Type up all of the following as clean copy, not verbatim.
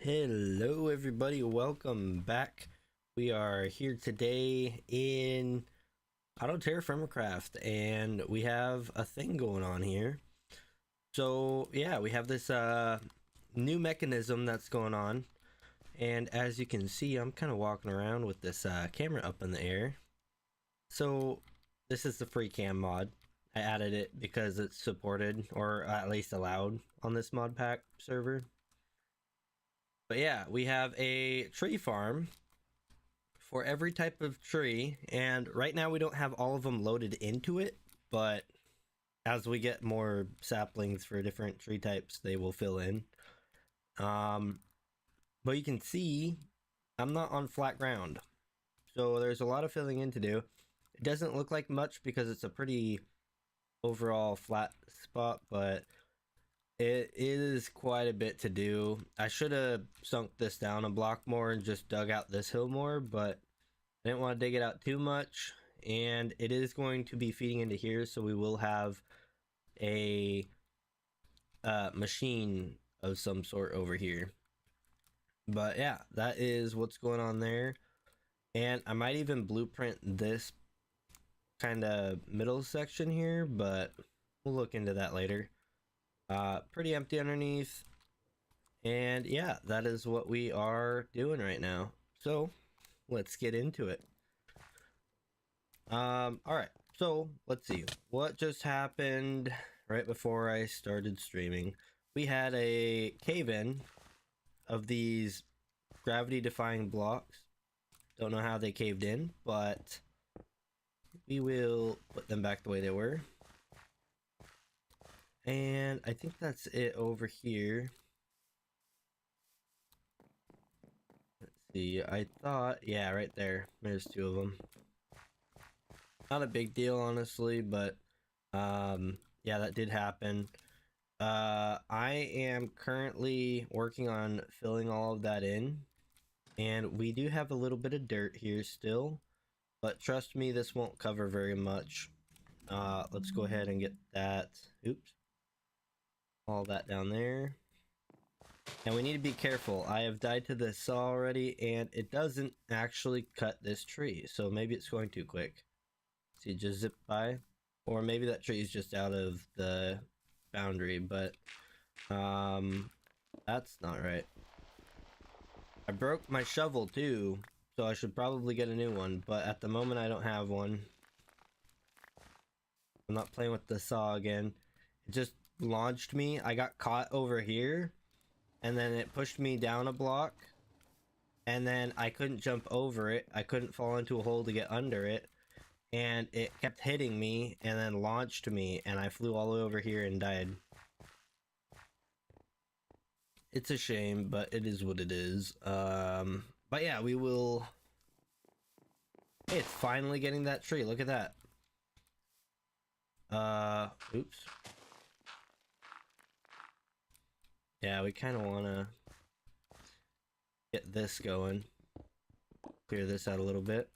Hello everybody, welcome back. We are here today in Auto TerraFirmaCraft and we have a thing going on here. So yeah, we have this new mechanism that's going on, and as you can see, I'm kind of walking around with this camera up in the air. So this is the free cam mod. I added it because it's supported, or at least allowed, on this mod pack server. But yeah, we have a tree farm for every type of tree, and right now we don't have all of them loaded into it, but as we get more saplings for different tree types, they will fill in. But you can see I'm not on flat ground, so there's a lot of filling in to do. It doesn't look like much because it's a pretty overall flat spot, but it is quite a bit to do. I should have sunk this down a block more and just dug out this hill more, but I didn't want to dig it out too much. And it is going to be feeding into here, so we will have a machine of some sort over here. But yeah, that is what's going on there. And I might even blueprint this kind of middle section here, but we'll look into that later. Pretty empty underneath, and yeah, that is what we are doing right now, so let's get into it. All right, so let's see what just happened right before I started streaming. We had a cave-in of these gravity defying blocks. Don't know how they caved in, but we will put them back the way they were. And I think that's it over here. Let's see, I thought, yeah, right there. There's two of them. Not a big deal, honestly, but yeah, that did happen. I am currently working on filling all of that in, and we do have a little bit of dirt here still, but trust me, this won't cover very much. Let's go ahead and get that. Oops. All that down there. And we need to be careful. I have died to this saw already, and it doesn't actually cut this tree, so maybe it's going too quick. See, just zip by, or maybe that tree is just out of the boundary, but that's not right. I broke my shovel too, so I should probably get a new one, but at the moment I don't have one. I'm not playing with the saw again. It just launched me. I got caught over here, and then it pushed me down a block, and then I couldn't jump over it. I couldn't fall into a hole to get under it, and it kept hitting me and then launched me, and I flew all the way over here and died. It's a shame, but it is what it is. But yeah, we will. Hey, it's finally getting that tree. Look at that. Oops. Yeah, we kind of want to get this going. Clear this out a little bit.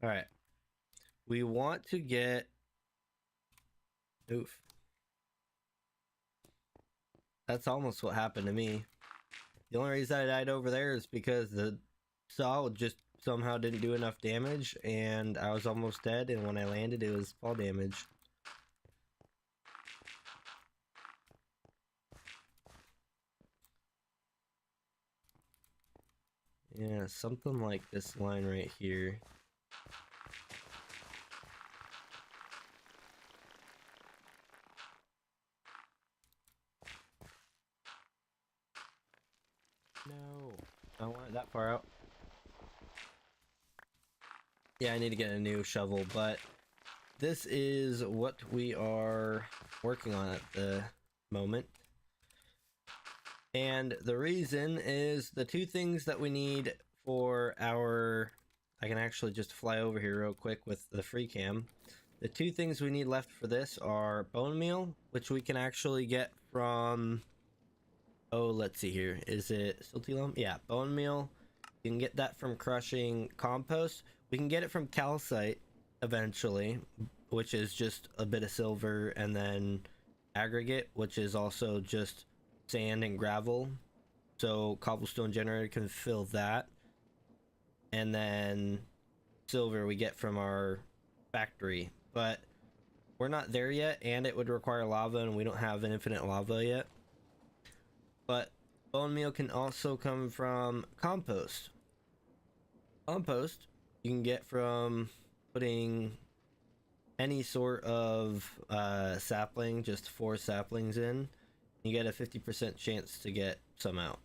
Alright. We want to get... Oof. That's almost what happened to me. The only reason I died over there is because the saw just somehow didn't do enough damage, and I was almost dead, and when I landed it was fall damage. Yeah, something like this line right here. No, I don't want it that far out. Yeah, I need to get a new shovel, but this is what we are working on at the moment. And the reason is the two things that we need for our... I can actually just fly over here real quick with the free cam. The two things we need left for this are bone meal, which we can actually get from... Oh, let's see here. Is it siltilum? Yeah, bone meal. You can get that from crushing compost. We can get it from calcite eventually, which is just a bit of silver and then aggregate, which is also just sand and gravel. So cobblestone generator can fill that. And then silver we get from our factory. But we're not there yet, and it would require lava, and we don't have an infinite lava yet. But bone meal can also come from compost. Compost you can get from putting any sort of sapling, just 4 saplings in. You get a 50% chance to get some out,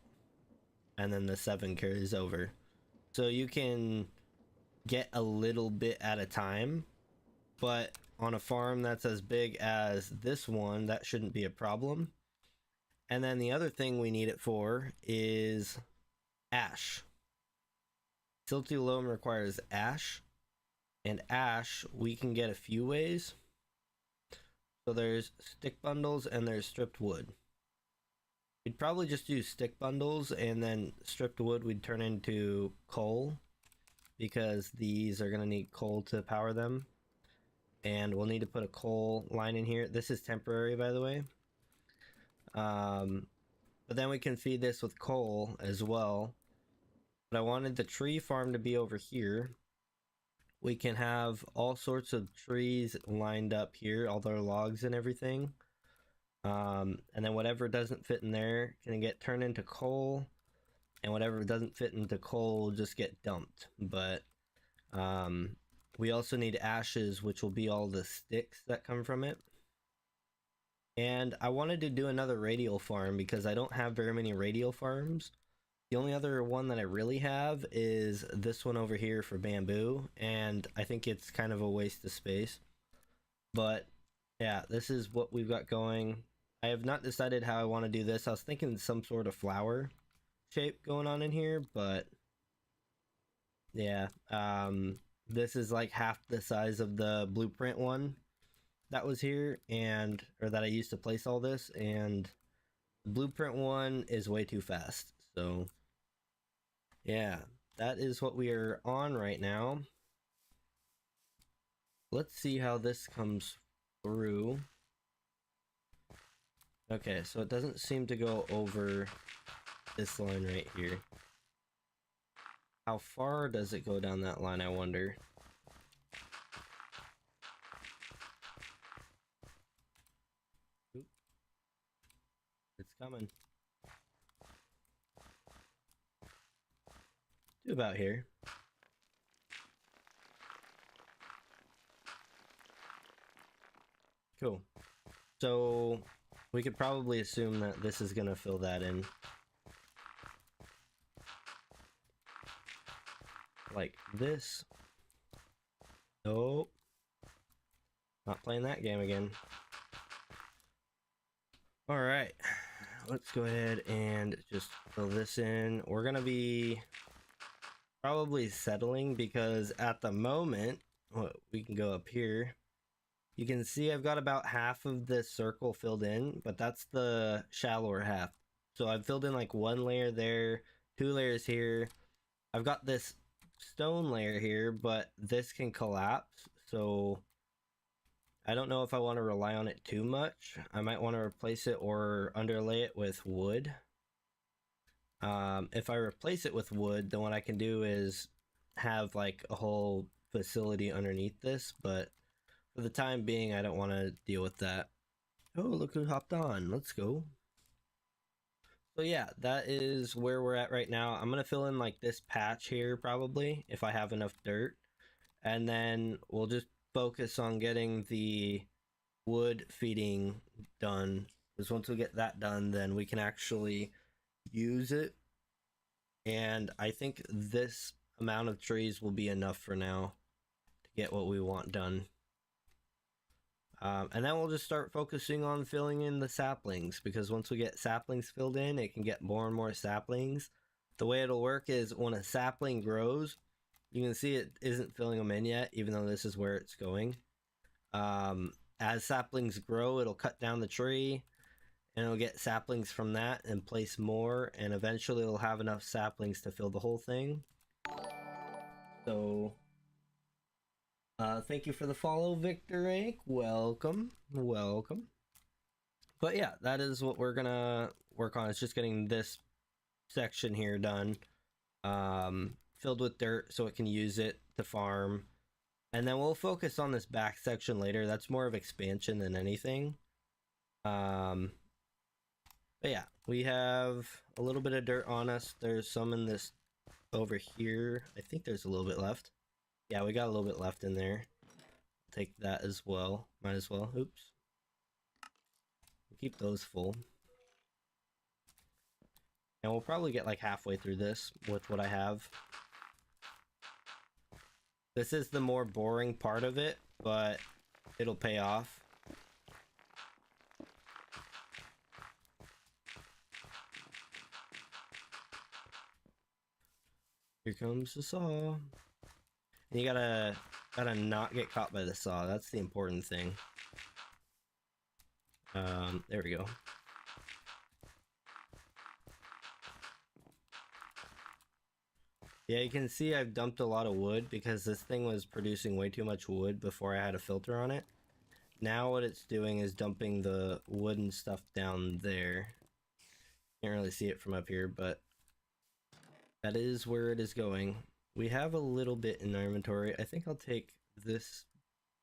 and then the 7 carries over. So you can get a little bit at a time, but on a farm that's as big as this one, that shouldn't be a problem. And then the other thing we need it for is ash. Silty loam requires ash, and ash we can get a few ways. So there's stick bundles and there's stripped wood. We'd probably just use stick bundles, and then stripped wood we'd turn into coal, because these are going to need coal to power them. And we'll need to put a coal line in here. This is temporary, by the way. But then we can feed this with coal as well. But I wanted the tree farm to be over here. We can have all sorts of trees lined up here, all their logs and everything. And then whatever doesn't fit in there can get turned into coal, and whatever doesn't fit into coal will just get dumped. But we also need ashes, which will be all the sticks that come from it. And I wanted to do another radial farm because I don't have very many radial farms. The only other one that I really have is this one over here for bamboo, and I think it's kind of a waste of space. But yeah, this is what we've got going. I have not decided how I want to do this. I was thinking some sort of flower shape going on in here, but yeah, this is like half the size of the blueprint one that was here, and or that I used to place all this, and the blueprint one is way too fast. So yeah, that is what we are on right now. Let's see how this comes through. Okay, so it doesn't seem to go over this line right here. How far does it go down that line, I wonder? Oop. It's coming. To about here. Cool. So we could probably assume that this is gonna fill that in. Like this. Nope. Not playing that game again. Alright. Let's go ahead and just fill this in. We're gonna be probably settling because at the moment, we can go up here. You can see I've got about half of this circle filled in, but that's the shallower half. So I've filled in like 1 layer there, 2 layers here. I've got this stone layer here, but this can collapse. So I don't know if I want to rely on it too much. I might want to replace it or underlay it with wood. If I replace it with wood, then what I can do is have like a whole facility underneath this, but for the time being, I don't want to deal with that. Oh, look who hopped on. Let's go. So yeah, that is where we're at right now. I'm going to fill in like this patch here probably, if I have enough dirt. And then we'll just focus on getting the wood feeding done. Because once we get that done, then we can actually use it. And I think this amount of trees will be enough for now to get what we want done. And then we'll just start focusing on filling in the saplings, because once we get saplings filled in, it can get more and more saplings. The way it'll work is when a sapling grows, you can see it isn't filling them in yet, even though this is where it's going. As saplings grow, it'll cut down the tree, and it'll get saplings from that and place more, and eventually it'll have enough saplings to fill the whole thing. So thank you for the follow, Victor Inc. Welcome. But yeah, that is what we're gonna work on. It's just getting this section here done, filled with dirt so it can use it to farm. And then we'll focus on this back section later. That's more of expansion than anything. But yeah, we have a little bit of dirt on us. There's some in this over here. I think there's a little bit left. Yeah, we got a little bit left in there. Take that as well. Might as well. Oops. Keep those full. And we'll probably get like halfway through this with what I have. This is the more boring part of it, but it'll pay off. Here comes the saw. And you gotta not get caught by the saw. That's the important thing. There we go. Yeah, you can see I've dumped a lot of wood because this thing was producing way too much wood before I had a filter on it. Now what it's doing is dumping the wooden stuff down there. Can't really see it from up here, but that is where it is going. We have a little bit in our inventory. I think I'll take this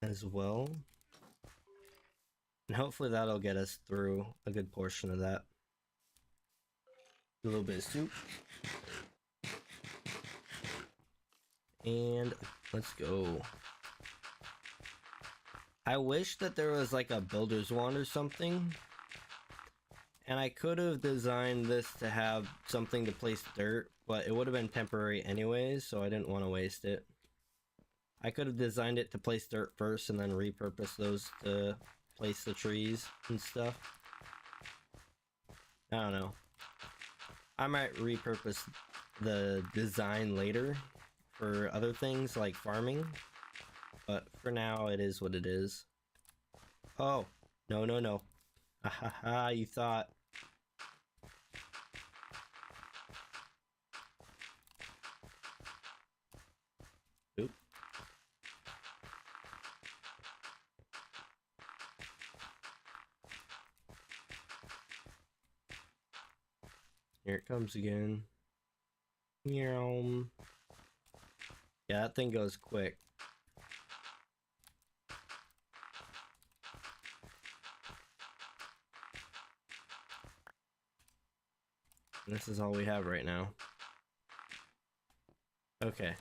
as well. And hopefully that'll get us through a good portion of that. A little bit of soup. And let's go. I wish that there was like a builder's wand or something. And I could have designed this to have something to place dirt, but it would have been temporary anyways, so I didn't want to waste it. I could have designed it to place dirt first and then repurpose those to place the trees and stuff. I don't know. I might repurpose the design later for other things like farming, but for now it is what it is. Oh, no, no, no. Ahaha, you thought. Oop. Here it comes again. Meow. Yeah, that thing goes quick. And this is all we have right now. Okay.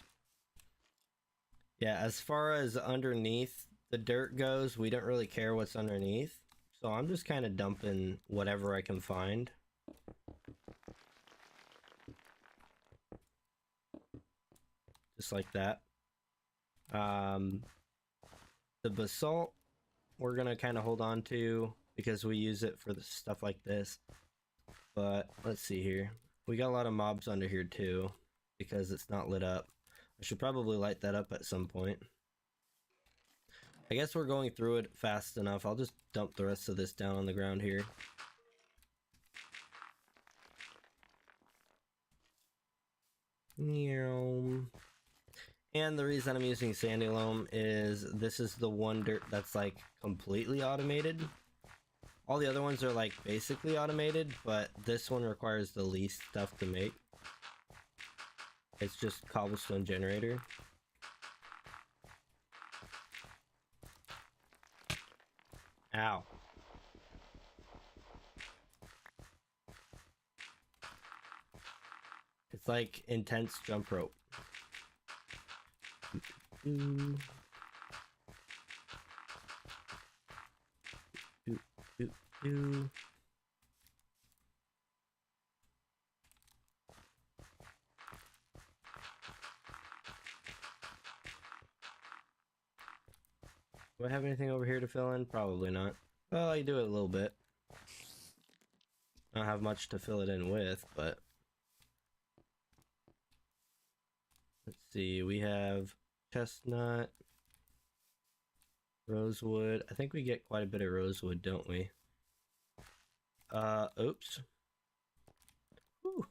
Yeah, as far as underneath the dirt goes, we don't really care what's underneath. So I'm just kind of dumping whatever I can find. Just like that. The basalt, we're gonna kind of hold on to because we use it for the stuff like this. But let's see here. We got a lot of mobs under here too because it's not lit up. I should probably light that up at some point. I guess we're going through it fast enough. I'll just dump the rest of this down on the ground here. And the reason I'm using sandy loam is this is the one dirt that's like completely automated. All the other ones are like basically automated, but this one requires the least stuff to make. It's just cobblestone generator. Ow. It's like intense jump rope. Ooh. Ooh, ooh, ooh. Do I have anything over here to fill in? Probably not. Well, I do it a little bit. I don't have much to fill it in with, but... Let's see, we have chestnut, rosewood. I think we get quite a bit of rosewood, don't we? Oops. Whew.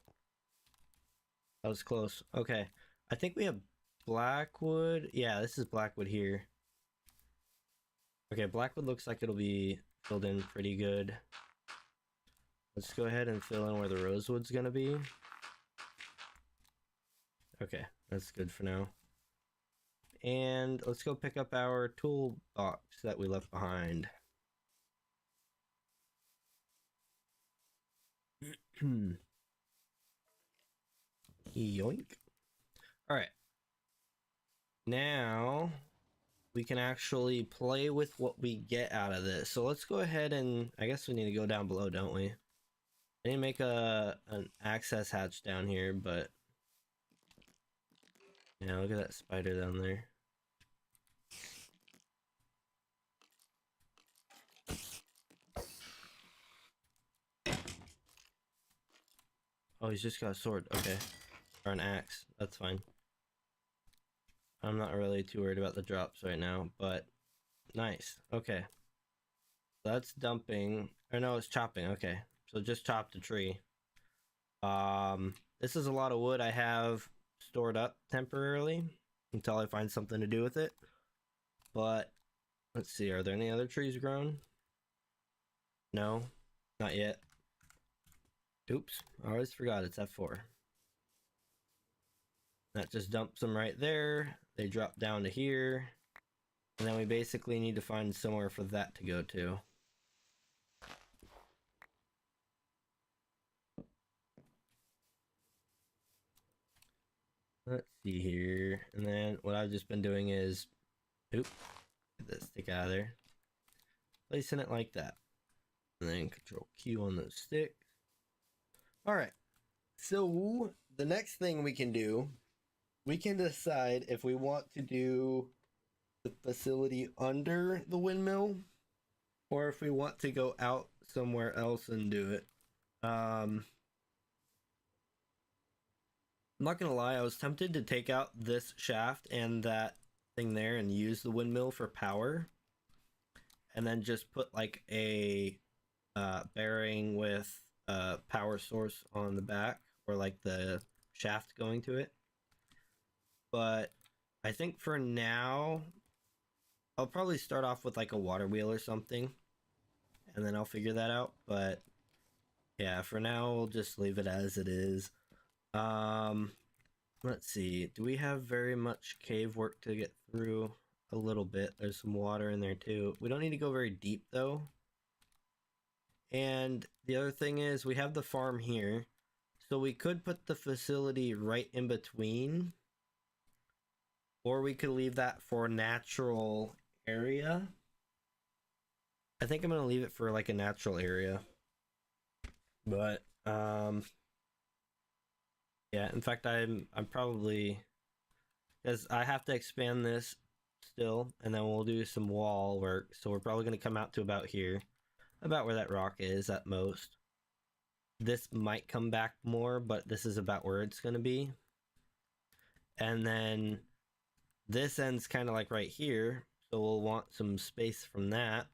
That was close. Okay. I think we have blackwood. Yeah, this is blackwood here. Okay, blackwood looks like it'll be filled in pretty good. Let's go ahead and fill in where the rosewood's gonna be. Okay, that's good for now. And let's go pick up our toolbox that we left behind. Yoink. All right. Now we can actually play with what we get out of this. So let's go ahead and I guess we need to go down below, don't we? I need to make an access hatch down here, but yeah, look at that spider down there. Oh, he's just got a sword. Okay. Or an axe. That's fine. I'm not really too worried about the drops right now, but nice. Okay. That's dumping. Or no, it's chopping. Okay. So just chop the tree. This is a lot of wood I have stored up temporarily until I find something to do with it. But let's see, are there any other trees grown? No, not yet. Oops, I always forgot it's F4. That just dumps them right there. They drop down to here. And then we basically need to find somewhere for that to go to. Let's see here. And then what I've just been doing is, oop, get that stick out of there. Placing it like that. And then Control Q on those sticks. Alright. So the next thing we can do, we can decide if we want to do the facility under the windmill or if we want to go out somewhere else and do it. I'm not gonna lie, I was tempted to take out this shaft and that thing there and use the windmill for power and then just put like a bearing with a power source on the back or like the shaft going to it. But I think for now I'll probably start off with like a water wheel or something and then I'll figure that out. But yeah, for now we'll just leave it as it is. Let's see, do we have very much cave work to get through? A little bit. There's some water in there too. We don't need to go very deep though. And the other thing is we have the farm here, so we could put the facility right in between, or we could leave that for a natural area. I think I'm gonna leave it for like a natural area. But yeah, in fact I'm probably, because I have to expand this still, and then we'll do some wall work, so we're probably gonna come out to about here, about where that rock is at most. This might come back more, but this is about where it's gonna be. And then this ends kind of like right here, so we'll want some space from that.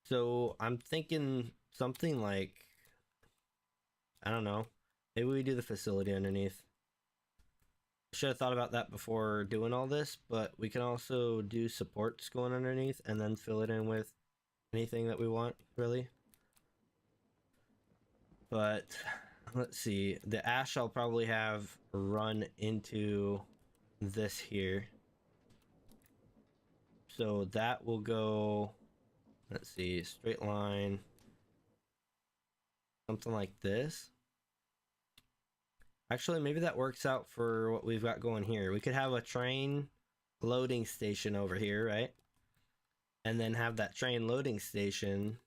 So I'm thinking something like, I don't know, maybe we do the facility underneath. Should have thought about that before doing all this, but we can also do supports going underneath and then fill it in with anything that we want, really. But let's see, the ash I'll probably have run into this here. So that will go, let's see, straight line, something like this. Actually, maybe that works out for what we've got going here. We could have a train loading station over here, right? And then have that train loading station.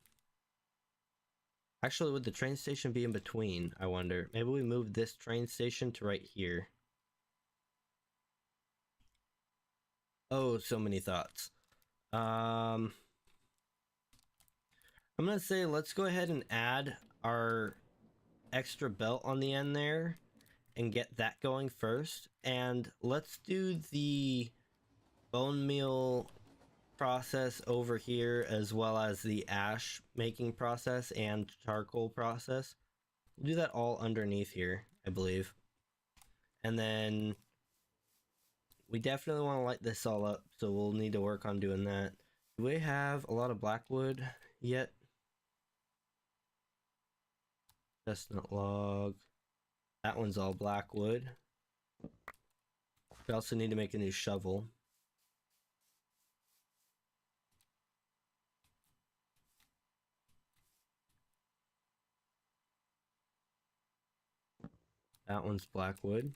Actually, would the train station be in between? I wonder. Maybe we move this train station to right here. Oh, so many thoughts. I'm gonna say let's go ahead and add our extra belt on the end there and get that going first. And let's do the bone meal process over here as well as the ash making process and charcoal process. We'll do that all underneath here, I believe. And then we definitely want to light this all up, so we'll need to work on doing that. Do we have a lot of blackwood yet? Chestnut log. That one's all black wood. We also need to make a new shovel. That one's black wood.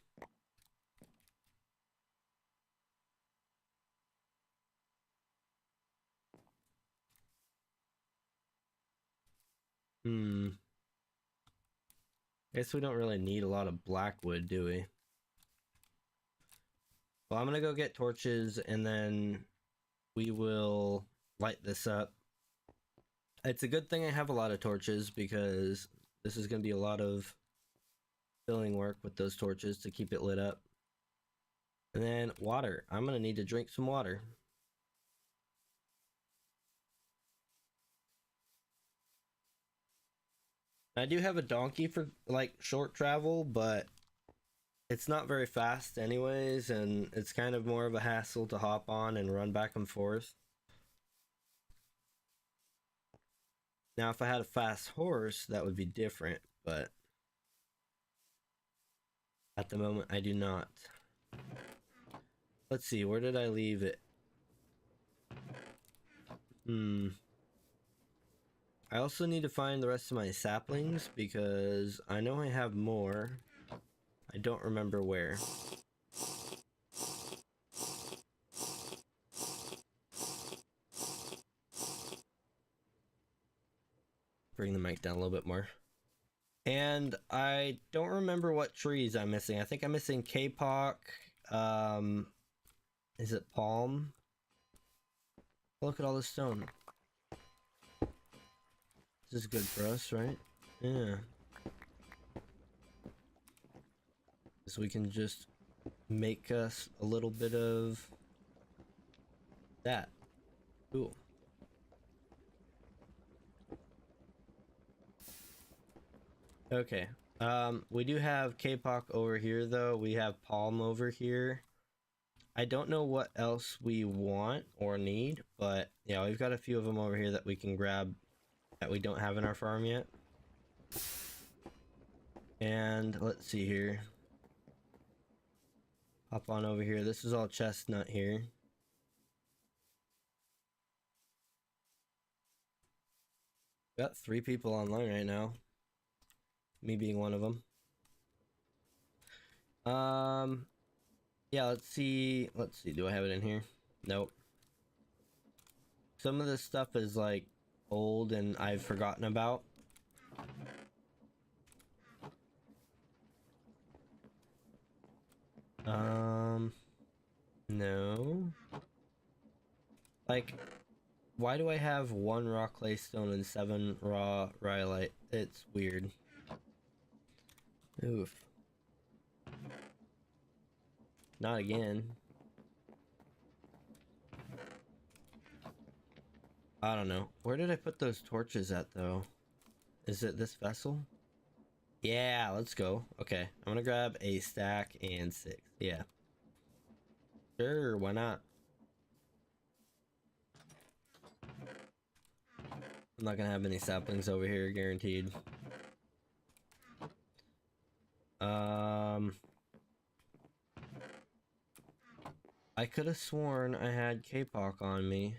Guess we don't really need a lot of black wood, do we? Well, I'm gonna go get torches and then we will light this up. It's a good thing I have a lot of torches because this is gonna be a lot of filling work with those torches to keep it lit up. And then water. I'm gonna need to drink some water. I do have a donkey for like short travel, but it's not very fast anyways, and it's kind of more of a hassle to hop on and run back and forth. Now, if I had a fast horse, that would be different, but at the moment I do not. Let's see, where did I leave it? I also need to find the rest of my saplings because I know I have more. I don't remember where. Bring the mic down a little bit more. And I don't remember what trees I'm missing. I think I'm missing Kapok. Is it palm? Look at all this stone. This is good for us, right? Yeah. So we can just make us a little bit of that. Cool. Okay. We do have Kapok over here though. We have palm over here. I don't know what else we want or need, but yeah, we've got a few of them over here that we can grab that we don't have in our farm yet. And let's see here. Hop on over here. This is all chestnut here. Got 3 people online right now. Me being one of them. Yeah, let's see. Do I have it in here? Nope. Some of this stuff is like old and I've forgotten about. No. Like, why do I have 1 raw claystone and 7 raw rhyolite? It's weird. Oof. Not again. I don't know. Where did I put those torches at though? Is it this vessel? Yeah, let's go. Okay, I'm gonna grab a stack and 6. Yeah. Sure, why not? I'm not gonna have any saplings over here, guaranteed. I could have sworn I had Kapok on me.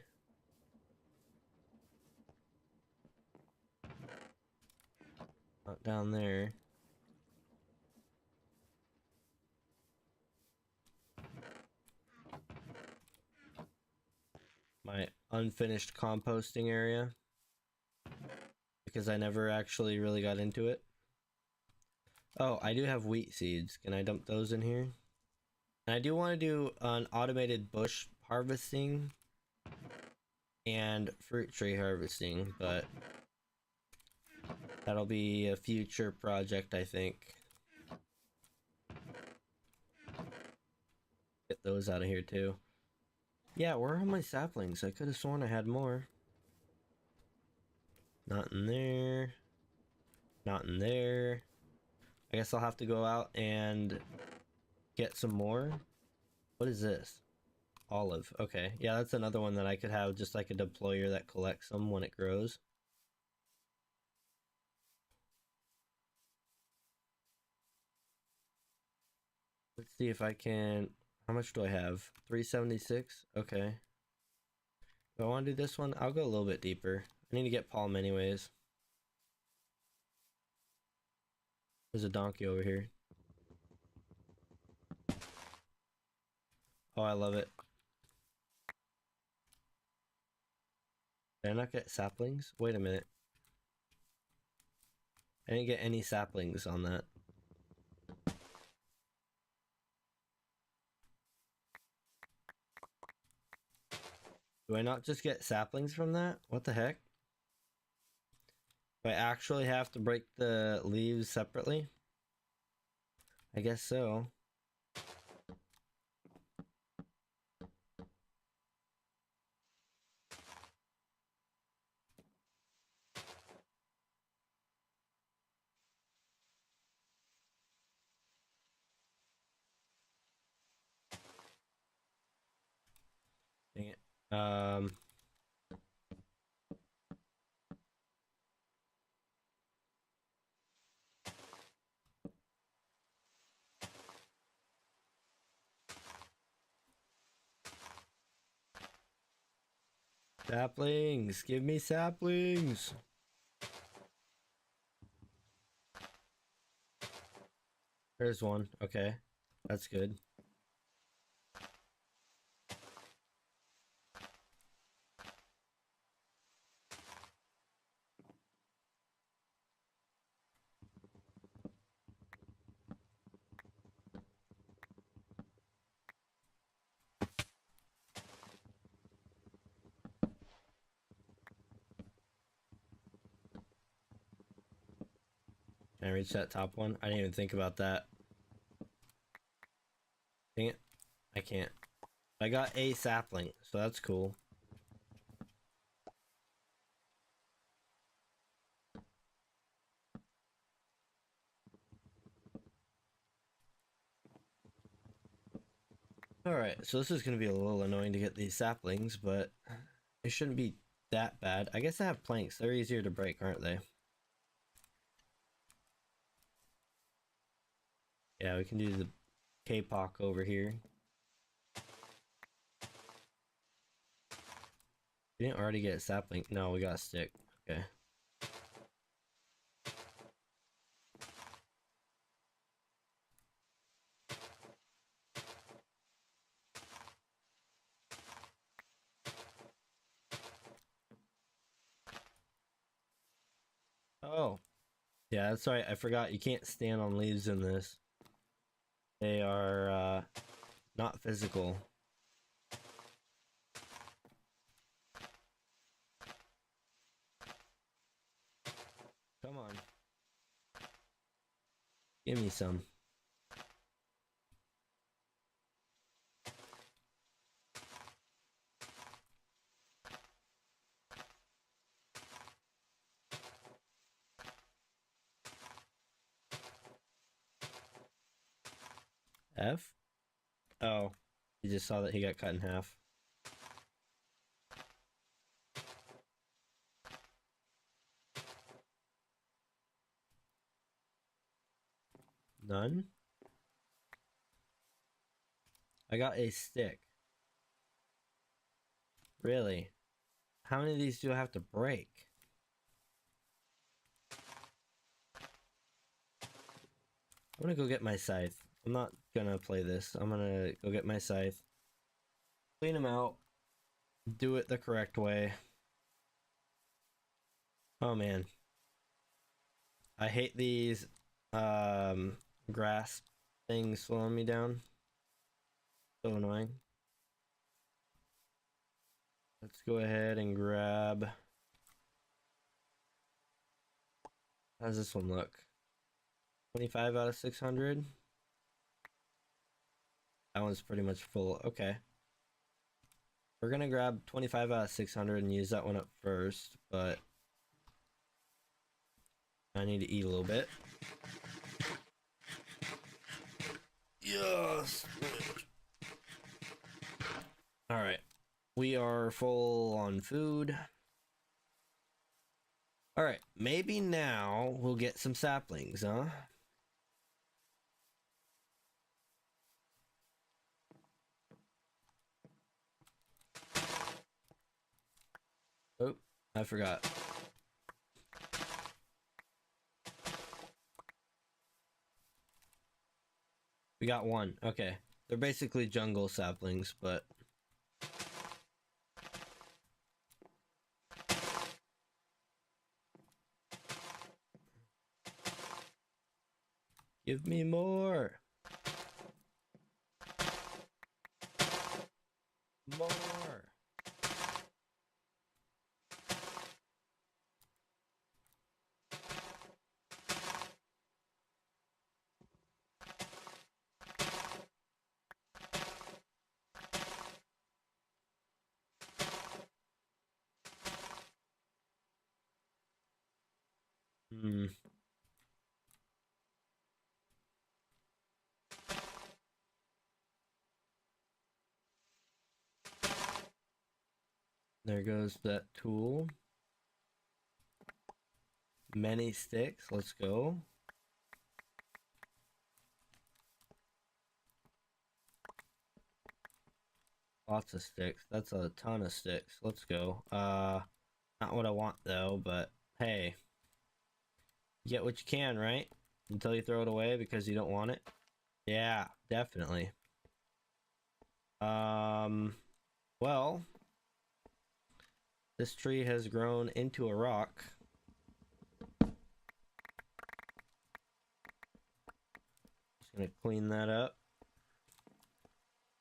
Not down there. My unfinished composting area. Because I never actually really got into it. Oh, I do have wheat seeds. Can I dump those in here? And I do want to do an automated bush harvesting and fruit tree harvesting, but that'll be a future project, I think. Get those out of here too. Yeah, where are my saplings? I could have sworn I had more. Not in there. Not in there. I guess I'll have to go out and get some more. What is this? Olive. Okay. Yeah, that's another one that I could have just like a deployer that collects them when it grows. Let's see if I can. How much do I have? 376. Okay. Do I want to do this one? I'll go a little bit deeper. I need to get palm anyways. There's a donkey over here. Oh, I love it. Did I not get saplings? Wait a minute. I didn't get any saplings on that. Do I not just get saplings from that? What the heck? Do I actually have to break the leaves separately? I guess so. Dang it. Saplings! Give me saplings! There's one. Okay. That's good. Can I reach that top one? I didn't even think about that. Dang it. I can't. I got a sapling, so that's cool. Alright, so this is going to be a little annoying to get these saplings, but it shouldn't be that bad. I guess I have planks. They're easier to break, aren't they? Yeah, we can do the K-Pop over here. We didn't already get a sapling. No, we got a stick. Okay. Oh. Yeah, that's right. I forgot you can't stand on leaves in this. They are not physical. Come on. Give me some. F? Oh. You just saw that he got cut in half. None? I got a stick. Really? How many of these do I have to break? I'm gonna go get my scythe. I'm not gonna play this. I'm gonna go get my scythe. Clean them out. Do it the correct way. Oh man. I hate these grass things slowing me down. So annoying. Let's go ahead and grab. How does this one look? 25 out of 600. That one's pretty much full. Okay. We're gonna grab 25 out of 600 and use that one up first, but I need to eat a little bit. Yes. All right. We are full on food. All right. Maybe now we'll get some saplings, huh? Oh, I forgot. We got one. Okay. They're basically jungle saplings, but... Give me more! More! Hmm. There goes that tool. Many sticks. Let's go. Lots of sticks. That's a ton of sticks. Let's go. Not what I want though, but hey. You get what you can, right? Until you throw it away because you don't want it. Yeah, definitely. Well, this tree has grown into a rock. Just gonna clean that up.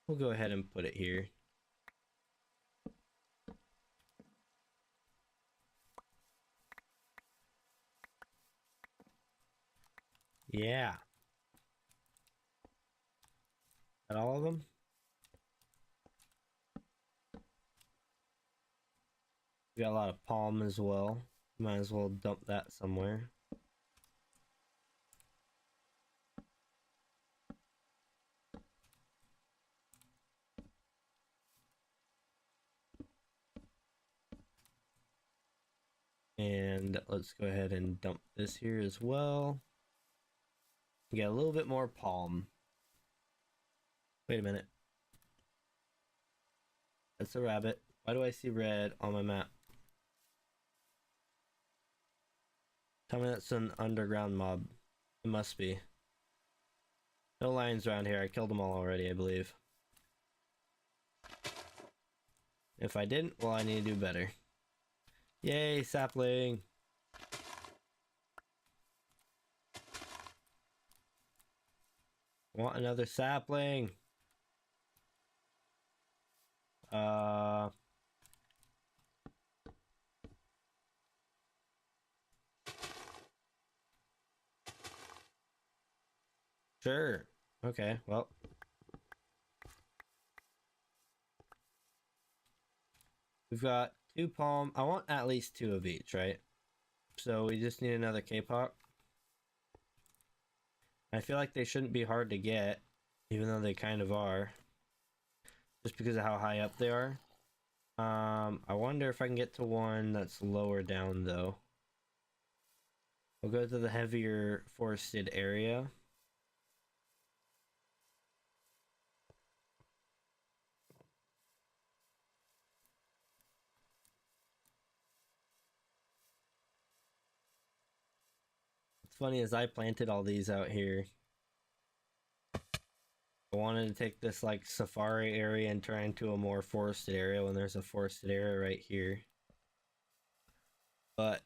We'll go ahead and put it here. Yeah. Got all of them? We got a lot of palm as well. Might as well dump that somewhere. And let's go ahead and dump this here as well. We got a little bit more palm. Wait a minute. That's a rabbit. Why do I see red on my map? Tell me that's an underground mob. It must be. No lions around here. I killed them all already, I believe. If I didn't, well, I need to do better. Yay, sapling! Want another sapling? Sure. Okay, well. We've got 2 palm. I want at least 2 of each, right? So we just need another K-pop. I feel like they shouldn't be hard to get, even though they kind of are. Just because of how high up they are. I wonder if I can get to one that's lower down, though. We'll go to the heavier forested area. What's funny is I planted all these out here. I wanted to take this like safari area and turn into a more forested area when there's a forested area right here. But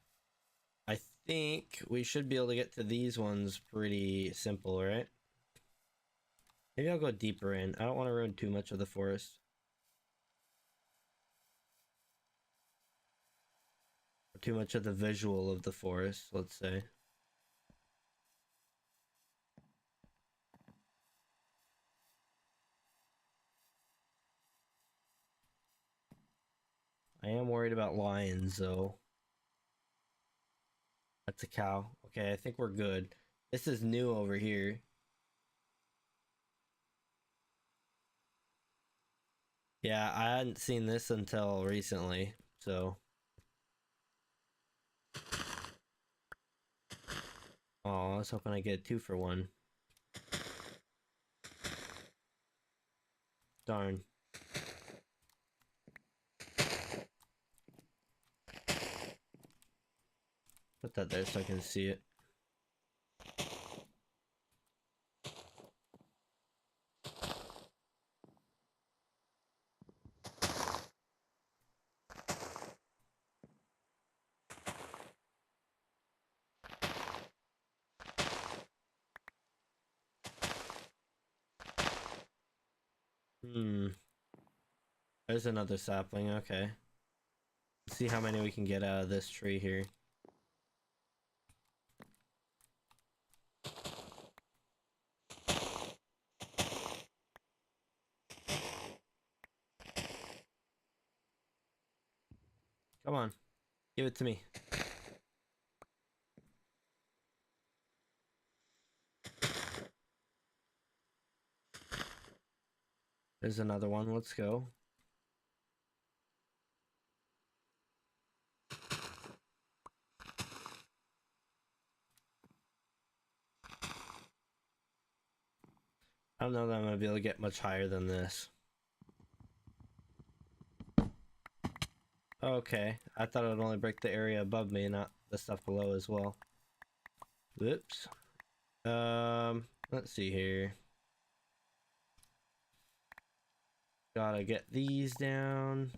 I think we should be able to get to these ones pretty simple, right? Maybe I'll go deeper in. I don't want to ruin too much of the forest. Or too much of the visual of the forest, let's say. I am worried about lions, though. That's a cow. Okay, I think we're good. This is new over here. Yeah, I hadn't seen this until recently, so... Oh, I was hoping I get 2 for 1. Darn. Put that there so I can see it. There's another sapling, okay. Let's see how many we can get out of this tree here. Come on, give it to me. There's another one, let's go. I don't know that I'm gonna be able to get much higher than this. Okay, I thought it would only break the area above me, not the stuff below as well. Whoops. Let's see here. Gotta get these down.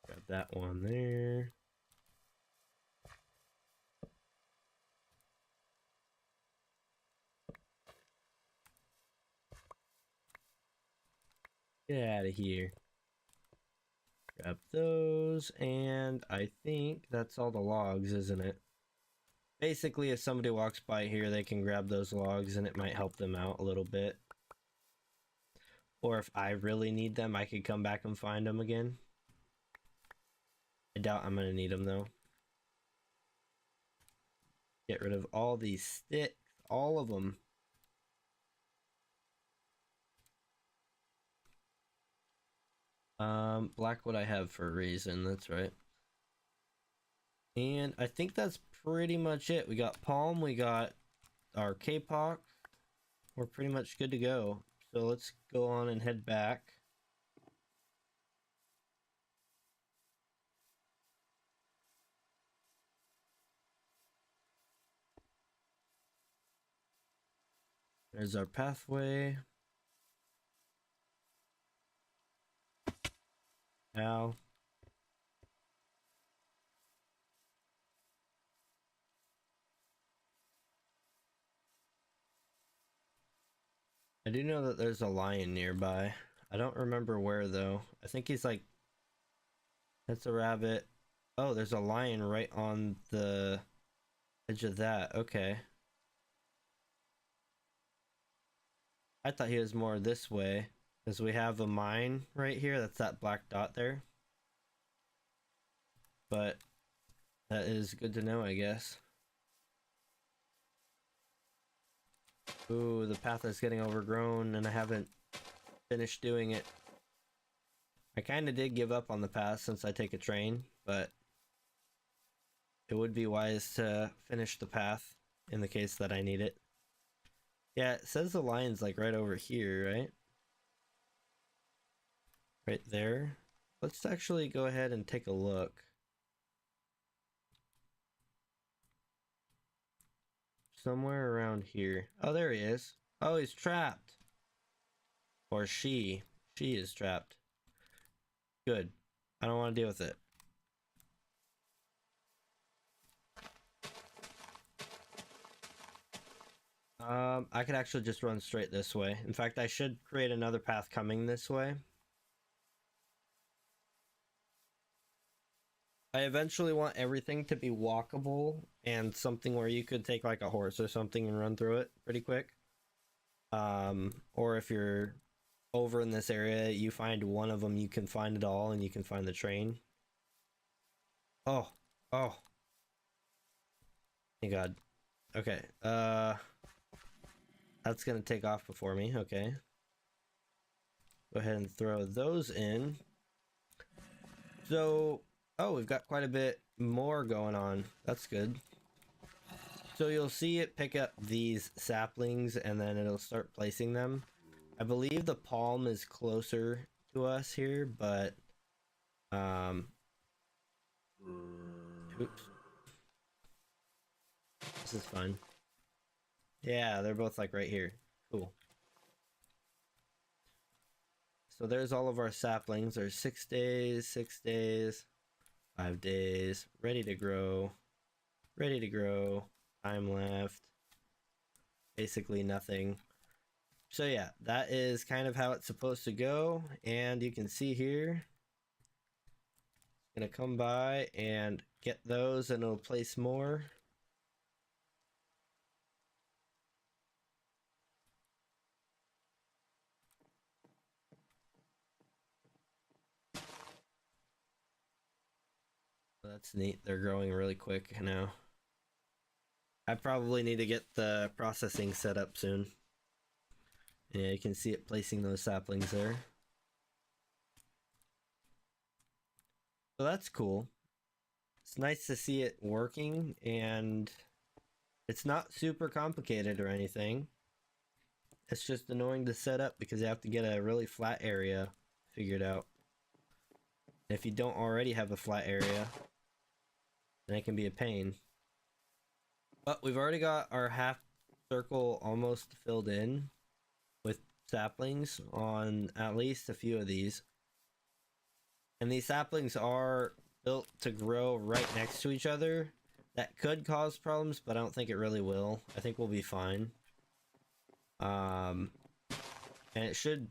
Got that one there. Get out of here. Grab those, and I think that's all the logs, isn't it? Basically, if somebody walks by here, they can grab those logs and it might help them out a little bit. Or if I really need them, I could come back and find them again. I doubt I'm gonna need them though. Get rid of all these sticks, all of them. Blackwood I have for a reason, that's right. And I think that's pretty much it. We got palm, we got our K-pop. We're pretty much good to go. So let's go on and head back. There's our pathway. Ow. I do know that there's a lion nearby. I don't remember where though. I think he's like... That's a rabbit. Oh, there's a lion right on the edge of that. Okay. I thought he was more this way. Because we have a mine right here. That's that black dot there. But that is good to know, I guess. Ooh, the path is getting overgrown and I haven't finished doing it. I kind of did give up on the path since I take a train, but it would be wise to finish the path in the case that I need it. Yeah, it says the lion's like right over here, right? Right there. Let's actually go ahead and take a look. Somewhere around here. Oh, there he is. Oh, he's trapped. Or she. She is trapped. Good. I don't want to deal with it. I could actually just run straight this way. In fact, I should create another path coming this way. I eventually want everything to be walkable and something where you could take like a horse or something and run through it pretty quick. Or if you're over in this area, you find one of them, you can find it all and you can find the train. Oh, thank God. Okay, that's gonna take off before me, okay. Go ahead and throw those in. So, oh, we've got quite a bit more going on. That's good. So you'll see it pick up these saplings and then it'll start placing them. I believe the palm is closer to us here, but oops. This is fun. Yeah, they're both like right here. Cool. So there's all of our saplings. There's 6 days, 6 days, 5 days, ready to grow, time left, basically nothing. So yeah, that is kind of how it's supposed to go. And you can see here, it's gonna come by and get those and it'll place more. That's neat. They're growing really quick now. I probably need to get the processing set up soon. Yeah, you can see it placing those saplings there. So that's cool. It's nice to see it working, and it's not super complicated or anything. It's just annoying to set up because you have to get a really flat area figured out. And if you don't already have a flat area, then it can be a pain. But we've already got our half circle almost filled in with saplings on at least a few of these. And these saplings are built to grow right next to each other. That could cause problems, but I don't think it really will. I think we'll be fine. And it should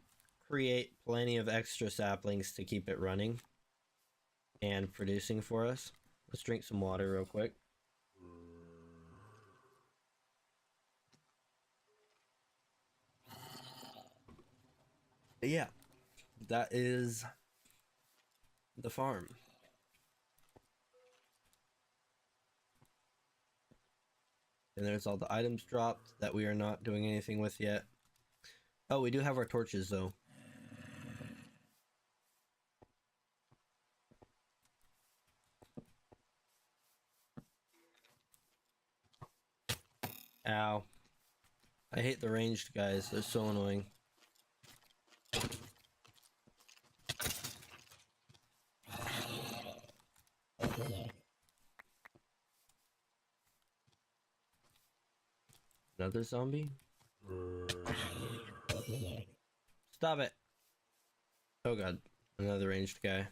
create plenty of extra saplings to keep it running and producing for us. Let's drink some water real quick. But yeah, that is the farm. And there's all the items dropped that we are not doing anything with yet. Oh, we do have our torches though. Ow. I hate the ranged guys, they're so annoying. Another zombie? Stop it! Oh god, another ranged guy.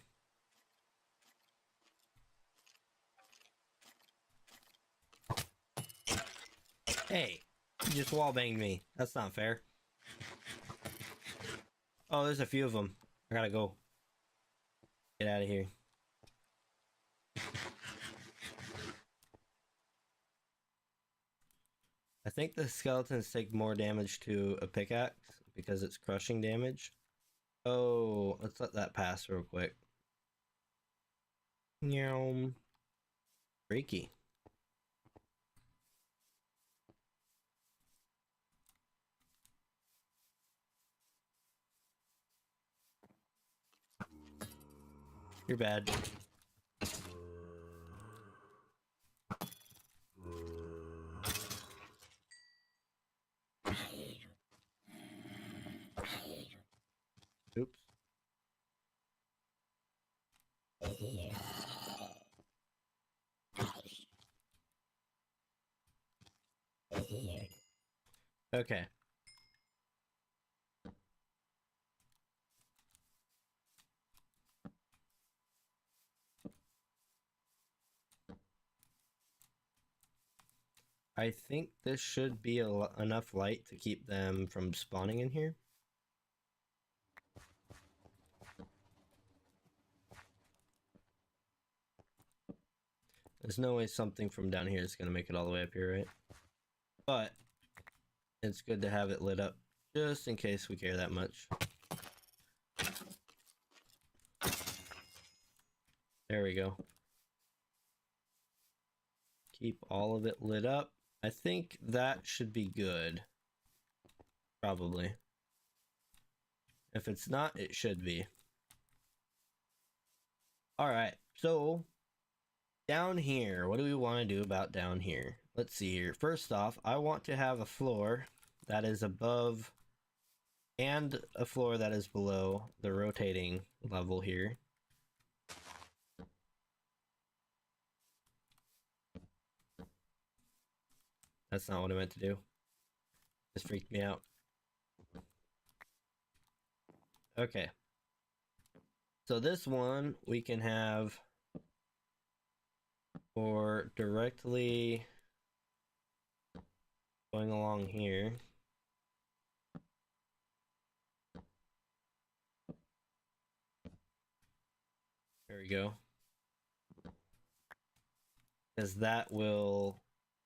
Hey, you just wallbanged me. That's not fair. Oh, there's a few of them. I gotta go. Get out of here. I think the skeletons take more damage to a pickaxe because it's crushing damage. Oh, let's let that pass real quick. Meow. Freaky. You're bad. Oops. Okay. I think this should be enough light to keep them from spawning in here. There's no way something from down here is going to make it all the way up here, right? But it's good to have it lit up just in case we care that much. There we go. Keep all of it lit up. I think that should be good. Probably. If it's not, it should be. All right, so down here, what do we want to do about down here? Let's see here. First off, I want to have a floor that is above and a floor that is below the rotating level here. That's not what I meant to do. Just freaked me out. Okay. So this one we can have for directly going along here. There we go. Because that will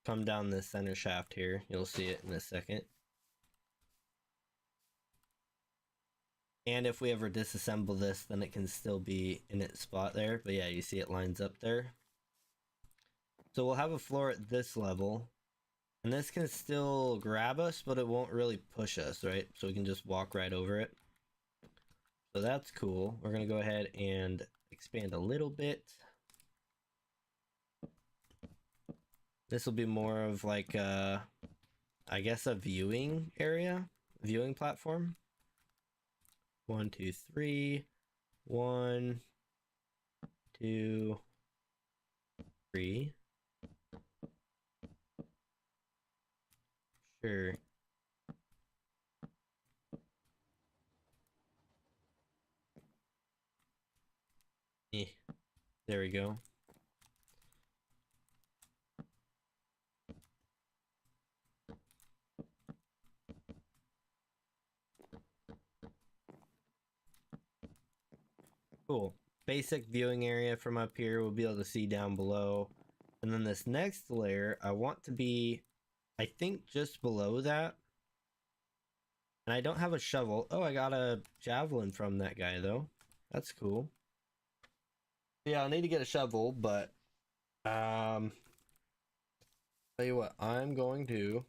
come down this center shaft here. You'll see it in a second. And if we ever disassemble this, then it can still be in its spot there. But yeah, you see it lines up there. So we'll have a floor at this level. And this can still grab us, but it won't really push us, right? So we can just walk right over it. So that's cool. We're going to go ahead and expand a little bit. This will be more of like I guess a viewing area, viewing platform. 1, 2, 3. 1, 2, 3. Sure. There we go. Cool. Basic viewing area from up here. We'll be able to see down below. And then this next layer, I want to be, I think, just below that. And I don't have a shovel. Oh, I got a javelin from that guy, though. That's cool. Yeah, I'll need to get a shovel, but tell you what, I'm going to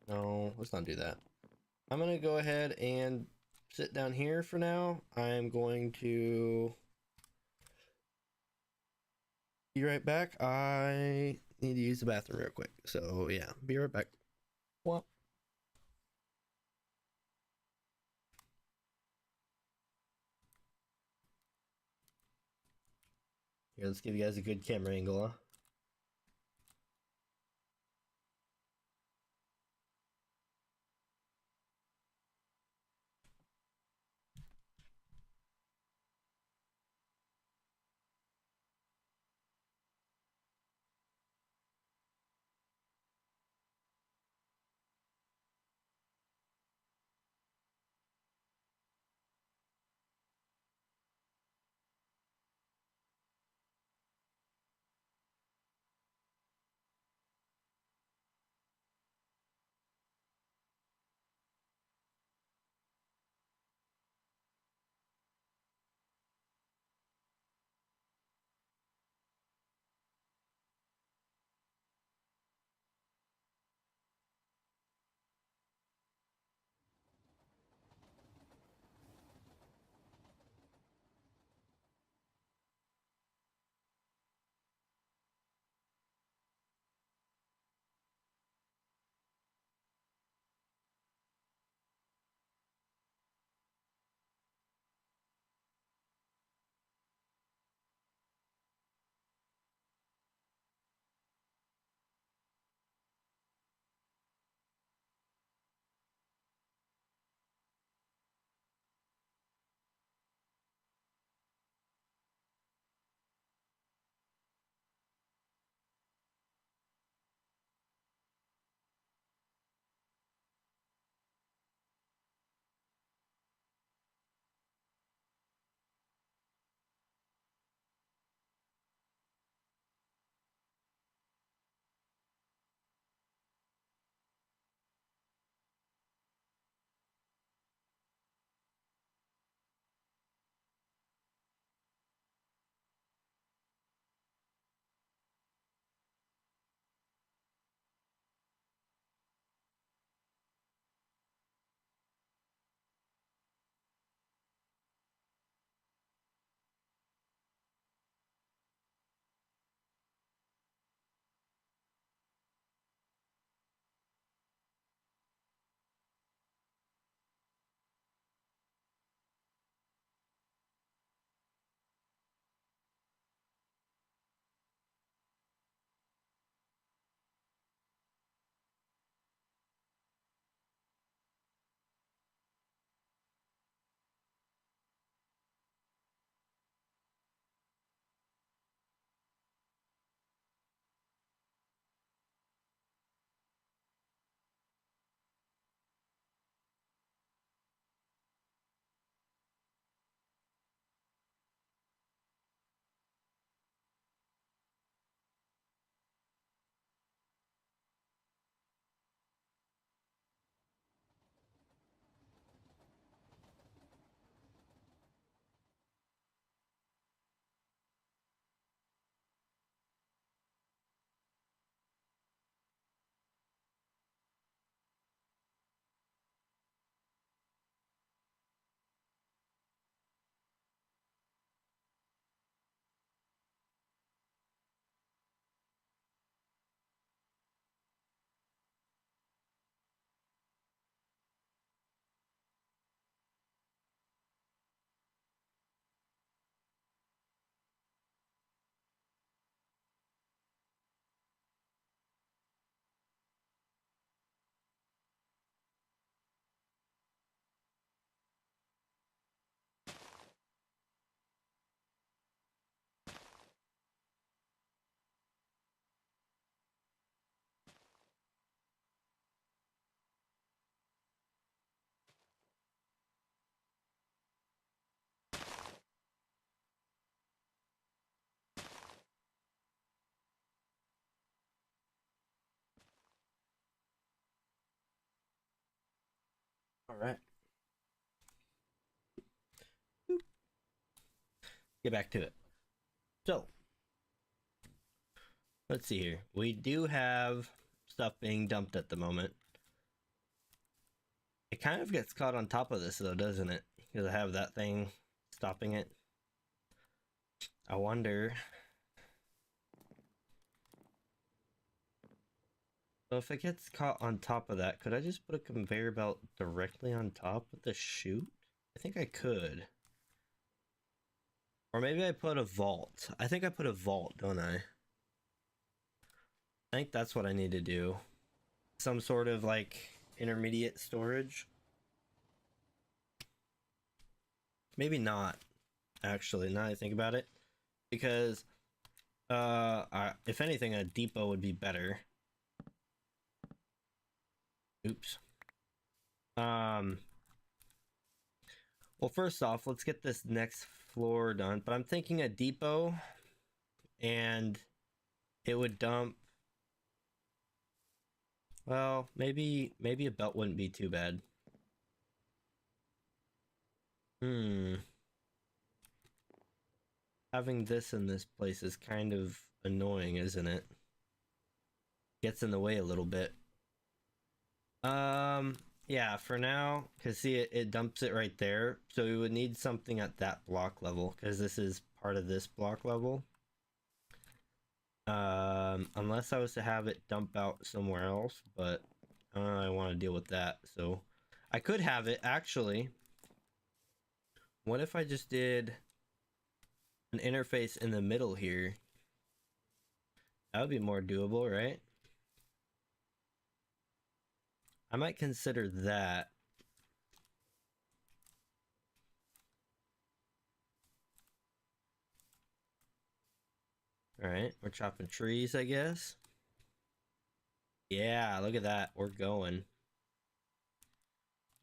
no, let's not do that. I'm gonna go ahead and sit down here for now. I'm going to be right back. I need to use the bathroom real quick. So yeah, be right back. Well, here, let's give you guys a good camera angle, huh? All right. Get back to it. So, let's see here. We do have stuff being dumped at the moment. It kind of gets caught on top of this though, doesn't it? Because I have that thing stopping it. I wonder. So if it gets caught on top of that, could I just put a conveyor belt directly on top of the chute? I think I could. Or maybe I put a vault. I think I put a vault, don't I? I think that's what I need to do. Some sort of like intermediate storage. Maybe not, actually, now I think about it. Because if anything, a depot would be better. Oops. Well, first off, let's get this next floor done. But I'm thinking a depot, and it would dump. Well, maybe a belt wouldn't be too bad. Having this in this place is kind of annoying, isn't it? Gets in the way a little bit. Yeah, for now, because see, it dumps it right there. So we would need something at that block level, because this is part of this block level. Unless I was to have it dump out somewhere else, but I don't really want to deal with that. So I could have it, actually. What if I just did an interface in the middle here? That would be more doable, right? I might consider that. All right, we're chopping trees, I guess. Yeah, look at that. We're going.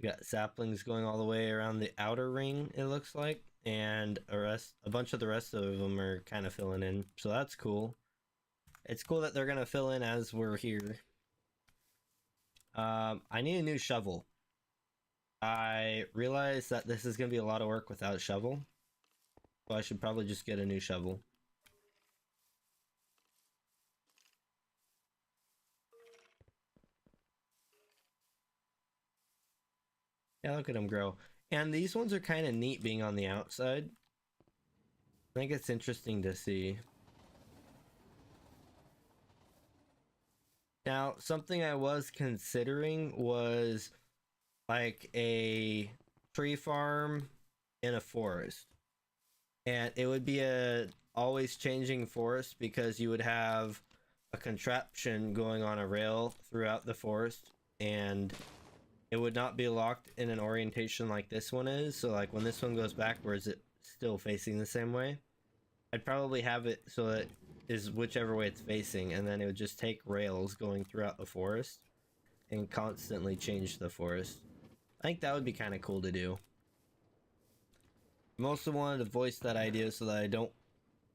We got saplings going all the way around the outer ring, it looks like, and a bunch of the rest of them are kind of filling in, so that's cool. It's cool that they're gonna fill in as we're here. I need a new shovel. I realize that this is gonna be a lot of work without a shovel, so I should probably just get a new shovel. Yeah, look at them grow. And these ones are kind of neat being on the outside. I think it's interesting to see. Now, something I was considering was like a tree farm in a forest. And it would be a always changing forest because you would have a contraption going on a rail throughout the forest, and it would not be locked in an orientation like this one is. So like when this one goes backwards, it's still facing the same way. I'd probably have it so that is whichever way it's facing, and then it would just take rails going throughout the forest and constantly change the forest. I think that would be kind of cool to do. I mostly wanted to voice that idea so that I don't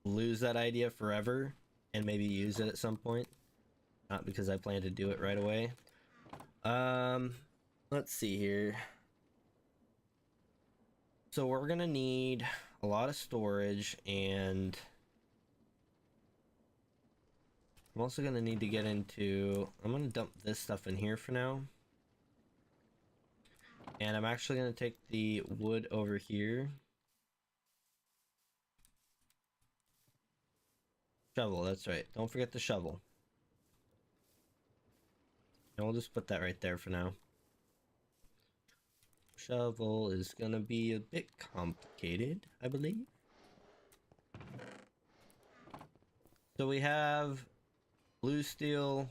lose that idea forever and maybe use it at some point. Not because I plan to do it right away. Let's see here. So we're gonna need a lot of storage, and I'm also gonna need to get into... I'm gonna dump this stuff in here for now. And I'm actually gonna take the wood over here. Shovel, that's right. Don't forget the shovel. And we'll just put that right there for now. Shovel is gonna be a bit complicated, I believe. So we have blue steel,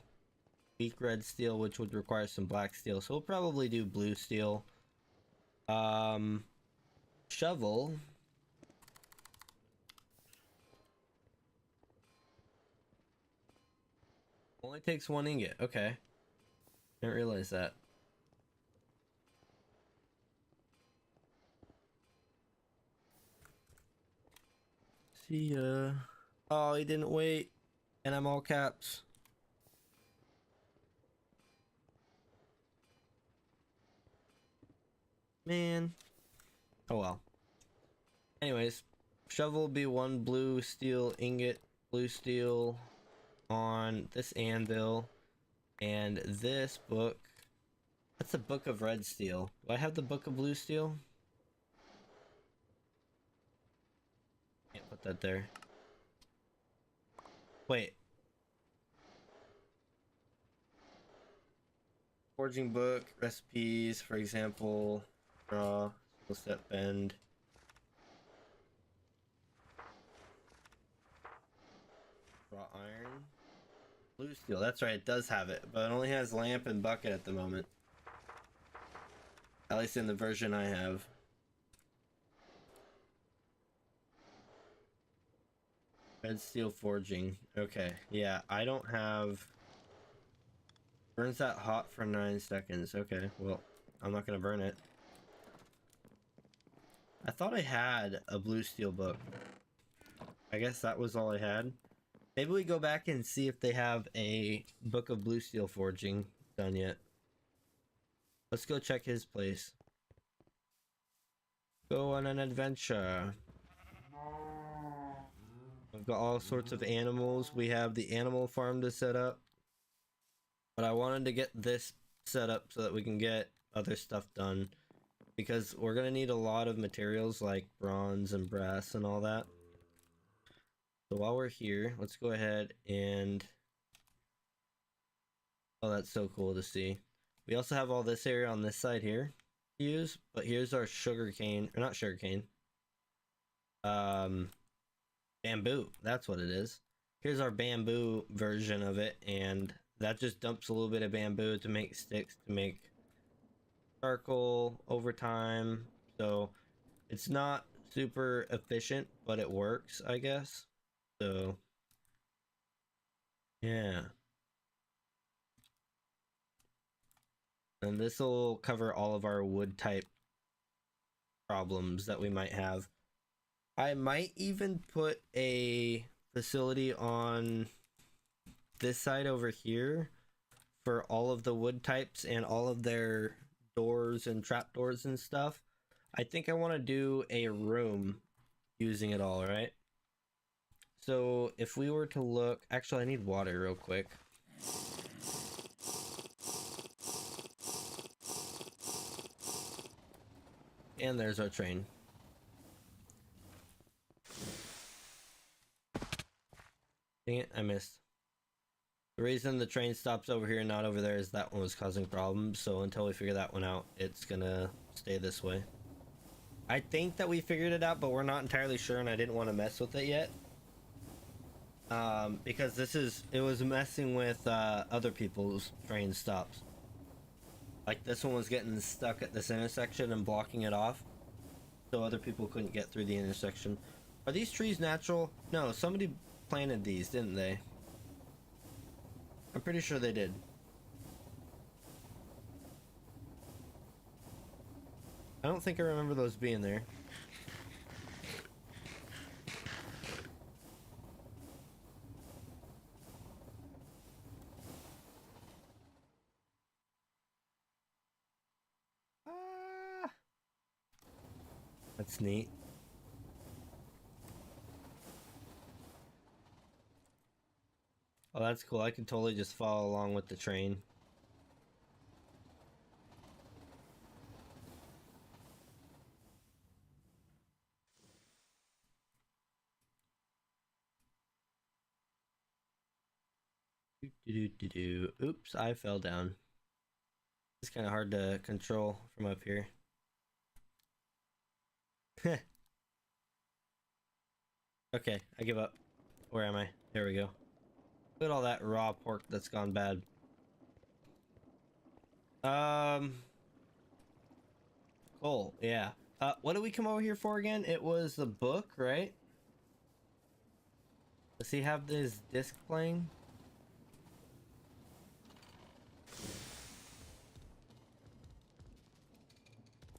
weak red steel, which would require some black steel. So we'll probably do blue steel. Shovel. Only takes 1 ingot. Okay. Didn't realize that. See ya. Oh, he didn't wait. And I'm all caps. Man. Oh well. Anyways, shovel will be 1 blue steel ingot, blue steel on this anvil, and this book. That's the book of red steel. Do I have the book of blue steel? Can't put that there. Wait. Forging book, recipes, for example, draw, skill set bend. Raw iron. Blue steel, that's right, it does have it, but it only has lamp and bucket at the moment. At least in the version I have. Red steel forging. Okay, yeah, I don't have... Burns that hot for 9 seconds. Okay, well, I'm not gonna burn it. I thought I had a blue steel book. I guess that was all I had. Maybe we go back and see if they have a book of blue steel forging done yet. Let's go check his place. Go on an adventure. We've got all sorts of animals. We have the animal farm to set up. But I wanted to get this set up so that we can get other stuff done. Because we're going to need a lot of materials like bronze and brass and all that. So while we're here, let's go ahead and... Oh, that's so cool to see. We also have all this area on this side here to use. But here's our sugarcane, or not sugarcane. Bamboo, that's what it is. Here's our bamboo version of it, and that just dumps a little bit of bamboo to make sticks, to make charcoal over time. So it's not super efficient, but it works, I guess. So yeah. And this will cover all of our wood type problems that we might have. I might even put a facility on this side over here for all of the wood types and all of their doors and trapdoors and stuff. I think I want to do a room using it all, right? So if we were to look... Actually, I need water real quick. And there's our train. Dang it, I missed. The reason the train stops over here and not over there is that one was causing problems, so until we figure that one out, it's gonna stay this way. I think that we figured it out, but we're not entirely sure, and I didn't want to mess with it yet. Because it was messing with other people's train stops. Like this one was getting stuck at this intersection and blocking it off, so other people couldn't get through the intersection. Are these trees natural? No, somebody planted these, didn't they? I'm pretty sure they did. I don't think I remember those being there. Ah, that's neat. Oh, that's cool. I can totally just follow along with the train. Oops, I fell down. It's kind of hard to control from up here. Okay, I give up. Where am I? There we go. Look at all that raw pork that's gone bad. Cool, yeah. What did we come over here for again? It was the book, right? Does he have this disc playing?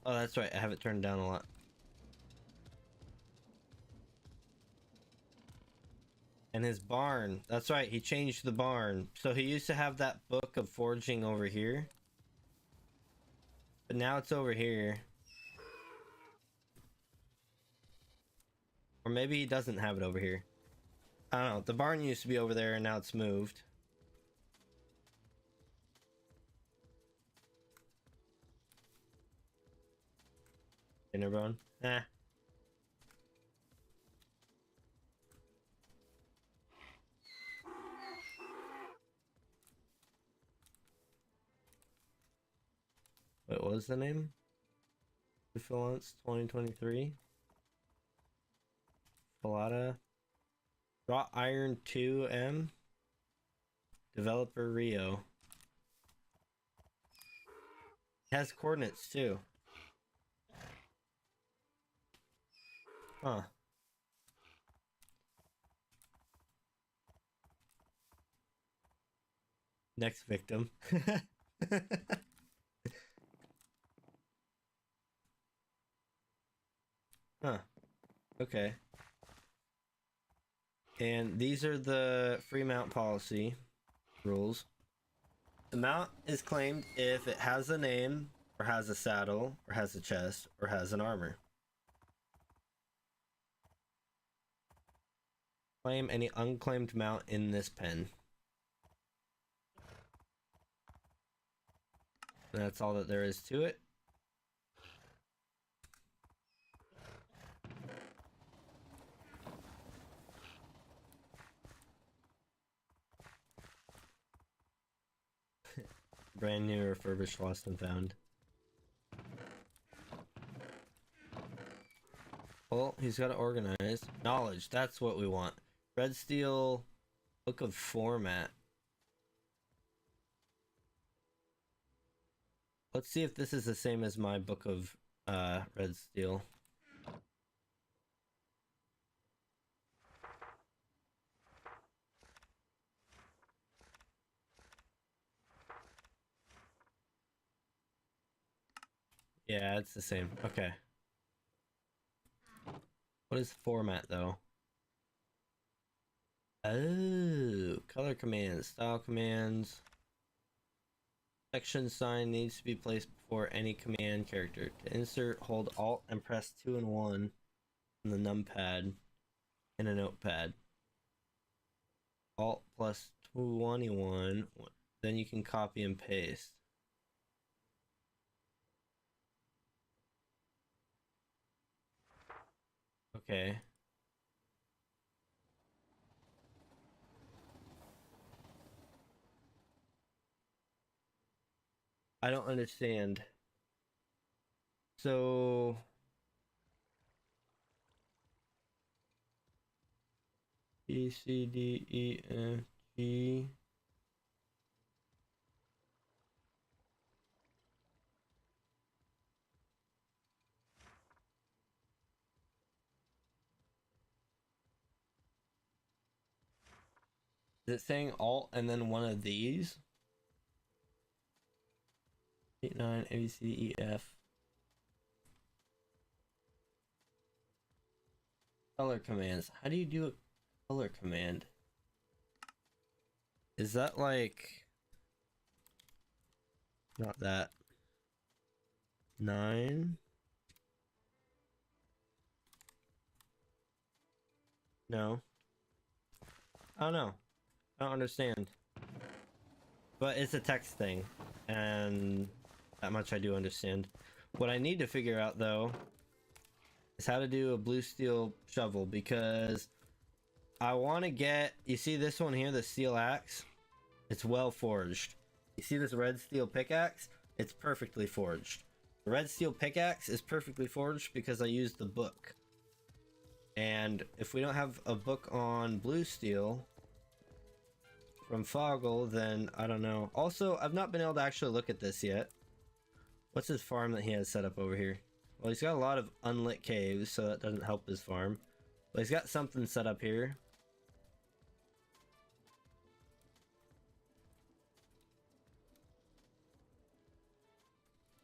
Oh, that's right. I have it turned down a lot. And his barn. That's right. He changed the barn. So he used to have that book of forging over here. But now it's over here. Or maybe he doesn't have it over here. I don't know. The barn used to be over there and now it's moved. Dinner bone? Eh. Wait, what was the name? Filance 2023. Falata. Wrought Iron 2M. Developer Rio. It has coordinates too. Huh. Next victim. Huh. Okay. And these are the free mount policy rules. The mount is claimed if it has a name, or has a saddle, or has a chest, or has an armor. Claim any unclaimed mount in this pen. That's all that there is to it. Brand new, refurbished, lost and found. Well, he's got to organize. Knowledge, that's what we want. Red Steel, Book of Format. Let's see if this is the same as my Book of Red Steel. Yeah, it's the same. Okay. What is format though? Oh, color commands, style commands. Section sign needs to be placed before any command character. To insert, hold Alt and press 2 and 1 on the numpad in a notepad. Alt plus 21, then you can copy and paste. Okay. I don't understand. So B, C, D, E, F, G. Is it saying Alt and then one of these? 8, 9, A, B, C, D, E, F. Color commands. How do you do a color command? Is that like... Not that. 9? No. I don't know. I don't understand. But it's a text thing. And that much I do understand. What I need to figure out though is how to do a blue steel shovel, because I want to get, you see this one here, the steel axe? It's well forged. You see this red steel pickaxe? It's perfectly forged. The red steel pickaxe is perfectly forged because I used the book. And if we don't have a book on blue steel from Foggle, then I don't know. Also, I've not been able to actually look at this yet. What's his farm that he has set up over here? Well, he's got a lot of unlit caves, so that doesn't help his farm. But he's got something set up here.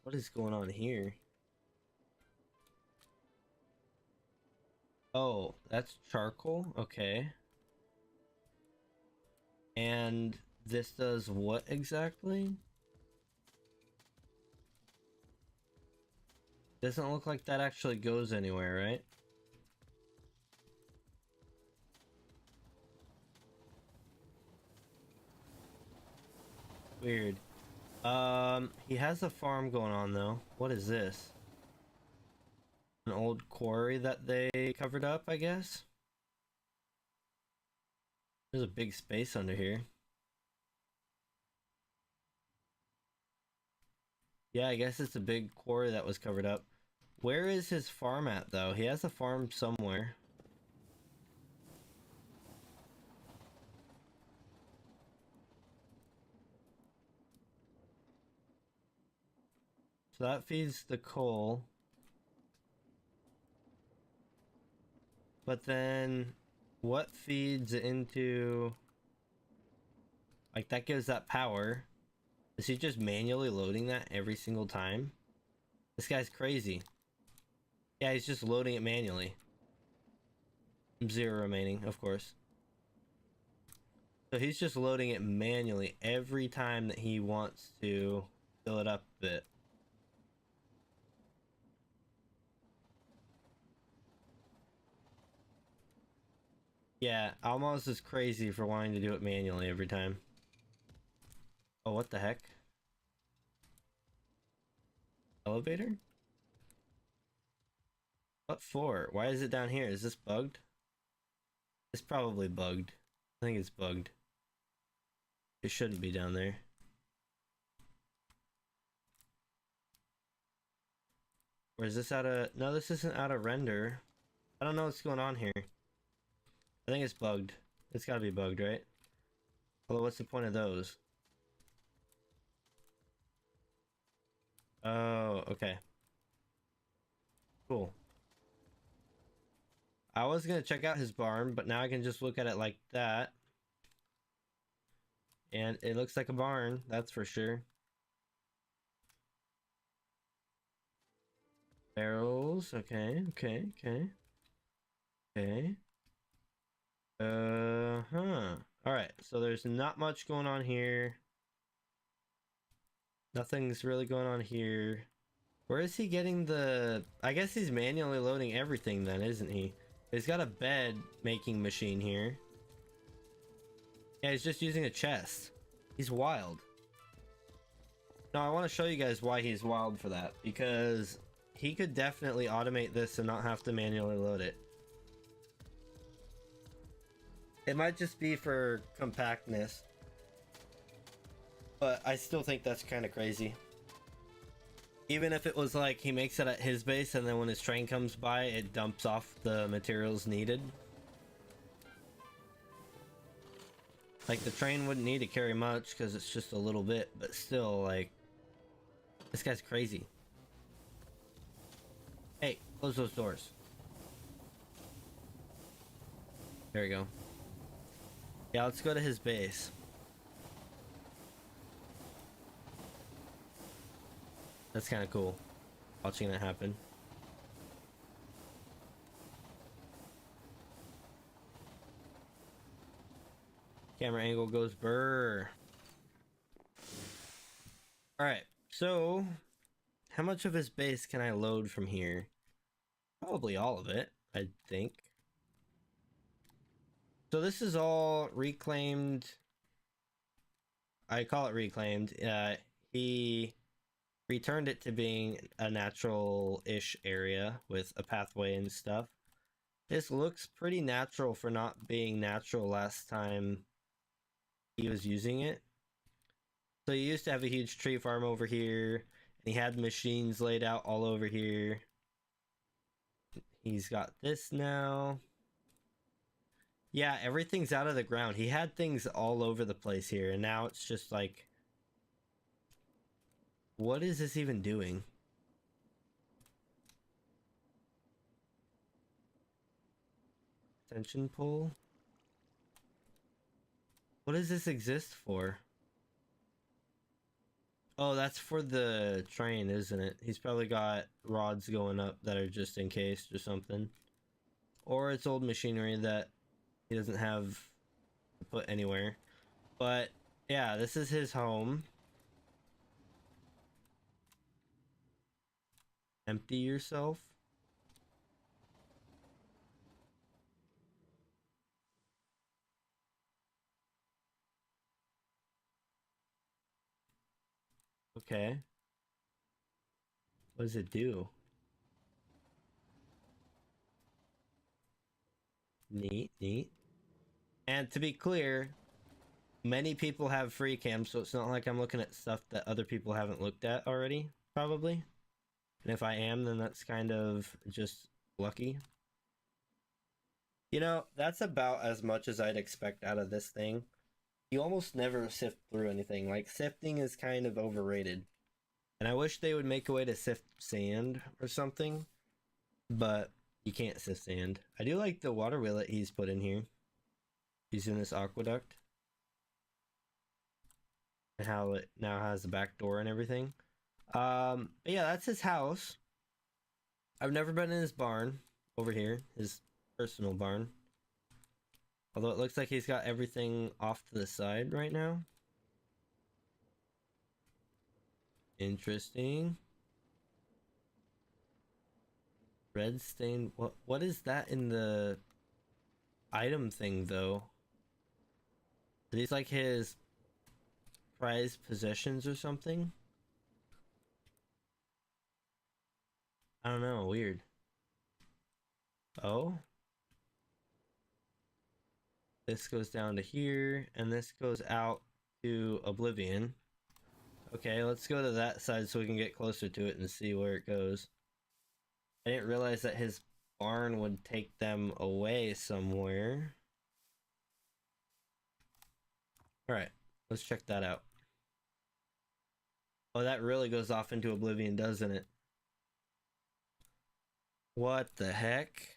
What is going on here? Oh, that's charcoal? Okay. And this does what exactly? Doesn't look like that actually goes anywhere, right? Weird. He has a farm going on though. What is this? An old quarry that they covered up, I guess? There's a big space under here. Yeah, I guess it's a big quarry that was covered up. Where is his farm at, though? He has a farm somewhere. So that feeds the coal. But then, what feeds into... Like, that gives that power. Is he just manually loading that every single time? This guy's crazy. Yeah, he's just loading it manually. 0 remaining, of course. So he's just loading it manually every time that he wants to fill it up a bit. Yeah, almost as crazy for wanting to do it manually every time. Oh, what the heck? Elevator? What for? Why is it down here? Is this bugged? It's probably bugged. I think it's bugged. It shouldn't be down there. Or is this out of... No, this isn't out of render. I don't know what's going on here. I think it's bugged. It's gotta be bugged, right? Although, what's the point of those? Oh, okay. Cool. I was gonna check out his barn, but now I can just look at it like that. And it looks like a barn, that's for sure. Barrels, okay, okay, okay. Okay. Uh-huh. Alright, so there's not much going on here. Nothing's really going on here. Where is he getting the... I guess he's manually loading everything then, isn't he? He's got a bed making machine here. Yeah, he's just using a chest. He's wild. Now, I want to show you guys why he's wild for that. Because he could definitely automate this and not have to manually load it. It might just be for compactness. But I still think that's kind of crazy. Even if it was like he makes it at his base and then when his train comes by, it dumps off the materials needed. Like the train wouldn't need to carry much because it's just a little bit, but still, like, this guy's crazy. Hey, close those doors. There we go. Yeah, let's go to his base. That's kind of cool, watching that happen. Camera angle goes burr. Alright, so how much of his base can I load from here? Probably all of it, I think. So this is all reclaimed. I call it reclaimed. He returned it to being a natural-ish area with a pathway and stuff. This looks pretty natural for not being natural last time he was using it. So he used to have a huge tree farm over here, and he had machines laid out all over here. He's got this now. Yeah, everything's out of the ground. He had things all over the place here, and now it's just like... What is this even doing? Extension pole? What does this exist for? Oh, that's for the train, isn't it? He's probably got rods going up that are just in case or something. Or it's old machinery that he doesn't have to put anywhere. But yeah, this is his home. Empty yourself. Okay. What does it do? Neat, neat. And to be clear, many people have free cam, so it's not like I'm looking at stuff that other people haven't looked at already, probably. And if I am, then that's kind of just lucky. You know, that's about as much as I'd expect out of this thing. You almost never sift through anything. Like, sifting is kind of overrated. And I wish they would make a way to sift sand or something, but you can't sift sand. I do like the water wheel that he's put in here. He's in this aqueduct. And how it now has the back door and everything. But yeah, that's his house. I've never been in his barn over here, his personal barn. Although it looks like he's got everything off to the side right now. Interesting. Red stain. What is that in the item thing though? Are these like his prized possessions or something? I don't know, weird. Oh? This goes down to here, and this goes out to Oblivion. Okay, let's go to that side so we can get closer to it and see where it goes. I didn't realize that his barn would take them away somewhere. Alright, let's check that out. Oh, that really goes off into Oblivion, doesn't it? What the heck?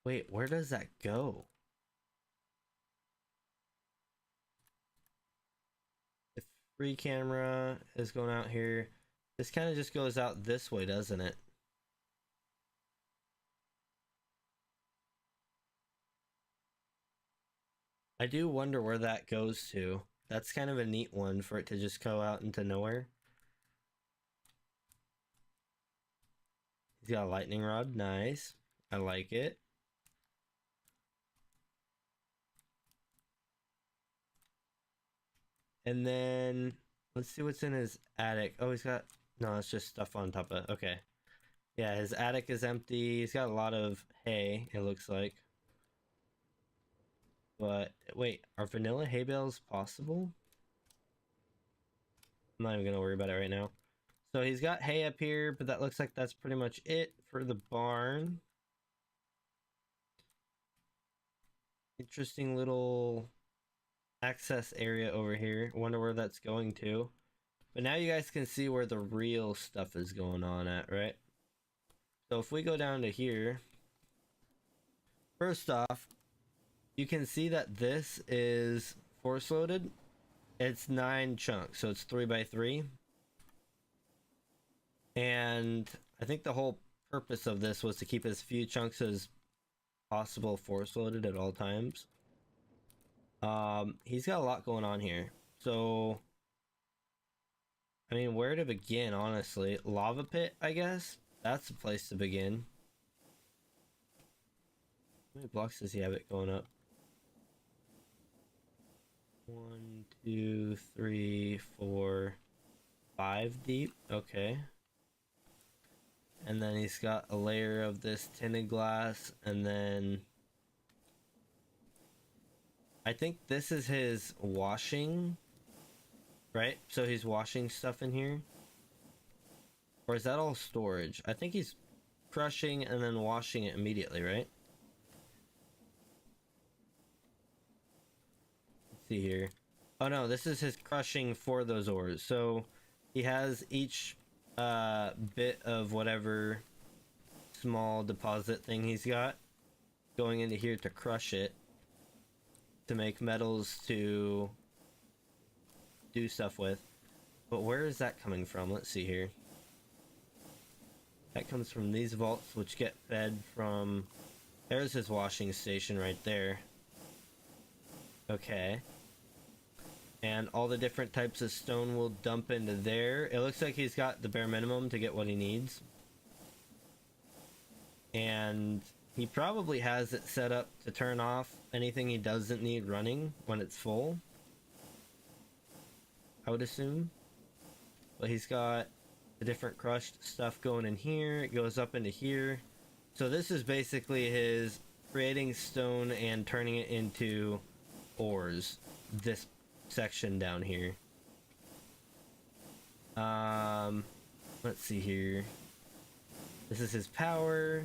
Wait, where does that go? The free camera is going out here. This kind of just goes out this way, doesn't it? I do wonder where that goes to. That's kind of a neat one for it to just go out into nowhere. He's got a lightning rod. Nice. I like it. And then let's see what's in his attic. Oh, he's got... No, it's just stuff on top of it. Okay. Yeah, his attic is empty. He's got a lot of hay, it looks like. But wait, are vanilla hay bales possible? I'm not even gonna worry about it right now. So he's got hay up here, but that looks like that's pretty much it for the barn. Interesting little access area over here. Wonder where that's going to. But now you guys can see where the real stuff is going on at, right? So if we go down to here, first off, you can see that this is force loaded. It's 9 chunks, so it's 3x3. And I think the whole purpose of this was to keep as few chunks as possible force loaded at all times. He's got a lot going on here. So, I mean, where to begin, honestly? Lava pit, I guess? That's the place to begin. How many blocks does he have it going up? 1, 2, 3, 4, 5 deep. Okay. And then he's got a layer of this tinted glass, and then I think this is his washing, right? So he's washing stuff in here. Or is that all storage? I think he's crushing and then washing it immediately, right? Let's see here. Oh no, this is his crushing for those ores. So he has each bit of whatever small deposit thing he's got going into here to crush it to make metals to do stuff with. But where is that coming from? Let's see here. That comes from these vaults, which get fed from... There's his washing station right there. Okay. And all the different types of stone will dump into there. It looks like he's got the bare minimum to get what he needs. And he probably has it set up to turn off anything he doesn't need running when it's full. I would assume. But he's got the different crushed stuff going in here. It goes up into here. So this is basically his creating stone and turning it into ores. This section down here. Let's see here. This is his power.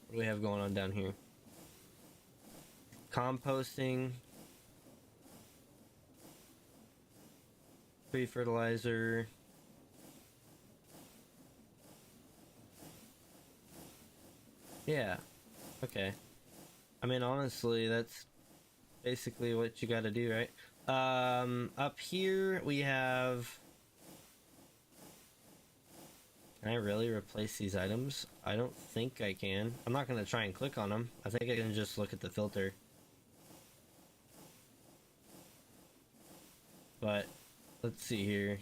What do we have going on down here? Composting. Free fertilizer. Yeah. Okay. I mean, honestly, that's basically what you gotta do, right? Up here we have... Can I really replace these items? I don't think I can. I'm not gonna try and click on them. I think I can just look at the filter. But, let's see here.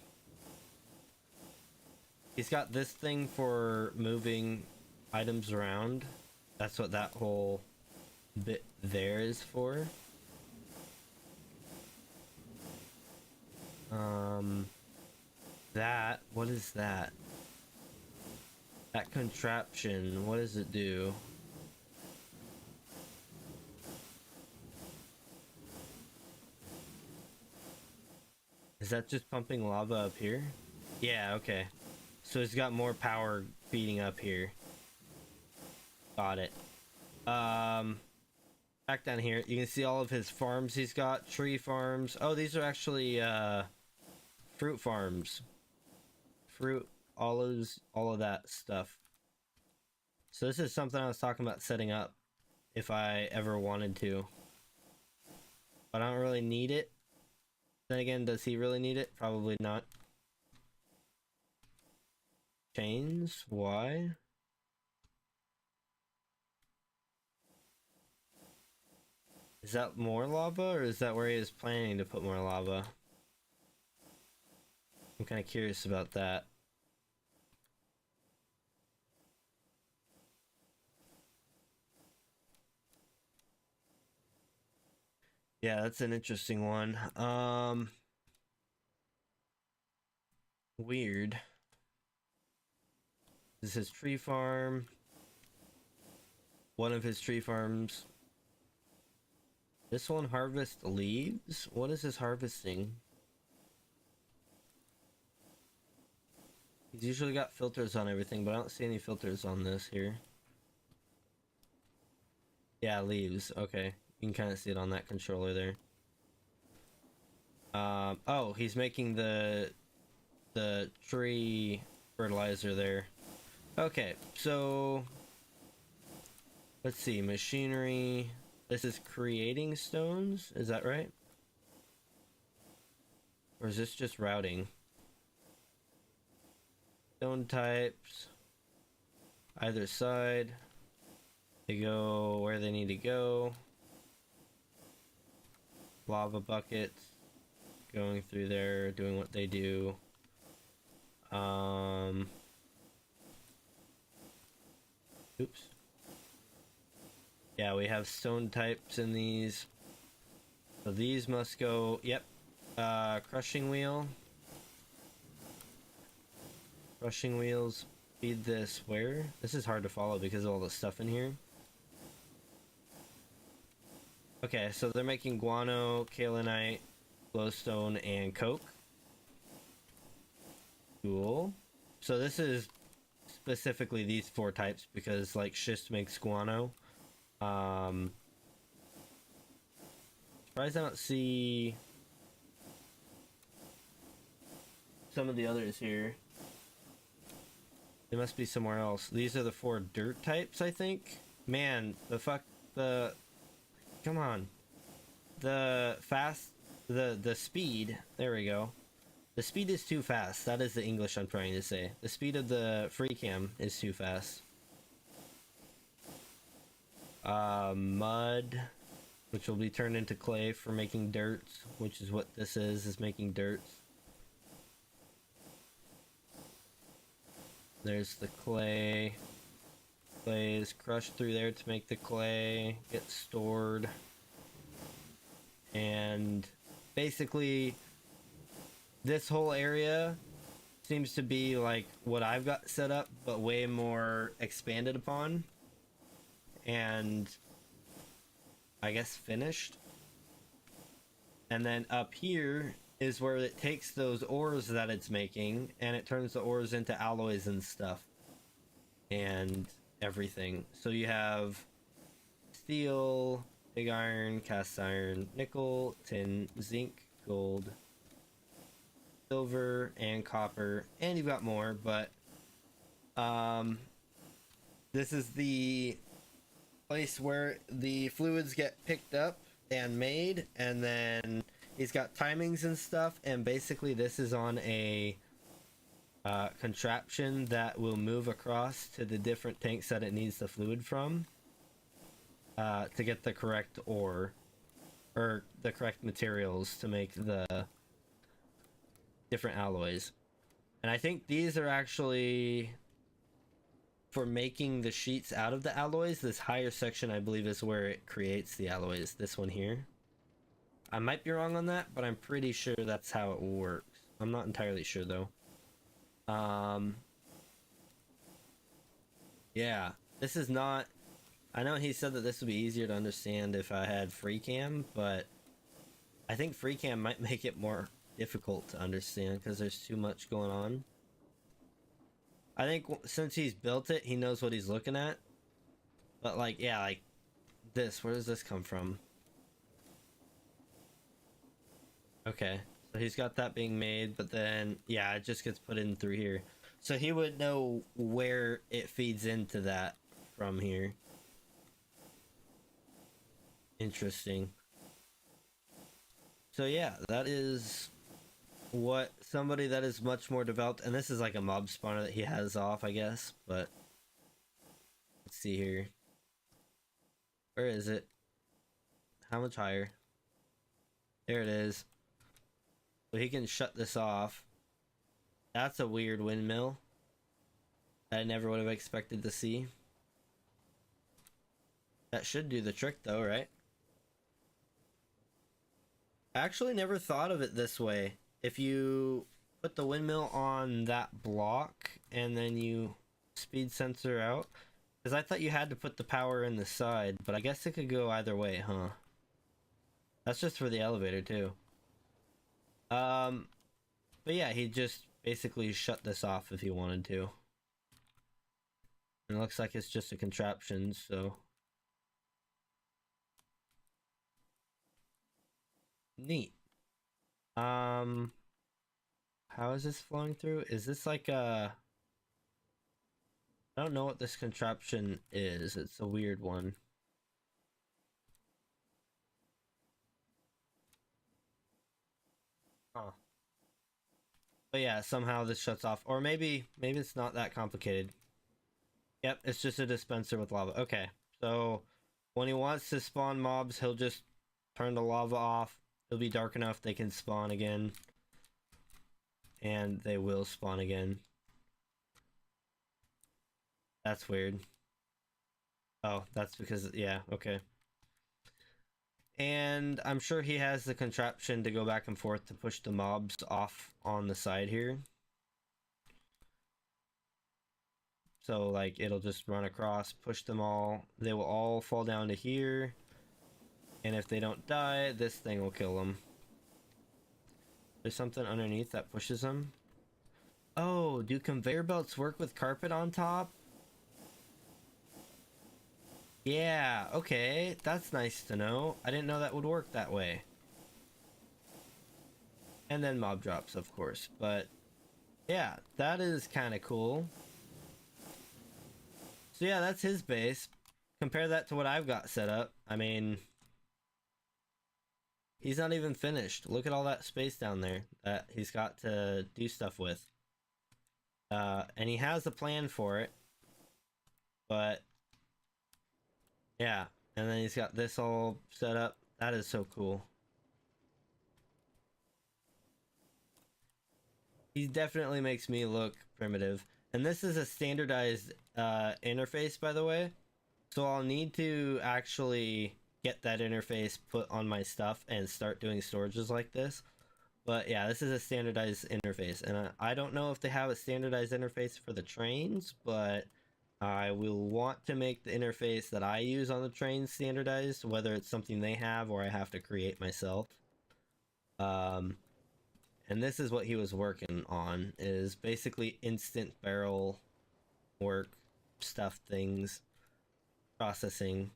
He's got this thing for moving items around. That's what that whole bit there is for. What is that? That contraption, what does it do? Is that just pumping lava up here? Yeah, okay. So it's got more power feeding up here. Got it. Back down here, you can see all of his farms he's got. Tree farms. Oh, these are actually, fruit farms. Fruit, olives, all of that stuff. So this is something I was talking about setting up if I ever wanted to. But I don't really need it. Then again, does he really need it? Probably not. Chains? Why? Is that more lava, or is that where he was planning to put more lava? I'm kind of curious about that. Yeah, that's an interesting one. Weird. This is his tree farm. One of his tree farms. This one harvests leaves? What is this harvesting? He's usually got filters on everything, but I don't see any filters on this here. Yeah, leaves. Okay. You can kind of see it on that controller there. Oh, he's making the tree fertilizer there. Okay, so let's see, machinery. This is creating stones, is that right? Or is this just routing? Stone types, either side. They go where they need to go. Lava buckets going through there, doing what they do. Oops. Yeah, we have stone types in these. So these must go, yep. Crushing wheel. Crushing wheels feed this where? This is hard to follow because of all the stuff in here. Okay, so they're making guano, kaolinite, glowstone, and coke. Cool. So this is specifically these 4 types because like schist makes guano. Surprised I don't see some of the others here. They must be somewhere else. These are the 4 dirt types, I think. Man, come on. The speed, there we go. The speed is too fast. That is the English I'm trying to say. The speed of the free cam is too fast. Mud, which will be turned into clay for making dirt, which is what this is making dirt. There's the clay. Clay is crushed through there to make the clay, get stored. And basically this whole area seems to be like what I've got set up, but way more expanded upon and I guess finished. And then up here is where it takes those ores that it's making and it turns the ores into alloys and stuff and everything. So you have steel, pig iron, cast iron, nickel, tin, zinc, gold, silver, and copper, and you've got more, but this is the place where the fluids get picked up and made, and then he's got timings and stuff, and basically this is on a contraption that will move across to the different tanks that it needs the fluid from to get the correct ore or the correct materials to make the different alloys. And I think these are actually for making the sheets out of the alloys. This higher section I believe is where it creates the alloys, this one here. I might be wrong on that, but I'm pretty sure that's how it works. I'm not entirely sure though. Yeah, this is not, I know he said that this would be easier to understand if I had free cam, but I think free cam might make it more difficult to understand because there's too much going on. I think since he's built it, he knows what he's looking at. But like, yeah, like this, where does this come from? Okay, so he's got that being made, but then, yeah, it just gets put in through here. So he would know where it feeds into that from here. Interesting. So yeah, that is what somebody that is much more developed, and this is like a mob spawner that he has off, I guess, but let's see here. Where is it? How much higher? There it is. So he can shut this off. That's a weird windmill I never would have expected to see. That should do the trick though, right? I actually never thought of it this way. If you put the windmill on that block and then you speed sensor out, because I thought you had to put the power in the side, but I guess it could go either way, huh? That's just for the elevator too. But yeah, he just basically shut this off if he wanted to. And it looks like it's just a contraption, so neat. How is this flowing through? Is this like a... I don't know what this contraption is. It's a weird one. Huh. But yeah, somehow this shuts off. Or maybe it's not that complicated. Yep, it's just a dispenser with lava. Okay, so when he wants to spawn mobs, he'll just turn the lava off. It'll be dark enough they can spawn again. And they will spawn again. That's weird. Oh, that's because, yeah, okay. And I'm sure he has the contraption to go back and forth to push the mobs off on the side here. So, like, it'll just run across, push them all. They will all fall down to here. And if they don't die, this thing will kill them. There's something underneath that pushes them. Oh, do conveyor belts work with carpet on top? Yeah, okay. That's nice to know. I didn't know that would work that way. And then mob drops, of course. But, yeah, that is kind of cool. So yeah, that's his base. Compare that to what I've got set up. I mean, he's not even finished. Look at all that space down there that he's got to do stuff with. And he has a plan for it. But, yeah. And then he's got this all set up. That is so cool. He definitely makes me look primitive. And this is a standardized interface, by the way. So I'll need to actually get that interface put on my stuff and start doing storages like this. But yeah, this is a standardized interface, and I don't know if they have a standardized interface for the trains, but I will want to make the interface that I use on the trains standardized, whether it's something they have or I have to create myself. And this is what he was working on, is basically instant barrel work, stuff, things, processing.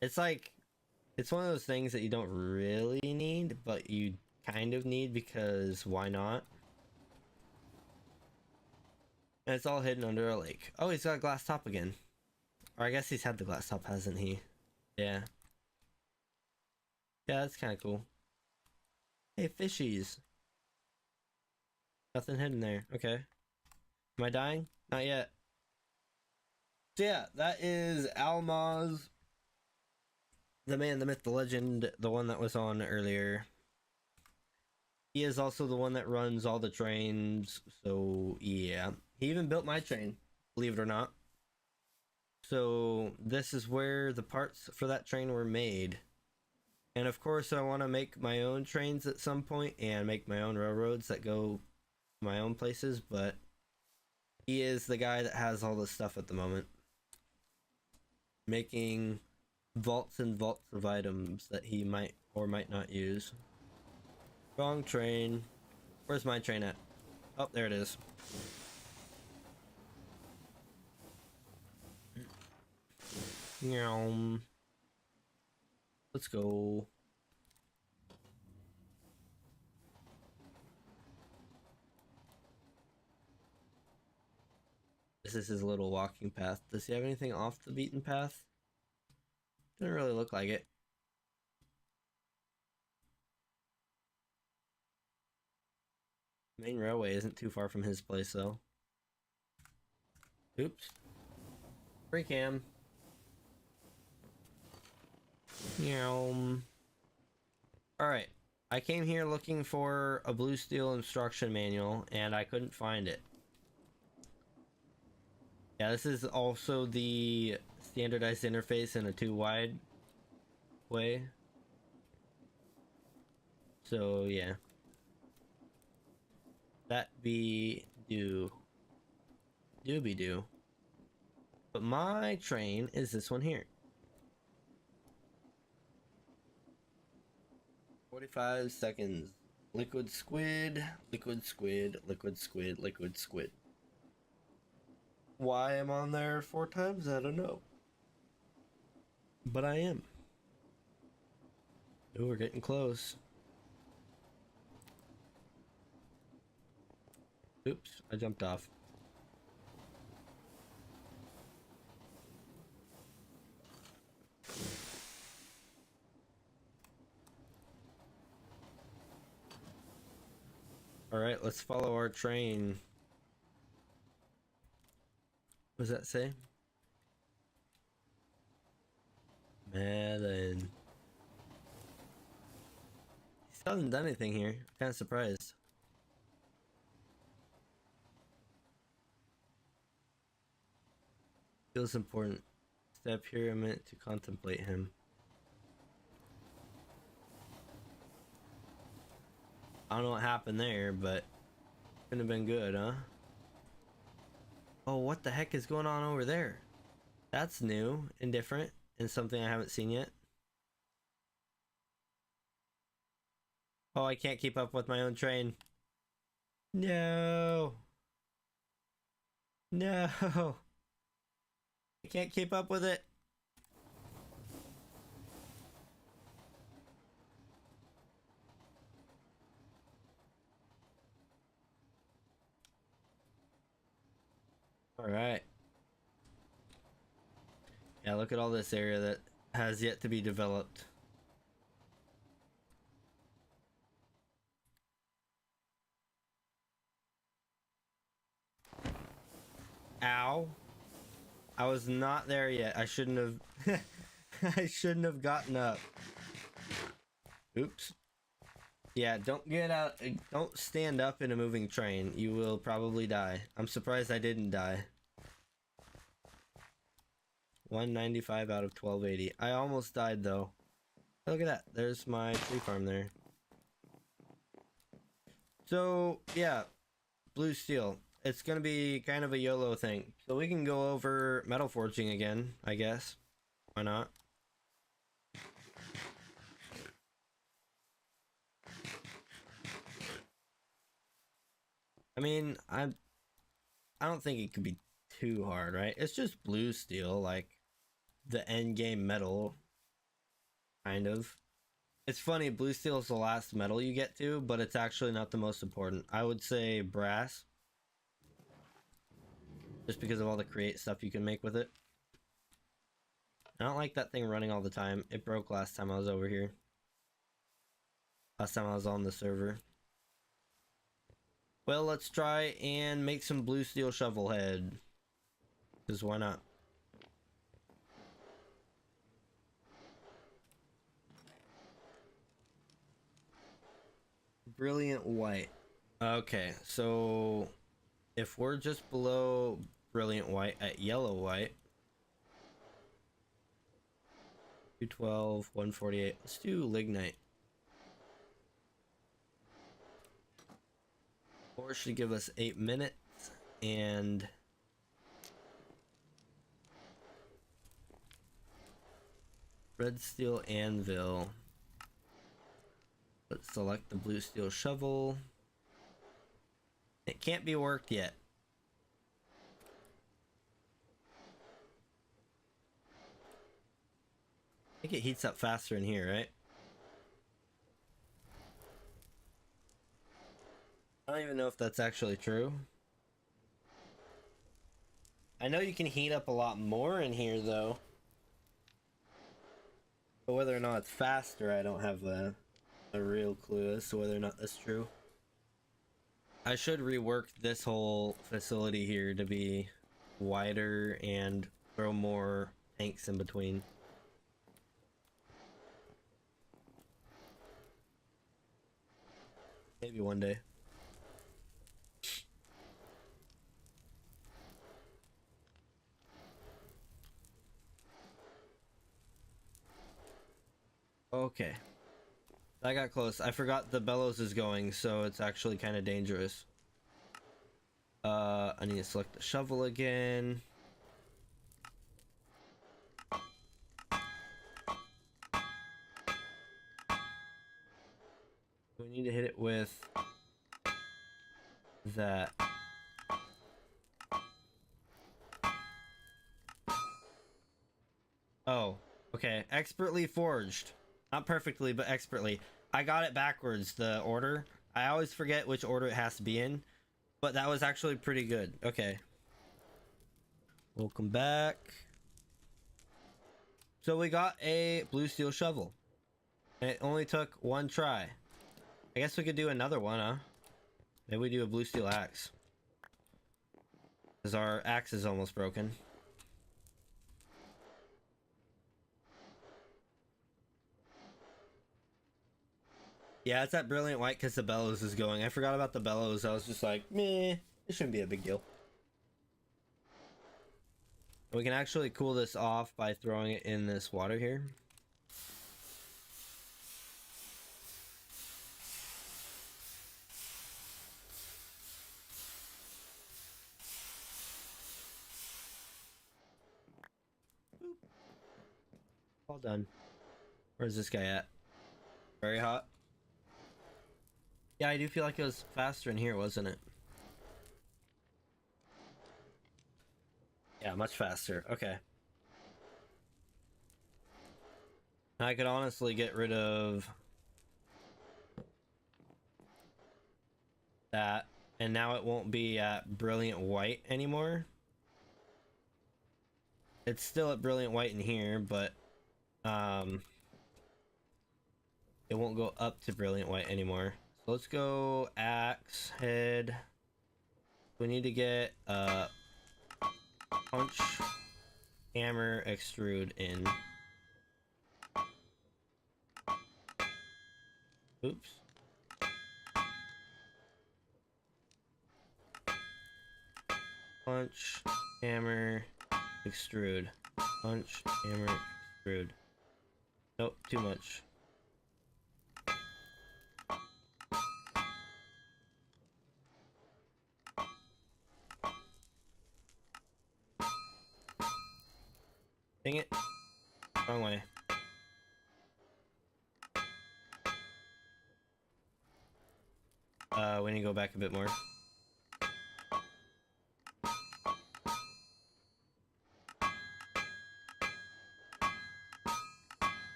It's like, it's one of those things that you don't really need, but you kind of need because why not? And it's all hidden under a lake. Oh, he's got a glass top again. Or I guess he's had the glass top, hasn't he? Yeah. Yeah, that's kind of cool. Hey, fishies. Nothing hidden there. Okay. Am I dying? Not yet. So yeah, that is Almaz, the man, the myth, the legend, the one that was on earlier. He is also the one that runs all the trains, so yeah. He even built my train, believe it or not. So this is where the parts for that train were made. And of course I want to make my own trains at some point and make my own railroads that go my own places, but he is the guy that has all this stuff at the moment. Making vaults and vaults of items that he might or might not use. Wrong train. Where's my train at? Oh, there it is. Let's go. This is his little walking path. Does he have anything off the beaten path? Doesn't really look like it. Main railway isn't too far from his place though. Oops. Free cam. Alright. I came here looking for a blue steel instruction manual and I couldn't find it. Yeah, this is also the standardized interface in a 2-wide way. So yeah. That be do. Doobie doo. But my train is this one here. 45 seconds. Liquid squid, liquid squid, liquid squid, liquid squid. Why I'm on there 4 times, I don't know. But I am. Ooh, we're getting close. Oops, I jumped off. Alright, let's follow our train. What does that say? Melon. He still hasn't done anything here. I'm kind of surprised. Feels important. Step here a minute to contemplate him. I don't know what happened there, but couldn't have been good, huh? Oh, what the heck is going on over there? That's new and different and something I haven't seen yet. Oh, I can't keep up with my own train. No. No. I can't keep up with it. Alright. Yeah, look at all this area that has yet to be developed. Ow. I was not there yet. I shouldn't have... I shouldn't have gotten up. Oops. Yeah, don't get out... Don't stand up in a moving train. You will probably die. I'm surprised I didn't die. 195 out of 1280. I almost died though. Look at that. There's my tree farm there. So yeah, blue steel. It's gonna be kind of a YOLO thing. So we can go over metal forging again, I guess. Why not? I mean, I don't think it could be too hard, right? It's just blue steel, like the end game metal, kind of. It's funny, blue steel is the last metal you get to, but it's actually not the most important. I would say brass, just because of all the create stuff you can make with it. I don't like that thing running all the time. It broke last time I was over here. Last time I was on the server. Well, let's try and make some blue steel shovel head. Because why not? Brilliant white. Okay, so if we're just below brilliant white at yellow white, 212, 148. Let's do lignite. Or should give us 8 minutes and red steel anvil. Let's select the blue steel shovel. It can't be worked yet. I think it heats up faster in here, right? I don't even know if that's actually true. I know you can heat up a lot more in here though. But whether or not it's faster, I don't have a real clue as to whether or not that's true. I should rework this whole facility here to be wider and throw more tanks in between. Maybe one day. Okay. I got close. I forgot the bellows is going, so it's actually kind of dangerous. I need to select the shovel again. We need to hit it with that. Oh, okay. Expertly forged. Not perfectly, but expertly. I got it backwards, the order. I always forget which order it has to be in, but that was actually pretty good. Okay. Welcome back. So we got a blue steel shovel. And it only took one try. I guess we could do another one, huh? Maybe we do a blue steel axe. Because our axe is almost broken. Yeah, it's that brilliant white because the bellows is going. I forgot about the bellows. I was just like, meh, it shouldn't be a big deal. We can actually cool this off by throwing it in this water here. Boop. All done. Where's this guy at? Very hot. Yeah, I do feel like it was faster in here, wasn't it? Yeah, much faster. Okay. I could honestly get rid of that, and now it won't be at brilliant white anymore. It's still at brilliant white in here, but it won't go up to brilliant white anymore. So let's go axe head. We need to get punch, hammer, extrude in. Oops. Punch, hammer, extrude. Punch, hammer, screwed. Nope, too much. Dang it. Wrong way. We need to go back a bit more.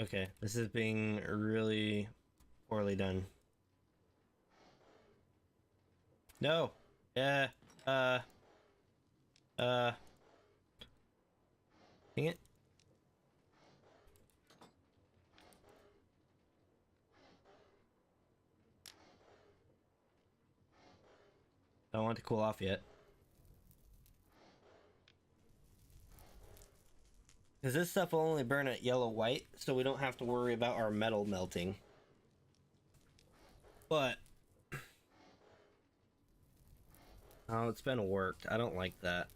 Okay, this is being really poorly done. No! Yeah, dang it. Don't want it to cool off yet. Because this stuff will only burn at yellow-white, so we don't have to worry about our metal melting. But... oh, it's been worked. I don't like that.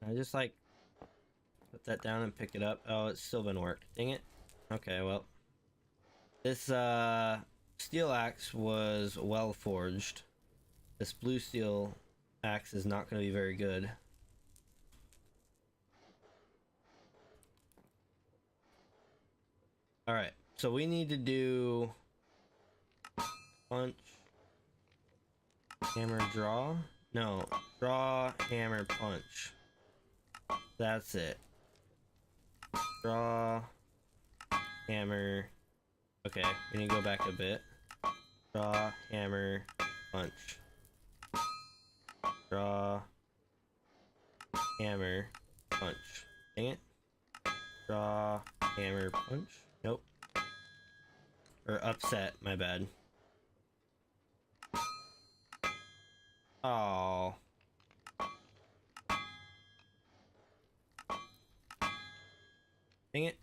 I just, like, put that down and pick it up. Oh, it's still been worked. Dang it. Okay, well. This, steel axe was well forged. This blue steel axe is not going to be very good. Alright, so we need to do punch, hammer, draw. No, draw, hammer, punch. That's it. Draw, hammer. Okay, we need to go back a bit. Draw, hammer, punch. Draw, hammer, punch. Dang it. Draw, hammer, punch. Nope. Or upset, my bad. Oh. Dang it.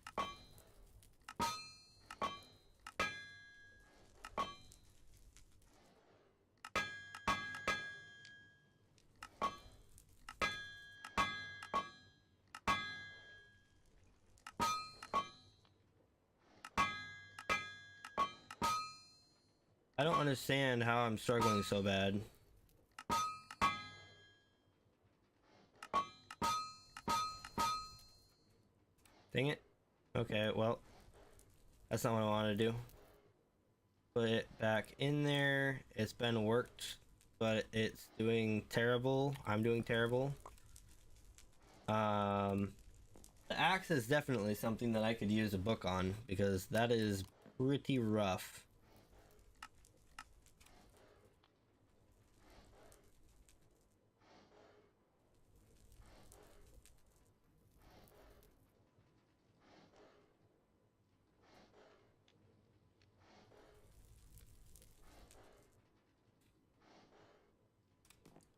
I don't understand how I'm struggling so bad. Dang it. Okay, well, that's not what I want to do. Put it back in there. It's been worked, but it's doing terrible. I'm doing terrible. The axe is definitely something that I could use a book on, because that is pretty rough.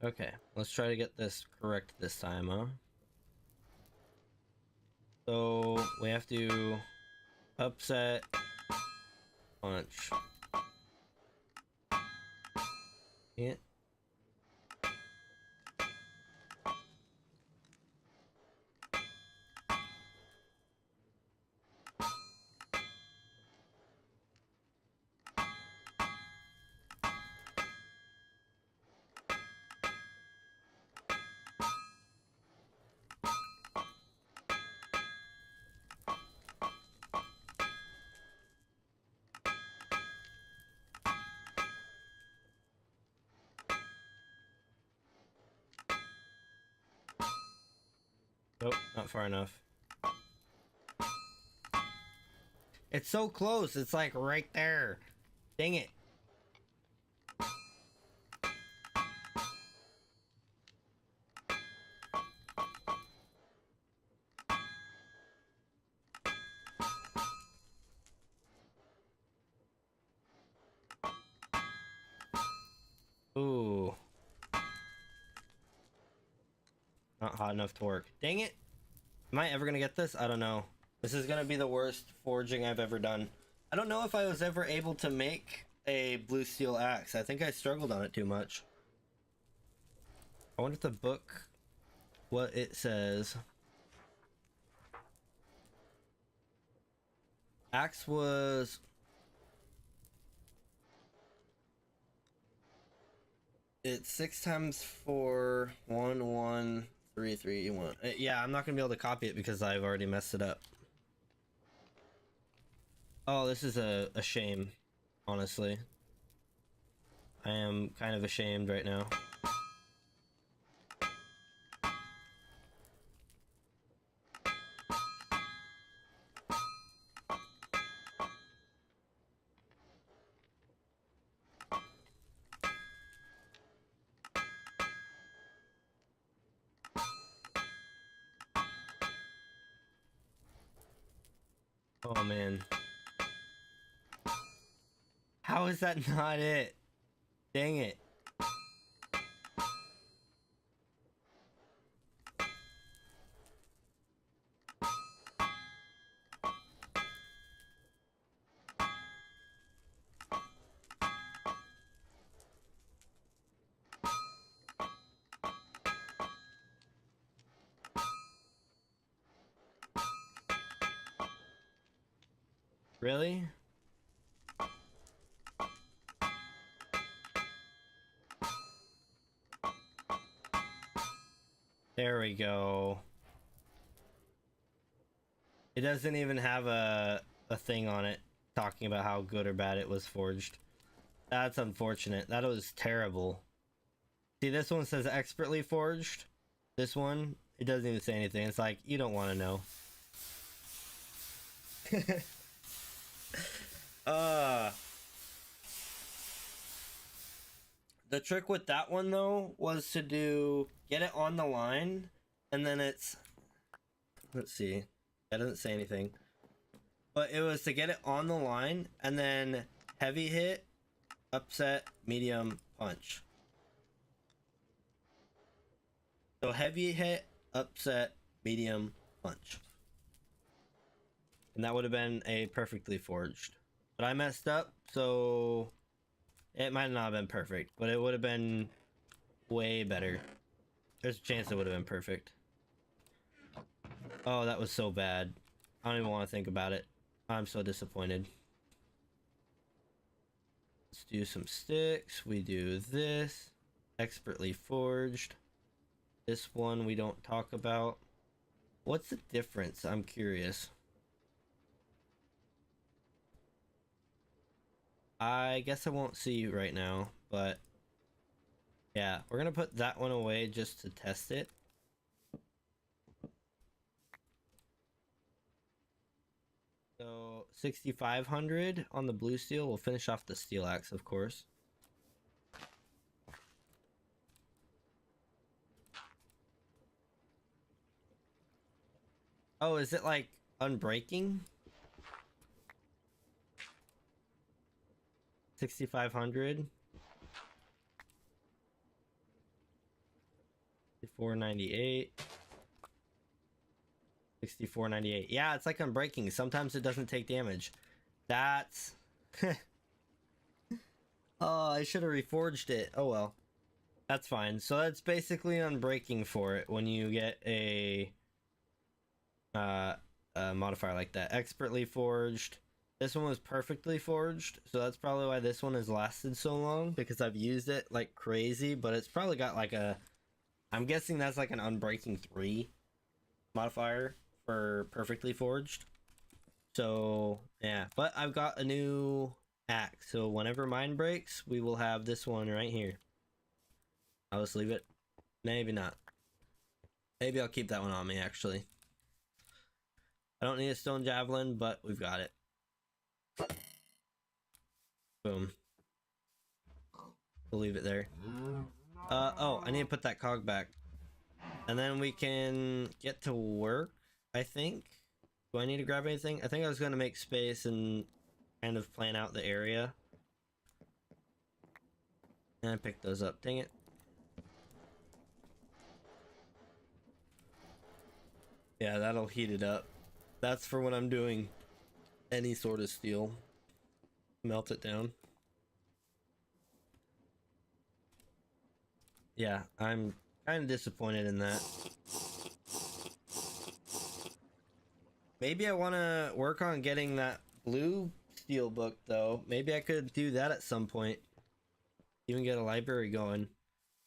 Okay, let's try to get this correct this time, huh? So, we have to upset, punch. Yeah. Nope, not far enough. It's so close, it's like right there. Dang it. Ooh. Not hot enough to work. Dang it. Am I ever gonna get this? I don't know. This is gonna be the worst forging I've ever done. I don't know if I was ever able to make a blue steel axe. I think I struggled on it too much. I wonder if the book, what it says. Axe was... It's 6 times 4, 1, 1, 3, 3, 1. Yeah, I'm not gonna be able to copy it because I've already messed it up. Oh, this is a shame, honestly. I am kind of ashamed right now. Oh man. How is that not it? Dang it. Really? There we go. It doesn't even have a thing on it talking about how good or bad it was forged. That's unfortunate. That was terrible. See, this one says expertly forged. This one, it doesn't even say anything. It's like, you don't want to know. The trick with that one though was to get it on the line, and then it's, let's see, that doesn't say anything, but it was to get it on the line and then heavy hit, upset, medium, punch. So heavy hit, upset, medium, punch. And that would have been a perfectly forged. But I messed up, so it might not have been perfect, but it would have been way better. There's a chance it would have been perfect. Oh, that was so bad. I don't even want to think about it. I'm so disappointed. Let's do some sticks. We do this. Expertly forged. This one we don't talk about. What's the difference? I'm curious. I guess I won't see you right now, but yeah, we're gonna put that one away just to test it. So 6,500 on the blue steel. We'll finish off the steel axe, of course. Oh, is it like unbreaking? 6,500. 498. 6498. Yeah, it's like unbreaking. Sometimes it doesn't take damage. That's oh, I should have reforged it. Oh well. That's fine. So that's basically unbreaking for it when you get a modifier like that. Expertly forged. This one was perfectly forged, so that's probably why this one has lasted so long, because I've used it like crazy, but it's probably got like a, I'm guessing that's like an unbreaking 3 modifier for perfectly forged. So yeah, but I've got a new axe, so whenever mine breaks, we will have this one right here. I'll just leave it. Maybe not. Maybe I'll keep that one on me, actually. I don't need a stone javelin, but we've got it. Boom. We'll leave it there. Oh, I need to put that cog back. And then we can get to work, I think. Do I need to grab anything? I think I was going to make space and kind of plan out the area. And I picked those up. Dang it. Yeah, that'll heat it up. That's for when I'm doing any sort of steel. Melt it down. Yeah, I'm kind of disappointed in that. Maybe I want to work on getting that blue steel book though. Maybe I could do that at some point. Even get a library going.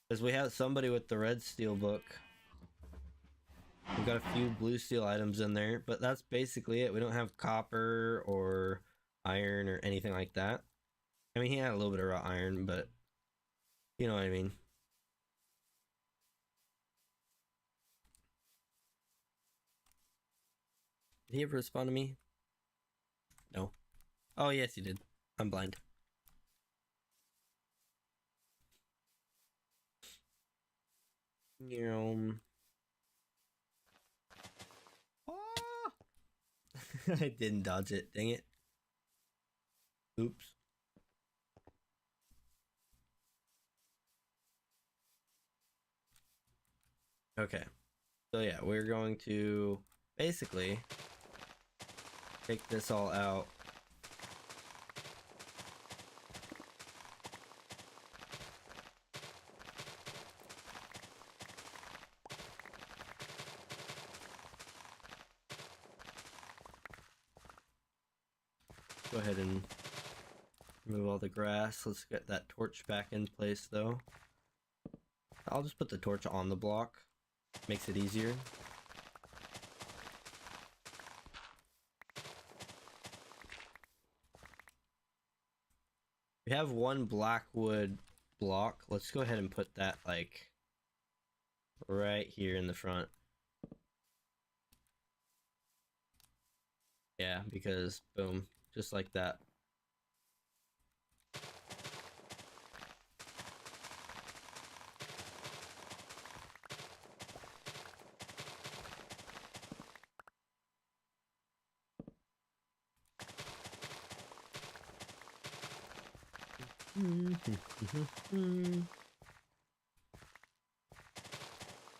Because we have somebody with the red steel book. We've got a few blue steel items in there, but that's basically it. We don't have copper or iron or anything like that. I mean, he had a little bit of raw iron, but you know what I mean. Did he ever respond to me? No. Oh, yes, he did. I'm blind. Oh! I didn't dodge it. Dang it. Oops. Okay. So yeah, we're going to basically take this all out. Go ahead and remove all the grass. Let's get that torch back in place though. I'll just put the torch on the block. Makes it easier. We have one blackwood block. Let's go ahead and put that like right here in the front. Yeah, because boom, just like that.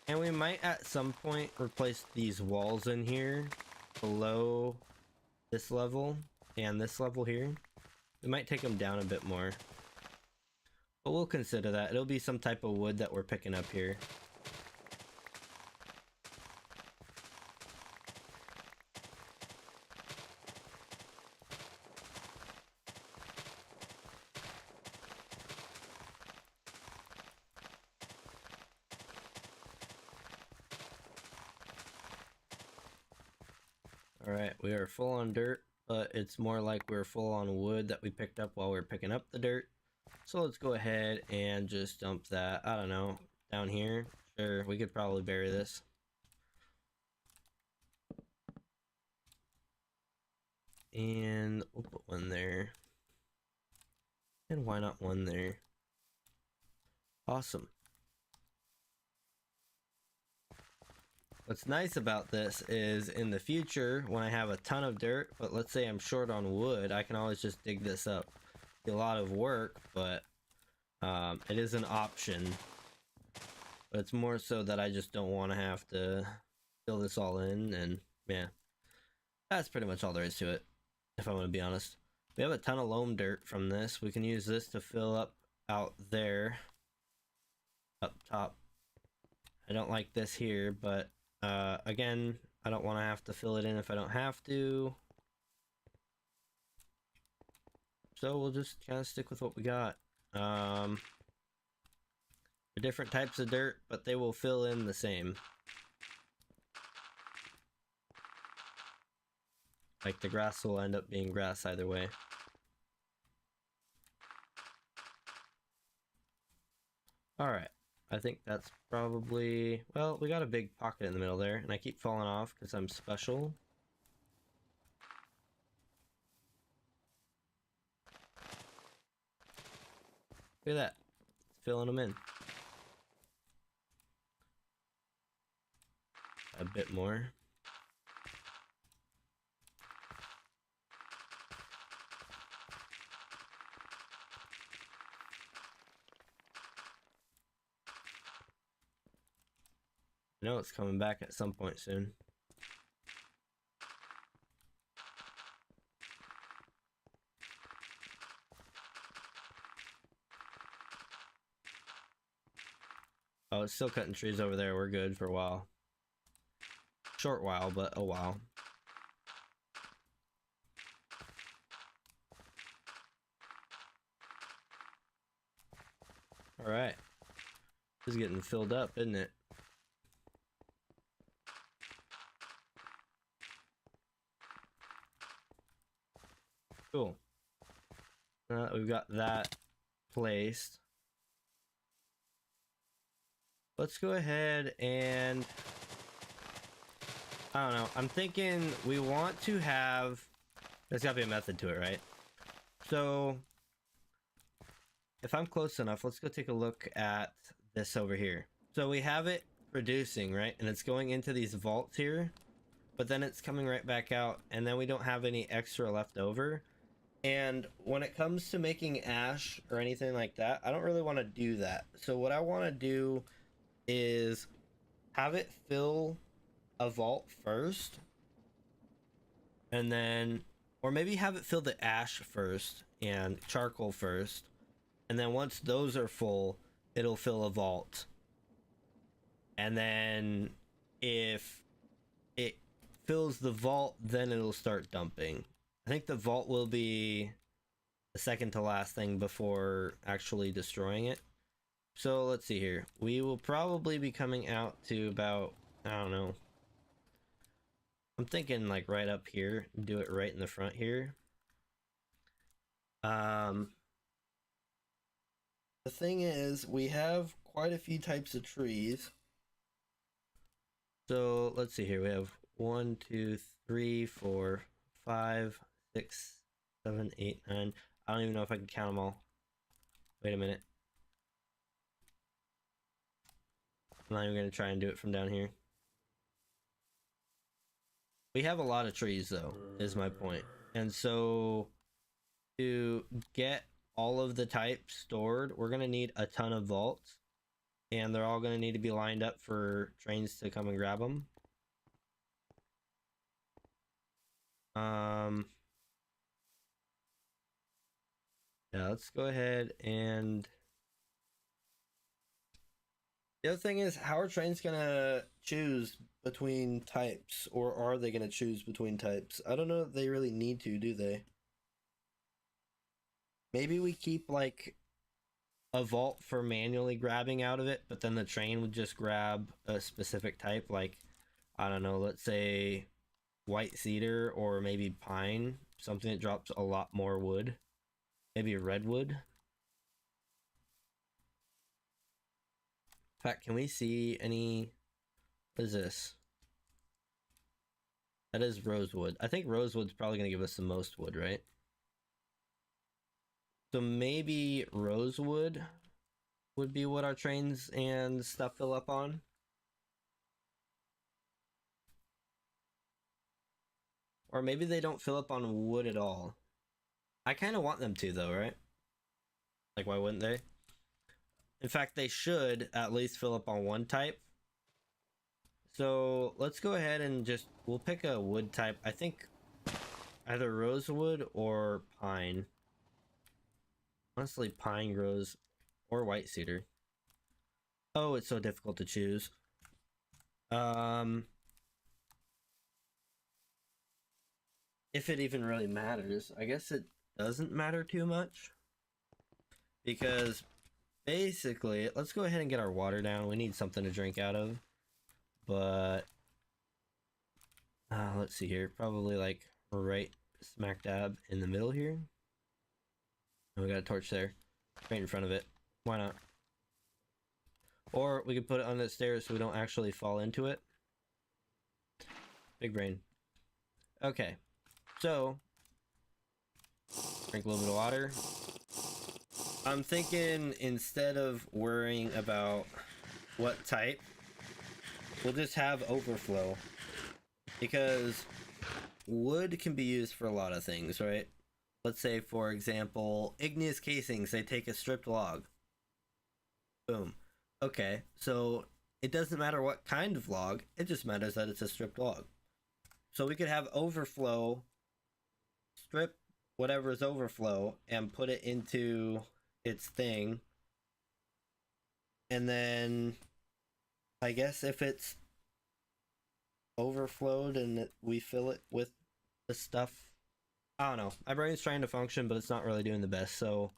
And we might at some point replace these walls in here below this level and this level here. We might take them down a bit more. But we'll consider that. It'll be some type of wood that we're picking up here. Alright, we are full on dirt, but it's more like we're full on wood that we picked up while we are picking up the dirt. So let's go ahead and just dump that, I don't know, down here. Sure, we could probably bury this. And we'll put one there. And why not one there? Awesome. What's nice about this is in the future, when I have a ton of dirt, but let's say I'm short on wood, I can always just dig this up. Be a lot of work, but it is an option. But it's more so that I just don't want to have to fill this all in, and yeah. That's pretty much all there is to it, if I want to be honest. We have a ton of loam dirt from this. We can use this to fill up out there. Up top. I don't like this here, but again, I don't want to have to fill it in if I don't have to. So we'll just kind of stick with what we got. They're different types of dirt, but they will fill in the same. Like the grass will end up being grass either way. Alright, I think that's probably... Well, we got a big pocket in the middle there, and I keep falling off because I'm special. Look at that. It's filling them in. A bit more. I know it's coming back at some point soon. Oh, it's still cutting trees over there. We're good for a while. Short while, but a while. Alright. This is getting filled up, isn't it? Cool. We've got that placed. Let's go ahead and... I don't know. I'm thinking we want to have... There's gotta be a method to it, right? So... if I'm close enough, let's go take a look at this over here. So we have it producing, right? And it's going into these vaults here. But then it's coming right back out. And then we don't have any extra left over. And when it comes to making ash or anything like that, I don't really want to do that. So what I want to do is have it fill a vault first. And then, or maybe have it fill the ash first and charcoal first. And then once those are full, it'll fill a vault. And then if it fills the vault, then it'll start dumping. I think the vault will be the second to last thing before actually destroying it. So let's see here. We will probably be coming out to about, I don't know. I'm thinking like right up here. Do it right in the front here. The thing is, we have quite a few types of trees. So let's see here. We have 1, 2, 3, 4, 5, 6, 7, 8, 9. I don't even know if I can count them all. Wait a minute. I'm not even going to try and do it from down here. We have a lot of trees, though, is my point. And so to get all of the types stored, we're going to need a ton of vaults. And they're all going to need to be lined up for trains to come and grab them. Yeah, let's go ahead and... The other thing is, how are trains going to choose between types? Or are they going to choose between types? I don't know if they really need to, do they? Maybe we keep, like, a vault for manually grabbing out of it, but then the train would just grab a specific type, like, I don't know, let's say white cedar or maybe pine, something that drops a lot more wood. Maybe redwood. In fact, can we see any... What is this? That is rosewood. I think rosewood's probably going to give us the most wood, right? So maybe rosewood would be what our trains and stuff fill up on. Or maybe they don't fill up on wood at all. I kind of want them to, though, right? Like, why wouldn't they? In fact, they should at least fill up on one type. So let's go ahead and just... We'll pick a wood type. I think either rosewood or pine. Honestly, pine grows... Or white cedar. Oh, it's so difficult to choose. If it even really matters. I guess it doesn't matter too much. Because basically, let's go ahead and get our water down. We need something to drink out of. But let's see here. Probably like right smack dab in the middle here. And we got a torch there. Right in front of it. Why not? Or we could put it on the stairs so we don't actually fall into it. Big brain. Okay. So, drink a little bit of water. I'm thinking instead of worrying about what type, we'll just have overflow. Because wood can be used for a lot of things, right? Let's say, for example, igneous casings, they take a stripped log. Boom. Okay, so it doesn't matter what kind of log, it just matters that it's a stripped log. So we could have overflow, strip whatever is overflow, and put it into its thing. And then I guess if it's overflowed and we fill it with the stuff. I don't know. My brain's trying to function, but it's not really doing the best. So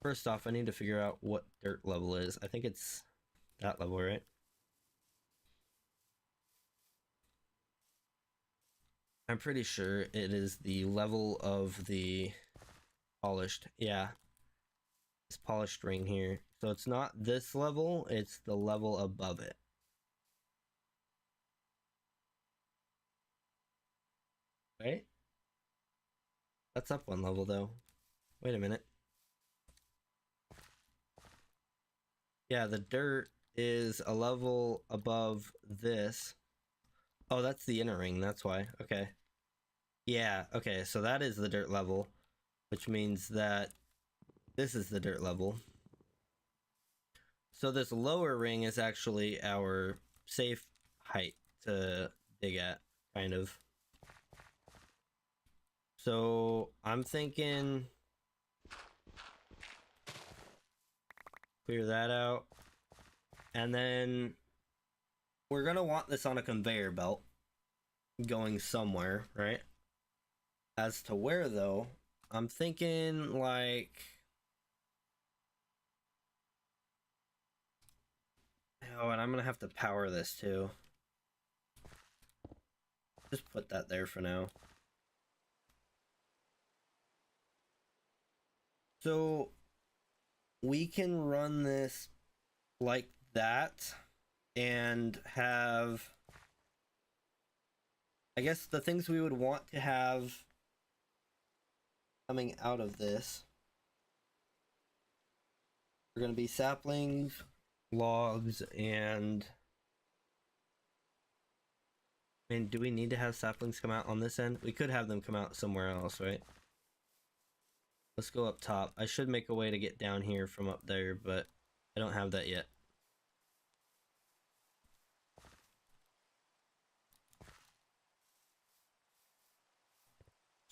first off, I need to figure out what dirt level is. I think it's that level, right? I'm pretty sure it is the level of the polished. Yeah, this polished ring here. So it's not this level, it's the level above it. Right? That's up one level though. Wait a minute. Yeah, the dirt is a level above this. Oh, that's the inner ring, that's why. Okay. Yeah, okay, so that is the dirt level, which means that this is the dirt level. So this lower ring is actually our safe height to dig at, kind of. So I'm thinking clear that out. And then we're gonna want this on a conveyor belt going somewhere, right? As to where though, I'm thinking like, oh, and I'm gonna have to power this too. Just put that there for now. So we can run this like that and have, I guess the things we would want to have coming out of this are going to be saplings, logs, and I mean, do we need to have saplings come out on this end? We could have them come out somewhere else, right? Let's go up top. I should make a way to get down here from up there, but I don't have that yet.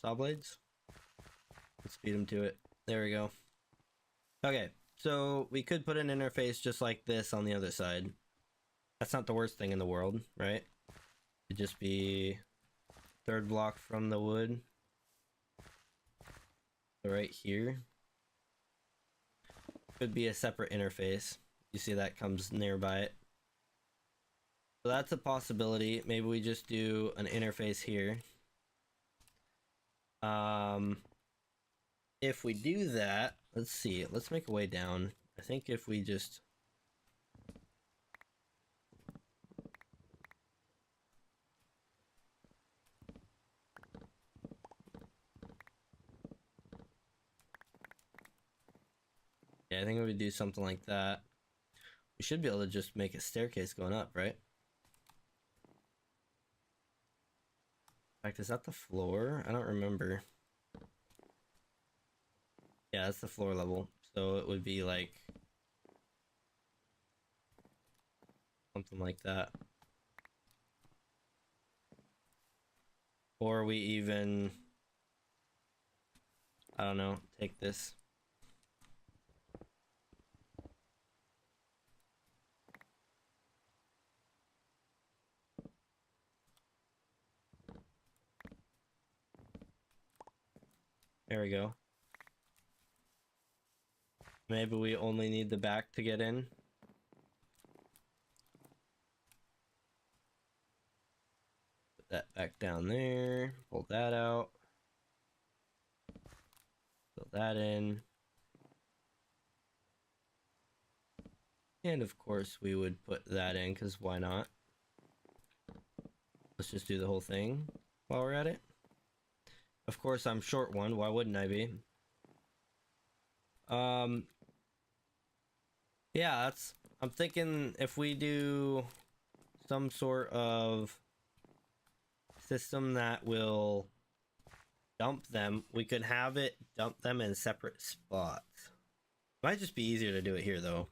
Saw blades? Let's feed them to it. There we go. Okay, so we could put an interface just like this on the other side. That's not the worst thing in the world, right? It'd just be third block from the wood. So right here. Could be a separate interface. You see that comes nearby it. So that's a possibility. Maybe we just do an interface here. If we do that, let's see. Let's make a way down. I think if we just yeah, I think if we do something like that, we should be able to just make a staircase going up, right? In fact, is that the floor? I don't remember. Yeah, that's the floor level. So it would be like something like that. Or we even, I don't know, take this. There we go. Maybe we only need the back to get in. Put that back down there. Pull that out. Fill that in. And of course we would put that in, because why not? Let's just do the whole thing while we're at it. Of course I'm short one, why wouldn't I be? Yeah, I'm thinking if we do some sort of system that will dump them, we could have it dump them in separate spots. Might just be easier to do it here though.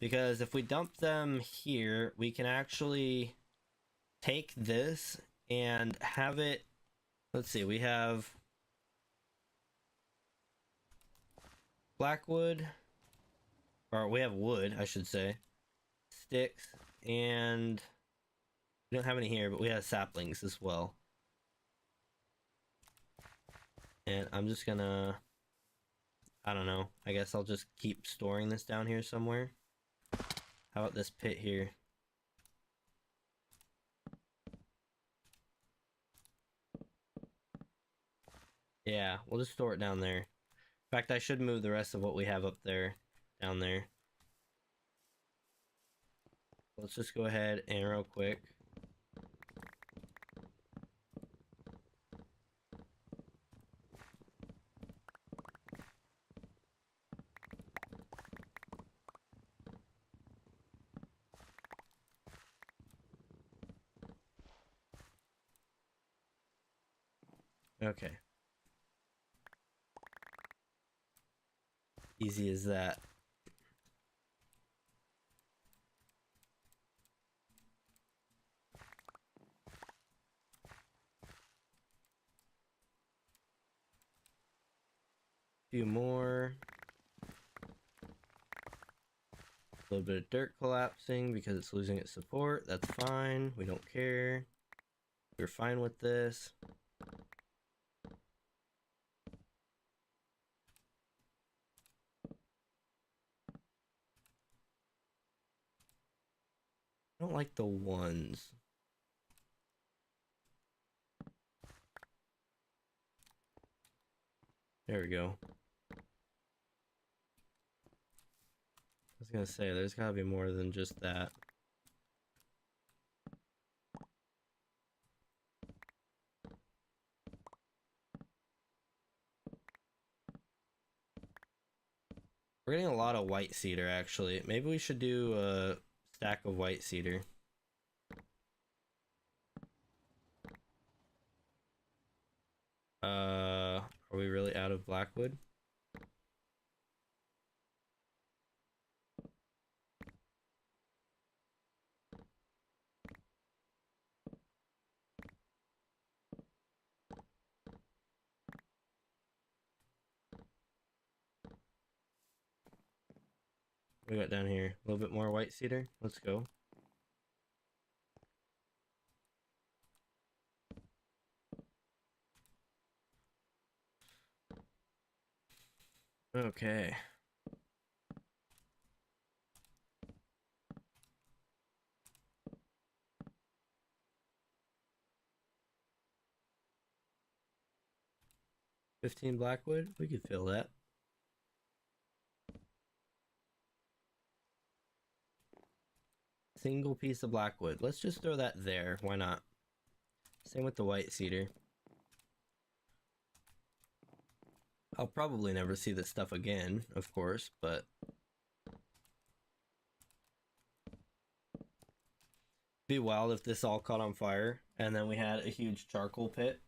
Because if we dump them here, we can actually take this and have it, let's see, we have blackwood, or we have wood, I should say. sticks, and we don't have any here, but we have saplings as well. And I'm just gonna, I don't know, I guess I'll just keep storing this down here somewhere. How about this pit here? Yeah, we'll just store it down there. In fact, I should move the rest of what we have up there down there. Let's just go ahead and real quick. Okay. Easy as that. Few more. A little bit of dirt collapsing because it's losing its support. That's fine. We don't care. We're fine with this. I don't like the ones. There we go. I was gonna say, there's gotta be more than just that. We're getting a lot of white cedar, actually. Maybe we should do a stack of white cedar. Are we really out of blackwood? We got down here a little bit more white cedar. Let's go. Okay. $15 blackwood? We could fill that. Single piece of blackwood. Let's just throw that there. Why not? Same with the white cedar. I'll probably never see this stuff again, of course, but be wild if this all caught on fire and then we had a huge charcoal pit.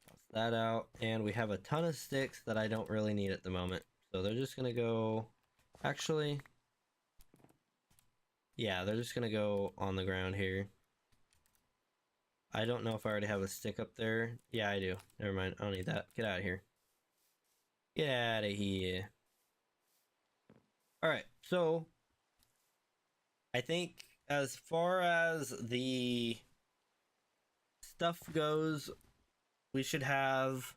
Toss that out, and we have a ton of sticks that I don't really need at the moment. So they're just gonna go, actually, yeah, they're just gonna go on the ground here. I don't know if I already have a stick up there. Yeah, I do. Never mind. I don't need that. Get out of here. Get out of here. Alright, so I think as far as the stuff goes, we should have,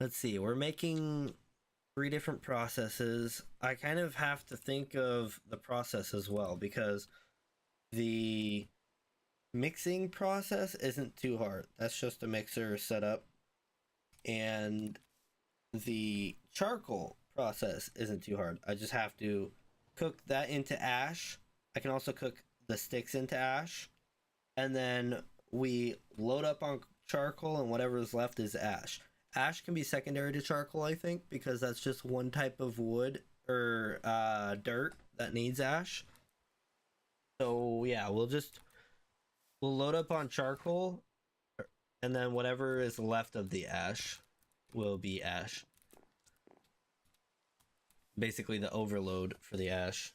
let's see, we're making 3 different processes. I kind of have to think of the process as well, because the mixing process isn't too hard. That's just a mixer setup. And the charcoal process isn't too hard. I just have to cook that into ash. I can also cook the sticks into ash. And then we load up on charcoal, and whatever is left is ash. Ash can be secondary to charcoal, I think, because that's just one type of wood or dirt that needs ash. So yeah, we'll load up on charcoal, and then whatever is left of the ash will be ash. Basically the overload for the ash.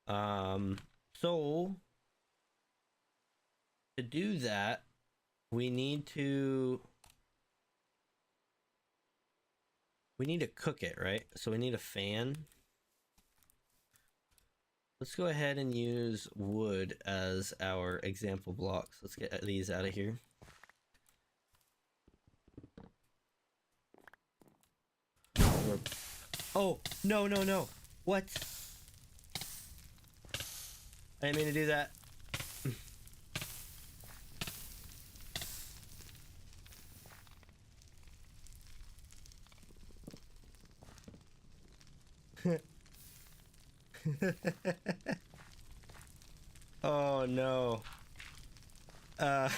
So to do that, we need to we need to cook it, right? So we need a fan. Let's go ahead and use wood as our example blocks. Let's get these out of here. Oh, no, no, no. What? I didn't mean to do that. Oh no. Uh,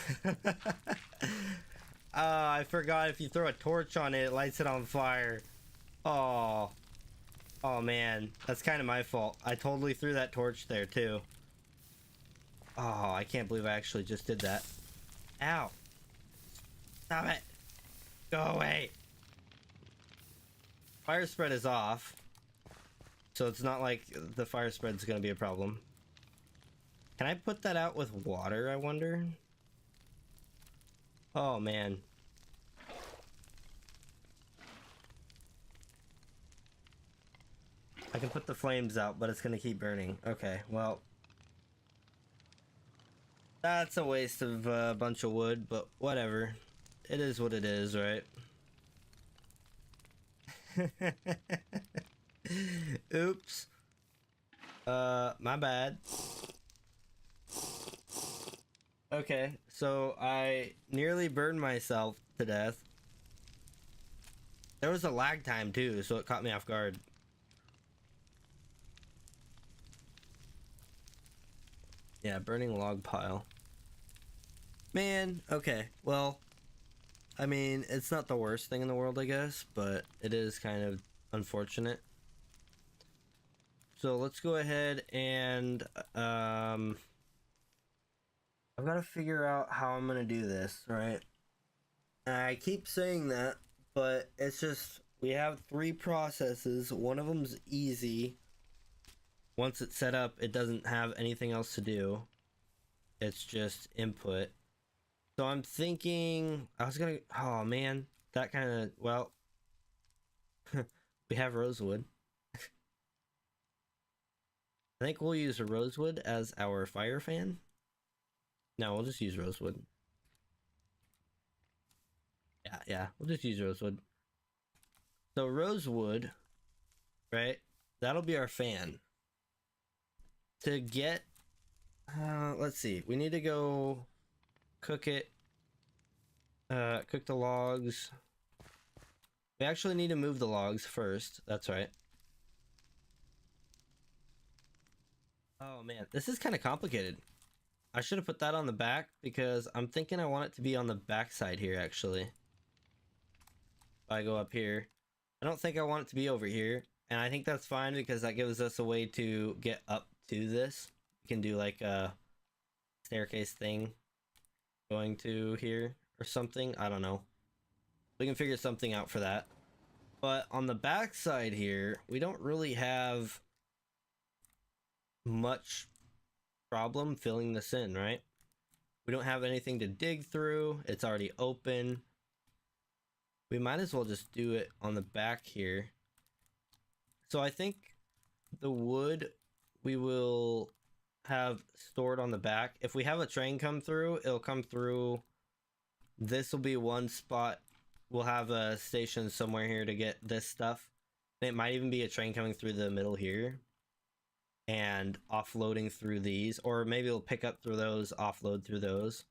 I forgot if you throw a torch on it, it lights it on fire. Oh. Oh man, that's kind of my fault. I totally threw that torch there too. Oh, I can't believe I actually just did that. Ow. Stop it. Go away. Fire spread is off. So it's not like the fire spread's gonna be a problem. Can I put that out with water, I wonder? Oh man. I can put the flames out, but it's gonna keep burning. Okay, well. That's a waste of a bunch of wood, but whatever. It is what it is, right? Oops. My bad. Okay, so I nearly burned myself to death. There was a lag time too, so it caught me off guard. Yeah, burning log pile. Man, okay, well, I mean, it's not the worst thing in the world, I guess, but it is kind of unfortunate. So let's go ahead and, I've got to figure out how I'm gonna do this, right? I keep saying that, but it's just, we have 3 processes. One of them's easy. Once it's set up, it doesn't have anything else to do. It's just input. So I'm thinking, I was gonna, oh man, that kind of, well, we have rosewood. I think we'll use a rosewood as our fire fan. No, we'll just use rosewood. Yeah, we'll just use rosewood. So rosewood, right? That'll be our fan. To get, let's see, we need to go cook it, cook the logs. We actually need to move the logs first. That's right. Oh man, this is kind of complicated. I should have put that on the back because I'm thinking I want it to be on the back side here actually. If I go up here, I don't think I want it to be over here, and I think that's fine because that gives us a way to get up to this. We can do like a staircase thing going to here or something. I don't know. We can figure something out for that. But on the back side here, we don't really have much problem filling this in, right? We don't have anything to dig through. It's already open. We might as well just do it on the back here. So I think the wood we will have stored on the back. If we have a train come through, it'll come through. This will be one spot. We'll have a station somewhere here to get this stuff. It might even be a train coming through the middle here and offloading through these, or maybe it'll pick up through those, offload through those,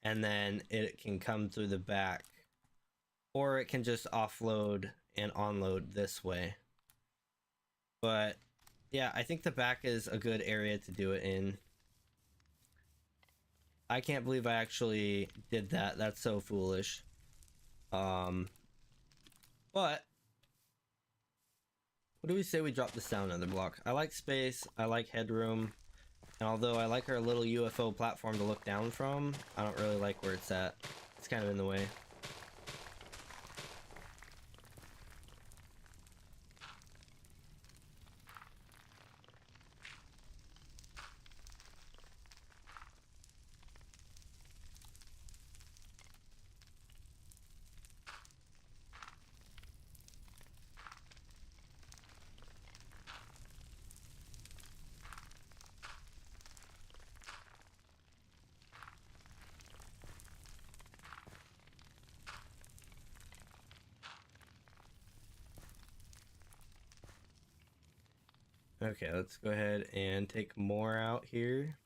and then it can come through the back, or it can just offload and onload this way. But yeah, I think the back is a good area to do it in. I can't believe I actually did that. That's so foolish. But what do we say we drop this down another block? I like space, I like headroom, and although I like our little UFO platform to look down from, I don't really like where it's at. It's kind of in the way. Okay, let's go ahead and take more out here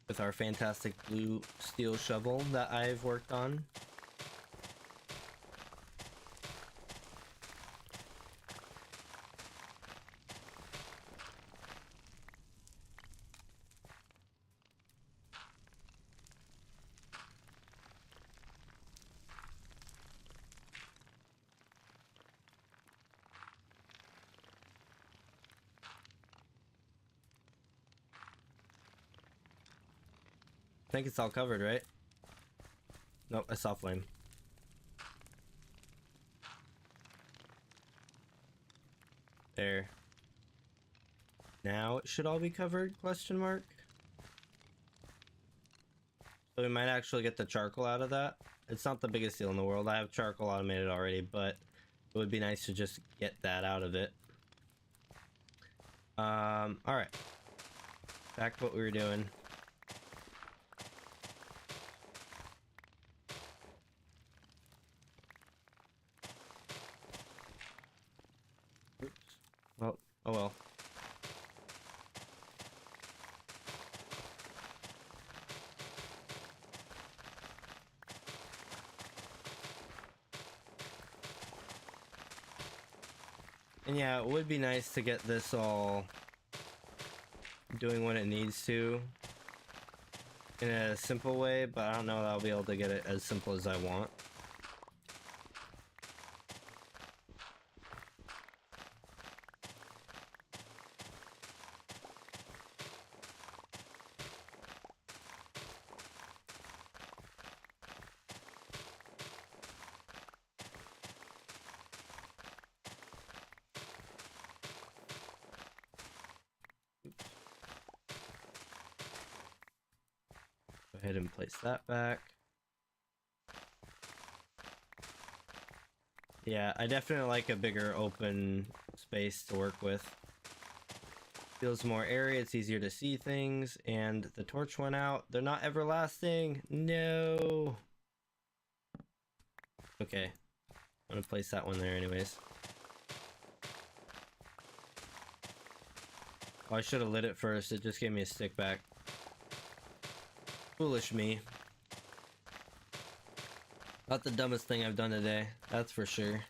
with our fantastic blue steel shovel that I've worked on. I think it's all covered, right? Nope, I saw flame. There. Now it should all be covered, question mark? So we might actually get the charcoal out of that. It's not the biggest deal in the world. I have charcoal automated already, but it would be nice to just get that out of it. Alright. Back to what we were doing. Oops. Well, oh well. And yeah, it would be nice to get this all doing what it needs to in a simple way, but I don't know that I'll be able to get it as simple as I want. Go ahead and place that back. Yeah, I definitely like a bigger open space to work with. Feels more airy, it's easier to see things, and the torch went out. They're not everlasting. No. Okay. I'm gonna place that one there anyways. Oh, I should have lit it first. It just gave me a stick back. Foolish me. Not the dumbest thing I've done today, that's for sure.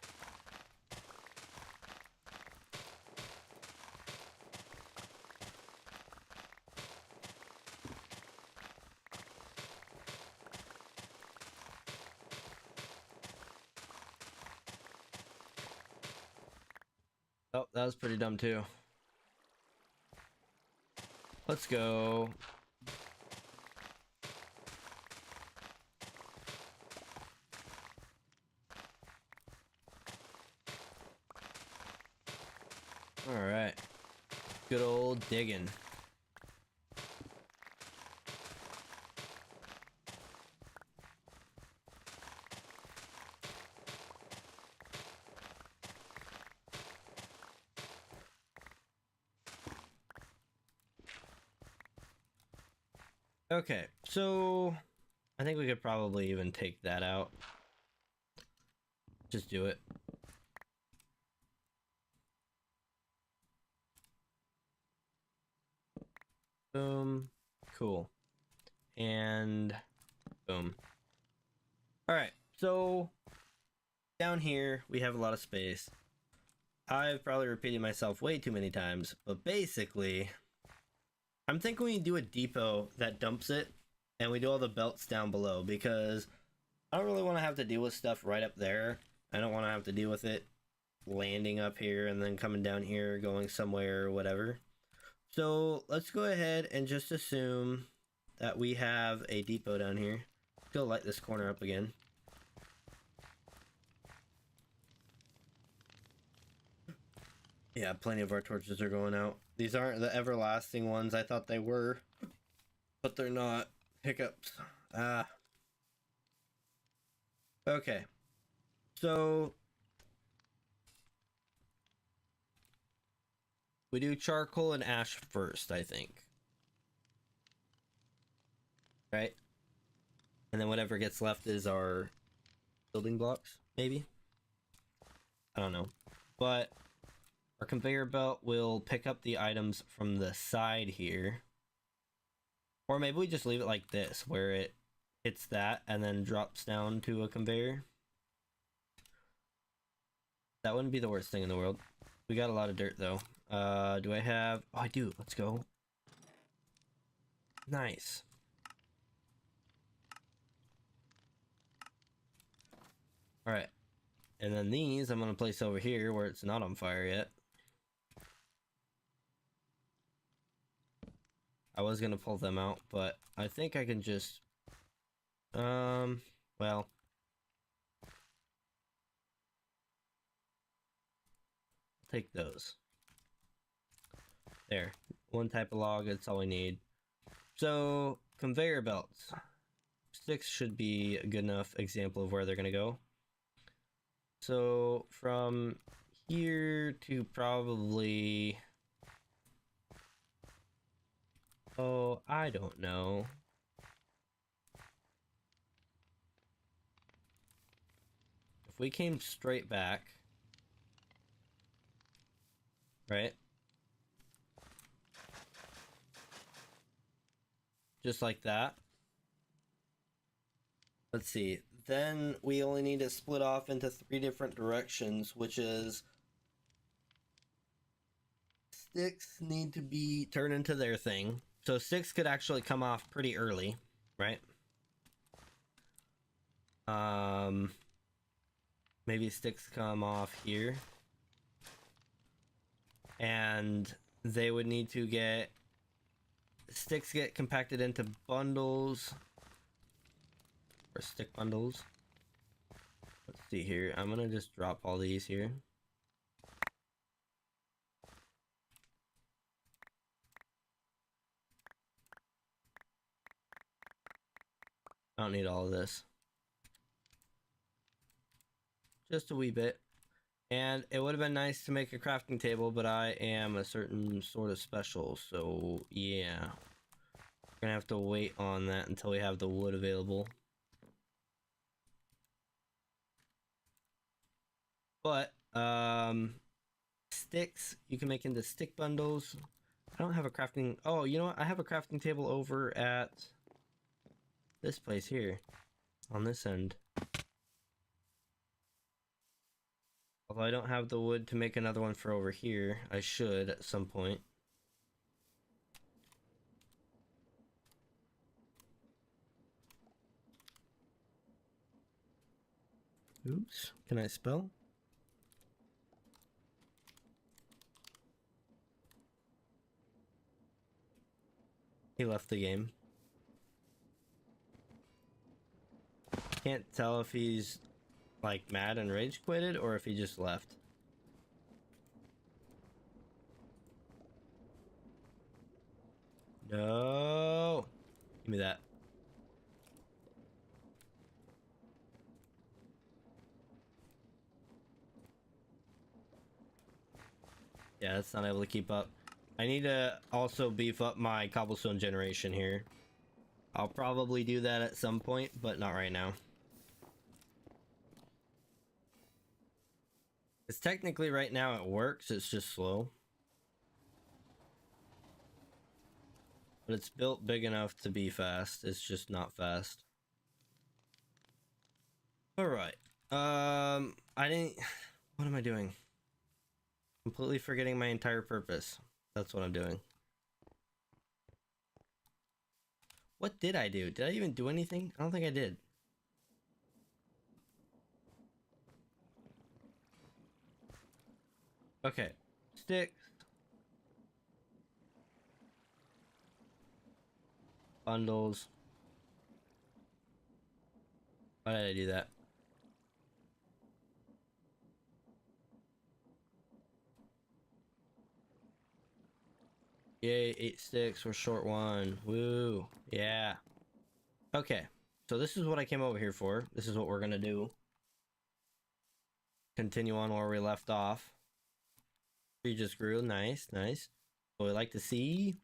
Oh, that was pretty dumb too. Let's go. Alright. Good old digging. Okay, so I think we could probably even take that out. Just do it. Boom. Cool. And boom. Alright, so down here we have a lot of space. I've probably repeated myself way too many times, but basically I'm thinking we do a depot that dumps it and we do all the belts down below, because I don't really want to have to deal with stuff right up there. I don't want to have to deal with it landing up here and then coming down here, going somewhere or whatever. So let's go ahead and just assume that we have a depot down here. Go light this corner up again. Yeah, plenty of our torches are going out. These aren't the everlasting ones. I thought they were, but they're not. Hiccups. Ah. Okay. So we do charcoal and ash first, I think. Right? And then whatever gets left is our building blocks, maybe? I don't know. But Our conveyor belt will pick up the items from the side here. Or maybe we just leave it like this, where it hits that and then drops down to a conveyor. That wouldn't be the worst thing in the world. We got a lot of dirt though. Do I have... Oh, I do. Let's go. Nice. Alright. And then these I'm going to place over here where it's not on fire yet. I was going to pull them out, but I think I can just... well... take those. There. One type of log, that's all we need. So, conveyor belts. 6 should be a good enough example of where they're going to go. So, from here to probably... Oh, I don't know. If we came straight back... Right? Just like that. Let's see. Then we only need to split off into 3 different directions, which is sticks need to be turned into their thing. So 6 could actually come off pretty early, right? Maybe sticks come off here. And they would need to get... Sticks get compacted into bundles. Or stick bundles. Let's see here. I'm gonna just drop all these here. I don't need all of this. Just a wee bit. And it would have been nice to make a crafting table, but I am a certain sort of special, so yeah. We're gonna have to wait on that until we have the wood available. But, sticks, you can make into stick bundles. I don't have a crafting... Oh, you know what? I have a crafting table over at this place here, on this end. Although I don't have the wood to make another one for over here. I should at some point. Oops. Can I spell? He left the game. Can't tell if he's like mad and rage quitted or if he just left. No. Give me that. Yeah, it's not able to keep up. I need to also beef up my cobblestone generation here. I'll probably do that at some point, but not right now. It's technically right now it works, it's just slow. But it's built big enough to be fast, it's just not fast. Alright. I didn't... What am I doing? Completely forgetting my entire purpose. That's what I'm doing. What did I do? Did I even do anything? I don't think I did. Okay. Sticks. Bundles. Why did I do that? Yay, 8 sticks, we're short 1. Woo. Yeah. Okay. So this is what I came over here for. This is what we're gonna do. Continue on where we left off. Tree just grew. Nice, nice. What we like to see.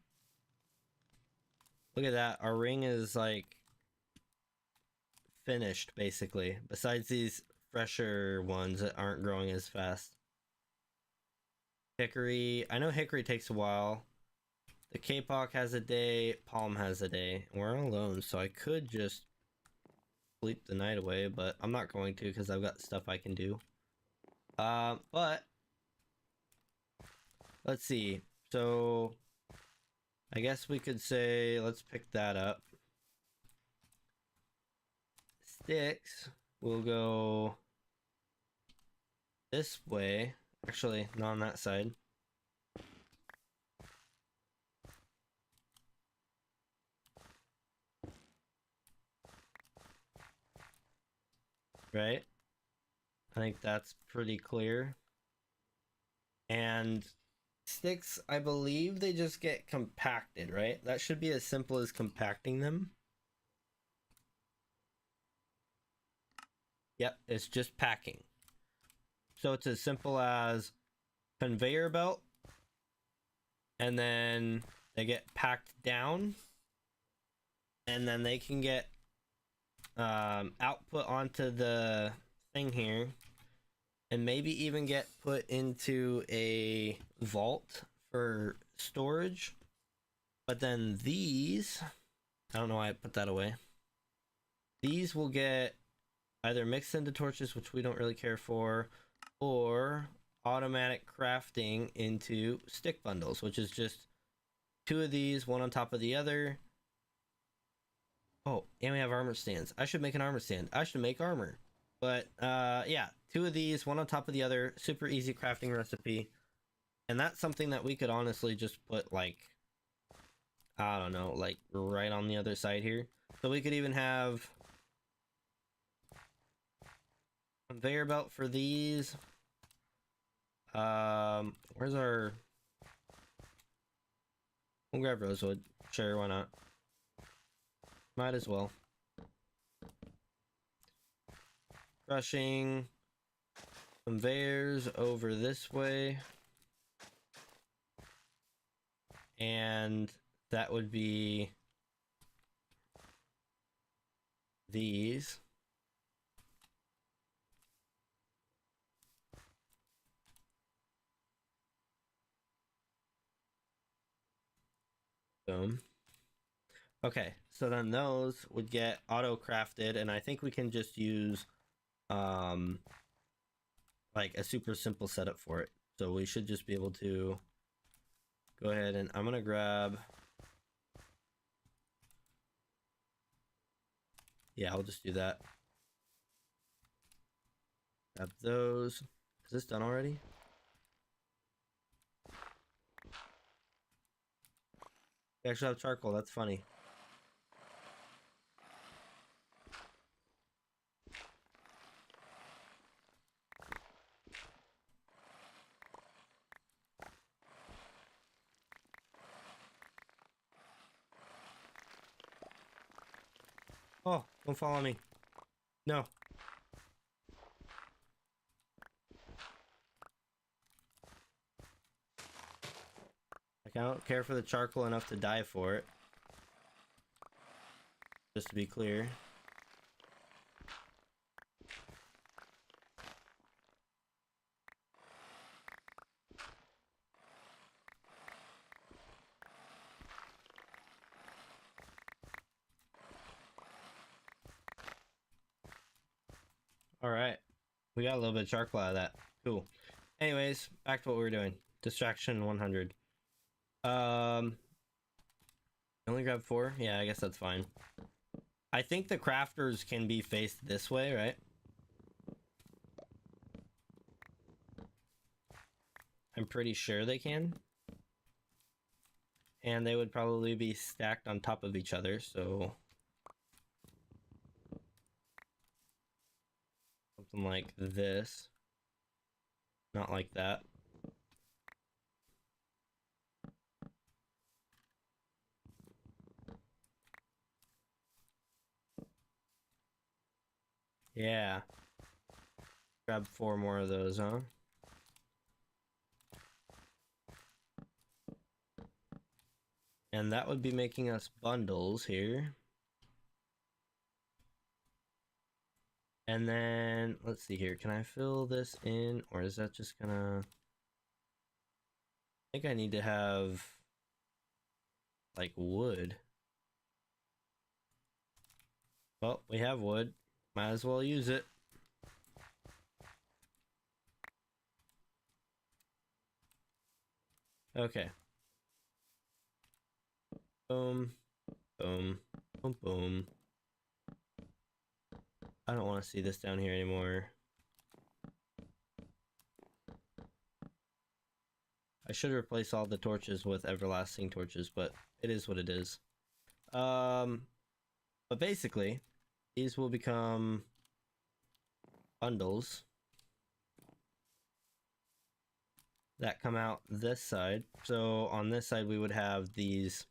Look at that. Our ring is like finished basically. Besides these fresher ones that aren't growing as fast. Hickory. I know hickory takes a while. The Kapok has a day. Palm has a day. We're alone, so I could just sleep the night away, but I'm not going to because I've got stuff I can do. But let's see. So I guess we could say let's pick that up. Sticks will go this way. Actually, not on that side. Right? I think that's pretty clear. And sticks, I believe they just get compacted, right? That should be as simple as compacting them. Yep, it's just packing. So it's as simple as conveyor belt, and then they get packed down, and then they can get output onto the thing here, and maybe even get put into a vault for storage. But then these, I don't know why I put that away. These will get either mixed into torches, which we don't really care for, or automatic crafting into stick bundles, which is just 2 of these, one on top of the other. Oh, and we have armor stands. I should make an armor stand. I should make armor. But yeah, 2 of these, one on top of the other. Super easy crafting recipe. And that's something that we could honestly just put, like, I don't know, like right on the other side here. So we could even have conveyor belt for these. Where's our... We'll grab rosewood. Sure, why not? Might as well. Crushing conveyors over this way. And that would be these. Boom. Okay, so then those would get auto crafted, and I think we can just use like a super simple setup for it. So we should just be able to go ahead, and I'm gonna grab, yeah, I'll just do that. Grab those. Is this done already? We actually have charcoal, that's funny. Oh, don't follow me. No. Like, I don't care for the charcoal enough to die for it. Just to be clear. Alright. We got a little bit of charcoal out of that. Cool. Anyways, back to what we were doing. Distraction 100. Only grab 4? Yeah, I guess that's fine. I think the crafters can be faced this way, right? I'm pretty sure they can. And they would probably be stacked on top of each other, so... something like this. Not like that. Yeah. Grab 4 more of those, huh? And that would be making us bundles here. And then, let's see here. Can I fill this in? Or is that just gonna... think I need to have like wood. Well, we have wood. Might as well use it. Okay. Boom. Boom. Boom. Boom. I don't want to see this down here anymore. I should replace all the torches with everlasting torches, but it is what it is. But basically, these will become bundles that come out this side. So on this side, we would have these.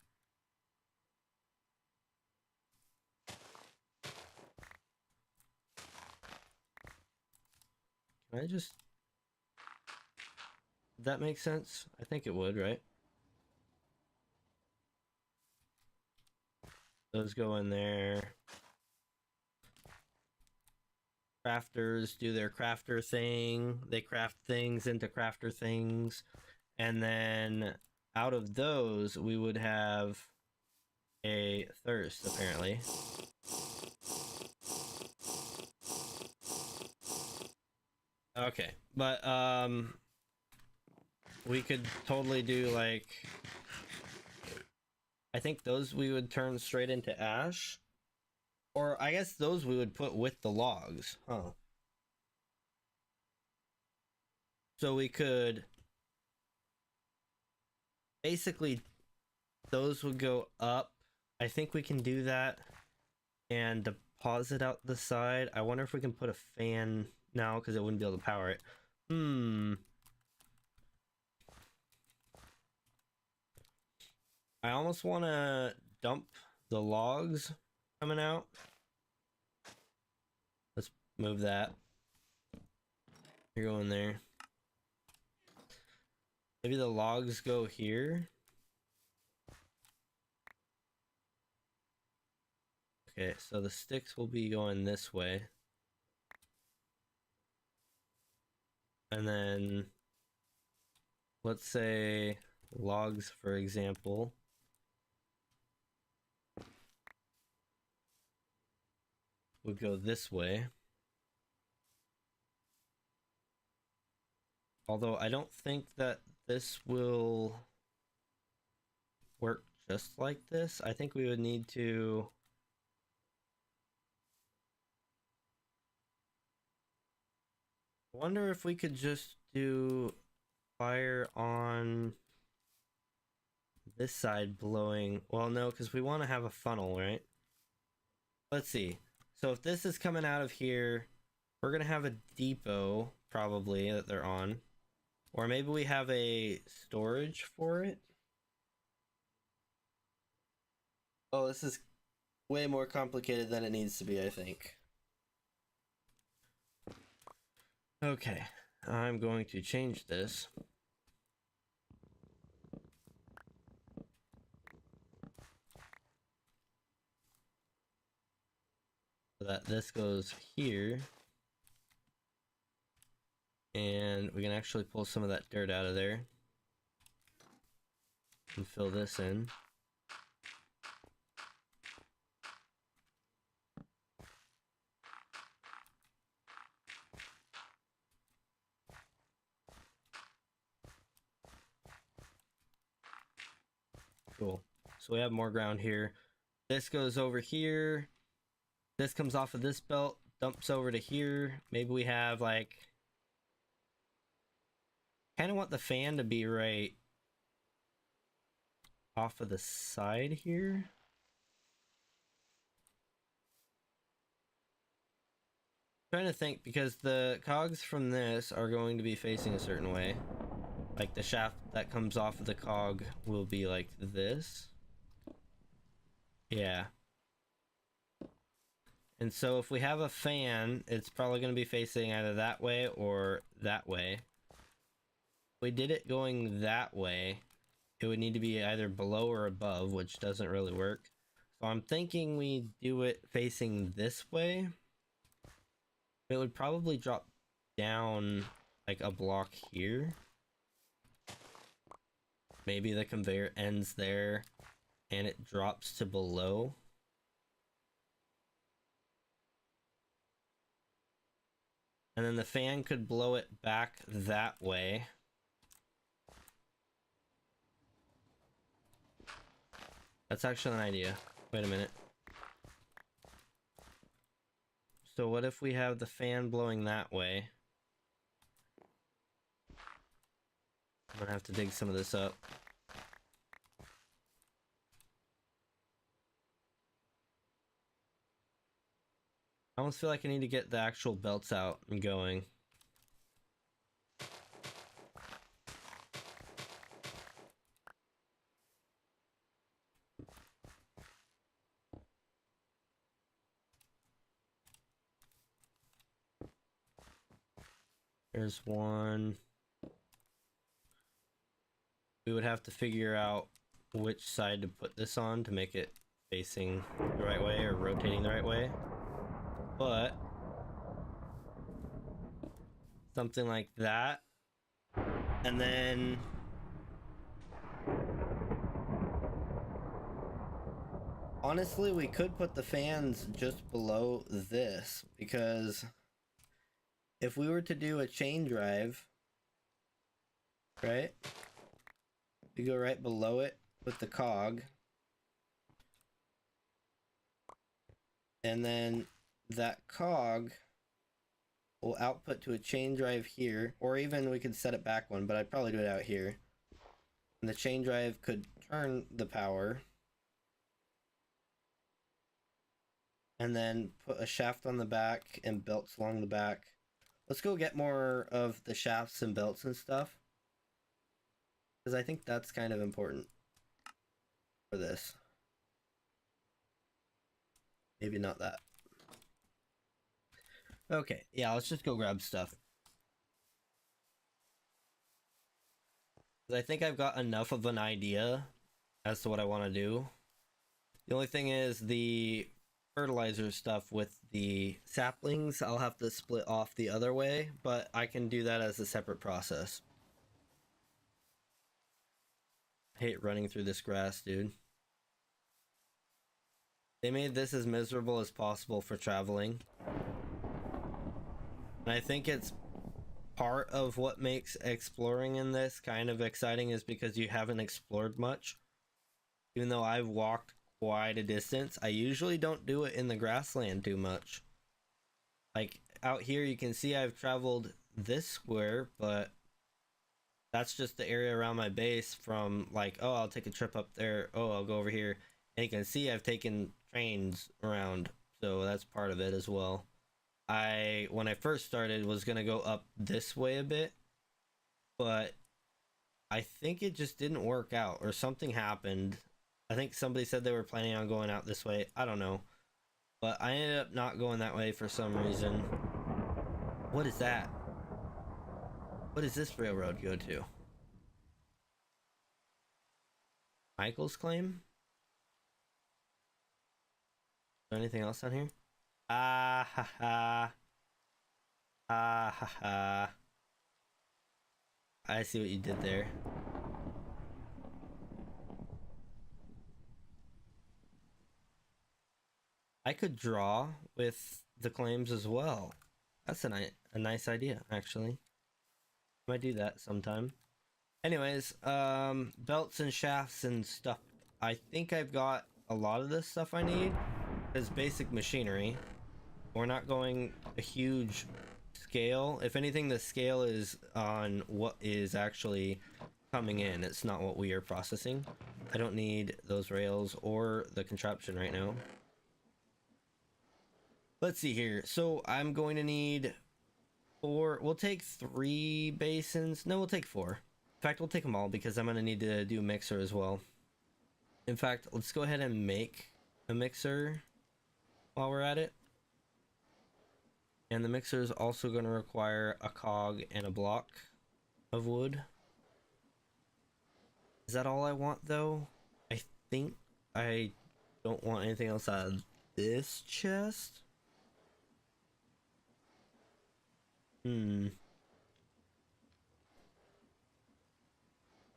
Can I just... That makes sense? I think it would, right? Those go in there. Crafters do their crafter thing. They craft things into crafter things. And then out of those, we would have a thirst, apparently. Okay, but we could totally do like, I think those we would turn straight into ash, or I guess those we would put with the logs, huh? So we could basically, those would go up. I think we can do that and deposit out the side. I wonder if we can put a fan now because it wouldn't be able to power it. I almost want to dump the logs coming out. Let's move that. You're going there. Maybe the logs go here. Okay, so the sticks will be going this way. And then let's say logs, for example, would go this way. Although I don't think that this will work just like this. I think we would need to... I wonder if we could just do fire on this side blowing. Well, no, because we want to have a funnel, right? Let's see. So if this is coming out of here, we're going to have a depot, probably, that they're on. Or maybe we have a storage for it. Oh, this is way more complicated than it needs to be, I think. Okay, I'm going to change this. So that this goes here. And we can actually pull some of that dirt out of there. And fill this in. Cool. So we have more ground here. This goes over here. This comes off of this belt, dumps over to here. Maybe we have like... kind of want the fan to be right off of the side here. I'm trying to think, because the cogs from this are going to be facing a certain way. Like the shaft that comes off of the cog will be like this. Yeah. And so if we have a fan, it's probably going to be facing either that way or that way. If we did it going that way, it would need to be either below or above, which doesn't really work. So I'm thinking we do it facing this way. It would probably drop down like a block here. maybe the conveyor ends there and it drops to below. And then the fan could blow it back that way. That's actually an idea. Wait a minute. So what if we have the fan blowing that way? I'm gonna have to dig some of this up. I almost feel like I need to get the actual belts out and going. There's one. We would have to figure out which side to put this on to make it facing the right way or rotating the right way. But something like that. And then honestly, we could put the fans just below this, because if we were to do a chain drive, right? We go right below it with the cog. And then that cog will output to a chain drive here, or even we could set it back one, but I'd probably do it out here. And the chain drive could turn the power. And then put a shaft on the back and belts along the back. Let's go get more of the shafts and belts and stuff, because I think that's kind of important for this. Maybe not that. Okay, yeah, let's just go grab stuff. I think I've got enough of an idea as to what I want to do. The only thing is the fertilizer stuff with the saplings, I'll have to split off the other way, but I can do that as a separate process. I hate running through this grass, dude. They made this as miserable as possible for traveling. And I think it's part of what makes exploring in this kind of exciting, is because you haven't explored much. Even though I've walked quite a distance, I usually don't do it in the grassland too much. Like out here you can see I've traveled this square, but that's just the area around my base, from like, oh, I'll take a trip up there, oh, I'll go over here. And you can see I've taken trains around, so that's part of it as well. When I first started, was gonna go up this way a bit, but I think it just didn't work out, or something happened. I think somebody said they were planning on going out this way. I don't know, but I ended up not going that way for some reason. What is that? What does this railroad go to? Michael's claim? Is there anything else on here? Ah ha ha. Ah ha ha. I see what you did there. I could draw with the claims as well. That's a nice idea, actually. Might do that sometime. Anyways, belts and shafts and stuff. I think I've got a lot of this stuff I need as basic machinery. We're not going a huge scale. If anything, the scale is on what is actually coming in. It's not what we are processing. I don't need those rails or the contraption right now. Let's see here. So I'm going to need 4. We'll take 3 basins. No, we'll take 4. In fact, we'll take them all, because I'm going to need to do a mixer as well. In fact, let's go ahead and make a mixer while we're at it. And the mixer is also going to require a cog and a block of wood. Is that all I want, though? I think I don't want anything else out of this chest.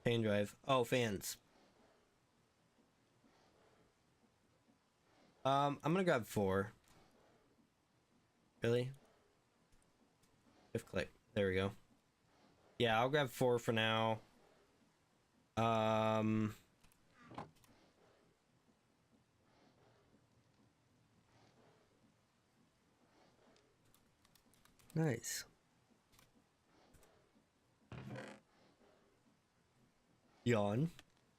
Fan drive. Oh, fans. I'm gonna grab 4. Really? Shift click. There we go. Yeah, I'll grab 4 for now. Nice. Yawn.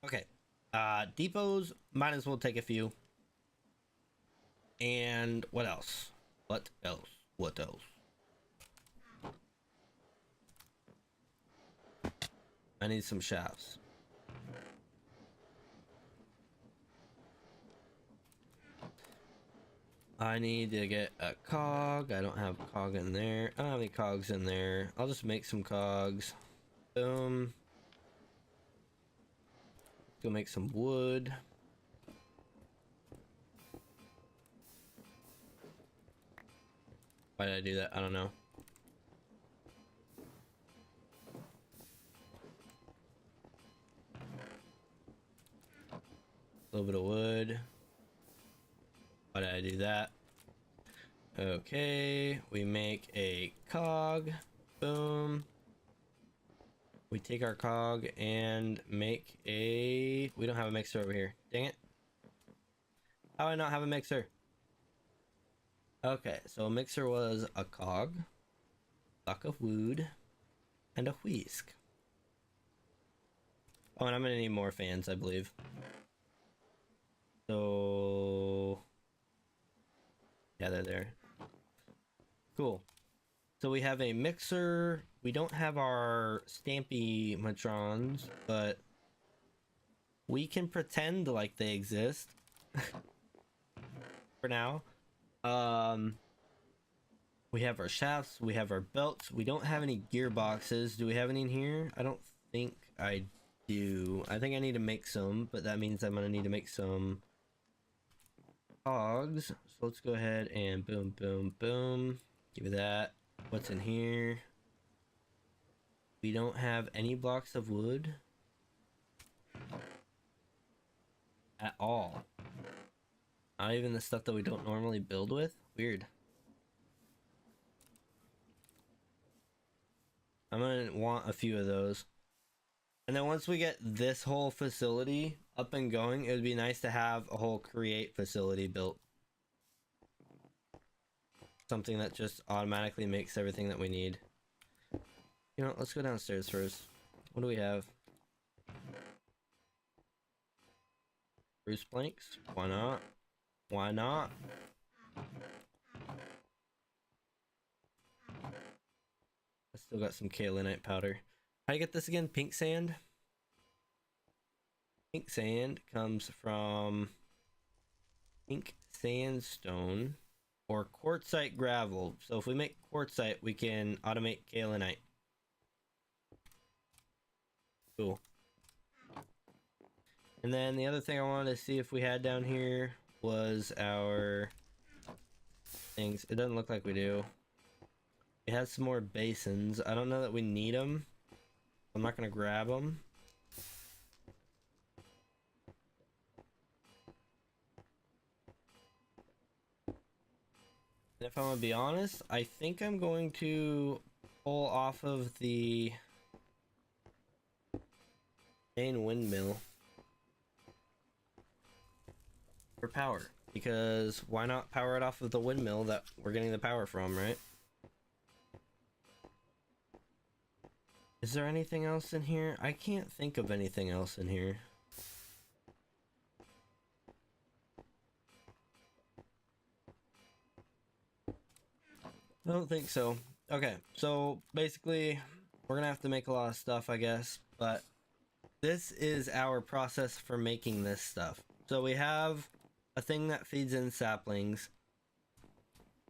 Okay. Depots, might as well take a few. And what else? What else? What else? I need some shafts. I need to get a cog. I don't have a cog in there. I don't have any cogs in there. I'll just make some cogs. Boom. Go make some wood. Why did I do that? I don't know. A little bit of wood. Why did I do that? Okay, we make a cog. Boom. We take our cog and make a... We don't have a mixer over here. Dang it. How do I not have a mixer? Okay, so a mixer was a cog, block of wood, and a whisk. Oh, and I'm gonna need more fans, I believe. So... yeah, they're there. Cool. So we have a mixer. We don't have our stampy matrons, but we can pretend like they exist for now. We have our shafts, we have our belts. We don't have any gearboxes. Do we have any in here? I don't think I do. I think I need to make some, but that means I'm gonna need to make some cogs. So let's go ahead and boom, boom, boom. Give me that. What's in here? We don't have any blocks of wood at all. Not even the stuff that we don't normally build with. Weird. I'm gonna want a few of those. And then once we get this whole facility up and going, it would be nice to have a whole create facility built. Something that just automatically makes everything that we need. You know, let's go downstairs first. What do we have? Spruce planks? Why not? Why not? I still got some kaolinite powder. How do you get this again? Pink sand? Pink sand comes from pink sandstone or quartzite gravel. So if we make quartzite, we can automate kaolinite. Cool. And then the other thing I wanted to see if we had down here was our things. It doesn't look like we do. It has some more basins. I don't know that we need them. I'm not gonna grab them. And if I'm gonna be honest, I think I'm going to pull off of the main windmill for power, because why not power it off of the windmill that we're getting the power from, right? Is there anything else in here? I can't think of anything else in here. I don't think so. Okay, so basically we're gonna have to make a lot of stuff, I guess, but this is our process for making this stuff. So we have a thing that feeds in saplings.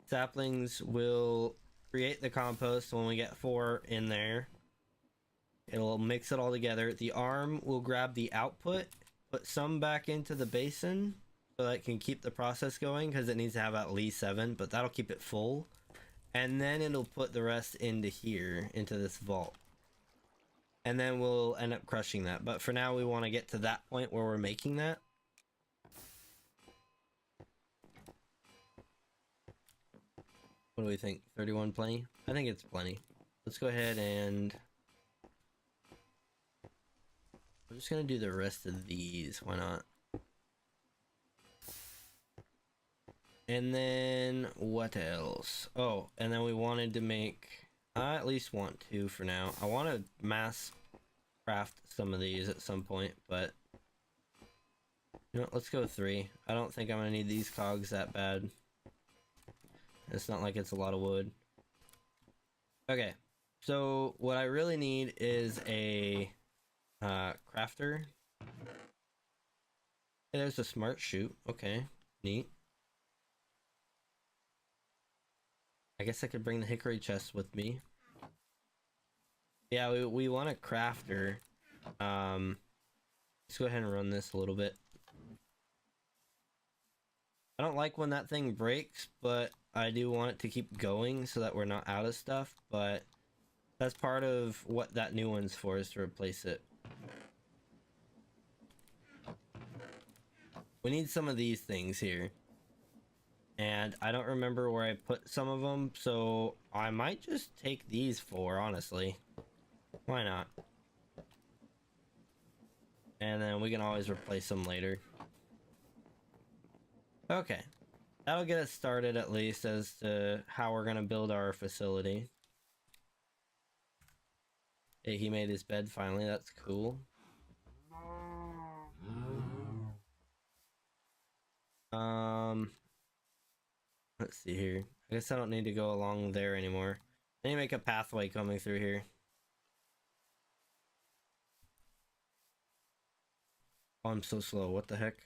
Saplings will create the compost when we get 4 in there. It'll mix it all together. The arm will grab the output, put some back into the basin so that it can keep the process going, because it needs to have at least 7, but that'll keep it full. And then it'll put the rest into here, into this vault. and then we'll end up crushing that. But for now, we want to get to that point where we're making that. What do we think? 31 plenty? I think it's plenty. Let's go ahead and I'm just gonna do the rest of these. Why not? And then what else? Oh, and then we wanted to make, I at least want two for now. I want to mass craft some of these at some point, but you know, let's go 3. I don't think I'm gonna need these cogs that bad. It's not like it's a lot of wood. Okay, so what I really need is a crafter. Hey, there's a smart chute. Okay, neat. I guess I could bring the hickory chest with me. Yeah, we want a crafter. Let's go ahead and run this a little bit. I don't like when that thing breaks, but I do want it to keep going so that we're not out of stuff, but that's part of what that new one's for, is to replace it. We need some of these things here. And I don't remember where I put some of them, so I might just take these 4, honestly. Why not? And then we can always replace them later. Okay. That'll get us started at least as to how we're gonna build our facility. Hey, he made his bed finally, that's cool. Let's see here. I guess I don't need to go along there anymore. I need to make a pathway coming through here. Oh, I'm so slow. What the heck?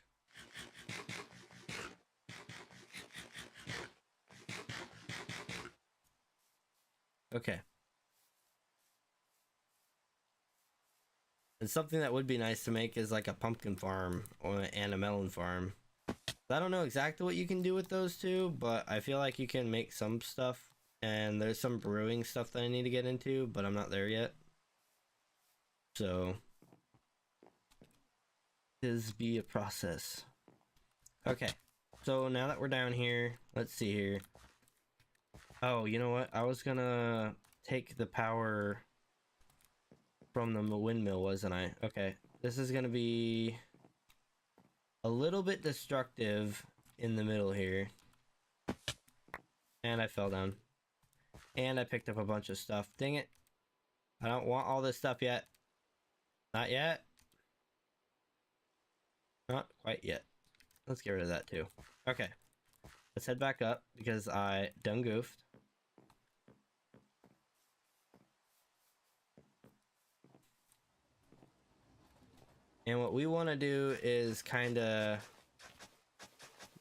Okay. And something that would be nice to make is like a pumpkin farm and a melon farm. I don't know exactly what you can do with those two, but I feel like you can make some stuff. And there's some brewing stuff that I need to get into, but I'm not there yet. So, this be a process. Okay, so now that we're down here, let's see here. Oh, you know what? I was gonna take the power from the windmill, wasn't I? Okay, this is gonna be a little bit destructive in the middle here. And I fell down. And I picked up a bunch of stuff. Dang it. I don't want all this stuff yet. Not yet. Not quite yet. Let's get rid of that too. Okay. Let's head back up because I done goofed. And what we want to do is kind of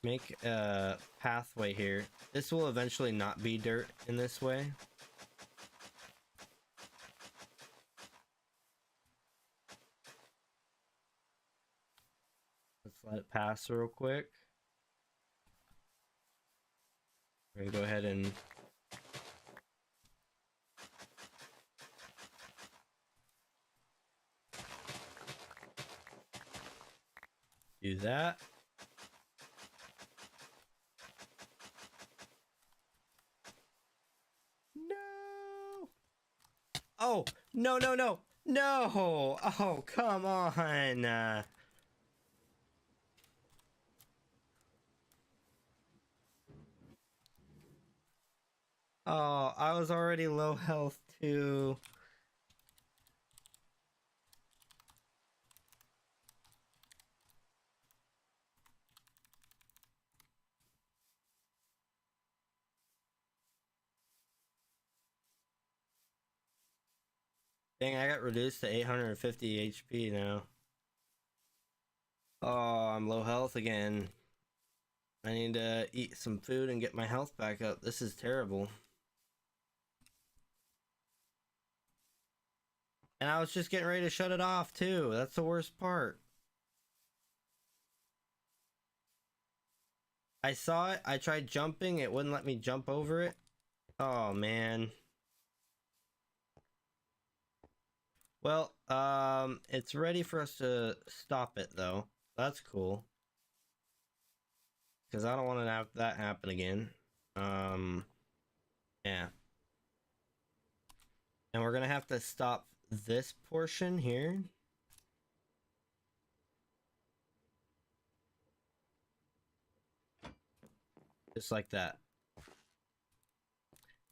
make a pathway here. This will eventually not be dirt in this way. Let's let it pass real quick. We're gonna go ahead and do that. No! Oh, no, no, no! No! Oh, come on! Oh, I was already low health too. Dang, I got reduced to 850 HP now. Oh, I'm low health again. I need to eat some food and get my health back up. This is terrible. And I was just getting ready to shut it off too. That's the worst part. I saw it. I tried jumping. It wouldn't let me jump over it. Oh, man. Well, it's ready for us to stop it though. That's cool. Because I don't want to have that happen again. Yeah. And we're gonna have to stop this portion here. Just like that.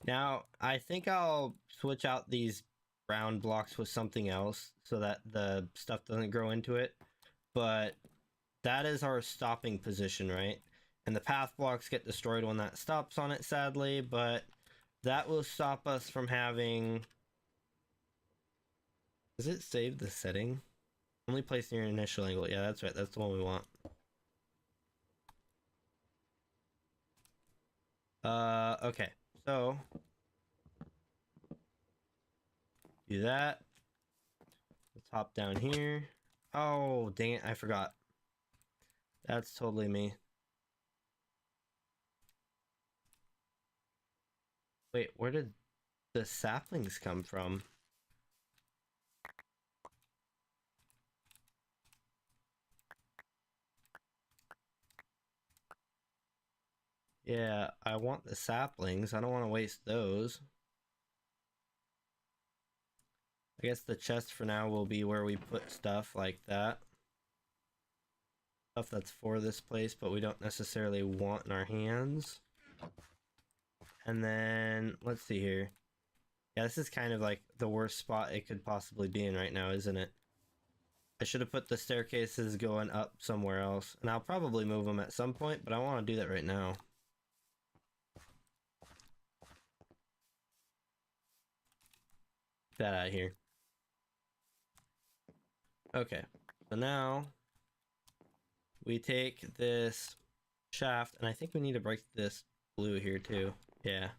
Now, I think I'll switch out these brown blocks with something else so that the stuff doesn't grow into it. But that is our stopping position, right? And the path blocks get destroyed when that stops on it, sadly, but that will stop us from having... Does it save the setting? Only place near initial angle. Yeah, that's right. That's the one we want. Okay. So, do that. Let's hop down here. Oh, dang it. I forgot. That's totally me. Wait, where did the saplings come from? Yeah, I want the saplings. I don't want to waste those. I guess the chest for now will be where we put stuff like that. Stuff that's for this place, but we don't necessarily want in our hands. And then, let's see here. Yeah, this is kind of like the worst spot it could possibly be in right now, isn't it? I should have put the staircases going up somewhere else. And I'll probably move them at some point, but I want to do that right now. Get that out of here. Okay, so now we take this shaft, and I think we need to break this blue here too. Yeah.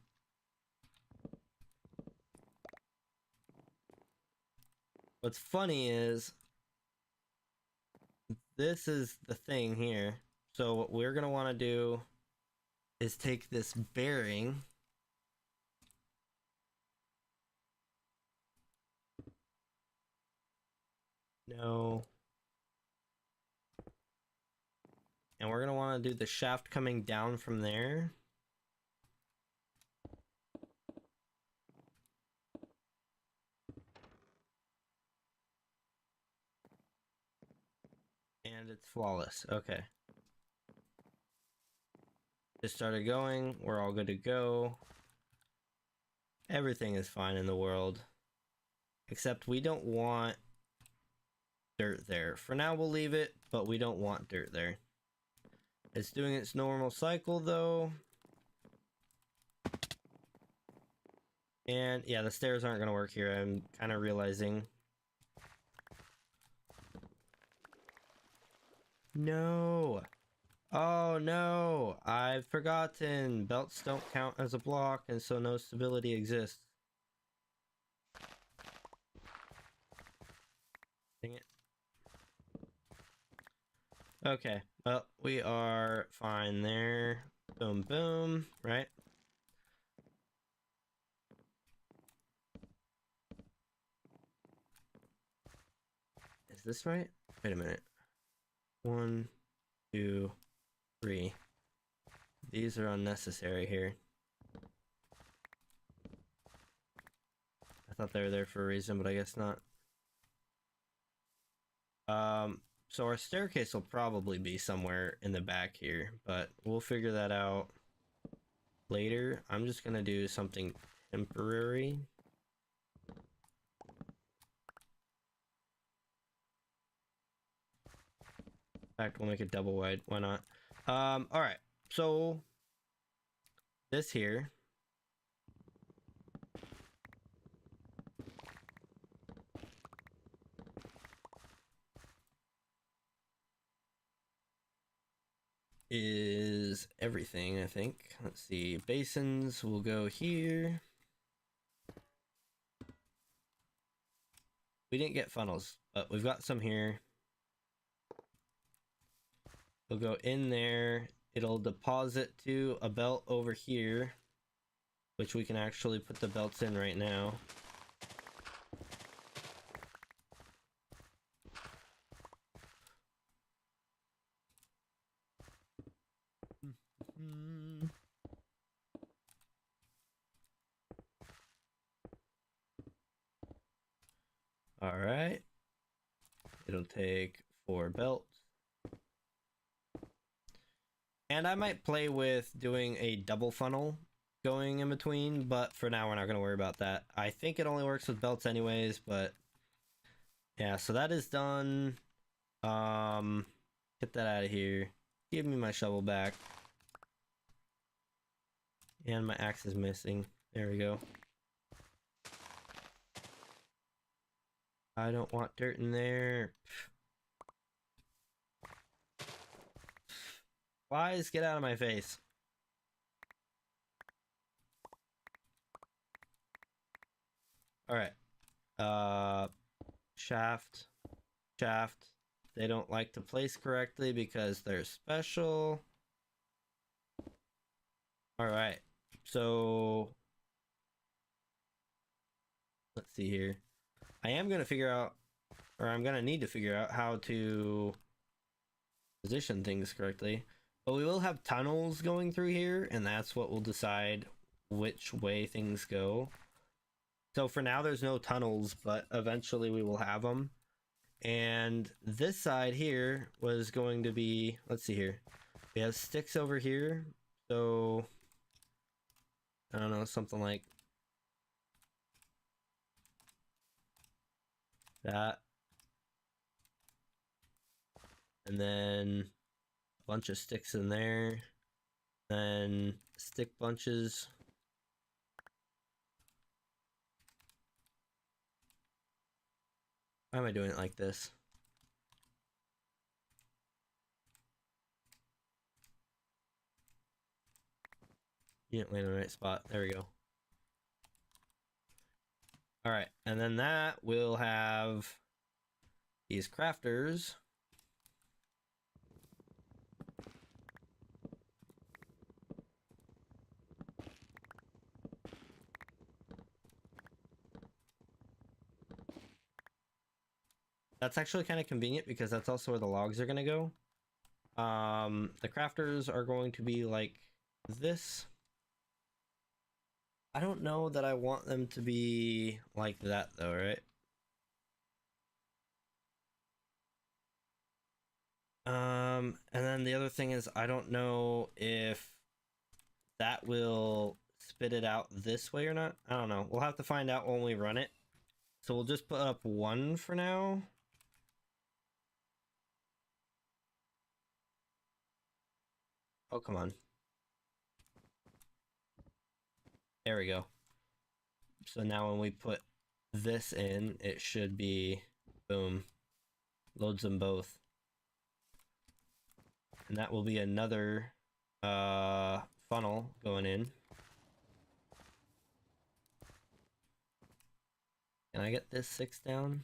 What's funny is this is the thing here. So what we're gonna want to do is take this bearing. No. And we're gonna want to do the shaft coming down from there. And it's flawless. Okay. Just started going. We're all good to go. Everything is fine in the world. Except we don't want dirt there. For now, we'll leave it, but we don't want dirt there. It's doing its normal cycle, though. And yeah, the stairs aren't going to work here. I'm kind of realizing. No. Oh no, I've forgotten. Belts don't count as a block, and so no stability exists. Dang it. Okay, well, we are fine there. Boom, boom, right? Is this right? Wait a minute. 1, 2, 3. These are unnecessary here. I thought they were there for a reason, but I guess not. So our staircase will probably be somewhere in the back here, but we'll figure that out later. I'm just gonna do something temporary. In fact, we'll make it double wide. Why not? All right. So this here is everything, I think. Let's see. Basins will go here. We didn't get funnels, but we've got some here. It'll go in there. It'll deposit to a belt over here, which we can actually put the belts in right now. It'll take 4 belts. And I might play with doing a double funnel going in between, but for now we're not going to worry about that. I think it only works with belts anyways, but yeah, so that is done. Get that out of here. Give me my shovel back. And my axe is missing. There we go. I don't want dirt in there. Flies, get out of my face. Alright. Shaft. They don't like to place correctly because they're special. Alright. So let's see here. I am going to figure out, or I'm going to need to figure out how to position things correctly. But we will have tunnels going through here, and that's what will decide which way things go. So for now, there's no tunnels, but eventually we will have them. And this side here was going to be, let's see here. We have sticks over here. So, I don't know, something like that. And then a bunch of sticks in there. Then stick bunches. Why am I doing it like this? You didn't land in the right spot. There we go. Alright, and then that will have these crafters. That's actually kind of convenient because that's also where the logs are going to go. The crafters are going to be like this. I don't know that I want them to be like that though, right? And then the other thing is I don't know if that will spit it out this way or not. I don't know. We'll have to find out when we run it. So we'll just put up 1 for now. Oh, come on. There we go. So now when we put this in, it should be, boom, loads them both. And that will be another funnel going in. Can I get this 6 down?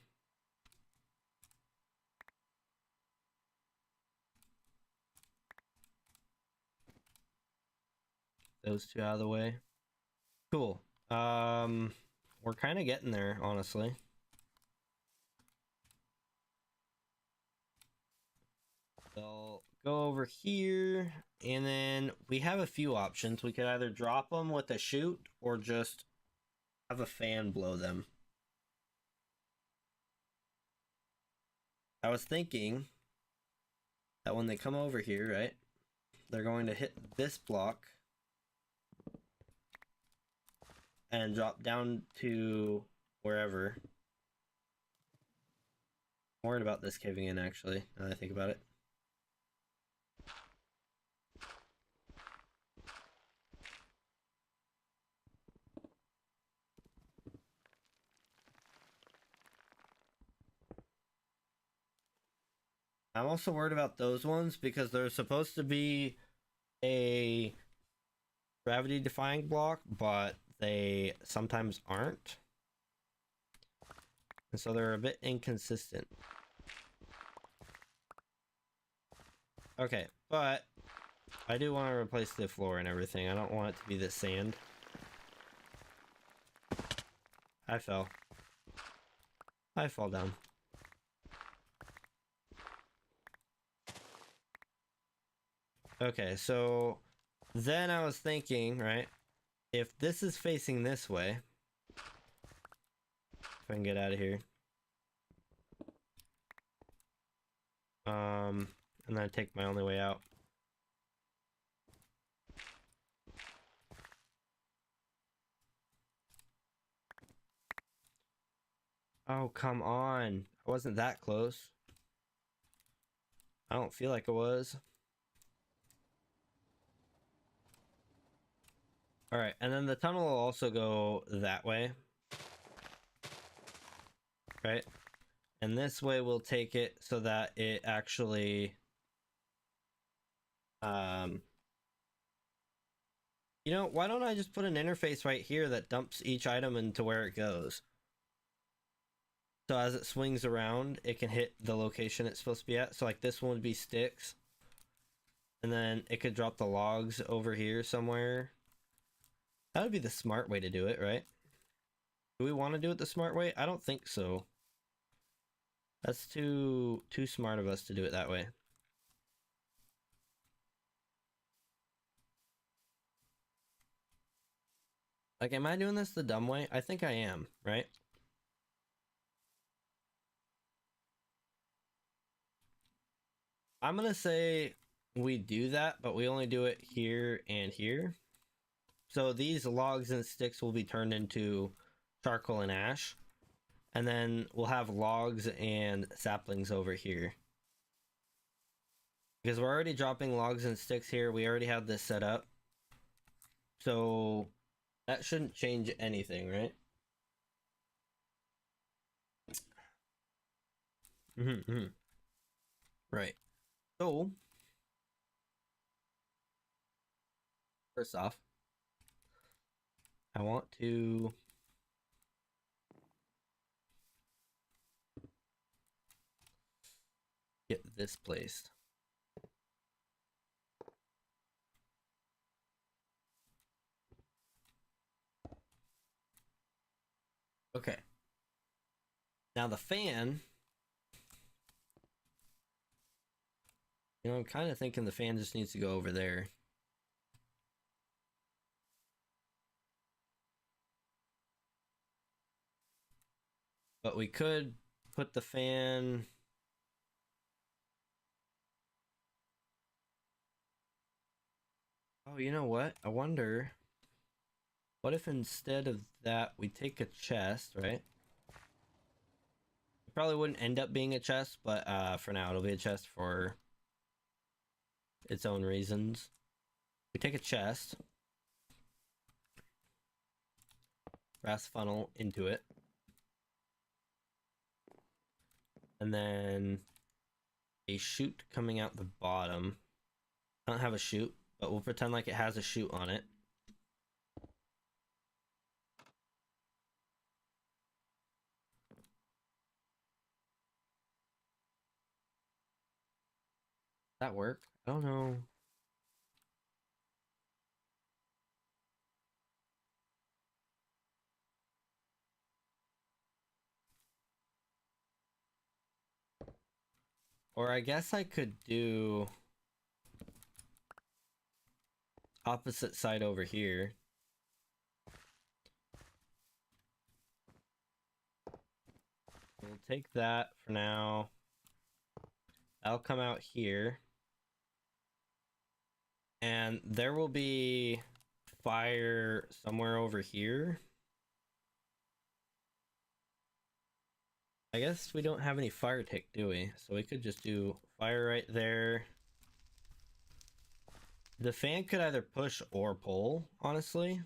Those 2 out of the way. Cool. We're kind of getting there, honestly. So go over here, and then we have a few options. We could either drop them with a chute or just have a fan blow them. I was thinking that when they come over here, right, they're going to hit this block and drop down to wherever. I'm worried about this caving in, actually, now that I think about it. I'm also worried about those ones because they're supposed to be a gravity defying block, but they sometimes aren't. And so they're a bit inconsistent. Okay, but I do want to replace the floor and everything. I don't want it to be this sand. I fell. I fall down. Okay, so then I was thinking, right, if this is facing this way, if I can get out of here. And then I take my only way out. Oh, come on. I wasn't that close. I don't feel like it was. Alright, and then the tunnel will also go that way. Right? And this way we'll take it so that it actually... You know, why don't I just put an interface right here that dumps each item into where it goes? So as it swings around, it can hit the location it's supposed to be at. So like this one would be sticks. And then it could drop the logs over here somewhere. That would be the smart way to do it, right? Do we want to do it the smart way? I don't think so. That's too smart of us to do it that way. Like, am I doing this the dumb way? I think I am, right? I'm gonna say we do that, but we only do it here and here. So these logs and sticks will be turned into charcoal and ash. And then we'll have logs and saplings over here. Because we're already dropping logs and sticks here. We already have this set up. So that shouldn't change anything, right? Right. So, first off, I want to get this placed. Okay. Now the fan, you know, I'm kind of thinking the fan just needs to go over there. But we could put the fan... Oh, you know what? I wonder... What if instead of that, we take a chest, right? It probably wouldn't end up being a chest, but for now, it'll be a chest for its own reasons. We take a chest, brass funnel into it, and then a chute coming out the bottom. I don't have a chute, but we'll pretend like it has a chute on it. That work? I don't know. Or I guess I could do opposite side over here. We'll take that for now. That'll come out here. And there will be fire somewhere over here. I guess we don't have any fire tick, do we? So we could just do fire right there. The fan could either push or pull, honestly.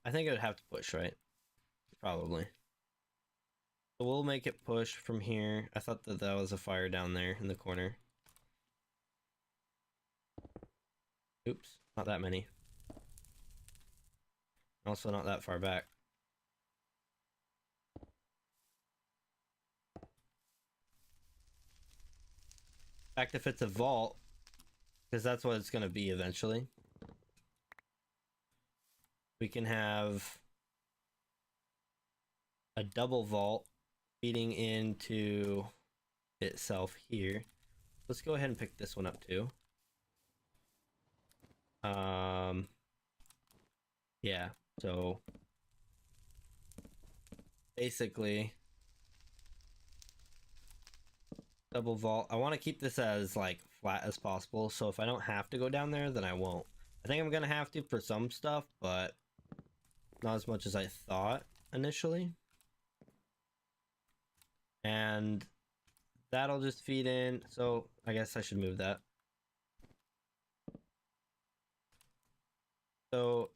I think it would have to push, right? Probably. So we'll make it push from here. I thought that was a fire down there in the corner. Oops, not that many. Also not that far back. In fact, if it's a vault, because that's what it's going to be eventually, we can have a double vault feeding into itself here. Let's go ahead and pick this one up too. Yeah, so basically double vault. I want to keep this as like flat as possible, so if I don't have to go down there, then I won't. I think I'm gonna have to for some stuff, but not as much as I thought initially. And that'll just feed in, so I guess I should move that. So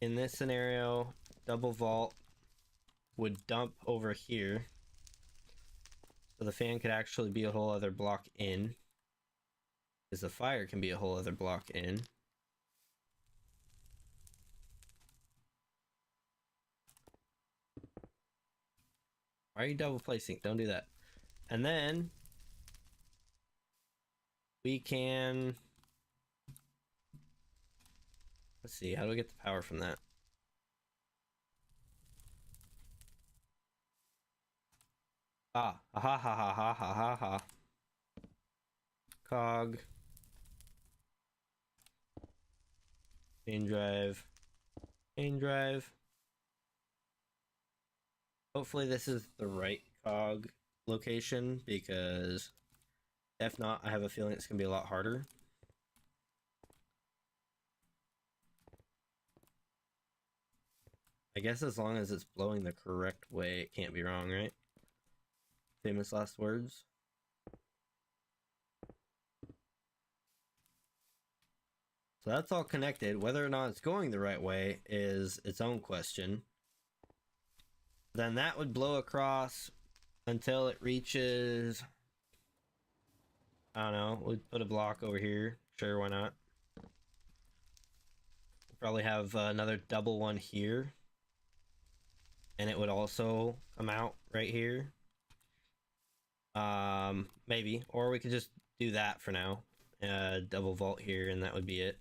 in this scenario, double vault would dump over here, so the fan could actually be a whole other block in, because the fire can be a whole other block in. Why are you double placing? Don't do that. And then we can, let's see, how do we get the power from that? Ha ha ha ha ha ha ha ha. Cog. Chain drive. Chain drive. Hopefully this is the right cog location, because if not, I have a feeling it's gonna be a lot harder. I guess as long as it's blowing the correct way, it can't be wrong, right? Famous last words. So that's all connected. Whether or not it's going the right way is its own question. Then that would blow across until it reaches, I don't know, we'll put a block over here. Sure, why not? We'll probably have another double one here. And it would also come out right here. Maybe. Or we could just do that for now. Double vault here, and that would be it.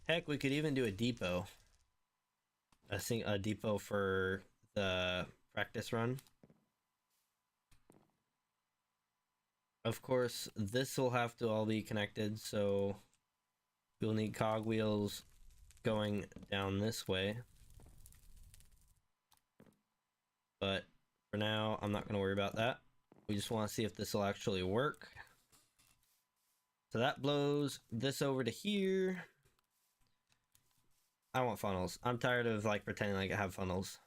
Heck, we could even do a depot. A depot for the practice run. Of course, this will have to all be connected, so we'll need cogwheels going down this way. But for now, I'm not going to worry about that. We just want to see if this will actually work. So that blows this over to here. I want funnels. I'm tired of like pretending like I have funnels.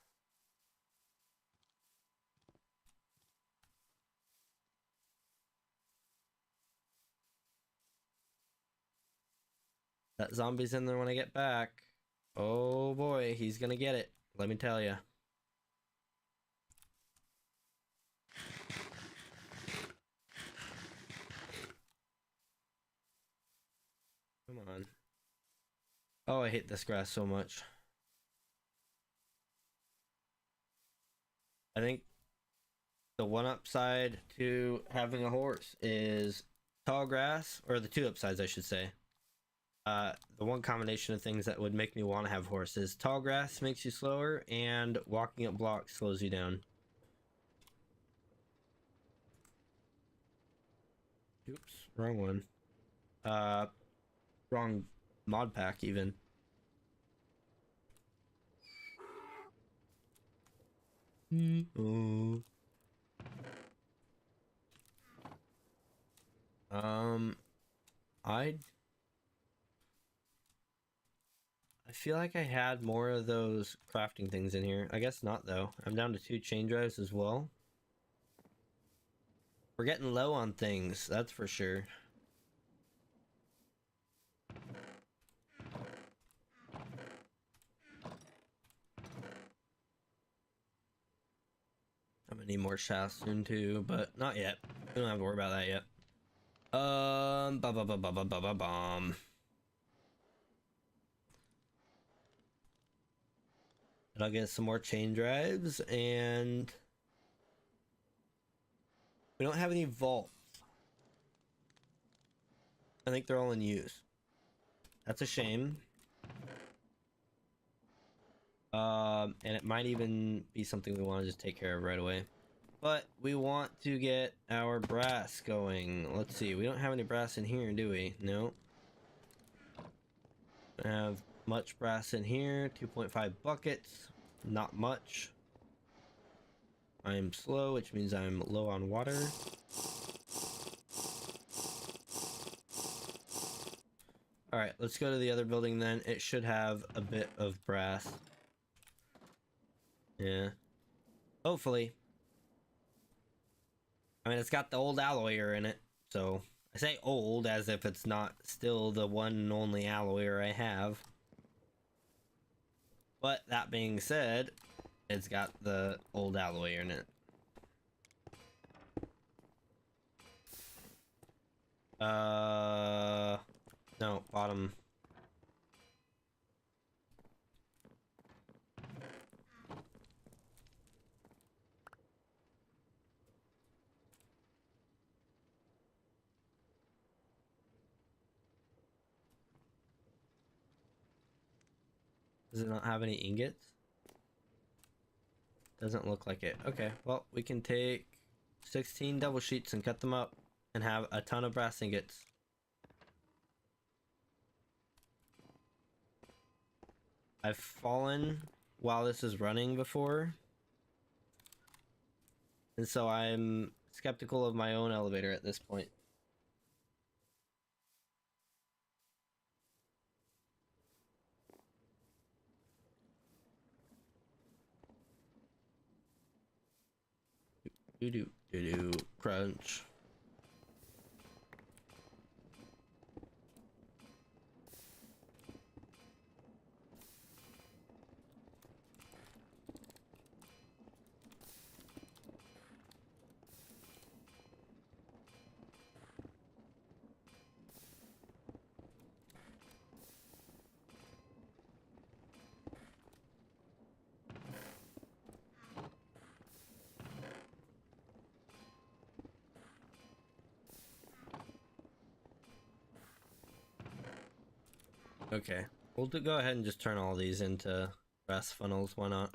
That zombie's in there when I get back. Oh boy, he's gonna get it. Let me tell you. Come on. Oh, I hate this grass so much. I think the one upside to having a horse is tall grass, or the two upsides, I should say. The one combination of things that would make me want to have horses: tall grass makes you slower, and walking up blocks slows you down. Oops, wrong one. Wrong mod pack even. Oh. I feel like I had more of those crafting things in here. I guess not though. I'm down to 2 chain drives as well. We're getting low on things, that's for sure. I'm gonna need more shafts soon too, but not yet. We don't have to worry about that yet. Bomb. And I'll get some more chain drives, and we don't have any vaults. I think they're all in use. That's a shame. And it might even be something we want to just take care of right away. But we want to get our brass going. Let's see, we don't have any brass in here, do we? No. I have much brass in here. 2.5 buckets. not much. I'm slow, which means I'm low on water. Alright, let's go to the other building then. It should have a bit of brass. Yeah. Hopefully. I mean, it's got the old alloyer in it, so... I say old as if it's not still the one and only alloyer I have. But that being said, it's got the old alloyer in it. No, bottom. Does it not have any ingots? Doesn't look like it. Okay, well, we can take 16 double sheets and cut them up and have a ton of brass ingots. I've fallen while this is running before, and so I'm skeptical of my own elevator at this point. Do crunch. Okay, we'll go ahead and just turn all these into brass funnels. Why not?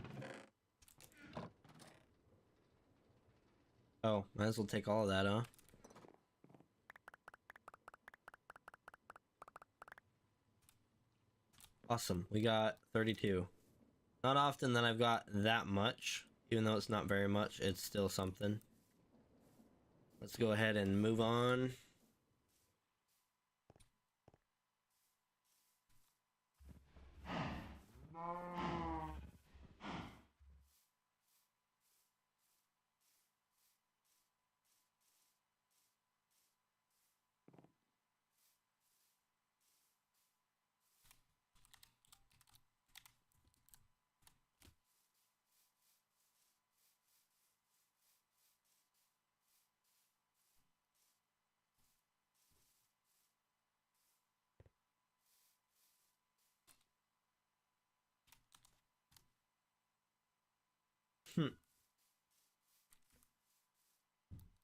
Oh, might as well take all of that, huh? Awesome, we got 32. Not often that I've got that much, even though it's not very much, it's still something. Let's go ahead and move on.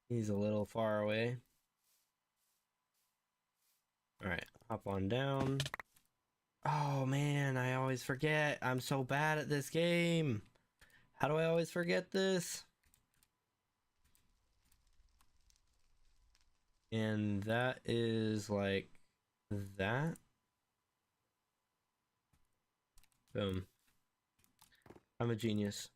He's a little far away. Alright, hop on down. Oh man, I always forget. I'm so bad at this game. How do I always forget this? And that is like that. Boom. I'm a genius.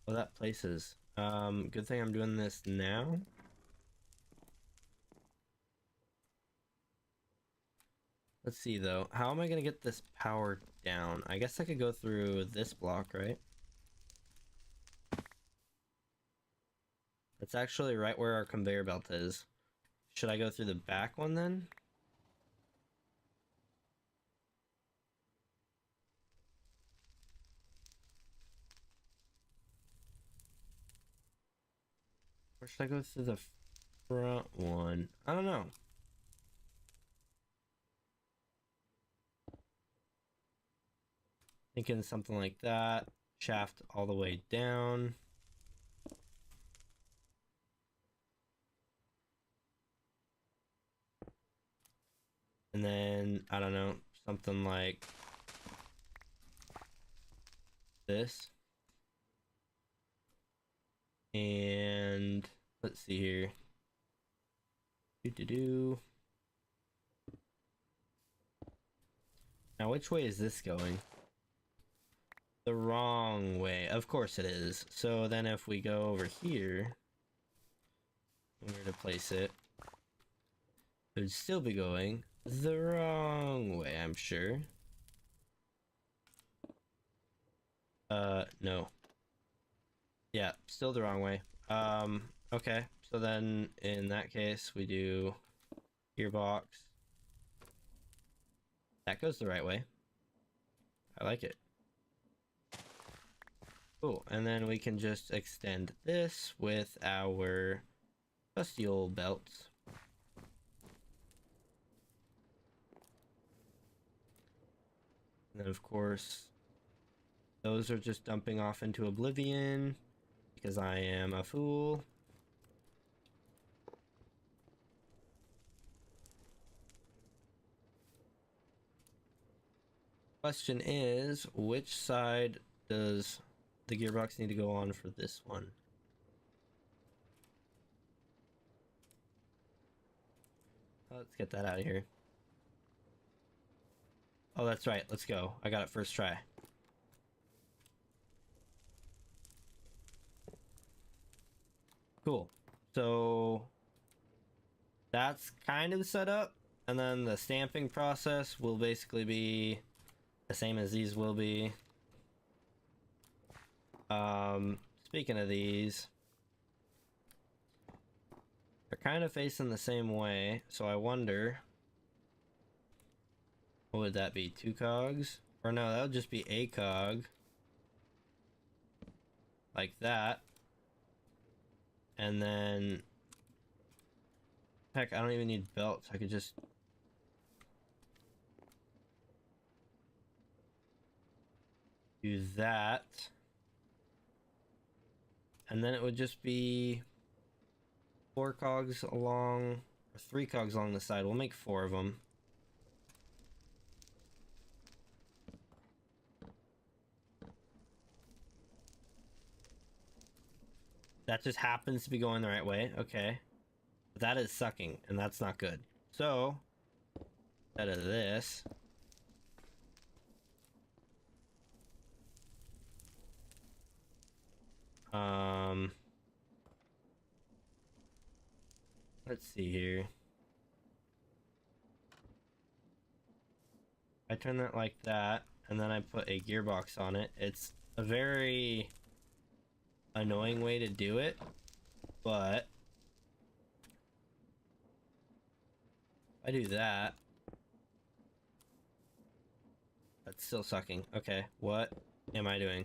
Oh, that places. Good thing I'm doing this now. Let's see though. How am I gonna get this power down? I guess I could go through this block, right? That's actually right where our conveyor belt is. Should I go through the back one then? Or should I go through the front one? I don't know. Thinking something like that. Shaft all the way down. And then, I don't know, something like this. And let's see here. Now, which way is this going? The wrong way. Of course it is. So then if we go over here, where to place it, it would still be going the wrong way, I'm sure. No. Yeah, still the wrong way. Okay. So then in that case, we do gearbox. That goes the right way. I like it. Cool. And then we can just extend this with our trusty old belts. And then of course, those are just dumping off into oblivion because I am a fool. Question is, which side does the gearbox need to go on for this one? Let's get that out of here. Oh, that's right. Let's go. I got it first try. Cool. So that's kind of set up. And then the stamping process will basically be the same as these will be. Speaking of these, they're kind of facing the same way, so I wonder, what would that be, 2 cogs? Or no, that would just be a cog. Like that. And then, heck, I don't even need belts, I could just do that. And then it would just be 4 cogs along, or 3 cogs along the side. We'll make 4 of them. That just happens to be going the right way. Okay. But that is sucking, and that's not good. So, instead of this, let's see here. I turn that like that, and then I put a gearbox on it. It's a very annoying way to do it, but if I do that, that's still sucking. Okay, what am I doing?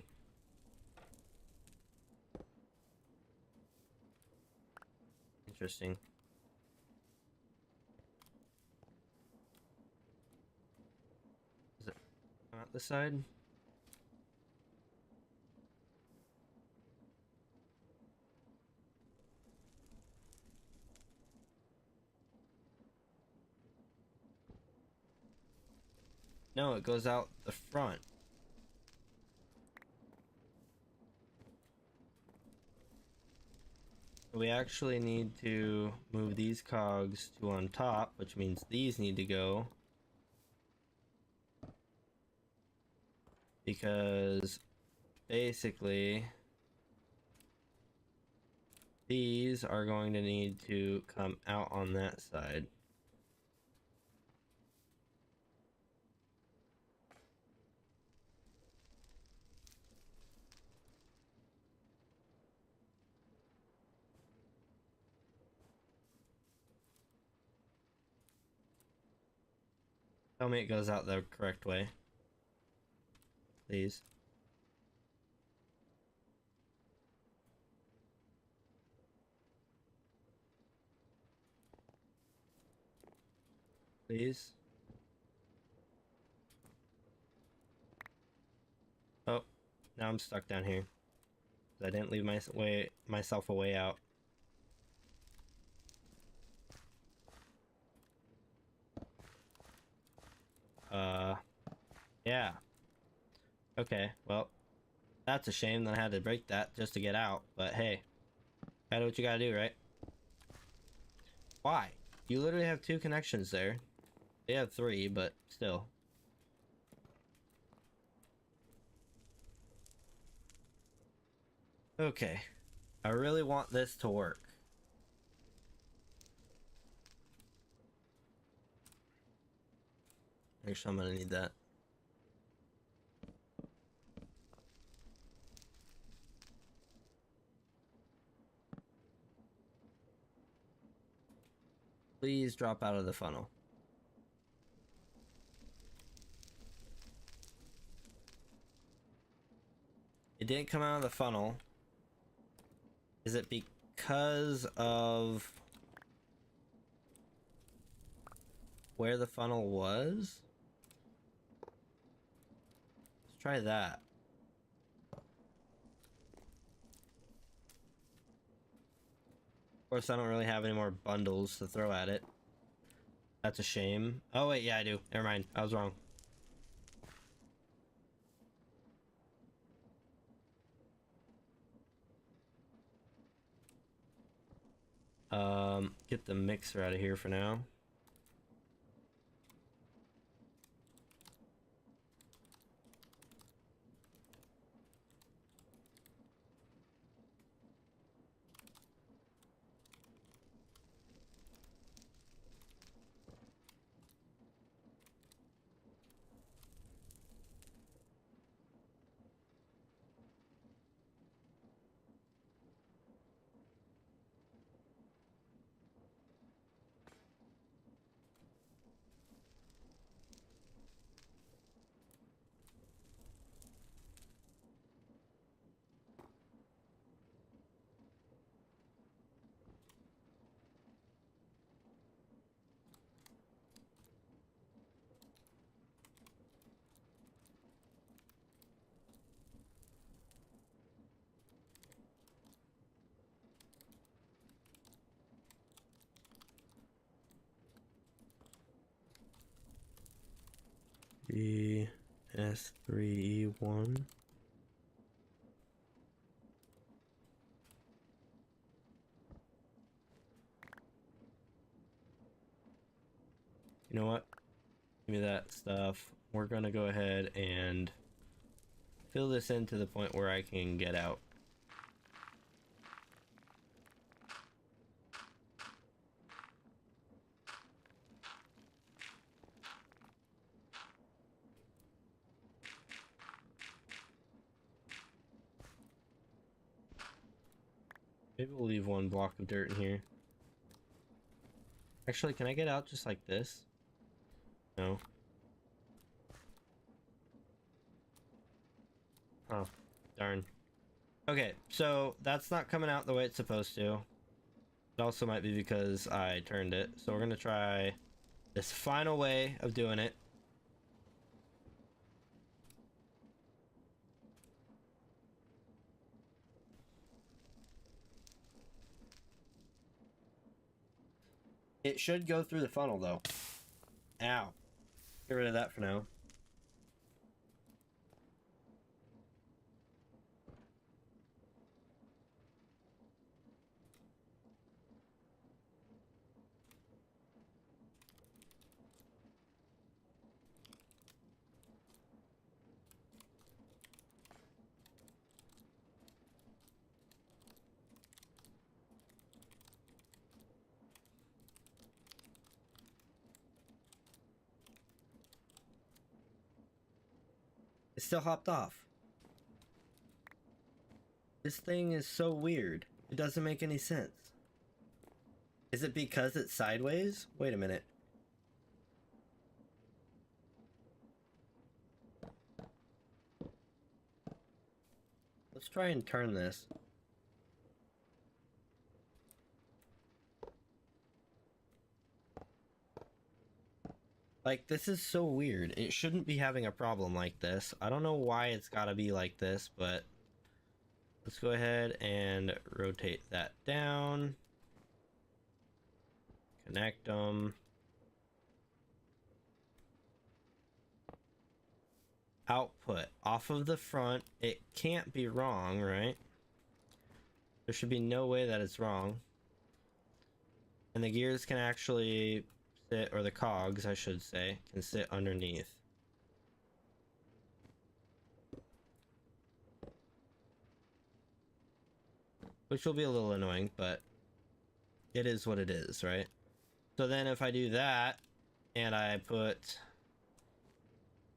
Interesting. Is it come out this side? No, it goes out the front. We actually need to move these cogs to on top, which means these need to go. Because basically these are going to need to come out on that side. Tell me it goes out the correct way. Please. Please. Oh, now I'm stuck down here. I didn't leave myself a way out. Yeah. Okay, well, That's a shame that I had to break that just to get out, but hey, gotta do what you gotta do, right? Why? You literally have 2 connections there. They have 3, but still. Okay. I really want this to work. Actually, I'm gonna need that. Please drop out of the funnel. It didn't come out of the funnel. Is it because of where the funnel was? Let's try that. Of course, I don't really have any more bundles to throw at it. That's a shame. Oh wait, yeah I do. Never mind. I was wrong. Get the mixer out of here for now. S3E1. You know what? Give me that stuff. We're gonna go ahead and fill this in to the point where I can get out. Maybe we'll leave 1 block of dirt in here. Actually, can I get out just like this? No. Oh, darn. Okay, so that's not coming out the way it's supposed to. It also might be because I turned it. So we're gonna try this final way of doing it. It should go through the funnel though. Ow. Get rid of that for now. It still hopped off. This thing is so weird. It doesn't make any sense. Is it because it's sideways? Wait a minute. Let's try and turn this. Like, this is so weird. It shouldn't be having a problem like this. I don't know why it's gotta be like this, but let's go ahead and rotate that down. Connect them. output off of the front. It can't be wrong, right? There should be no way that it's wrong. And the gears can actually sit, or the cogs, I should say, can sit underneath. Which will be a little annoying, but it is what it is, right? So then if I do that, and I put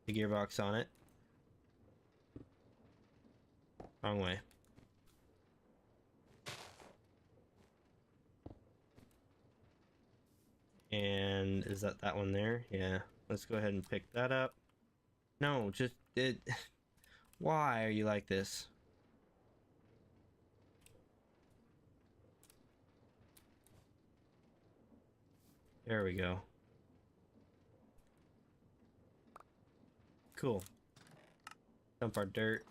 the gearbox on it. Wrong way. And is that one there? Yeah. Let's go ahead and pick that up. No, just it. Why are you like this? There we go. Cool. Dump our dirt.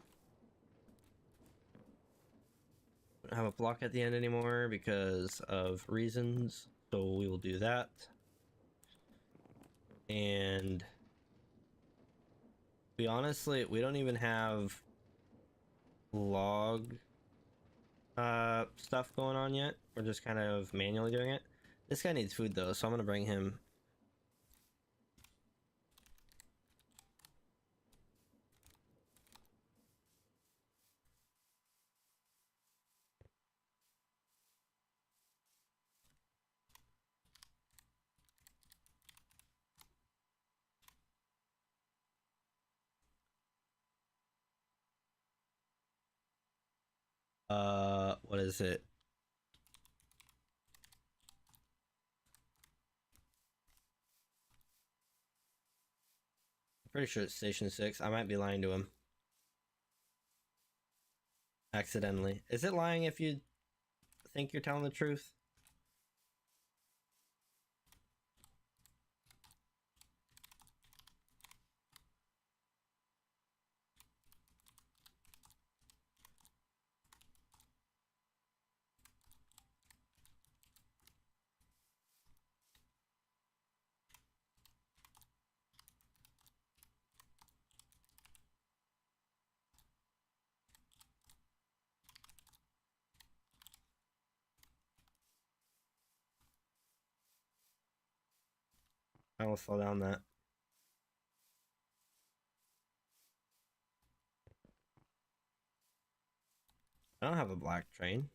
Don't have a block at the end anymore because of reasons, so we will do that. And we don't even have log stuff going on yet. We're just kind of manually doing it. This guy needs food though, so I'm gonna bring him. What is it? I'm pretty sure it's Station 6. I might be lying to him. Accidentally. Is it lying if you think you're telling the truth? I will slow down that. I don't have a black train.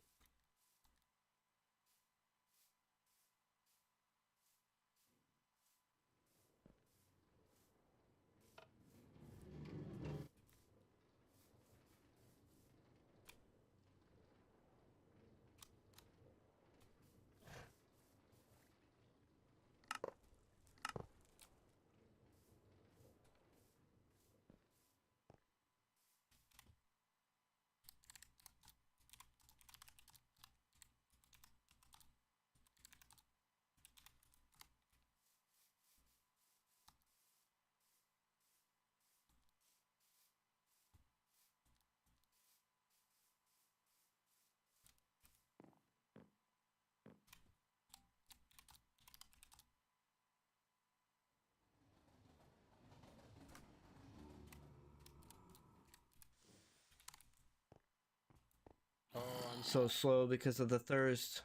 Oh, I'm so slow because of the thirst.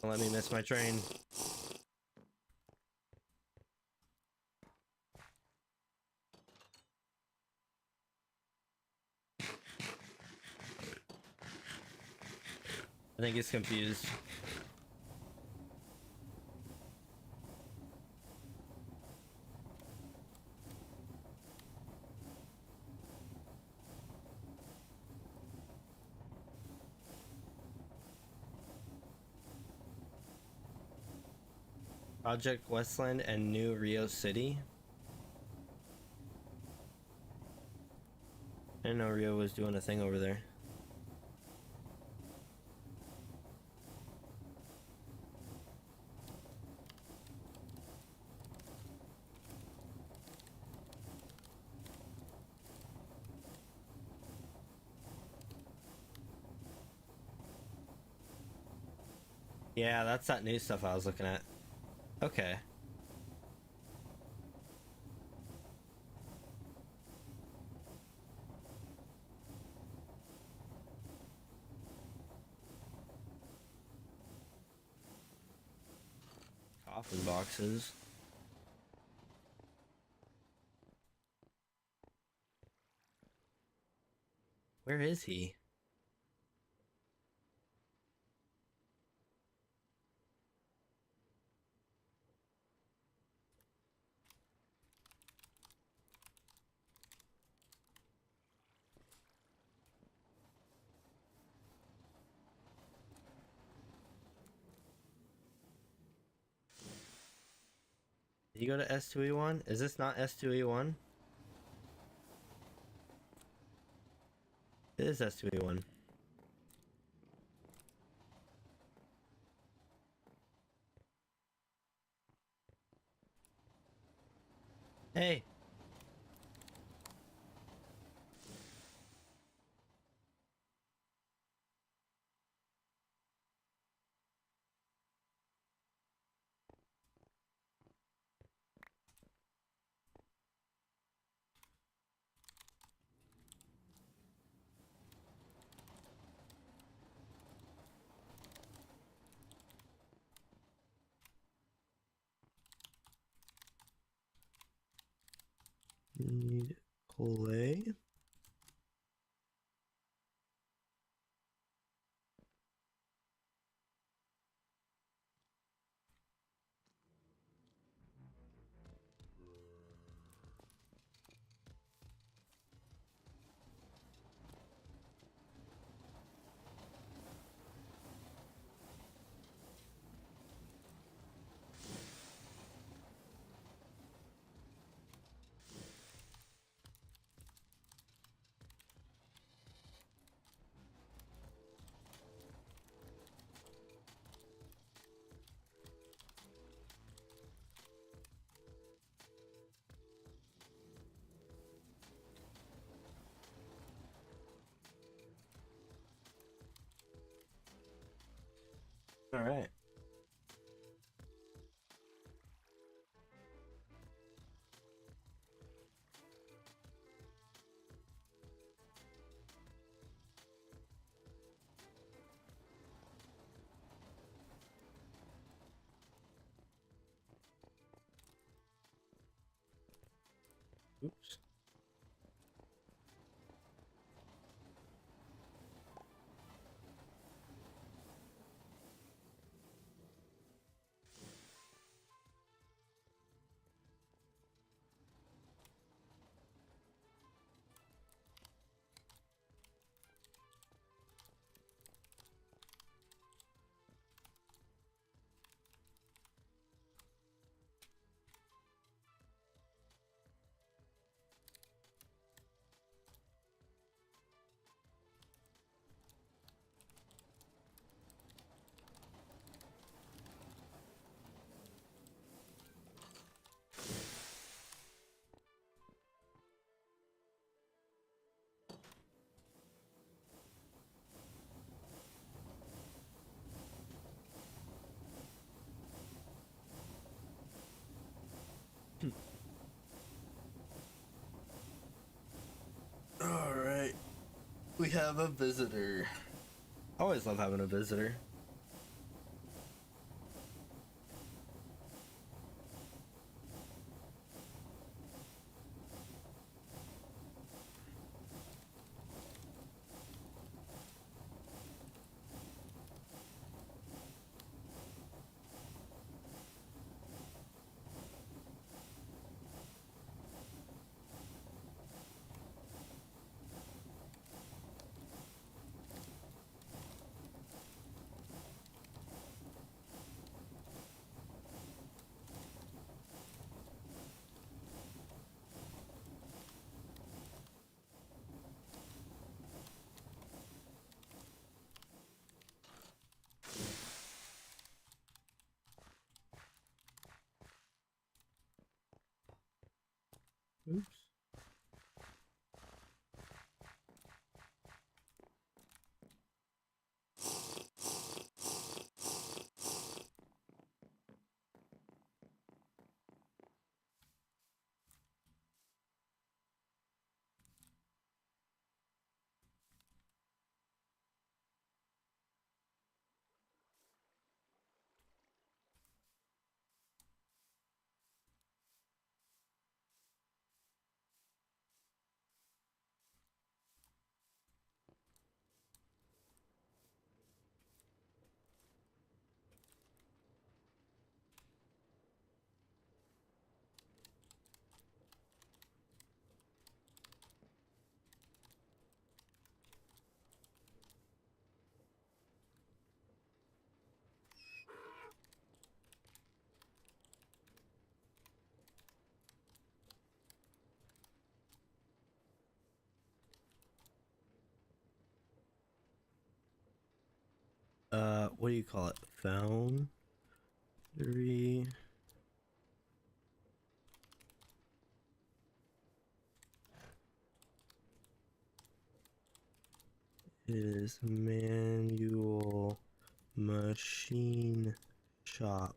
Don't let me miss my train. I think he's confused. Project Westland and New Rio City. I didn't know Rio was doing a thing over there. Yeah, that's that new stuff I was looking at. Okay. coffin boxes. Where is he? Did you go to S2E1? Is this not S2E1? It is S2E1. Hey! Need clay. All right. Oops. All right. We have a visitor. I always love having a visitor. what do you call it? Foundry. Is manual machine shop.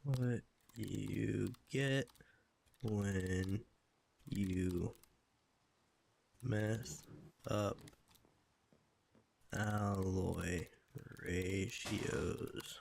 What you get when you mess up alloy ratios.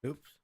Oops.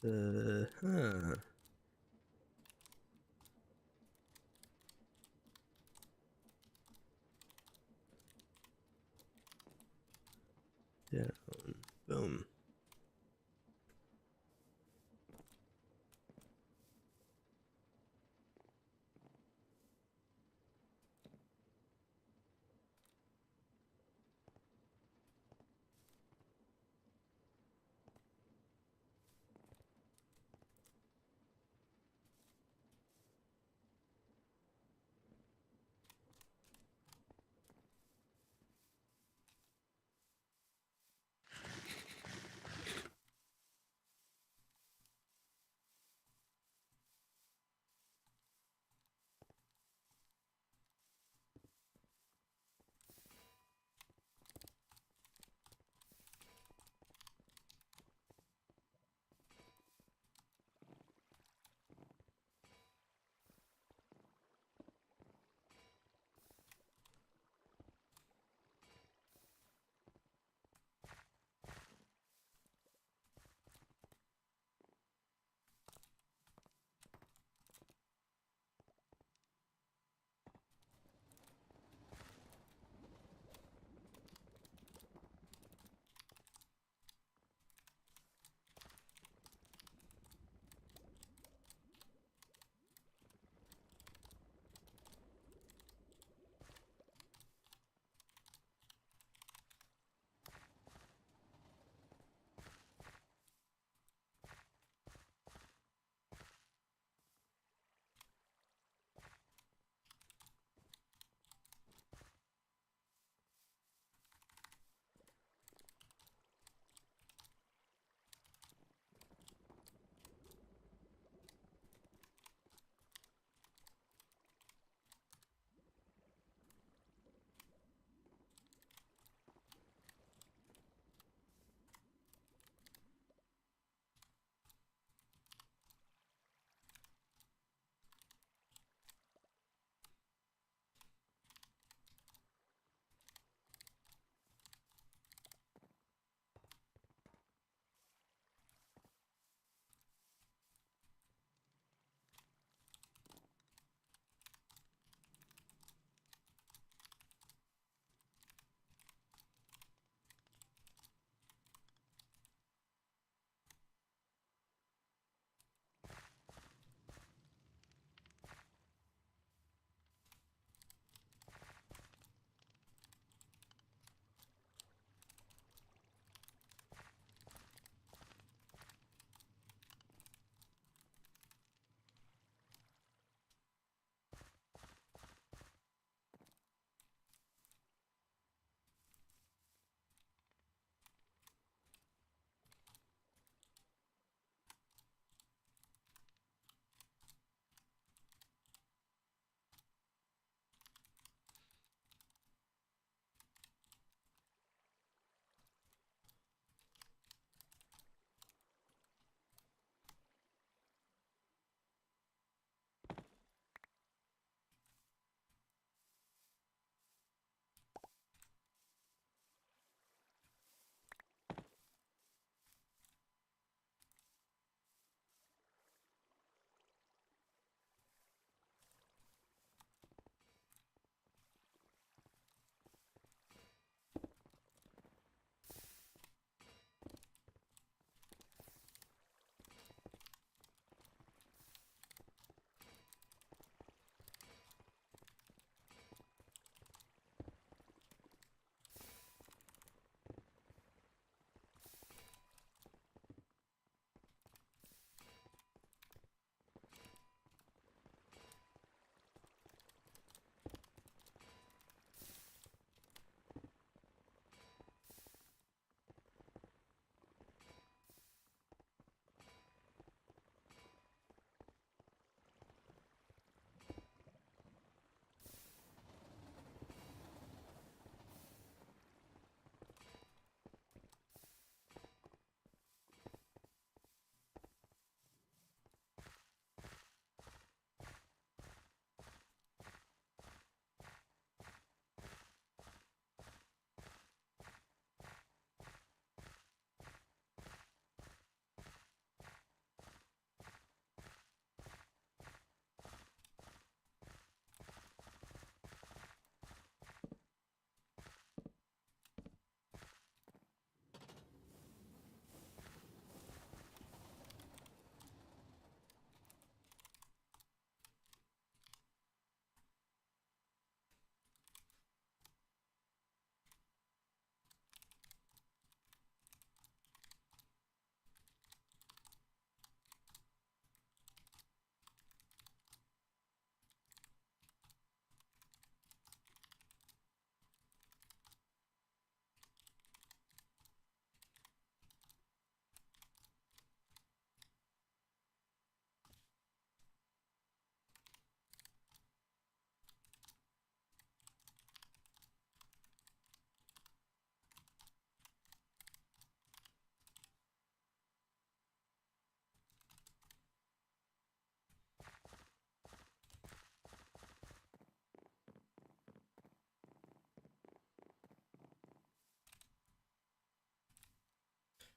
Huh. Down. Boom.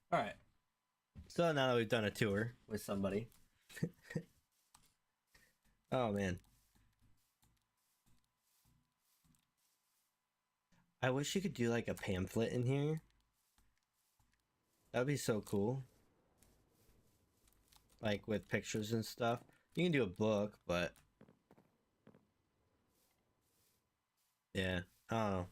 All right. So now that we've done a tour with somebody, oh man, I wish you could do like a pamphlet in here. That'd be so cool. Like with pictures and stuff. You can do a book, but yeah, I don't know.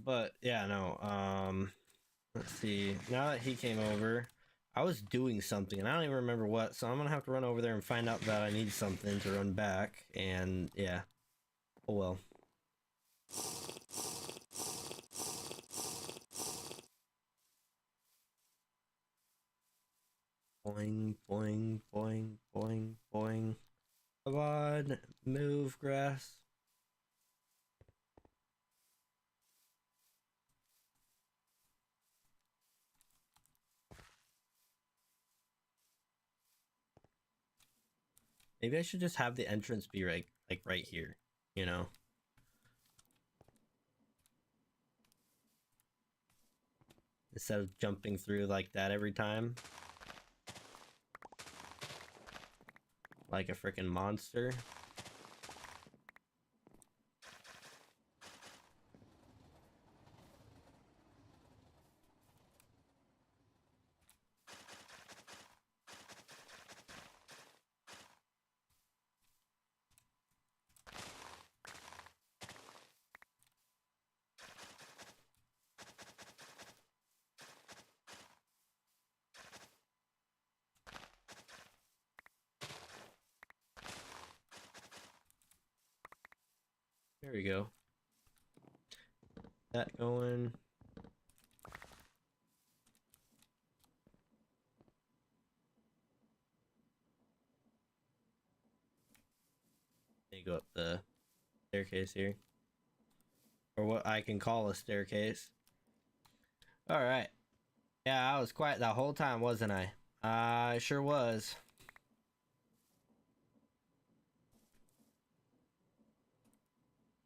But yeah, no. Let's see. Now that he came over, I was doing something and I don't even remember what, so I'm gonna have to run over there and find out that I need something to run back. And yeah, oh well. Boing, boing, boing, boing, boing. Come on, move, grass. Maybe I should just have the entrance be like right here, you know? Instead of jumping through like that every time. Like a freaking monster. There we go. That going. Let me go up the staircase here. Or what I can call a staircase. Alright. Yeah, I was quiet that whole time, wasn't I? I sure was.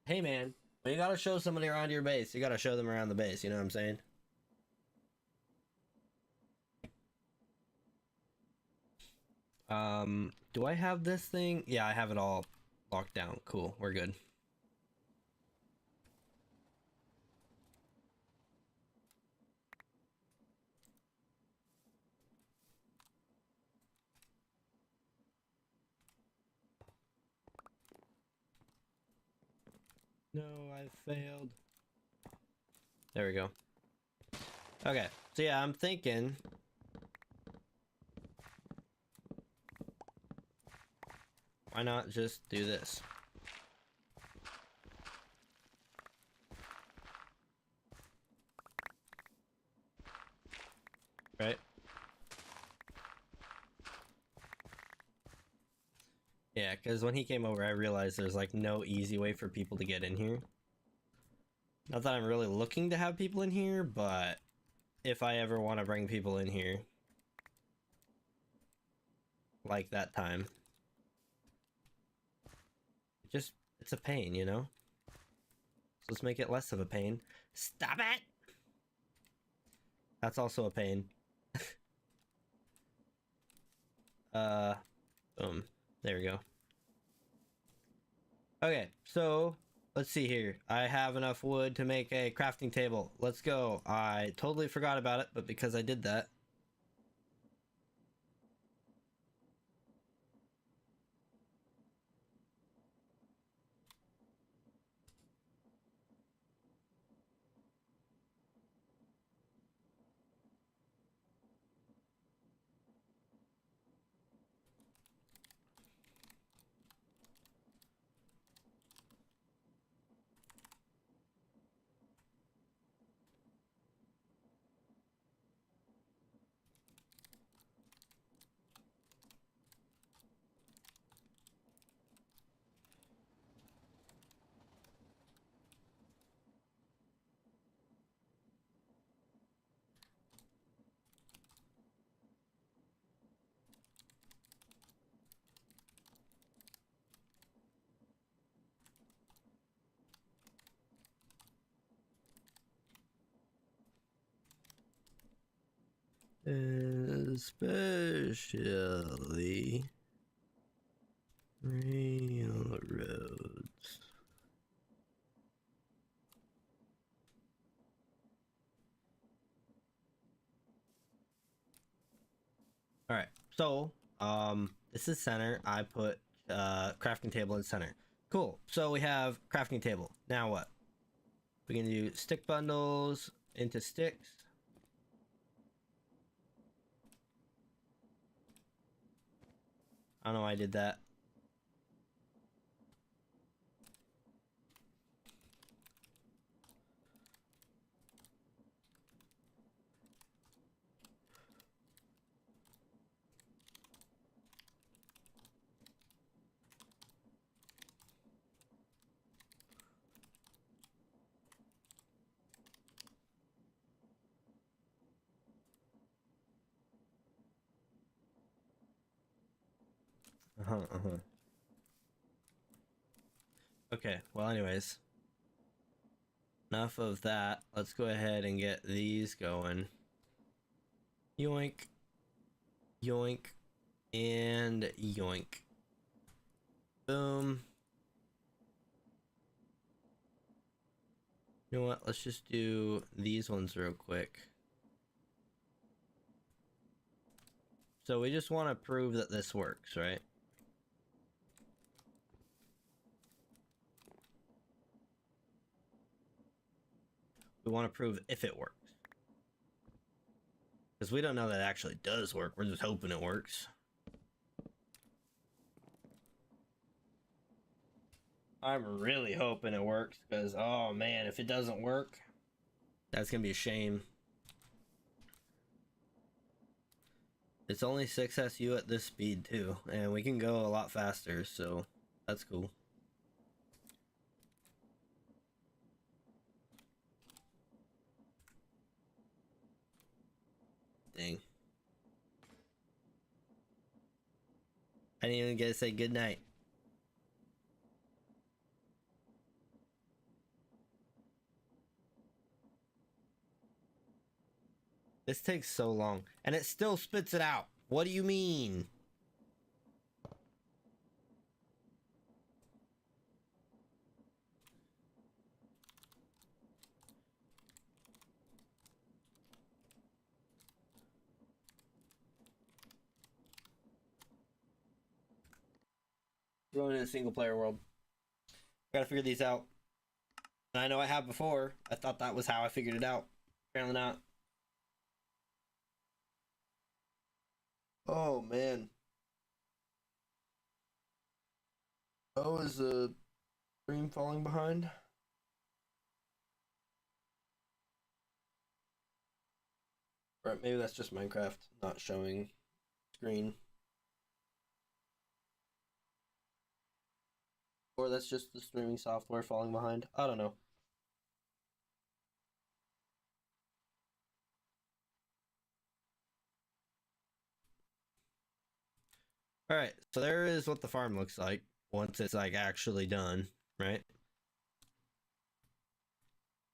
Hey man, when you gotta show somebody around your base, you gotta show them around the base, you know what I'm saying? Do I have this thing? Yeah, I have it all locked down. Cool, we're good. No, I failed. There we go. Okay, so yeah, I'm thinking... Why not just do this? Right? Yeah, because when he came over, I realized there's like no easy way for people to get in here. Not that I'm really looking to have people in here, but if I ever want to bring people in here, like that time, it's a pain, you know? So let's make it less of a pain. Stop it! That's also a pain. Boom. There we go. Okay, so let's see here. I have enough wood to make a crafting table. Let's go. I totally forgot about it, but because I did that. especially railroads. All right, so this is center. I put crafting table in center. Cool. So we have crafting table. Now what? We can do stick bundles into sticks. I don't know why I did that. Uh-huh. Okay, well anyways. Enough of that. Let's go ahead and get these going. Yoink. Yoink. And yoink. Boom. You know what? Let's just do these ones real quick. So we just want to prove that this works, right? We want to prove if it works. Because we don't know that it actually does work. We're just hoping it works. I'm really hoping it works. Because, oh man, if it doesn't work, that's going to be a shame. It's only 6SU at this speed too. And we can go a lot faster. So that's cool. Dang. I didn't even get to say goodnight. This takes so long. And it still spits it out. What do you mean? Going in a single player world. Gotta figure these out. And I know I have before. I thought that was how I figured it out. Apparently not. Oh man. Oh, is the stream falling behind? Or maybe that's just Minecraft not showing screen. Or that's just the streaming software falling behind. I don't know. Alright, so there is what the farm looks like once it's like actually done, right?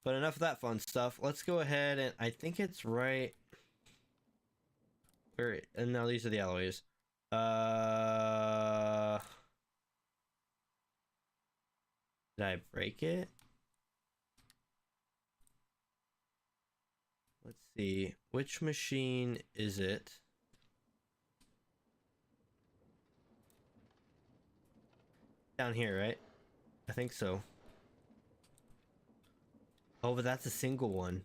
But enough of that fun stuff. Let's go ahead and I think it's right. Where and now these are the alloys. Did I break it? Let's see. Which machine is it? Down here, right? I think so. Oh, but that's a single one.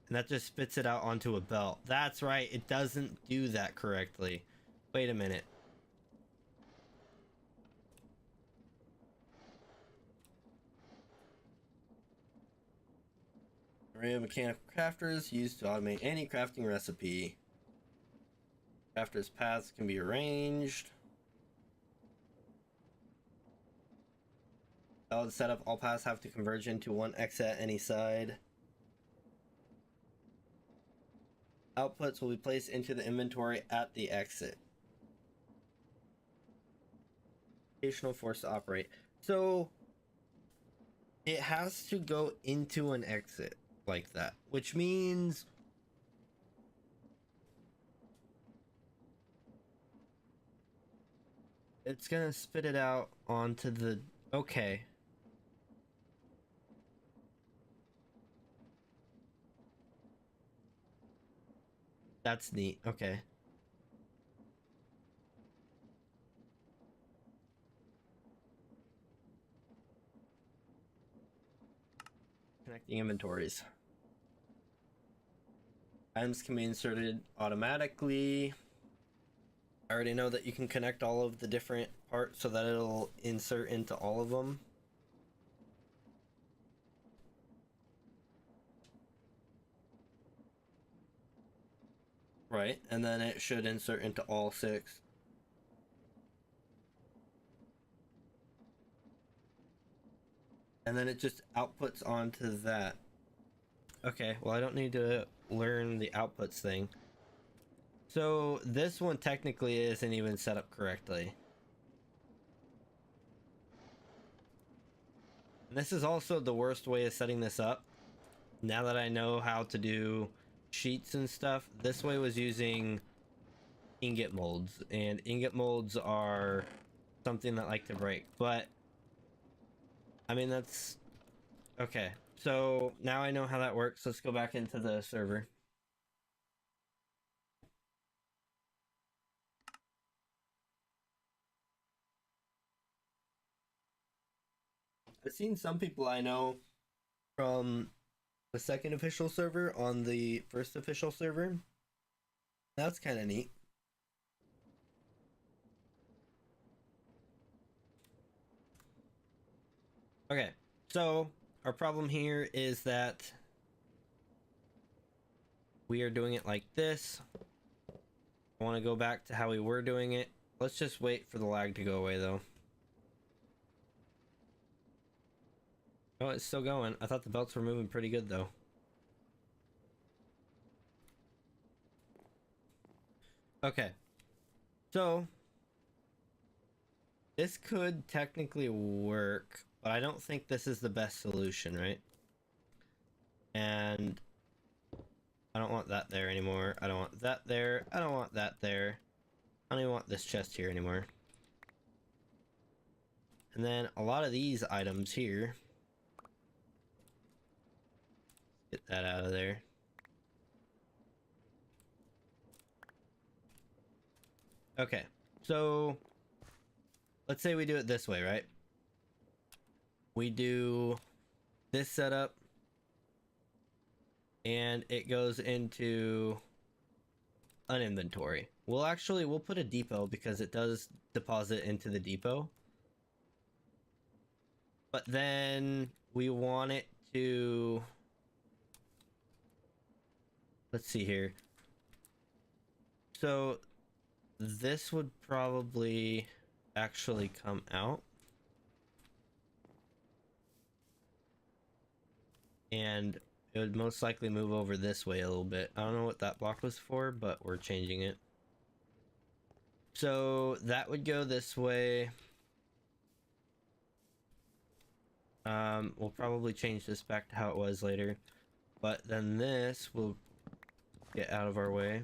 And that just spits it out onto a belt. That's right, it doesn't do that correctly. Wait a minute. Array of mechanical crafters used to automate any crafting recipe. Crafters' paths can be arranged. Valid setup, all paths have to converge into one exit at any side. Outputs will be placed into the inventory at the exit. Rotational force to operate. So it has to go into an exit like that, which means it's gonna spit it out onto the... Okay. That's neat. Okay. Connecting inventories. Items can be inserted automatically. I already know that you can connect all of the different parts so that it'll insert into all of them. Right, and then it should insert into all 6. And then it just outputs onto that. Okay, well I don't need to learn the outputs thing. So this one technically isn't even set up correctly. And this is also the worst way of setting this up. Now that I know how to do sheets and stuff, this way was using ingot molds, and ingot molds are something that like to break, but I mean that's okay. So now I know how that works. Let's go back into the server. I've seen some people I know from the second official server on the first official server. That's kind of neat. Okay, so our problem here is that we are doing it like this. I want to go back to how we were doing it. Let's just wait for the lag to go away though. Oh, it's still going. I thought the belts were moving pretty good though. Okay, so this could technically work, but I don't think this is the best solution, right? And I don't want that there anymore. I don't want that there. I don't want that there. I don't even want this chest here anymore. And then a lot of these items here. Get that out of there. Okay, so let's say we do it this way, right? We do this setup, and it goes into an inventory. We'll put a depot because it does deposit into the depot. But then we want it to... Let's see here. So this would probably actually come out. And it would most likely move over this way a little bit. I don't know what that block was for, but we're changing it. So that would go this way. We'll probably change this back to how it was later. But then this will get out of our way.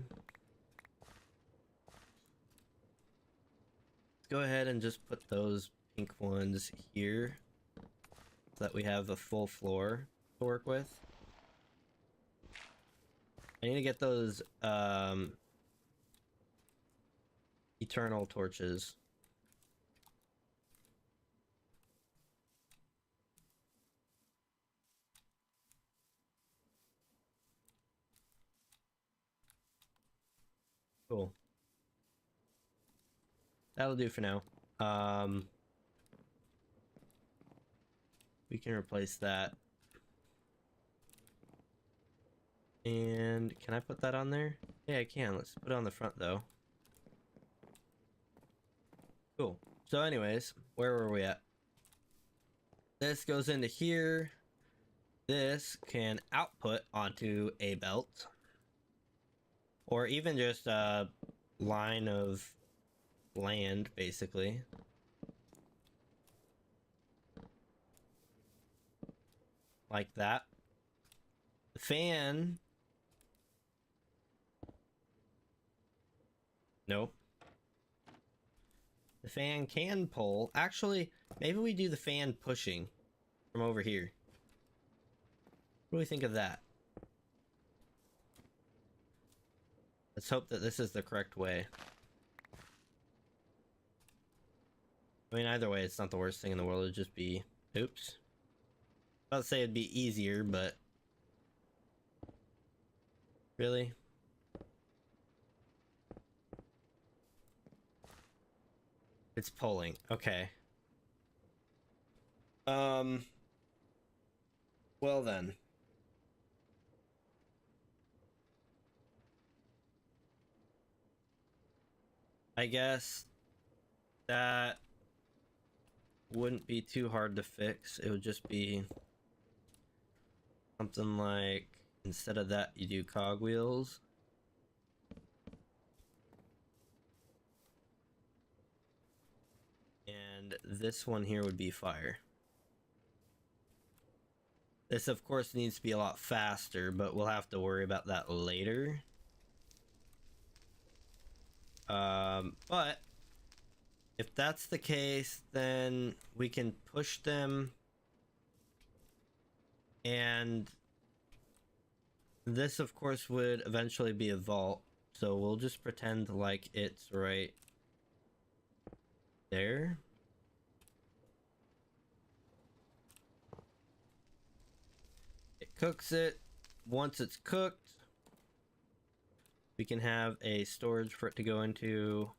Let's go ahead and just put those pink ones here so that we have a full floor to work with. I need to get those eternal torches. Cool. That'll do for now. We can replace that. And can I put that on there? Yeah, I can. Let's put it on the front though. Cool. So anyways, where were we at? This goes into here. This can output onto a belt. Or even just a line of land, basically. Like that. The fan... Nope. The fan can pull. Actually, maybe we do the fan pushing from over here. What do we think of that? Let's hope that this is the correct way. I mean, either way, it's not the worst thing in the world. It'd just be... Oops. I would say it'd be easier, but... Really? It's pulling. Okay. Well then. I guess that wouldn't be too hard to fix. It would just be something like, instead of that, you do cogwheels. And this one here would be fire. This, of course, needs to be a lot faster, but we'll have to worry about that later. But if that's the case, then we can push them, and this, of course, would eventually be a vault, so we'll just pretend like it's right there. It cooks it. Once it's cooked, we can have a storage for it to go into.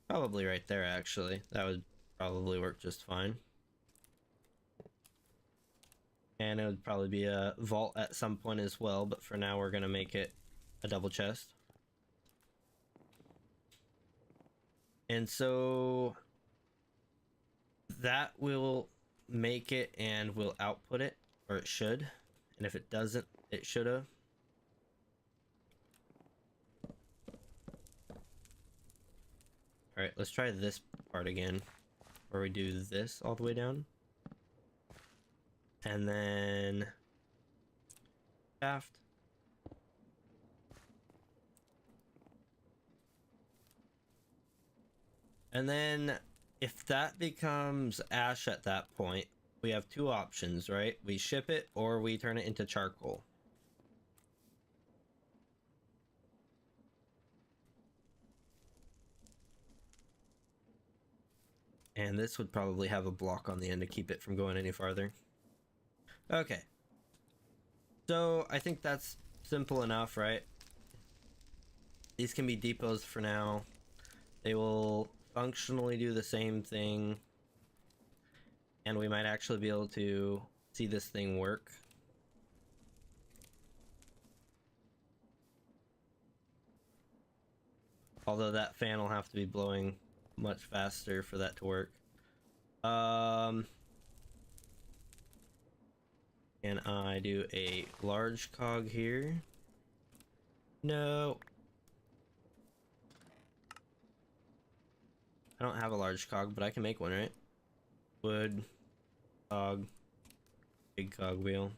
Probably right there, actually. That would probably work just fine. And it would probably be a vault at some point as well, but for now we're gonna make it a double chest. And so that will make it and will output it, or it should. And if it doesn't, it should have. Alright, let's try this part again, where we do this all the way down. And then shaft. And then if that becomes ash at that point, we have two options, right? We ship it or we turn it into charcoal. And this would probably have a block on the end to keep it from going any farther. Okay. So I think that's simple enough, right? These can be depots for now. They will functionally do the same thing. And we might actually be able to see this thing work. Although that fan will have to be blowing much faster for that to work. Can I do a large cog here? No. I don't have a large cog, but I can make one, right? Wood, cog, big cog wheel.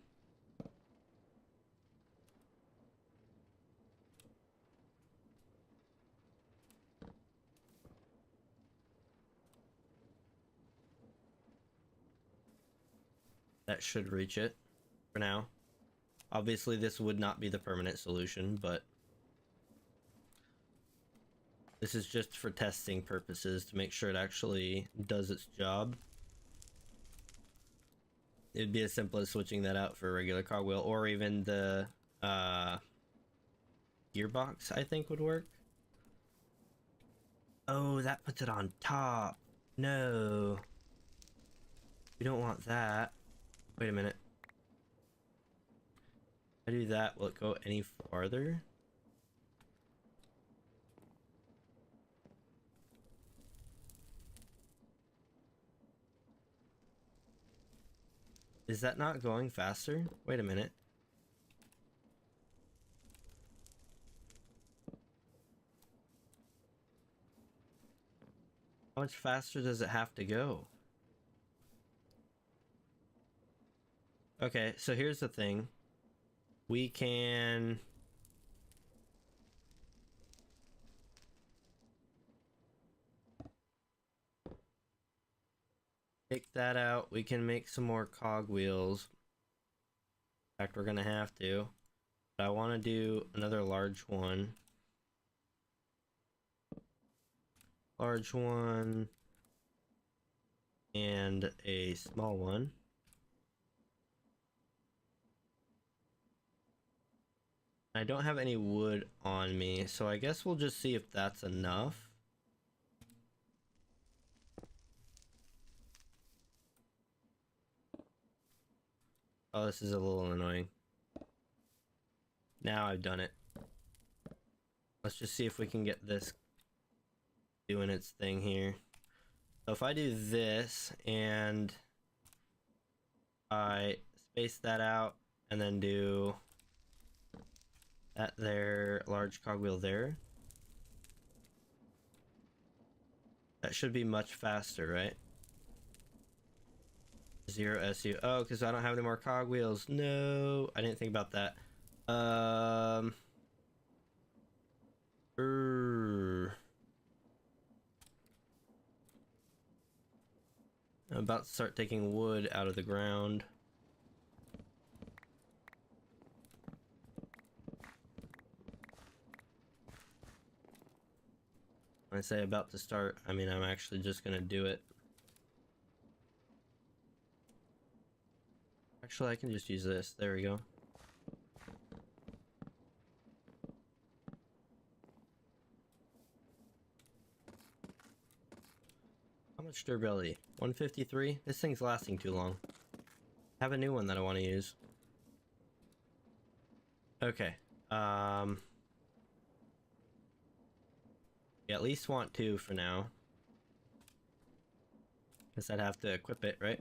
That should reach it for now. Obviously, this would not be the permanent solution, but this is just for testing purposes to make sure it actually does its job. It'd be as simple as switching that out for a regular cogwheel, or even the gearbox, I think, would work. Oh, that puts it on top. No. We don't want that. Wait a minute. If I do that, will it go any farther? Is that not going faster? Wait a minute. How much faster does it have to go? Okay, so here's the thing. We can... Take that out. We can make some more cogwheels. In fact, we're gonna have to. But I want to do another large one. Large one. And a small one. I don't have any wood on me, so I guess we'll just see if that's enough. Oh, this is a little annoying. Now I've done it. Let's just see if we can get this doing its thing here. So if I do this and I space that out and then do that there, large cogwheel there, that should be much faster, right? 0 SU. Oh, because I don't have any more cogwheels. No, I didn't think about that. I'm about to start taking wood out of the ground. When I say about to start, I mean I'm actually just gonna do it. Actually, I can just use this. There we go. How much durability? 153? This thing's lasting too long. I have a new one that I want to use. Okay. You at least want 2 for now. Guess I'd have to equip it, right?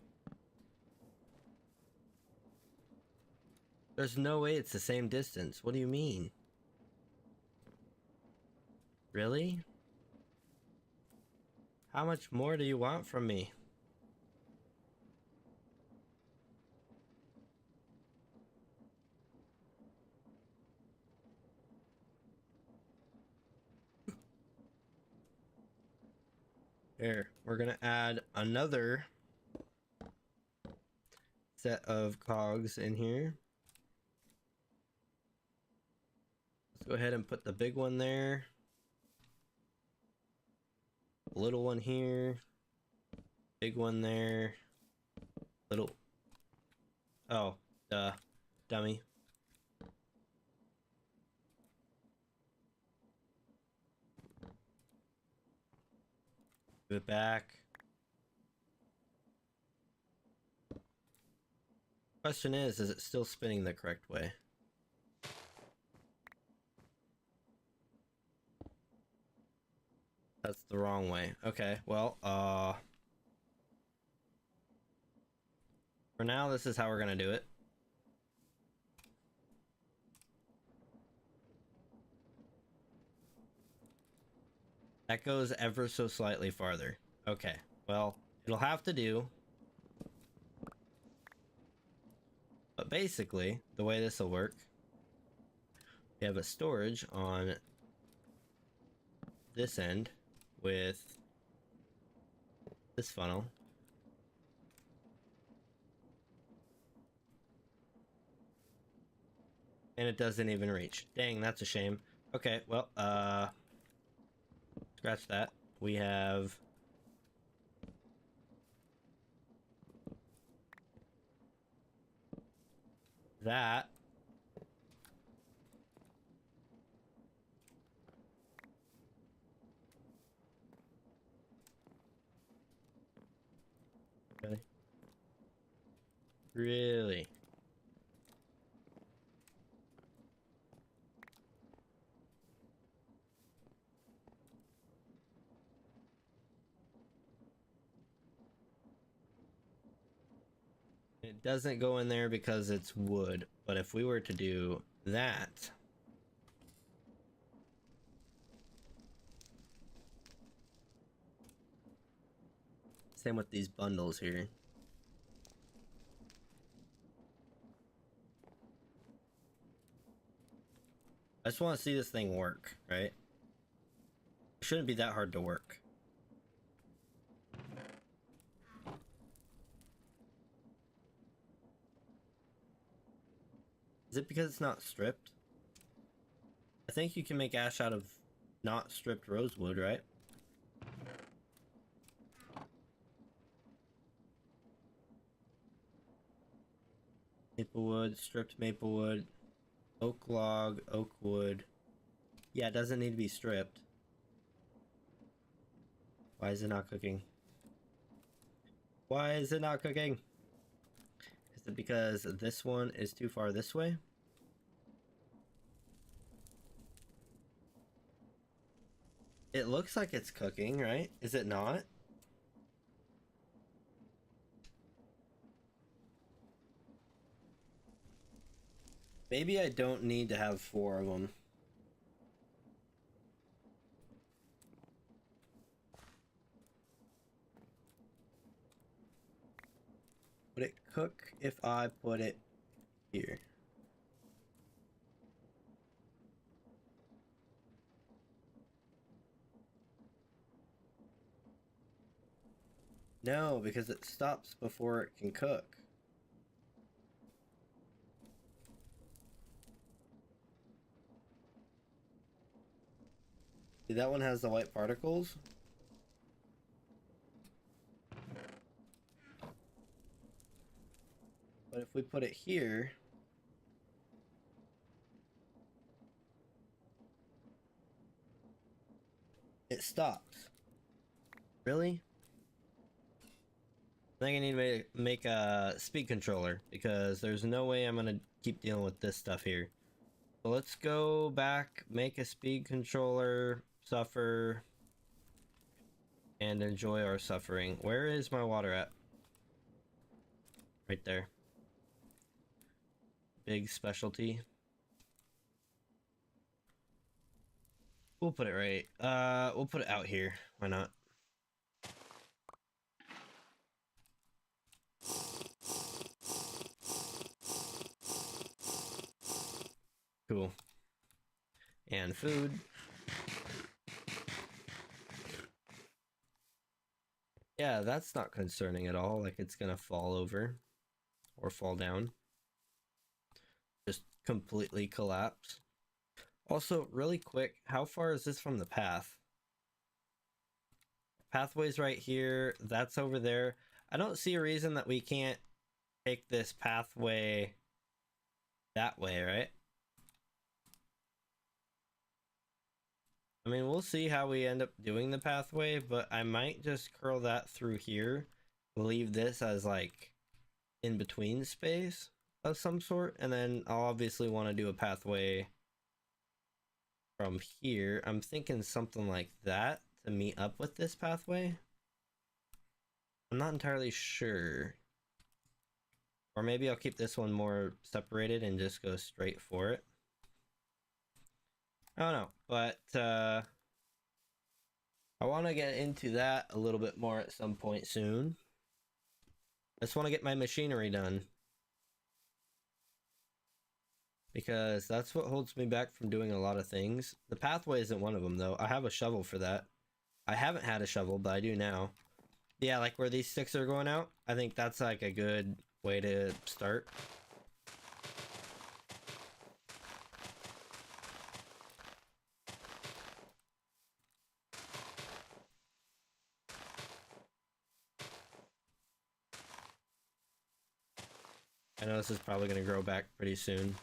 There's no way it's the same distance. What do you mean? Really? How much more do you want from me? Here, we're gonna add another set of cogs in here. Let's go ahead and put the big one there. Little one here. Big one there. Little... Oh, dummy. Give it back. Question is it still spinning the correct way? That's the wrong way. Okay, well, for now, this is how we're gonna do it. That goes ever so slightly farther. Okay, well, it'll have to do. But basically, the way this will work, we have a storage on this end with this funnel. And it doesn't even reach. Dang, that's a shame. Okay, well, scratch that. We have that. Really? Really? It doesn't go in there because it's wood, but if we were to do that, same with these bundles here. I just want to see this thing work, right? It shouldn't be that hard to work. Is it because it's not stripped? I think you can make ash out of not stripped rosewood, right? Maplewood, stripped maplewood, oak log, oak wood. Yeah, it doesn't need to be stripped. Why is it not cooking? Why is it not cooking? Is it because this one is too far this way? It looks like it's cooking, right? Is it not? Maybe I don't need to have 4 of them. Would it cook if I put it here? No, because it stops before it can cook. See, that one has the white particles. But if we put it here, it stops. Really? I think I need to make a speed controller because there's no way I'm gonna keep dealing with this stuff here. So let's go back, make a speed controller, suffer, and enjoy our suffering. Where is my water at? Right there. Big specialty. We'll put it right. We'll put it out here. Why not? Cool. And food. Yeah, that's not concerning at all. Like it's gonna fall over or fall down. Just completely collapse. Also, really quick, how far is this from the path? Pathway's right here. That's over there. I don't see a reason that we can't take this pathway that way, right? I mean, we'll see how we end up doing the pathway, but I might just curl that through here. Leave this as like in between space of some sort, and then I'll obviously want to do a pathway from here. I'm thinking something like that to meet up with this pathway. I'm not entirely sure. Or maybe I'll keep this one more separated and just go straight for it. I don't know, but I want to get into that a little bit more at some point soon. I just want to get my machinery done. Because that's what holds me back from doing a lot of things. The pathway isn't one of them, though. I have a shovel for that. I haven't had a shovel, but I do now. Yeah, like where these sticks are going out. I think that's like a good way to start. I know this is probably going to grow back pretty soon.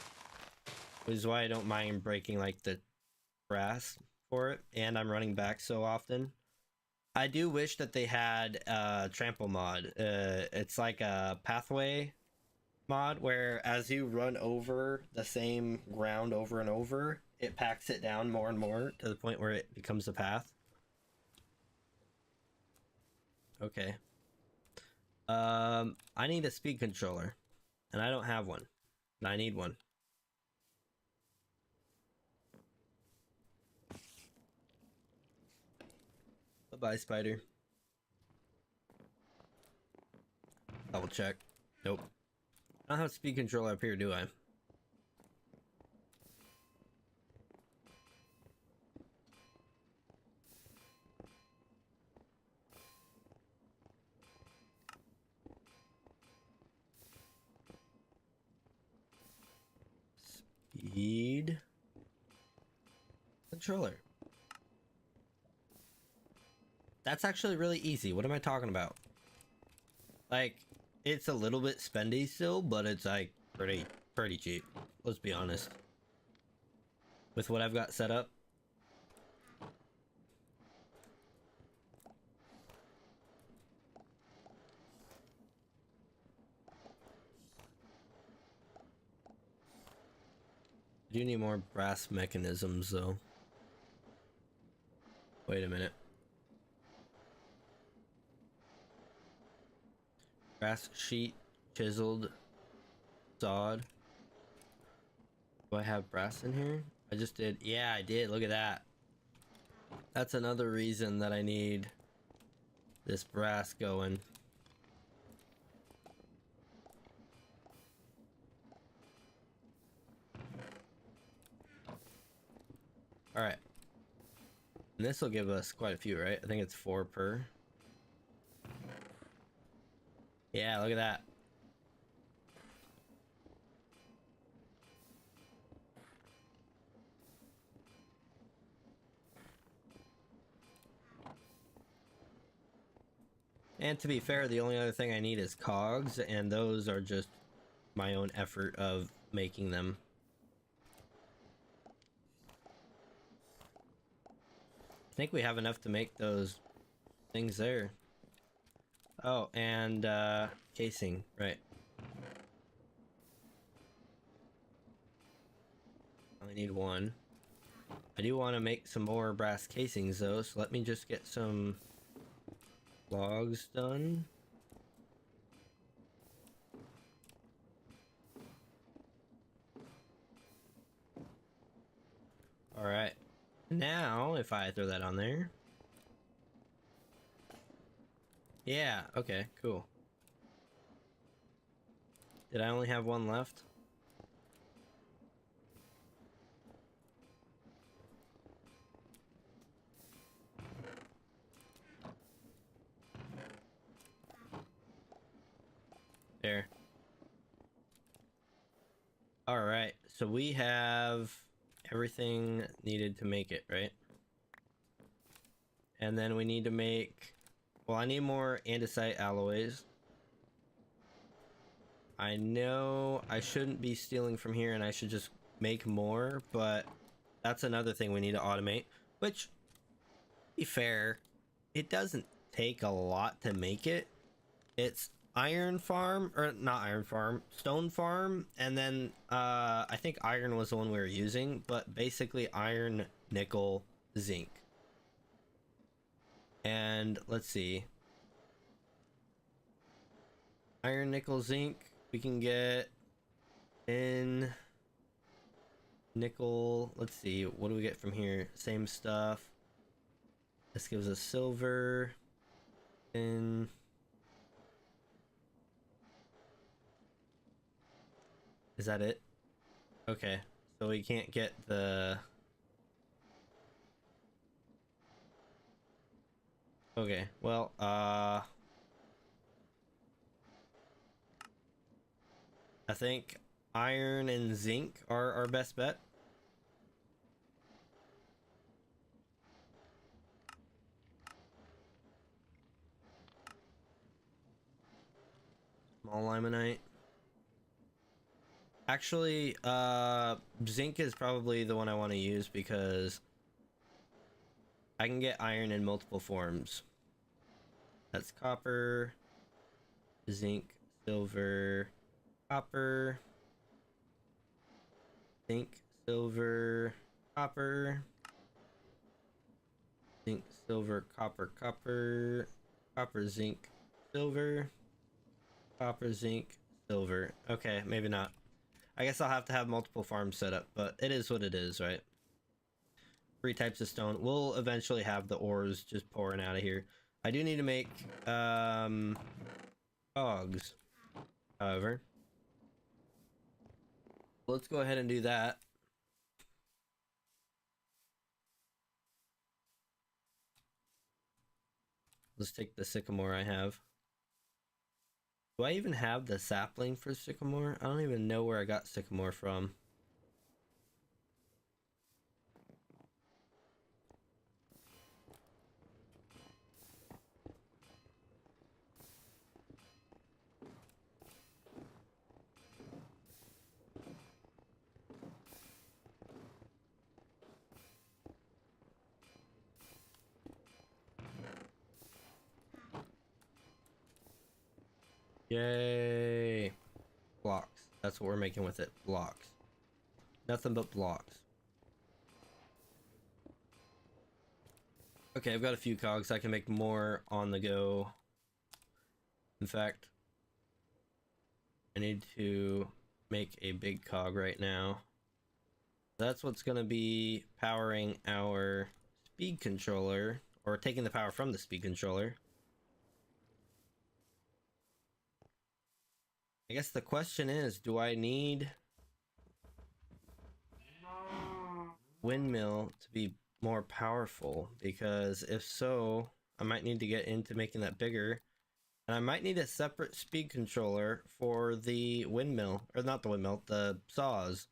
Which is why I don't mind breaking like the grass for it. And I'm running back so often. I do wish that they had a trample mod. It's like a pathway mod where as you run over the same ground over and over, it packs it down more and more to the point where it becomes a path. Okay. I need a speed controller, and I don't have one, and I need one. Bye-bye, spider. Double check. Nope. I don't have a speed controller up here, do I? need controller. That's actually really easy. What am I talking about? Like, it's a little bit spendy still, but it's like pretty cheap. Let's be honest. With what I've got set up. I do need more brass mechanisms though. Wait a minute. Brass sheet, chiseled, sawed. Do I have brass in here? I just did. Yeah, I did. Look at that. That's another reason that I need this brass going. Alright. And this will give us quite a few, right? I think it's 4 per. Yeah, look at that. And to be fair, the only other thing I need is cogs, and those are just my own effort of making them. I think we have enough to make those things there. Oh, and casing, right. I only need 1. I do want to make some more brass casings though, so let me just get some logs done. Alright. Now, if I throw that on there. Yeah, okay, cool. Did I only have 1 left? There. Alright, so we have everything needed to make it, right? And then we need to make... Well, I need more andesite alloys. I know I shouldn't be stealing from here and I should just make more, but that's another thing we need to automate. Which, to be fair, it doesn't take a lot to make it. It's iron farm, or not iron farm, stone farm, and then I think iron was the one we were using, but basically iron, nickel, zinc. And let's see. Iron, nickel, zinc, we can get in nickel. Let's see, what do we get from here? Same stuff. This gives us silver. And is that it? Okay, so we can't get the... Okay, well, I think iron and zinc are our best bet. Small limonite. Actually, zinc is probably the one I want to use because I can get iron in multiple forms. That's copper, zinc, silver, copper, zinc, silver, copper, zinc, silver, copper, copper, copper, zinc, silver, copper, zinc, silver. Okay, maybe not. I guess I'll have to have multiple farms set up, but it is what it is, right? 3 types of stone. We'll eventually have the ores just pouring out of here. I do need to make cogs, however. Let's go ahead and do that. Let's take the sycamore I have. Do I even have the sapling for sycamore? I don't even know where I got sycamore from. Yay! Blocks. That's what we're making with it. Blocks. Nothing but blocks. Okay, I've got a few cogs. I can make more on the go. In fact, I need to make a big cog right now. That's what's going to be powering our speed controller, or taking the power from the speed controller. I guess the question is, do I need windmill to be more powerful? Because if so, I might need to get into making that bigger. And I might need a separate speed controller for the windmill, or not the windmill, the saws.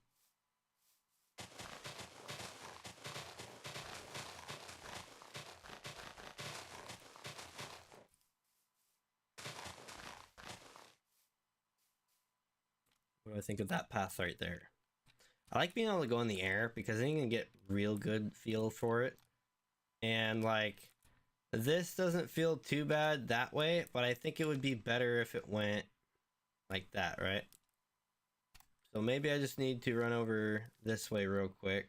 What do I think of that path right there? I like being able to go in the air because then you can get real good feel for it. And like, this doesn't feel too bad that way, but I think it would be better if it went like that, right? So maybe I just need to run over this way real quick.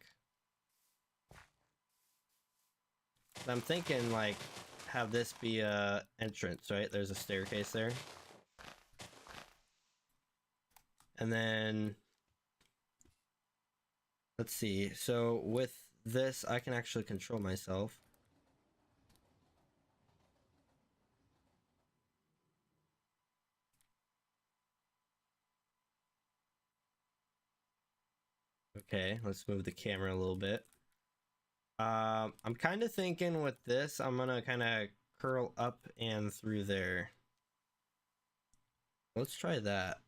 I'm thinking like have this be a entrance, right? There's a staircase there. And then let's see. So with this, I can actually control myself. Okay, let's move the camera a little bit. I'm kind of thinking with this, I'm gonna kind of curl up and through there. Let's try that.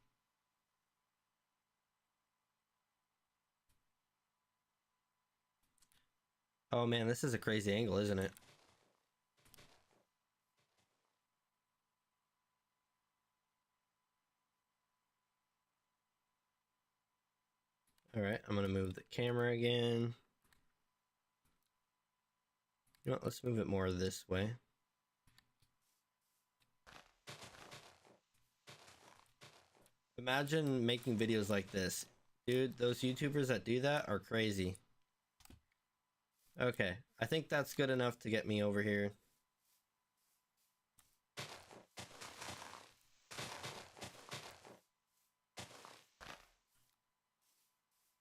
Oh man, this is a crazy angle, isn't it? All right, I'm gonna move the camera again. You know what, let's move it more this way. Imagine making videos like this. Dude, those YouTubers that do that are crazy. Okay, I think that's good enough to get me over here.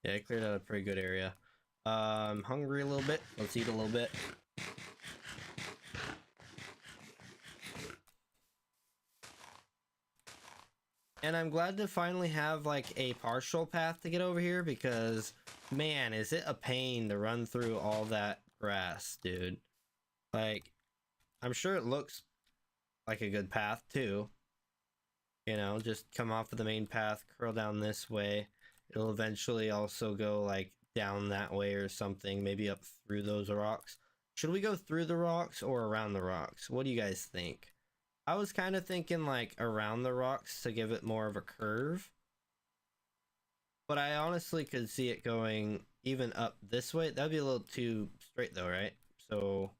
Yeah, I cleared out a pretty good area. I'm hungry a little bit. Let's eat a little bit. And I'm glad to finally have like a partial path to get over here because man, is it a pain to run through all that grass, dude. Like, I'm sure it looks like a good path too. You know, just come off of the main path, curl down this way. It'll eventually also go like down that way or something, maybe up through those rocks. Should we go through the rocks or around the rocks? What do you guys think? I was kind of thinking like around the rocks to give it more of a curve. But I honestly could see it going even up this way. That'd be a little too straight though, right? So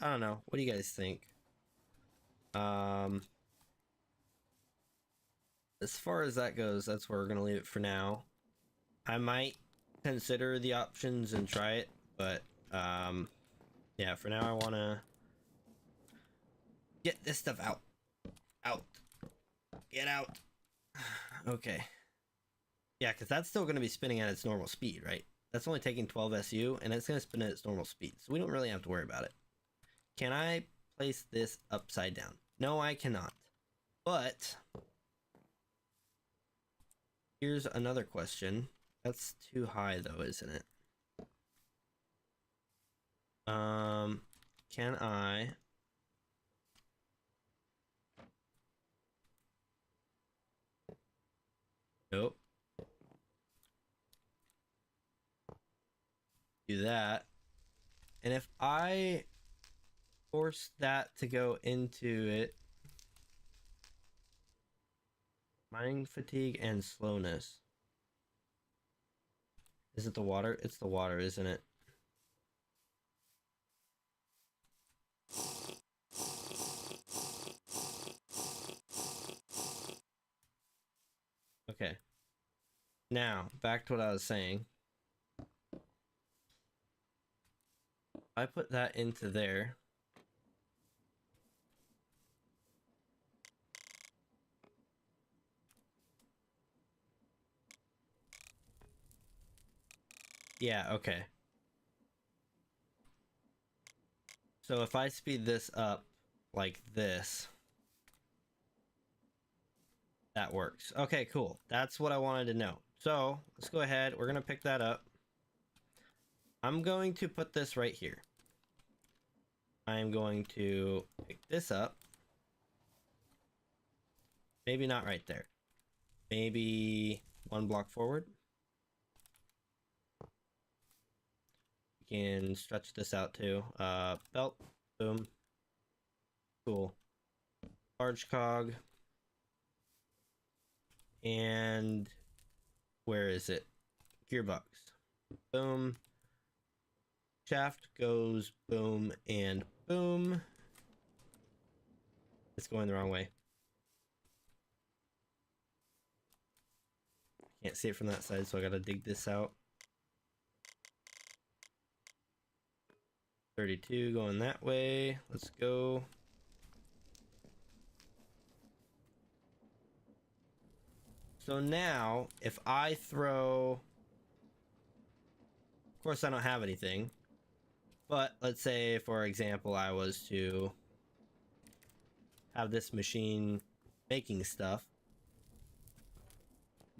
I don't know. What do you guys think? As far as that goes, that's where we're gonna leave it for now. I might consider the options and try it, but yeah, for now I wanna get this stuff out. Out. Get out. Okay. Yeah, because that's still gonna be spinning at its normal speed, right? That's only taking 12 SU, and it's gonna spin at its normal speed, so we don't really have to worry about it. Can I place this upside down? No, I cannot. But here's another question. That's too high though, isn't it? Can I Nope. Do that. And if I force that to go into it, mining fatigue and slowness. Is it the water? It's the water, isn't it? Okay. Now, back to what I was saying. I put that into there. Yeah, okay. So if I speed this up like this, that works. Okay, cool. That's what I wanted to know. So let's go ahead. We're going to pick that up. I'm going to put this right here. I'm going to pick this up. Maybe not right there. Maybe one block forward. You can stretch this out too. Belt. Boom. Cool. Large cog. And where is it? Gearbox. Boom. Shaft goes boom and boom. It's going the wrong way. Can't see it from that side, so I gotta dig this out. 32 going that way. Let's go. So now, if I throw... Of course, I don't have anything. But let's say, for example, I was to have this machine making stuff.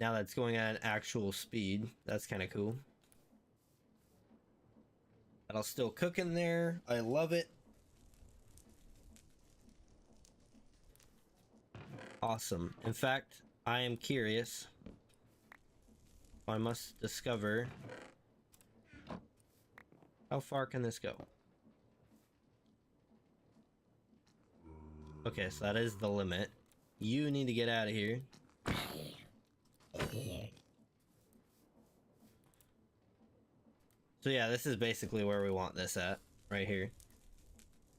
Now that's going at an actual speed. That's kind of cool. That'll still cook in there. I love it. Awesome. In fact, I am curious. I must discover how far can this go. Okay, so that is the limit. You need to get out of here. So yeah, this is basically where we want this at, right here.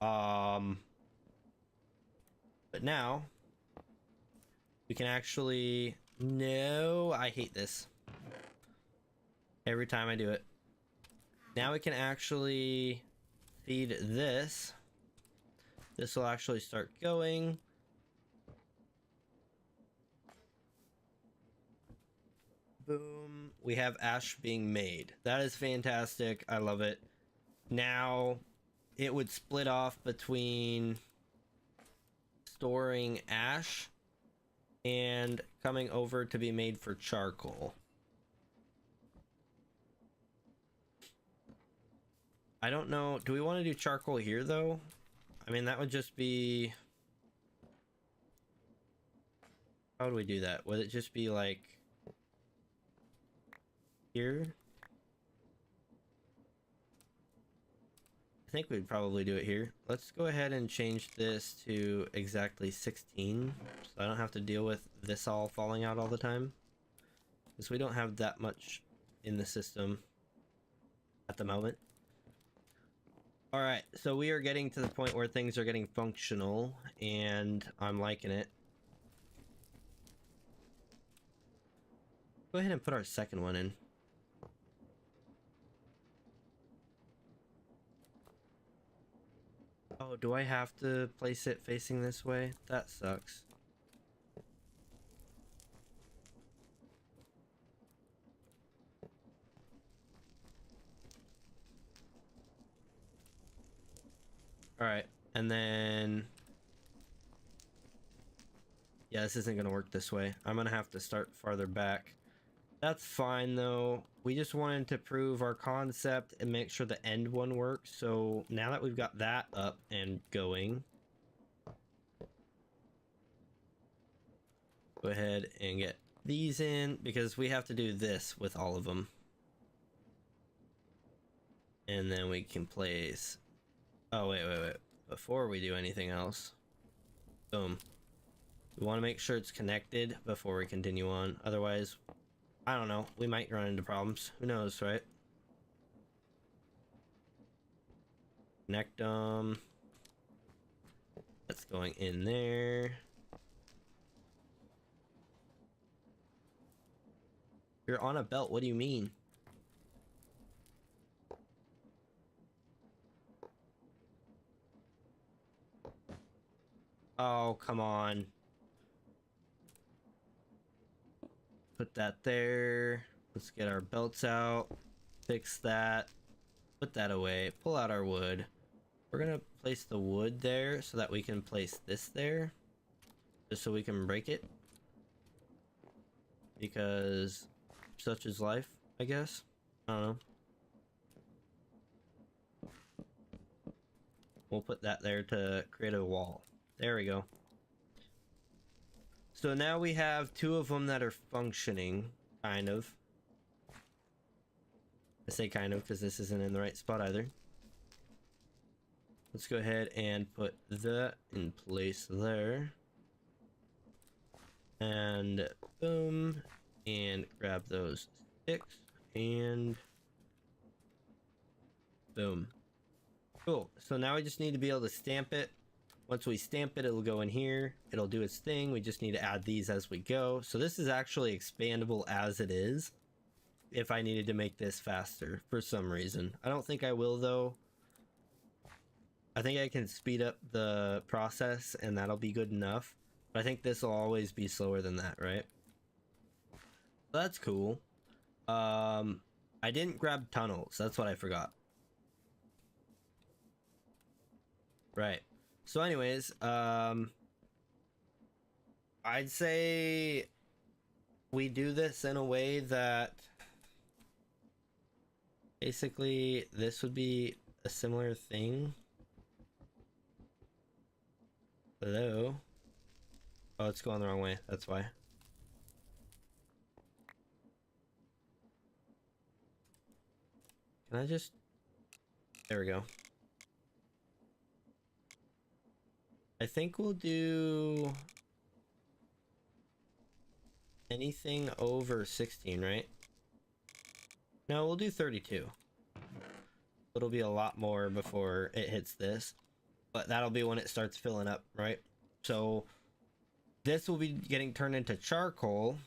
But now we can actually... No, I hate this. Every time I do it. Now we can actually feed this. This will actually start going. Boom. We have ash being made. That is fantastic. I love it. Now it would split off between storing ash and coming over to be made for charcoal. I don't know. Do we want to do charcoal here though? I mean, that would just be... How would we do that? Would it just be like... Here? I think we'd probably do it here. Let's go ahead and change this to exactly 16, so I don't have to deal with this all falling out all the time. Because we don't have that much in the system at the moment. Alright, so we are getting to the point where things are getting functional, and I'm liking it. Go ahead and put our second one in. Oh, do I have to place it facing this way? That sucks. Alright, and then... Yeah, this isn't gonna work this way. I'm gonna have to start farther back. That's fine though. We just wanted to prove our concept and make sure the end one works. So now that we've got that up and going, go ahead and get these in because we have to do this with all of them. And then we can place... Oh, wait. Before we do anything else. Boom. We want to make sure it's connected before we continue on. Otherwise... I don't know. We might run into problems. Who knows, right? Connect them. That's going in there. You're on a belt, what do you mean? Oh, come on. Put that there. Let's get our belts out. Fix that. Put that away. Pull out our wood. We're gonna place the wood there so that we can place this there. Just so we can break it. Because such is life, I guess. I don't know. We'll put that there to create a wall. There we go. So now we have two of them that are functioning, kind of. I say kind of because this isn't in the right spot either. Let's go ahead and put that in place there. And boom. And grab those sticks and boom. Cool. So now we just need to be able to stamp it. Once we stamp it, it'll go in here. It'll do its thing. We just need to add these as we go. So this is actually expandable as it is. If I needed to make this faster for some reason. I don't think I will though. I think I can speed up the process and that'll be good enough. But I think this will always be slower than that, right? So that's cool. I didn't grab tunnels. That's what I forgot. Right. So anyways, I'd say we do this in a way that basically this would be a similar thing. Hello? Oh, it's going the wrong way. That's why. Can I just... There we go. I think we'll do anything over 16, right? No, we'll do 32. It'll be a lot more before it hits this, but that'll be when it starts filling up, right? So this will be getting turned into charcoal,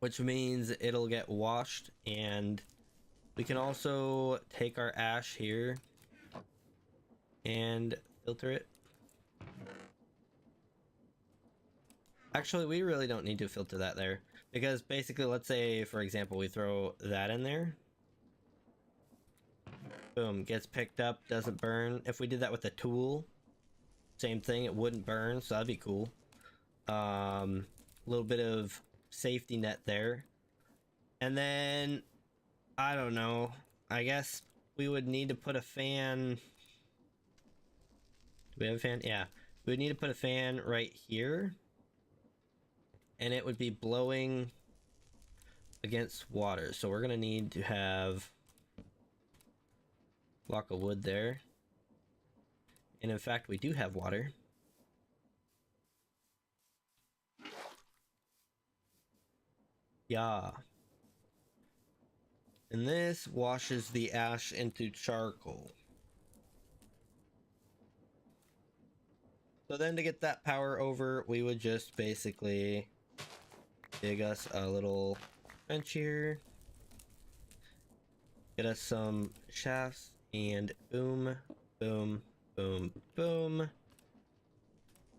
which means it'll get washed, and we can also take our ash here and filter it. Actually, we really don't need to filter that there, because basically, let's say, for example, we throw that in there. Boom, gets picked up, doesn't burn. If we did that with a tool, same thing, it wouldn't burn, so that'd be cool. A little bit of safety net there. And then, I don't know, I guess we would need to put a fan. Do we have a fan? Yeah. We would need to put a fan right here. And it would be blowing against water. So we're going to need to have a block of wood there. And in fact, we do have water. Yeah. And this washes the ash into charcoal. So then to get that power over, we would just basically dig us a little bench here. Get us some shafts and boom, boom, boom, boom.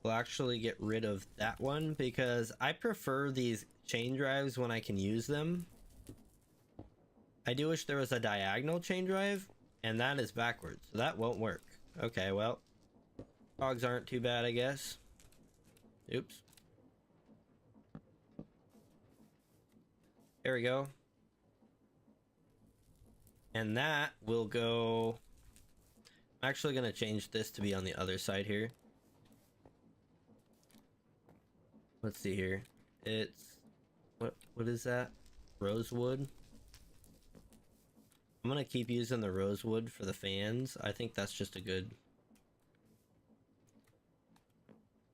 We'll actually get rid of that one because I prefer these chain drives when I can use them. I do wish there was a diagonal chain drive, and that is backwards, so that won't work. Okay, well, cogs aren't too bad, I guess. Oops. There we go. And that will go... I'm actually going to change this to be on the other side here. Let's see here. It's... What is that? Rosewood? I'm going to keep using the rosewood for the fans. I think that's just a good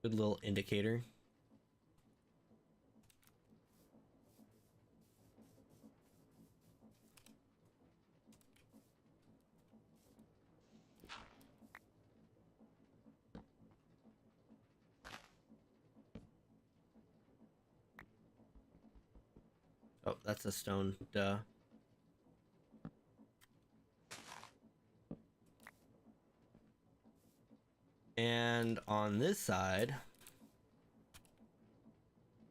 little indicator. Oh, that's a stone. Duh. And on this side, I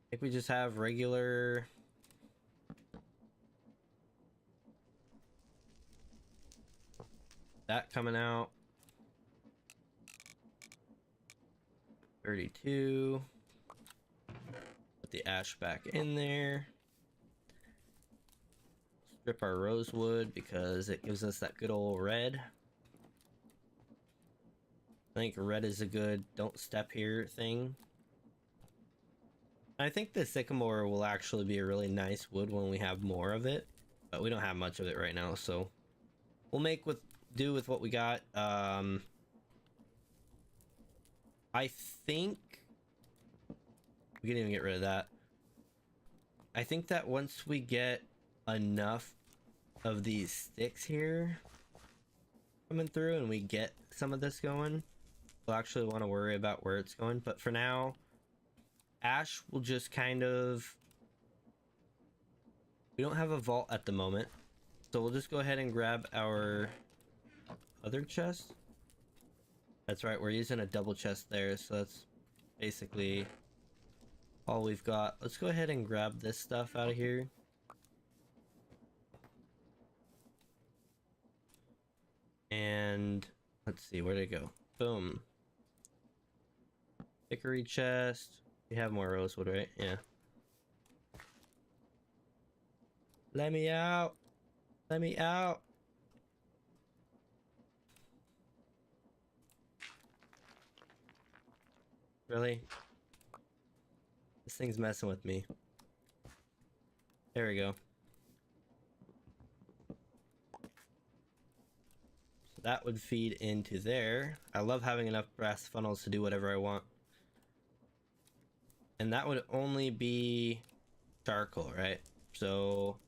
think we just have regular... that coming out. 32. Put the ash back in there. Strip our rosewood because it gives us that good old red. I think red is a good don't step here thing. I think the sycamore will actually be a really nice wood when we have more of it, but we don't have much of it right now, so we'll make do with what we got. I think we can even get rid of that. I think that once we get enough of these sticks here coming through and we get some of this going, we'll actually want to worry about where it's going. But for now, ash will just kind of... we don't have a vault at the moment, so we'll just go ahead and grab our other chest. That's right, we're using a double chest there, so that's basically all we've got. Let's go ahead and grab this stuff out of here. And let's see, where'd it go? Boom. Hickory chest. We have more rosewood, right? Yeah. Let me out. Let me out. Really? This thing's messing with me. There we go. So that would feed into there. I love having enough brass funnels to do whatever I want. And that would only be charcoal, right? So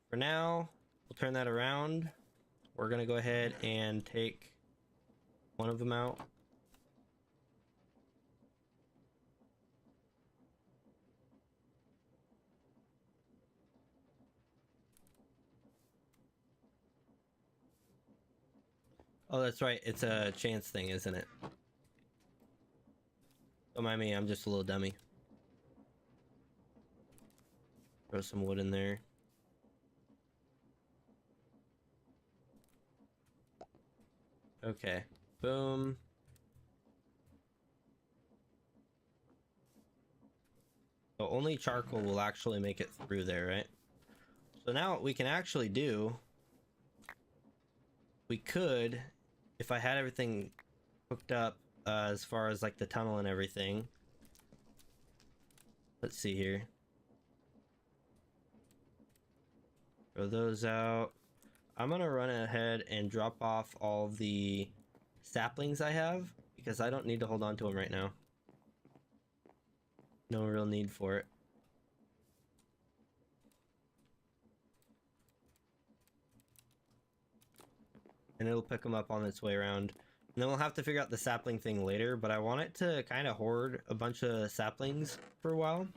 for now, we'll turn that around. We're gonna go ahead and take one of them out. Oh, that's right. It's a chance thing, isn't it? Don't mind me, I'm just a little dummy. Throw some wood in there. Okay. Boom. So only charcoal will actually make it through there, right? So now what we can actually do... we could... if I had everything hooked up as far as like the tunnel and everything. Let's see here. Throw those out. I'm gonna run ahead and drop off all the saplings I have because I don't need to hold on to them right now. No real need for it. And it'll pick them up on its way around. And then we'll have to figure out the sapling thing later, but I want it to kind of hoard a bunch of saplings for a while.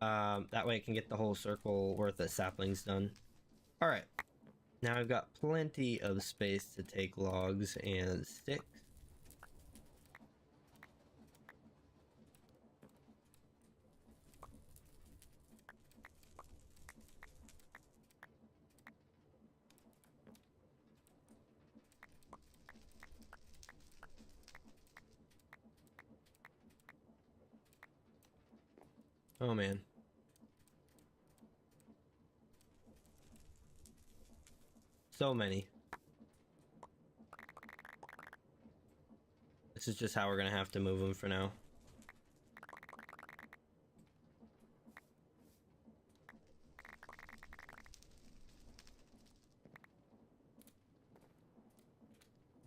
That way I can get the whole circle worth of saplings done. Alright. Now I've got plenty of space to take logs and sticks. Oh man. So many. This is just how we're gonna have to move them for now.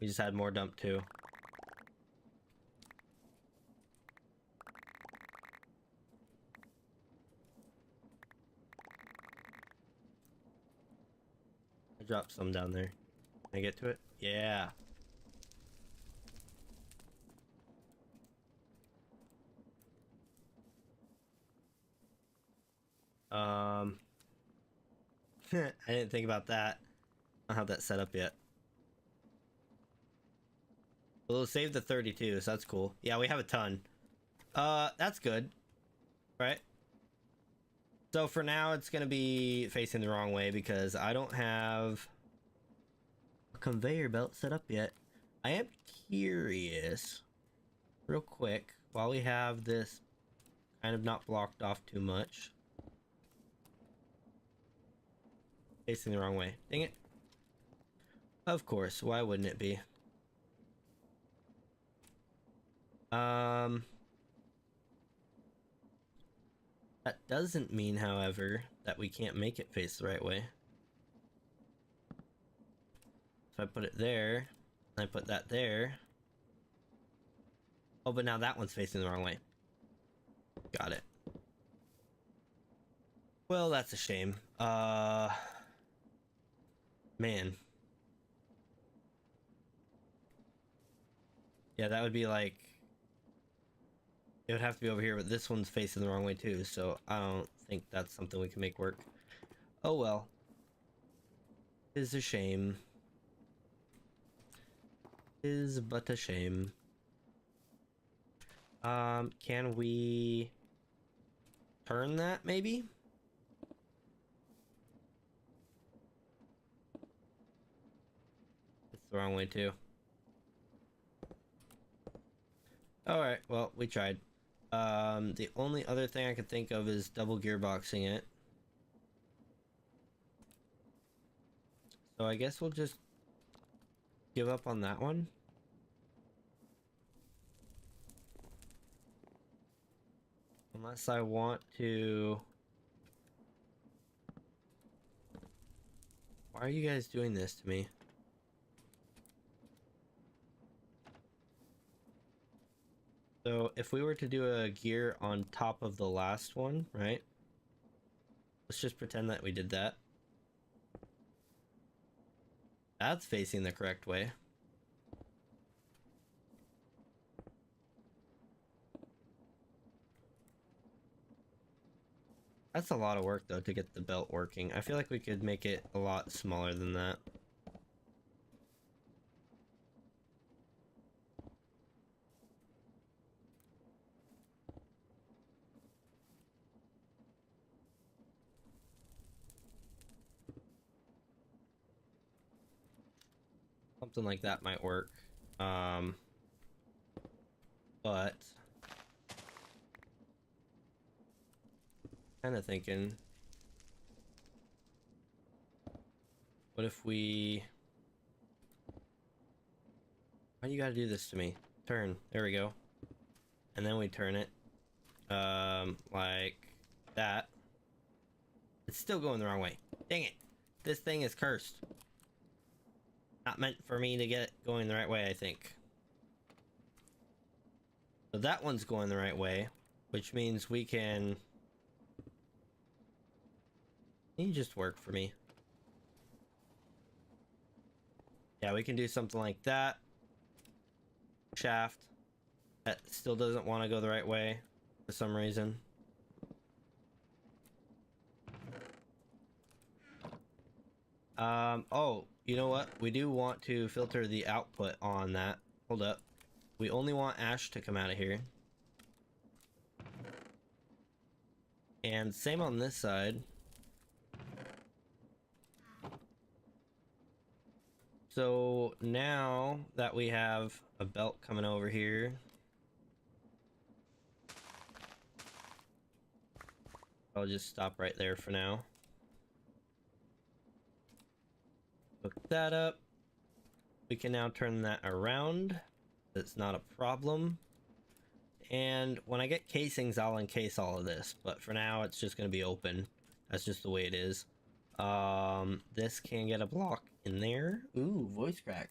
We just had more dump too. I dropped some down there. Can I get to it? Yeah. Um, I didn't think about that. I don't have that set up yet. We'll save the 32, so that's cool. Yeah, we have a ton. That's good, right? So for now, it's gonna be facing the wrong way because I don't have a conveyor belt set up yet. I am curious, real quick, while we have this kind of not blocked off too much. Facing the wrong way. Dang it. Of course, why wouldn't it be? That doesn't mean, however, that we can't make it face the right way. So I put it there, and I put that there. Oh, but now that one's facing the wrong way. Got it. Well, that's a shame. Man. Yeah, that would be like... It would have to be over here, but this one's facing the wrong way too, so I don't think that's something we can make work. Oh well. Is a shame. Is but a shame. Can we turn that maybe? It's the wrong way too. Alright, well, we tried. The only other thing I could think of is double gearboxing it. So I guess we'll just give up on that one. Unless I want to... Why are you guys doing this to me? So if we were to do a gear on top of the last one, right? Let's just pretend that we did that. That's facing the correct way. That's a lot of work though to get the belt working. I feel like we could make it a lot smaller than that. Something like that might work. But kind of thinking, what if we... Why do you gotta do this to me? Turn. There we go. And then we turn it. Like that. It's still going the wrong way. Dang it. This thing is cursed. Not meant for me to get it going the right way, I think. So that one's going the right way, which means we can... You just work for me. Yeah, we can do something like that. Shaft. That still doesn't want to go the right way for some reason. Oh, you know what? We do want to filter the output on that. Hold up. We only want ash to come out of here. And same on this side. So now that we have a belt coming over here, I'll just stop right there for now. Hook that up. We can now turn that around. That's not a problem. And when I get casings, I'll encase all of this. But for now, it's just going to be open. That's just the way it is. This can get a block in there. Ooh, voice crack.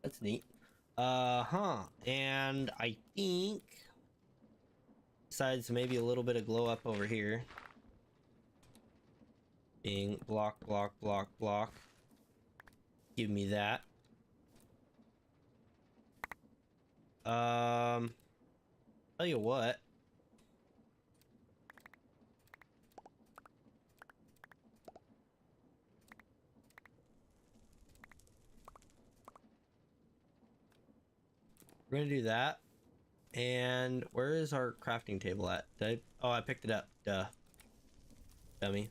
That's neat. And I think... Besides maybe a little bit of glow up over here. Being block, block, block, block. Give me that. Tell you what. We're gonna do that. And where is our crafting table at? Oh, I picked it up. Duh. Dummy.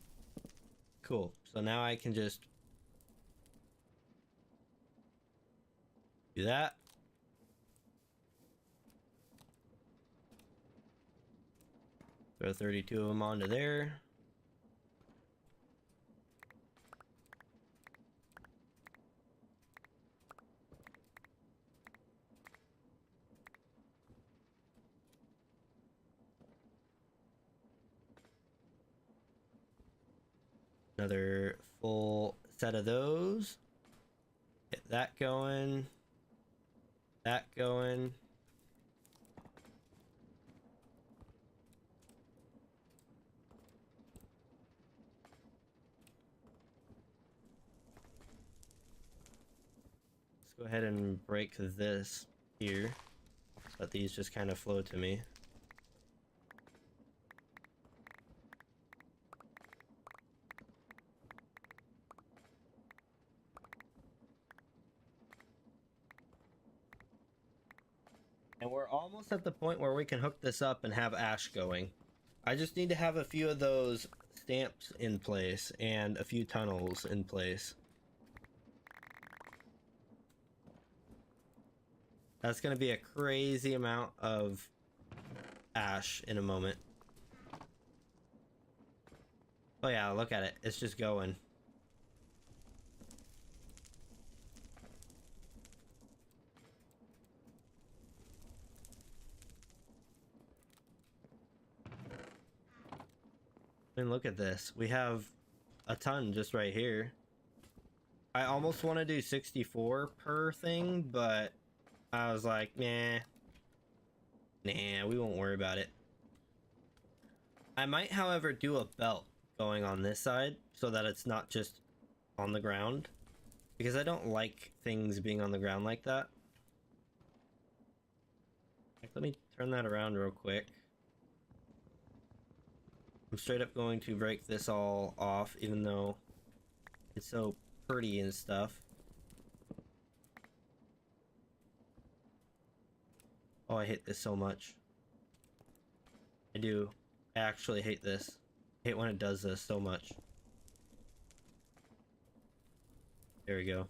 Cool. So now I can just do that. Throw 32 of them onto there. Another full set of those. Get that going. That going. Let's go ahead and break this here. Let these just kind of flow to me. And we're almost at the point where we can hook this up and have ash going. I just need to have a few of those stamps in place and a few tunnels in place. That's going to be a crazy amount of ash in a moment. Oh yeah, look at it. It's just going. And look at this. We have a ton just right here. I almost want to do 64 per thing, but I was like, nah, we won't worry about it. I might, however, do a belt going on this side so that it's not just on the ground, because I don't like things being on the ground like that. Let me turn that around real quick. I'm straight up going to break this all off, even though it's so pretty and stuff. Oh, I hate this so much. I do. I actually hate this. I hate when it does this so much. There we go.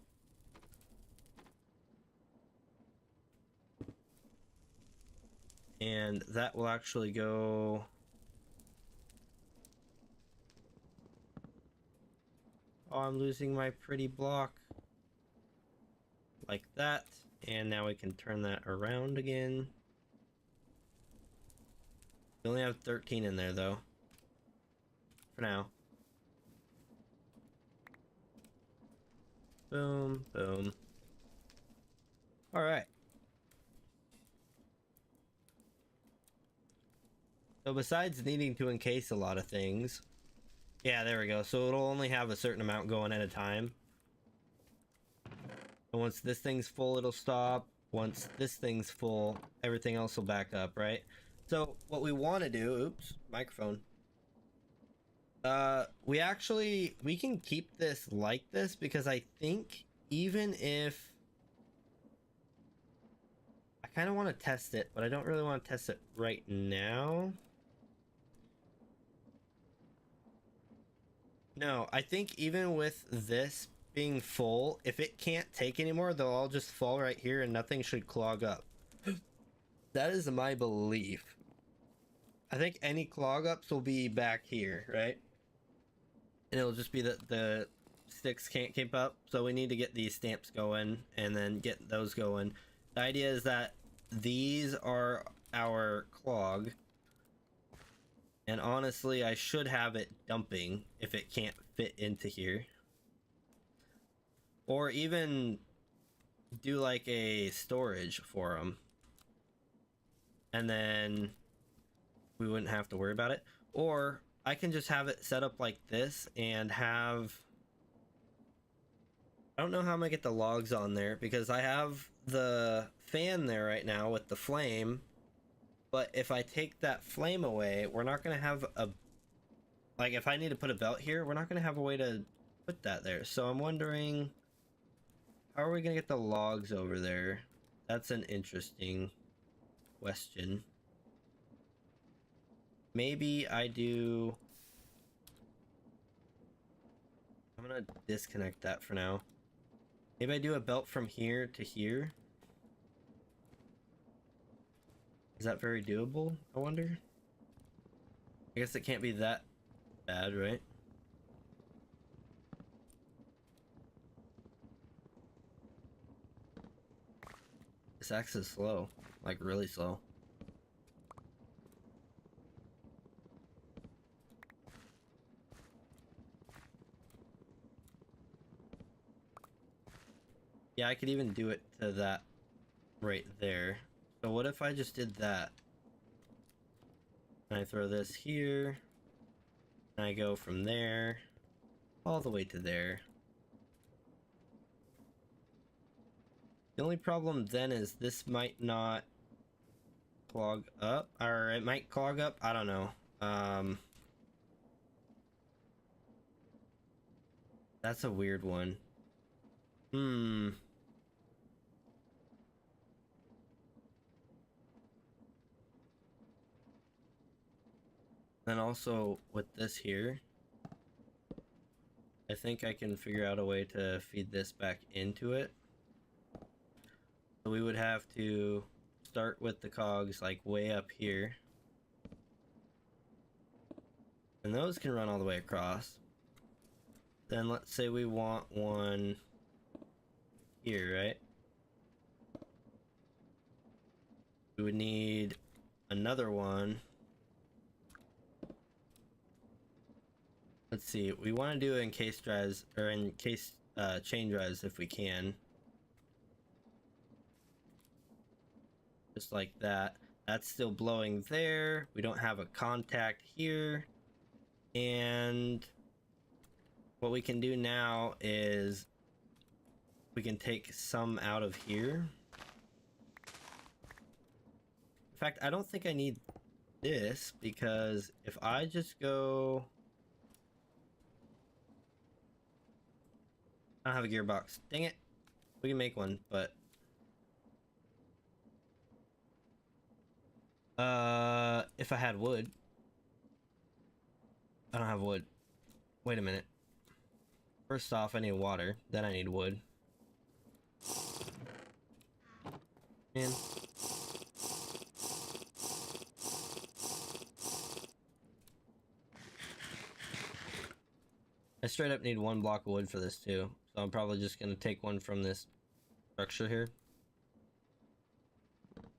And that will actually go... Oh, I'm losing my pretty block. Like that. And now we can turn that around again. We only have 13 in there, though. For now. Boom, boom. Alright. So besides needing to encase a lot of things... Yeah, there we go. So it'll only have a certain amount going at a time. And once this thing's full, it'll stop. Once this thing's full, everything else will back up, right? So what we want to do... Oops, microphone. We can keep this like this, because I think even if... I kind of want to test it, but I don't really want to test it right now. No, I think even with this being full, if it can't take anymore, they'll all just fall right here and nothing should clog up. That is my belief. I think any clog ups will be back here, right? And it'll just be that the sticks can't keep up, so we need to get these stamps going and then get those going. The idea is that these are our clog. And honestly, I should have it dumping if it can't fit into here. Or even do like a storage for them. And then we wouldn't have to worry about it. Or I can just have it set up like this and have... I don't know how I'm gonna get the logs on there, because I have the fan there right now with the flame. But if I take that flame away, we're not going to have a... Like, if I need to put a belt here, we're not going to have a way to put that there. So I'm wondering... How are we going to get the logs over there? That's an interesting question. Maybe I do... I'm gonna disconnect that for now. Maybe I do a belt from here to here. Is that very doable, I wonder? I guess it can't be that bad, right? This axe is slow. Like, really slow. Yeah, I could even do it to that right there. So what if I just did that? And I throw this here. And I go from there all the way to there. The only problem then is this might not clog up, or it might clog up, I don't know. That's a weird one. Then also with this here, I think I can figure out a way to feed this back into it. So we would have to start with the cogs like way up here. And those can run all the way across. Then let's say we want one here, right? We would need another one. Let's see, we want to do it in case drives, or in case chain drives if we can. Just like that. That's still blowing there. We don't have a contact here. And what we can do now is we can take some out of here. In fact, I don't think I need this, because if I just go... I don't have a gearbox. Dang it. We can make one, but... if I had wood. I don't have wood. Wait a minute. First off, I need water. Then I need wood. Man. I straight up need one block of wood for this too. So I'm probably just gonna take one from this structure here.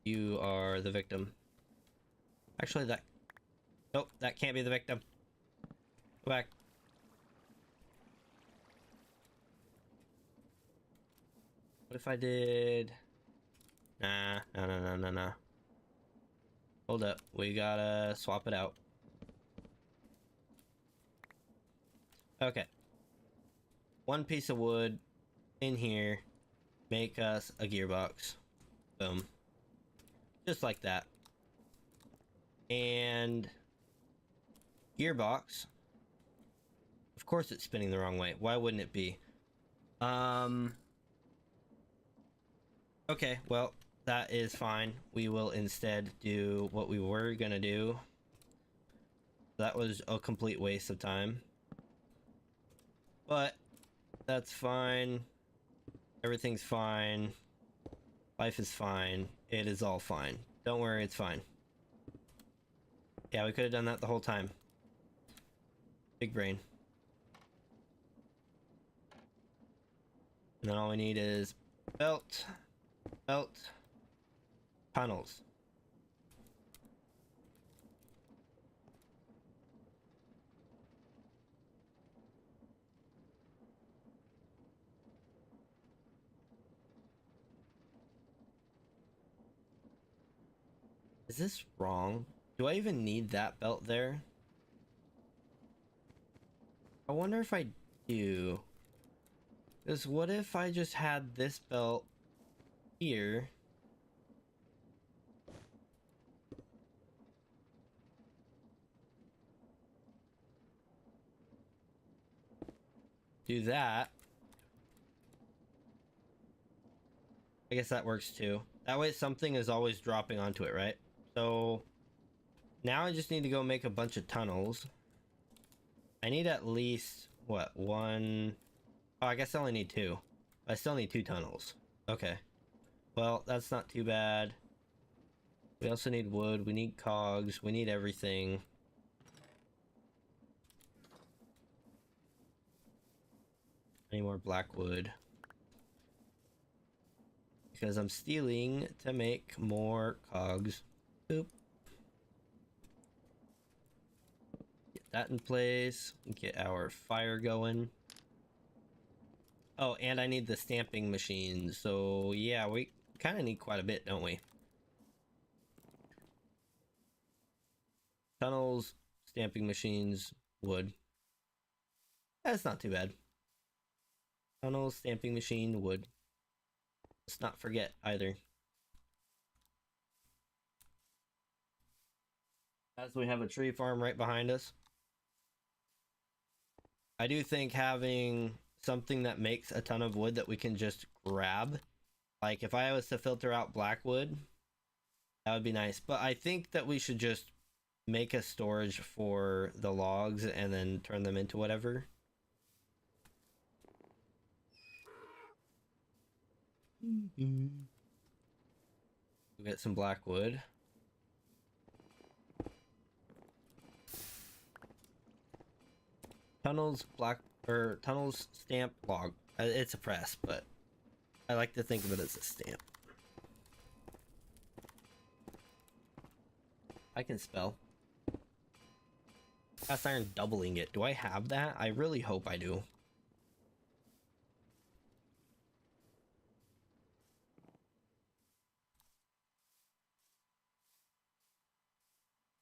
You are the victim. Actually, that... Nope, that can't be the victim. Go back. What if I did... Nah, no. Hold up, we gotta swap it out. Okay. One piece of wood in here. Make us a gearbox. Boom. Just like that. And... gearbox. Of course it's spinning the wrong way. Why wouldn't it be? Okay, well, that is fine. We will instead do what we were gonna do. That was a complete waste of time. But, that's fine. Everything's fine. Life is fine. It is all fine. Don't worry, it's fine. Yeah, we could have done that the whole time. Big brain. And then all we need is belt, tunnels. Is this wrong? Do I even need that belt there? I wonder if I do. Because what if I just had this belt here? Do that. I guess that works too. That way something is always dropping onto it, right? So now I just need to go make a bunch of tunnels. I need at least, what, one... Oh, I guess I only need two. I still need two tunnels. Okay. Well, that's not too bad. We also need wood, we need cogs, we need everything. I need more black wood. Because I'm stealing to make more cogs. Oop. Get that in place. Get our fire going. Oh, and I need the stamping machine. So yeah, we kind of need quite a bit, don't we? Tunnels, stamping machines, wood. That's not too bad. Tunnels, stamping machine, wood. Let's not forget either. As we have a tree farm right behind us. I do think having something that makes a ton of wood that we can just grab, like if I was to filter out black wood, that would be nice. But I think that we should just make a storage for the logs and then turn them into whatever. We'll get some black wood. Tunnels, tunnels, stamp, log. It's a press, but I like to think of it as a stamp. I can spell. Cast iron doubling it. Do I have that? I really hope I do.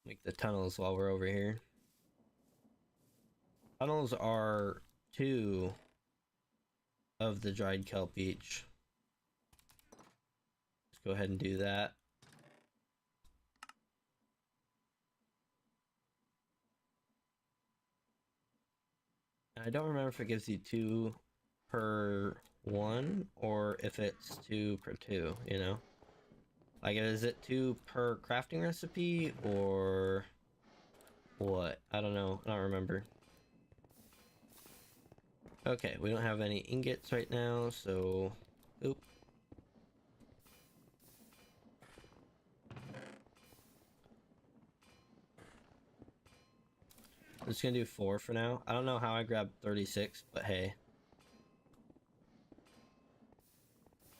Make the tunnels while we're over here. Tunnels are 2 of the dried kelp each. Let's go ahead and do that. I don't remember if it gives you 2 per 1 or if it's 2 per 2, you know? Like, is it 2 per crafting recipe or what? I don't know. I don't remember. Okay, we don't have any ingots right now, so... Oop. I'm just gonna do 4 for now. I don't know how I grabbed 36, but hey.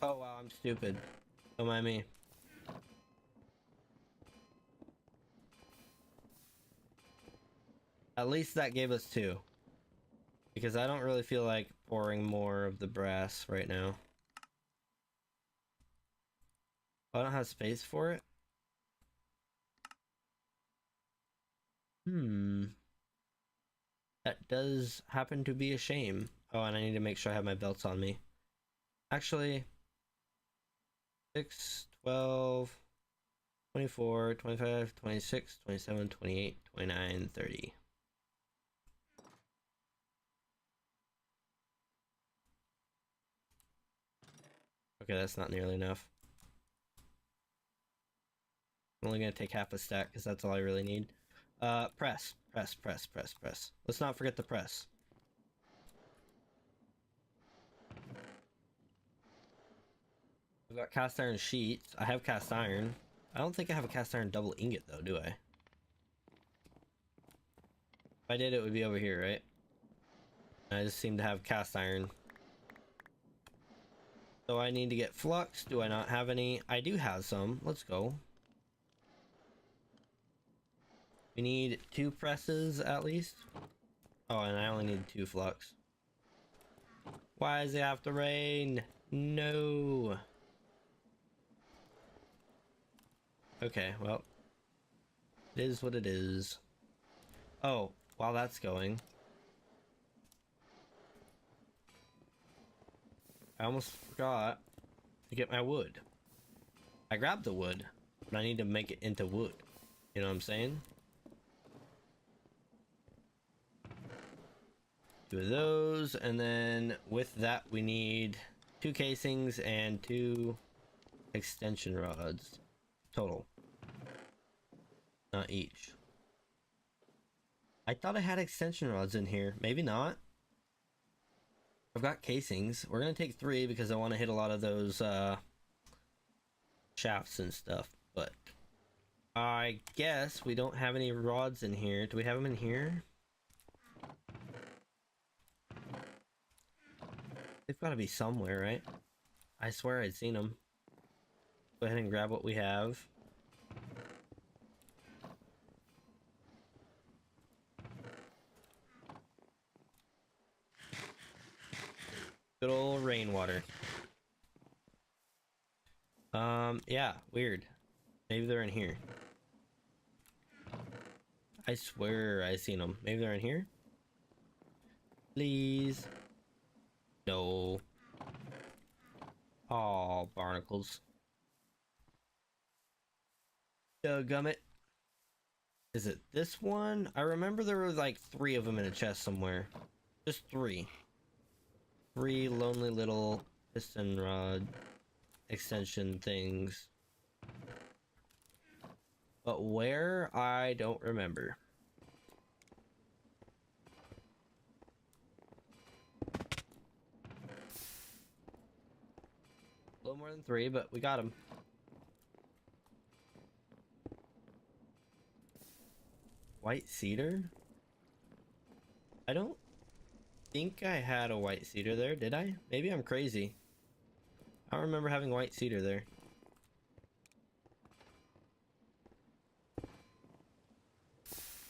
Oh wow, I'm stupid. Don't mind me. At least that gave us 2. Because I don't really feel like pouring more of the brass right now. I don't have space for it. That does happen to be a shame. Oh, and I need to make sure I have my belts on me. Actually, 6, 12, 24, 25, 26, 27, 28, 29, 30. Okay, that's not nearly enough. I'm only gonna take half a stack because that's all I really need. Press. Let's not forget the press. I've got cast iron sheets. I have cast iron. I don't think I have a cast iron double ingot though, do I? If I did, it would be over here, right? I just seem to have cast iron. So I need to get flux. Do I not have any? I do have some. Let's go. We need 2 presses at least. Oh, and I only need 2 flux. Why does it have to rain? No. Okay, well. It is what it is. Oh, while that's going. I almost forgot to get my wood. I grabbed the wood, but I need to make it into wood. You know what I'm saying? 2 of those, and then with that we need 2 casings and 2 extension rods total, not each. I thought I had extension rods in here. Maybe not. I've got casings. We're gonna take 3 because I want to hit a lot of those shafts and stuff, but I guess we don't have any rods in here. Do we have them in here? They've got to be somewhere, right? I swear I'd seen them. Go ahead and grab what we have. Good old rainwater. Yeah, weird. Maybe they're in here. I swear I seen them. Maybe they're in here? Please. No. Oh, barnacles. Gummit. Is it this one? I remember there were like 3 of them in a chest somewhere. Just 3. 3 lonely little piston rod extension things. But where? I don't remember. A little more than 3, but we got them. White cedar? I don't think I had a white cedar there, did I? Maybe I'm crazy. I don't remember having white cedar there.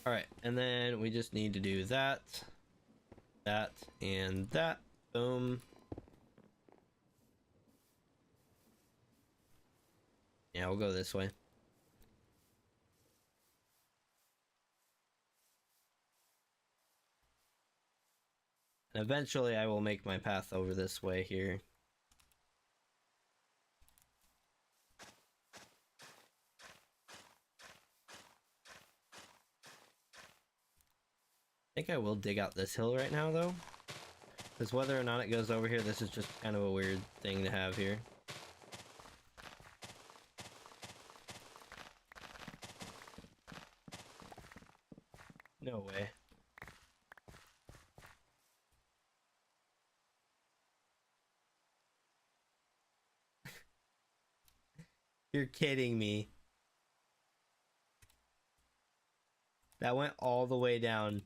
Alright, and then we just need to do that, that, and that. Boom. Yeah, we'll go this way. And eventually I will make my path over this way here. I think I will dig out this hill right now though, because whether or not it goes over here, this is just kind of a weird thing to have here. No way. You're kidding me. That went all the way down.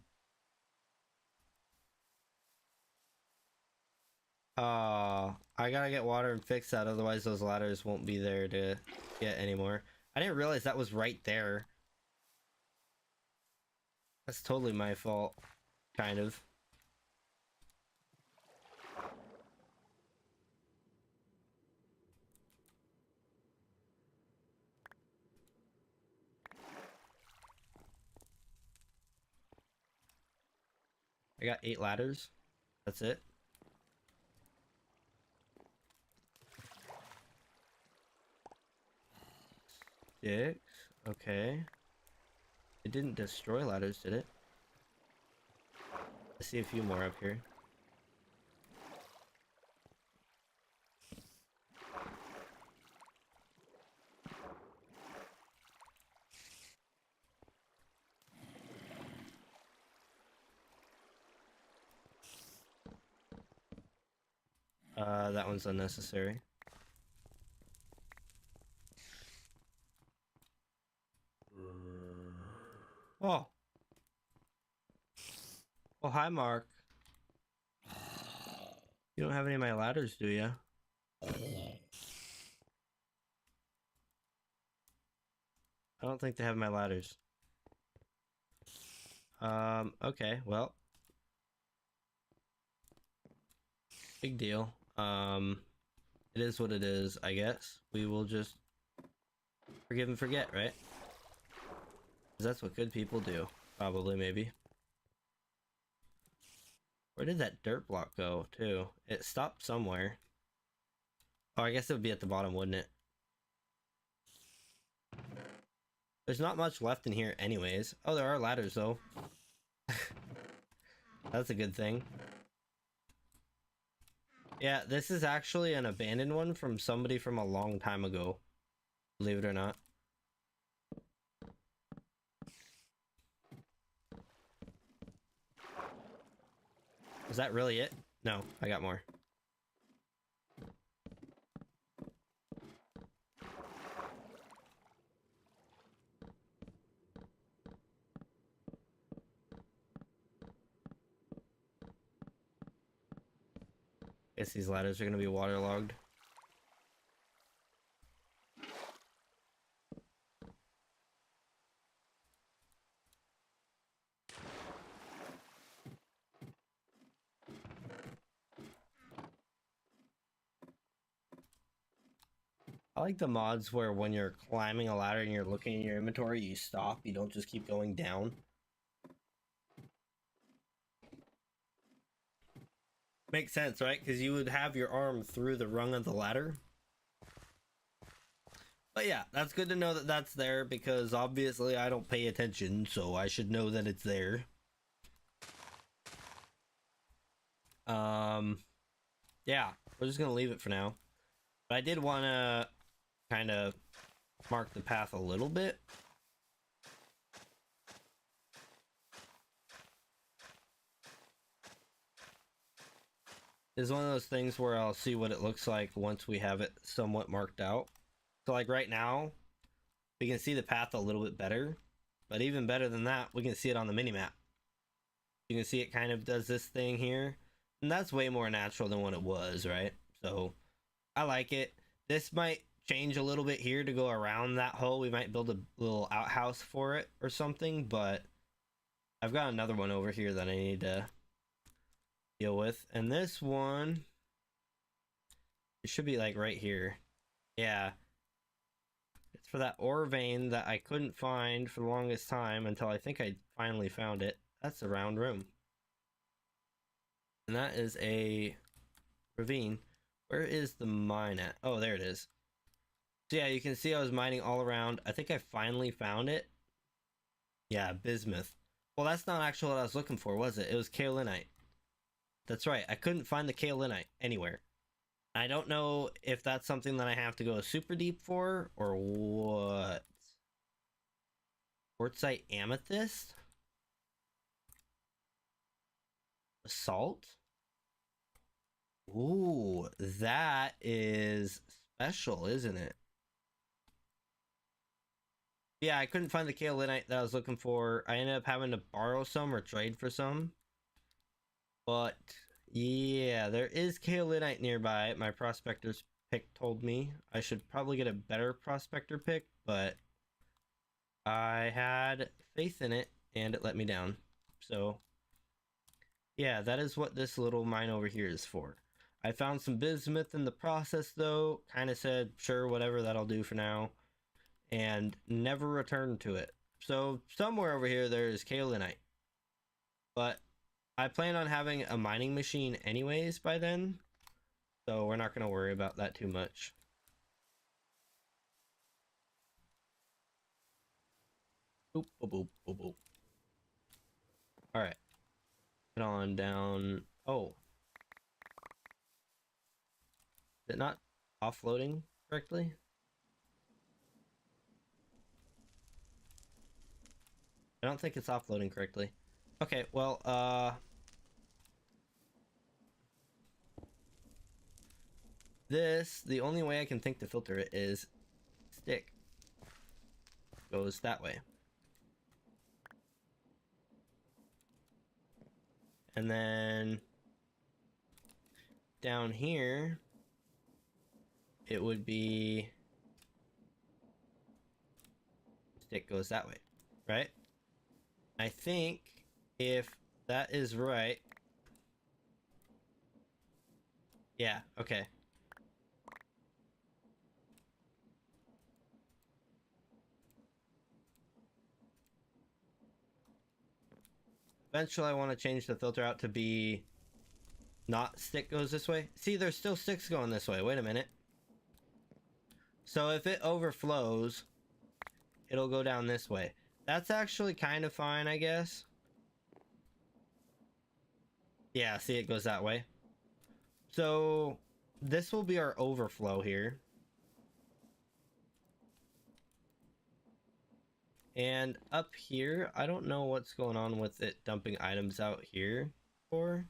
I gotta get water and fix that, otherwise those ladders won't be there to get anymore. I didn't realize that was right there. That's totally my fault. Kind of. I got 8 ladders. That's it. Six. Okay. It didn't destroy ladders, did it? I see a few more up here. That one's unnecessary. Oh. Oh, hi, Mark. You don't have any of my ladders, do you? I don't think they have my ladders. Okay, well. Big deal. It is what it is, I guess. We will just forgive and forget, right? 'Cause that's what good people do. Probably, maybe. Where did that dirt block go, too? It stopped somewhere. Oh, I guess it would be at the bottom, wouldn't it? There's not much left in here anyways. Oh, there are ladders, though. That's a good thing. Yeah, this is actually an abandoned one from somebody from a long time ago. Believe it or not. Is that really it? No, I got more. Guess these ladders are gonna be waterlogged. I like the mods where when you're climbing a ladder and you're looking at your inventory, you stop. You don't just keep going down. Makes sense, right? Because you would have your arm through the rung of the ladder. But yeah, that's good to know that that's there because obviously I don't pay attention, so I should know that it's there. Yeah, we're just gonna leave it for now. But I did want to kind of mark the path a little bit. This is one of those things where I'll see what it looks like once we have it somewhat marked out. So like right now, we can see the path a little bit better. But even better than that, we can see it on the minimap. You can see it kind of does this thing here. And that's way more natural than what it was, right? So I like it. This might change a little bit here to go around that hole. We might build a little outhouse for it or something, but I've got another one over here that I need to deal with. And this one, it should be like right here. Yeah. It's for that ore vein that I couldn't find for the longest time until I think I finally found it. That's the round room. And that is a ravine. Where is the mine at? Oh, there it is. So yeah, you can see I was mining all around. I think I finally found it. Yeah, bismuth. Well, that's not actually what I was looking for, was it? It was kaolinite. That's right. I couldn't find the kaolinite anywhere. I don't know if that's something that I have to go super deep for or what. Quartzite amethyst? Basalt? Ooh, that is special, isn't it? Yeah, I couldn't find the kaolinite that I was looking for. I ended up having to borrow some or trade for some. But yeah, there is kaolinite nearby. My prospector's pick told me I should probably get a better prospector pick, but I had faith in it and it let me down. So yeah, that is what this little mine over here is for. I found some bismuth in the process though, kind of said, sure, whatever, that'll do for now, and never returned to it. So somewhere over here there is kaolinite. But I plan on having a mining machine anyways by then, so we're not going to worry about that too much. Boop, boop, boop, boop, boop. All right, head on down. Oh, is it not offloading correctly? I don't think it's offloading correctly. Okay, well, the only way I can think to filter it is stick goes that way. And then down here, it would be stick goes that way, right? I think if that is right. Yeah, okay. Eventually I want to change the filter out to be not stick goes this way. See, there's still sticks going this way. Wait a minute. So if it overflows, it'll go down this way. That's actually kind of fine, I guess. Yeah, see, it goes that way. So this will be our overflow here. And up here, I don't know what's going on with it dumping items out here for.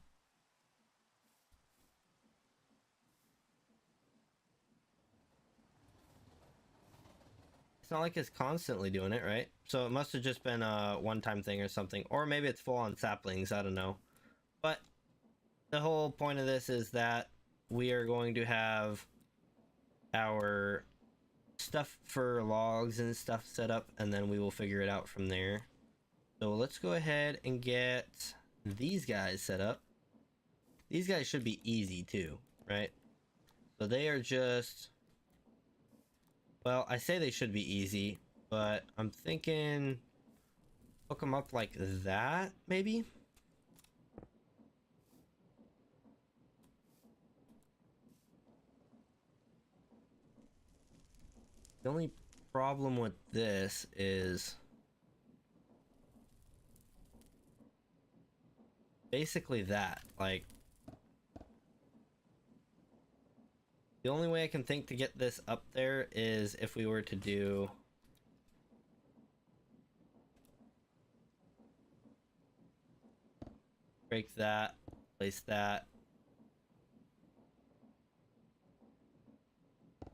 It's not like it's constantly doing it, right? So it must have just been a one-time thing or something. Or maybe it's full on saplings, I don't know. But the whole point of this is that we are going to have our stuff for logs and stuff set up, and then we will figure it out from there. So let's go ahead and get these guys set up. These guys should be easy too, right? So they are just, well, I say they should be easy, but I'm thinking hook them up like that, maybe? The only problem with this is basically that, like, the only way I can think to get this up there is if we were to do break that, place that,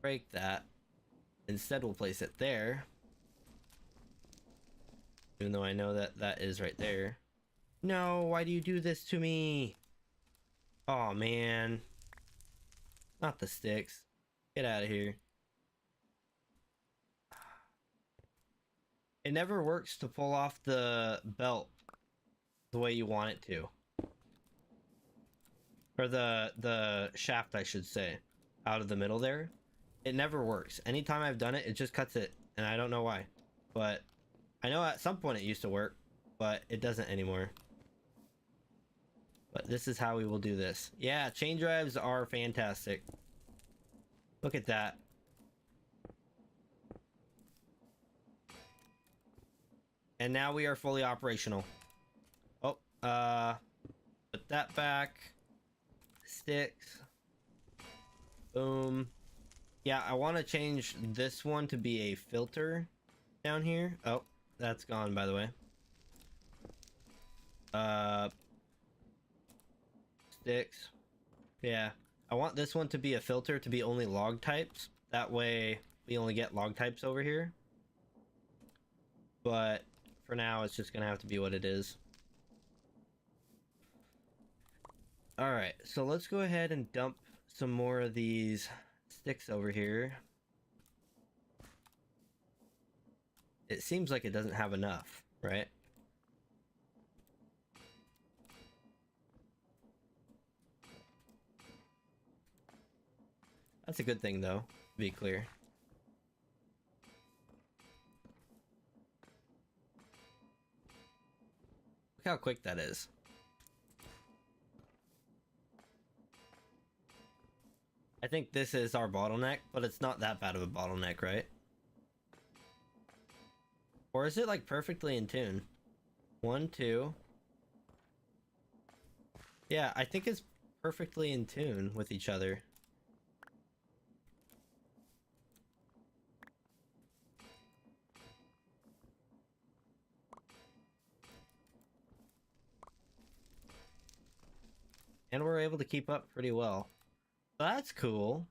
break that. Instead, we'll place it there. Even though I know that that is right there. No, why do you do this to me? Oh man. Not the sticks. Get out of here. It never works to pull off the belt the way you want it to. Or the shaft, I should say, out of the middle there. It never works. Anytime I've done it, it just cuts it, and I don't know why. But I know at some point it used to work, but it doesn't anymore. But this is how we will do this. Yeah, chain drives are fantastic. Look at that. And now we are fully operational. Oh, put that back. Sticks. Boom. Yeah, I want to change this one to be a filter down here. Oh, that's gone, by the way. Sticks. Yeah, I want this one to be a filter to be only log types. That way we only get log types over here. But for now, it's just gonna have to be what it is. Alright, so let's go ahead and dump some more of these sticks over here. It seems like it doesn't have enough, right? That's a good thing, though, to be clear. Look how quick that is. I think this is our bottleneck, but it's not that bad of a bottleneck, right? Or is it like perfectly in tune? 1, 2. Yeah, I think it's perfectly in tune with each other. And we're able to keep up pretty well. That's cool.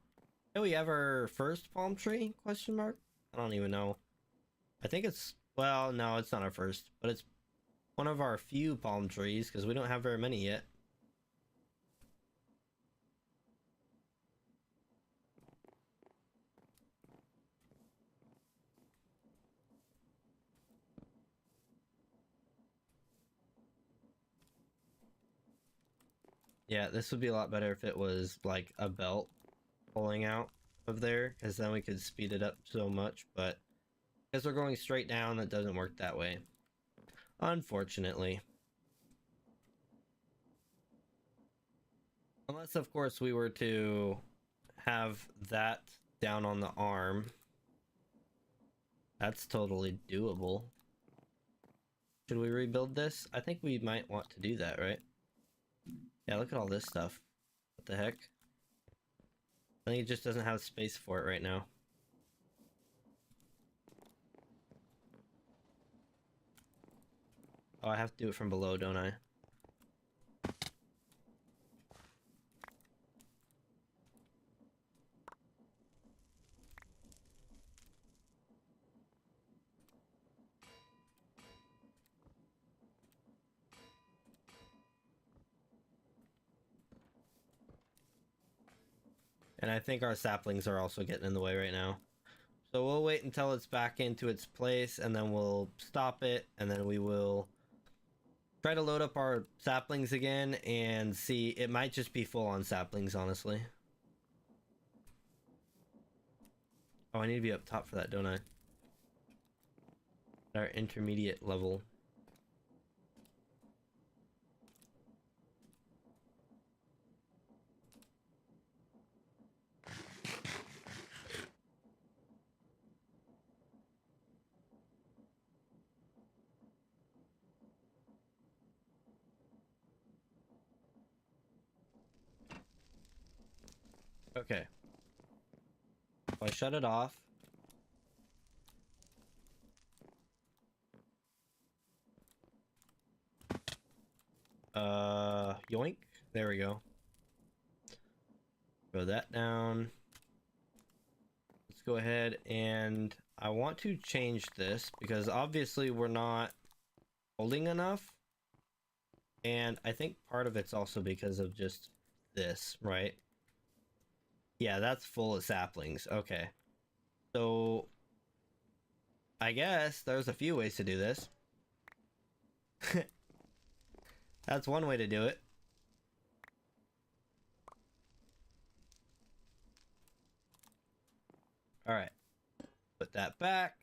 Do we have our first palm tree? Question mark? I don't even know. I think it's, well, no, it's not our first, but it's one of our few palm trees because we don't have very many yet. Yeah, this would be a lot better if it was like a belt pulling out of there, because then we could speed it up so much, but because we're going straight down, it doesn't work that way. Unfortunately. Unless, of course, we were to have that down on the arm. That's totally doable. Should we rebuild this? I think we might want to do that, right? Yeah, look at all this stuff. What the heck? I think it just doesn't have space for it right now. Oh, I have to do it from below, don't I? And I think our saplings are also getting in the way right now. So we'll wait until it's back into its place, and then we'll stop it, and then we will try to load up our saplings again and see. It might just be full on saplings, honestly. Oh, I need to be up top for that, don't I? Our intermediate level. Okay. So I shut it off. Yoink. There we go. Throw that down. Let's go ahead and I want to change this because obviously we're not holding enough. And I think part of it's also because of just this, right? Yeah, that's full of saplings. Okay. So I guess there's a few ways to do this. That's one way to do it. All right. Put that back.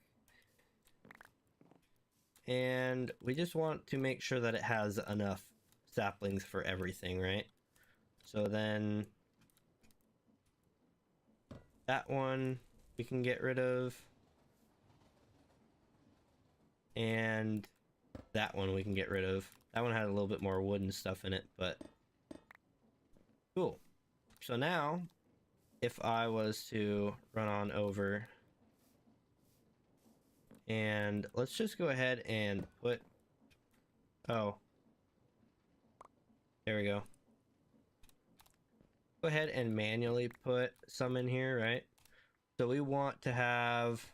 And we just want to make sure that it has enough saplings for everything, right? So then that one we can get rid of. And that one we can get rid of. That one had a little bit more wood and stuff in it, but cool. So now, if I was to run on over and let's just go ahead and put, oh, there we go. Go ahead and manually put some in here, right? So we want to have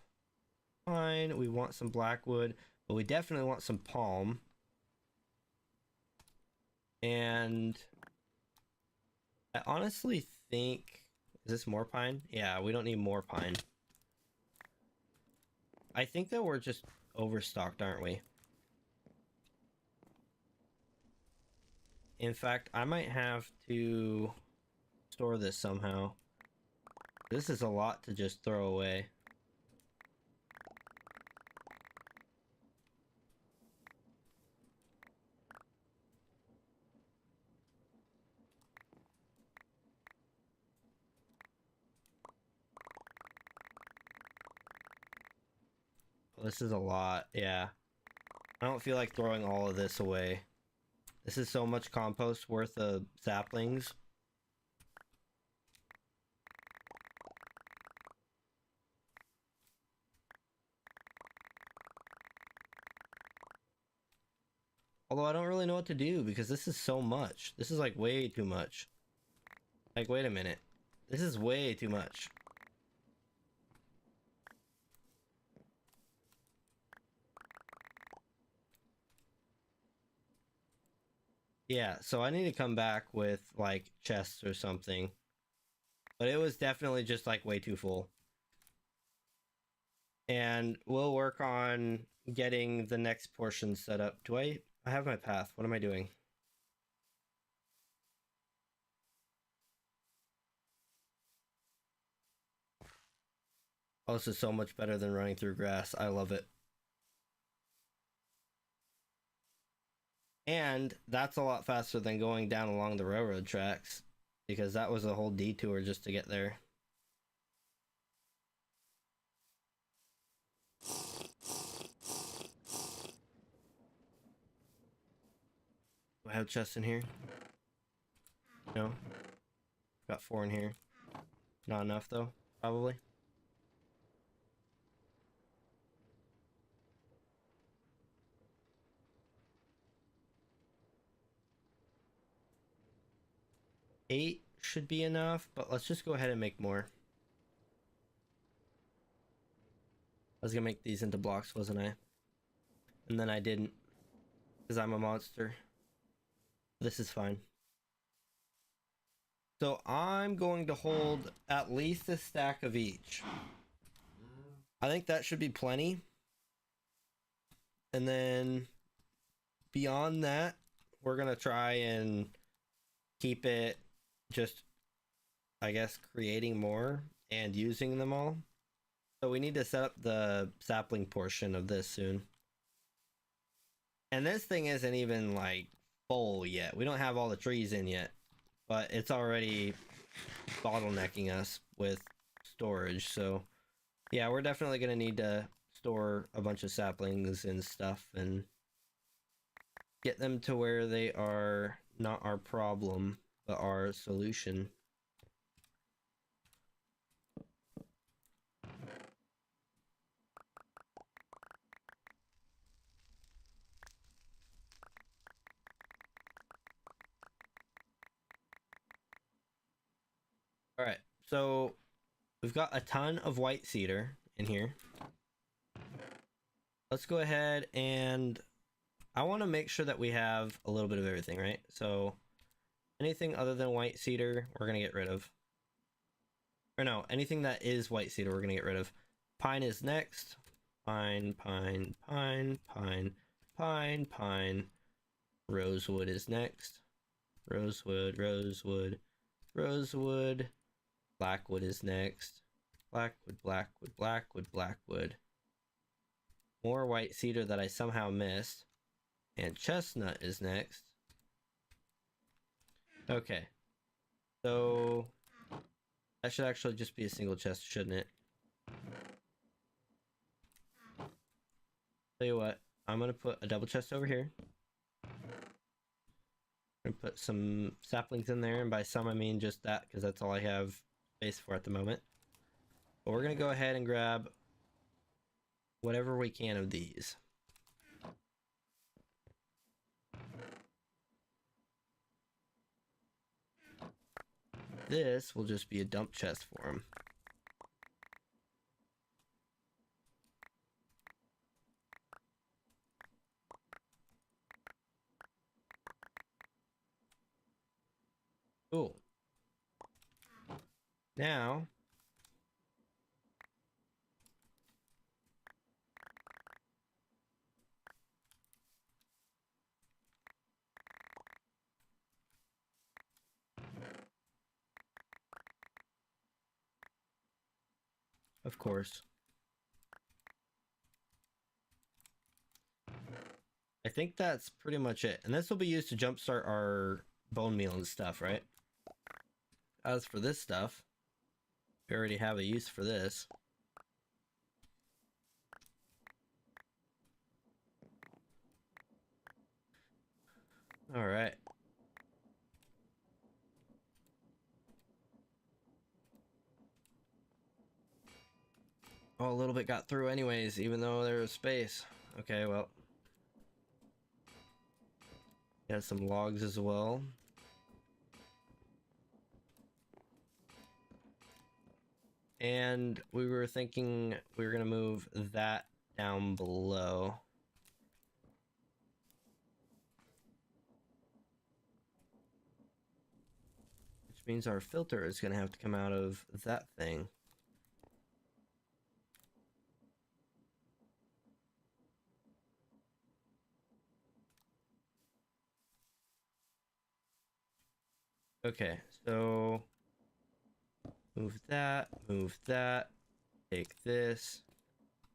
pine, we want some blackwood, but we definitely want some palm. And I honestly think, is this more pine? Yeah, we don't need more pine. I think that we're just overstocked, aren't we? In fact, I might have to store this somehow. This is a lot to just throw away. This is a lot, yeah. I don't feel like throwing all of this away. This is so much compost worth of saplings. Although I don't really know what to do because this is so much. This is like way too much. Like, wait a minute. This is way too much. Yeah, so I need to come back with like chests or something. But it was definitely just like way too full. And we'll work on getting the next portion set up. I have my path. What am I doing? Oh, this is so much better than running through grass. I love it. And that's a lot faster than going down along the railroad tracks, because that was a whole detour just to get there. Do I have chests in here? No. Got 4 in here. Not enough though, probably. Eight should be enough, but let's just go ahead and make more. I was gonna make these into blocks, wasn't I? And then I didn't, because I'm a monster. This is fine. So I'm going to hold at least a stack of each. I think that should be plenty. And then beyond that, we're gonna try and keep it just, I guess, creating more and using them all. So we need to set up the sapling portion of this soon. And this thing isn't even like full yet. We don't have all the trees in yet, but it's already bottlenecking us with storage. So yeah, we're definitely gonna need to store a bunch of saplings and stuff and get them to where they are not our problem, but our solution. All right, so we've got a ton of white cedar in here. Let's go ahead and I want to make sure that we have a little bit of everything, right? So anything other than white cedar, we're going to get rid of. Or no, anything that is white cedar, we're going to get rid of. Pine is next. Pine, pine, pine, pine, pine, pine. Rosewood is next. Rosewood, rosewood, rosewood. Blackwood is next. Blackwood, blackwood, blackwood, blackwood. More white cedar that I somehow missed. And chestnut is next. Okay. So that should actually just be a single chest, shouldn't it? Tell you what, I'm gonna put a double chest over here. I'm gonna put some saplings in there, and by some I mean just that, because that's all I have space for at the moment. But we're gonna go ahead and grab whatever we can of these. This will just be a dump chest for him. Cool. Now, of course, I think that's pretty much it. And this will be used to jumpstart our bone meal and stuff, right? As for this stuff, we already have a use for this. All right. Oh, a little bit got through anyways, even though there was space. Okay, well. Got some logs as well. And we were thinking we were going to move that down below. Which means our filter is going to have to come out of that thing. Okay, so move that, take this,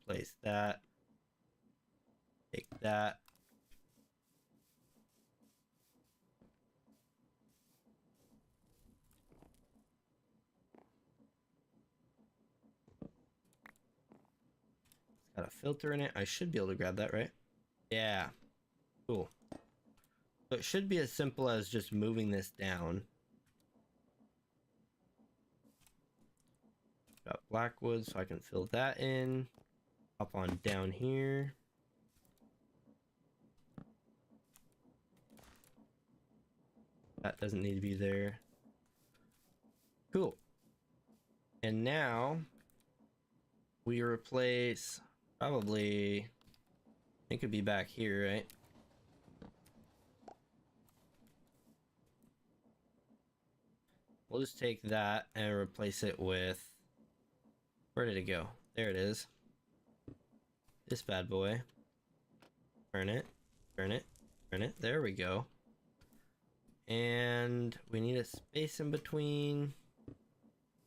place that, take that. It's got a filter in it. I should be able to grab that, right? Yeah, cool. So it should be as simple as just moving this down. Got black wood, so I can fill that in. Hop on down here. That doesn't need to be there. Cool. And now we replace probably, I think it'd be back here, right? We'll just take that and replace it with, where did it go? There it is. This bad boy. Turn it, turn it, turn it. There we go. And we need a space in between.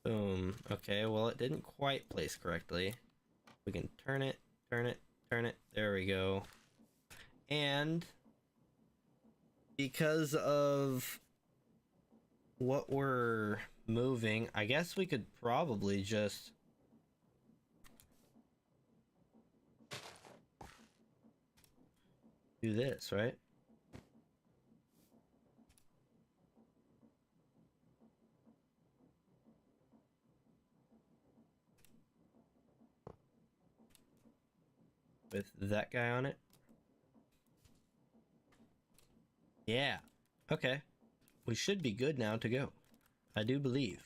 Boom. Okay, well, it didn't quite place correctly. We can turn it, turn it, turn it. There we go. And because of what we're moving, I guess we could probably just do this, right? With that guy on it. Yeah. Okay. We should be good now to go. I do believe.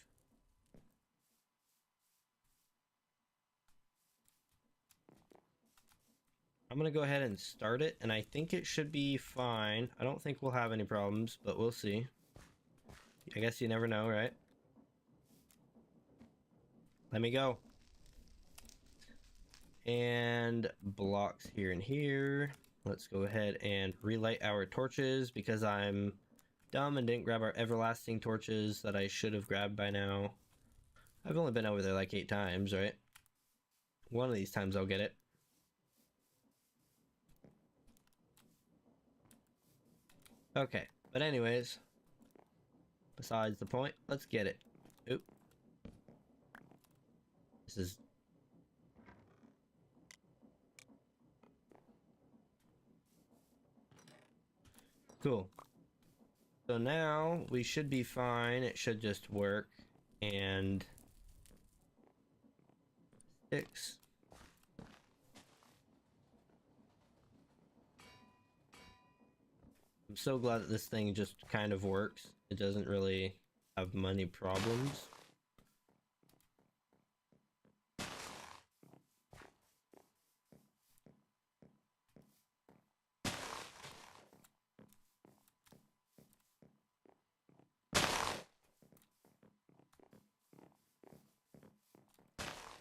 I'm gonna go ahead and start it, and I think it should be fine. I don't think we'll have any problems, but we'll see. I guess you never know, right? Let me go. And blocks here and here. Let's go ahead and relight our torches because I'm dumb and didn't grab our everlasting torches that I should have grabbed by now. I've only been over there like 8 times, right? One of these times I'll get it. Okay, but anyways, besides the point, let's get it. Oop. This is... cool. So now we should be fine. It should just work. And... sticks. I'm so glad that this thing just kind of works. It doesn't really have money problems.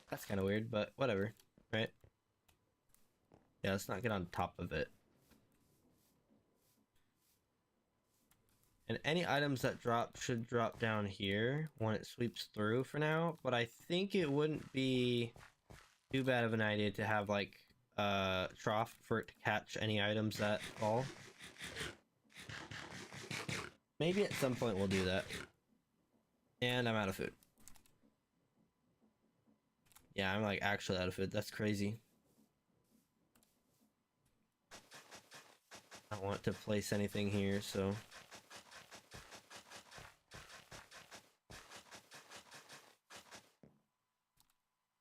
That's kind of weird, but whatever, right? Yeah, let's not get on top of it. And any items that drop should drop down here when it sweeps through for now, but I think it wouldn't be too bad of an idea to have like a trough for it to catch any items that fall. Maybe at some point we'll do that. And I'm out of food. Yeah, I'm like actually out of food. That's crazy. I don't want to place anything here, so...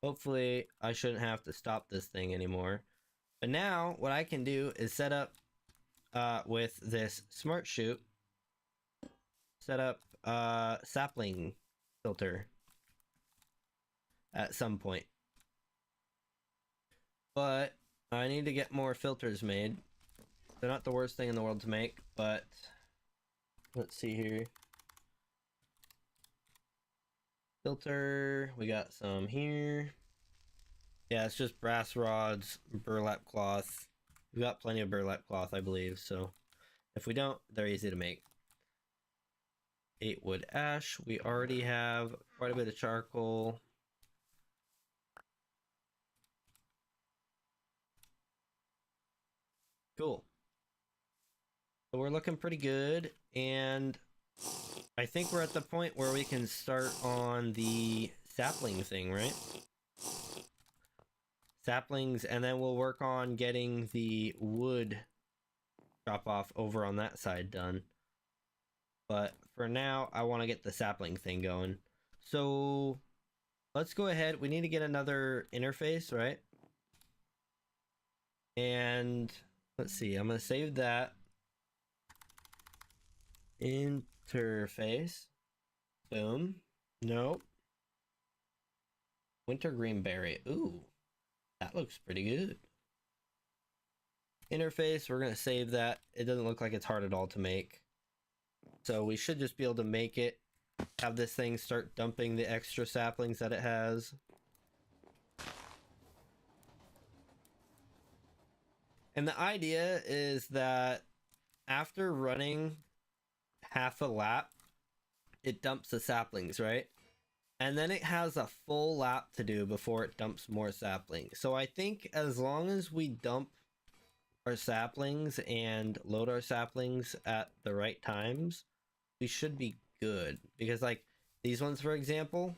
hopefully, I shouldn't have to stop this thing anymore. But now, what I can do is set up with this smart chute, set up sapling filter at some point. But I need to get more filters made. They're not the worst thing in the world to make, but let's see here. Filter, we got some here. Yeah, it's just brass rods, burlap cloth. We've got plenty of burlap cloth, I believe, so if we don't, they're easy to make. 8 wood ash. We already have quite a bit of charcoal. Cool. So we're looking pretty good, and I think we're at the point where we can start on the sapling thing, right? Saplings, and then we'll work on getting the wood drop off over on that side done. But for now, I want to get the sapling thing going. So let's go ahead. We need to get another interface, right? And let's see. I'm going to save that. Interface. Boom. Nope. Wintergreen berry. Ooh, that looks pretty good. Interface, we're going to save that. It doesn't look like it's hard at all to make. So we should just be able to make it, have this thing start dumping the extra saplings that it has. And the idea is that after running half a lap, it dumps the saplings, right? And then it has a full lap to do before it dumps more saplings. So I think as long as we dump our saplings and load our saplings at the right times, we should be good. Because like these ones, for example,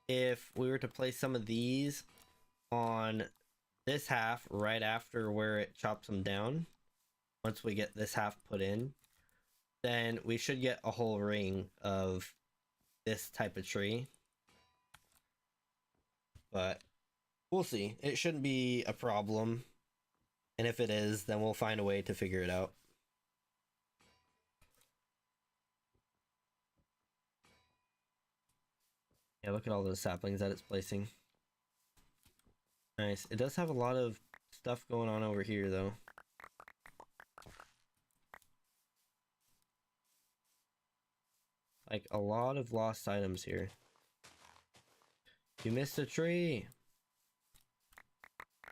if we were to place some of these on this half right after where it chops them down, once we get this half put in, then we should get a whole ring of this type of tree. But we'll see. It shouldn't be a problem. And if it is, then we'll find a way to figure it out. Yeah, look at all those saplings that it's placing. Nice. It does have a lot of stuff going on over here, though. Like, a lot of lost items here. You missed a tree!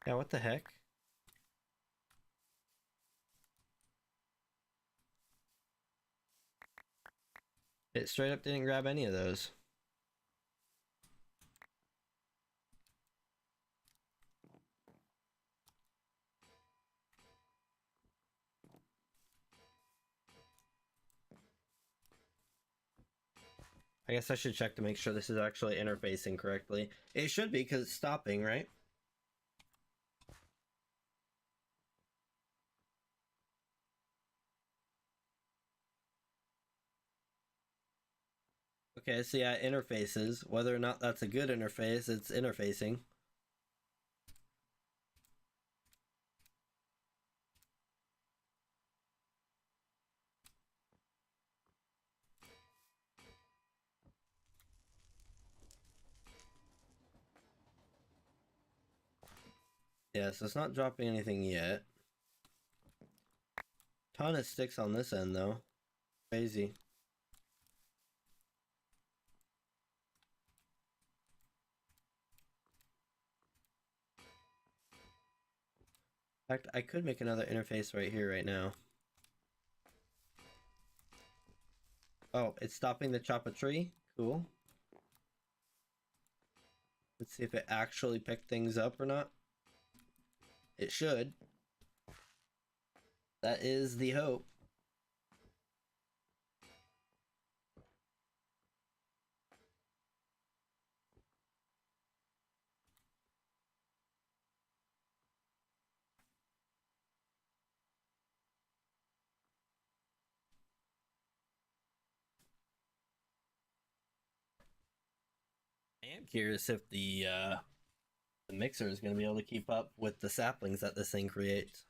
Yeah, what the heck? It straight up didn't grab any of those. I guess I should check to make sure this is actually interfacing correctly. It should be, because it's stopping, right? Okay, so yeah, it interfaces. Whether or not that's a good interface, it's interfacing. Yeah, so it's not dropping anything yet. Ton of sticks on this end, though. Crazy. In fact, I could make another interface right here, right now. Oh, it's stopping the chop a tree? Cool. Let's see if it actually picked things up or not. It should. That is the hope. I am curious if the mixer is going to be able to keep up with the saplings that this thing creates.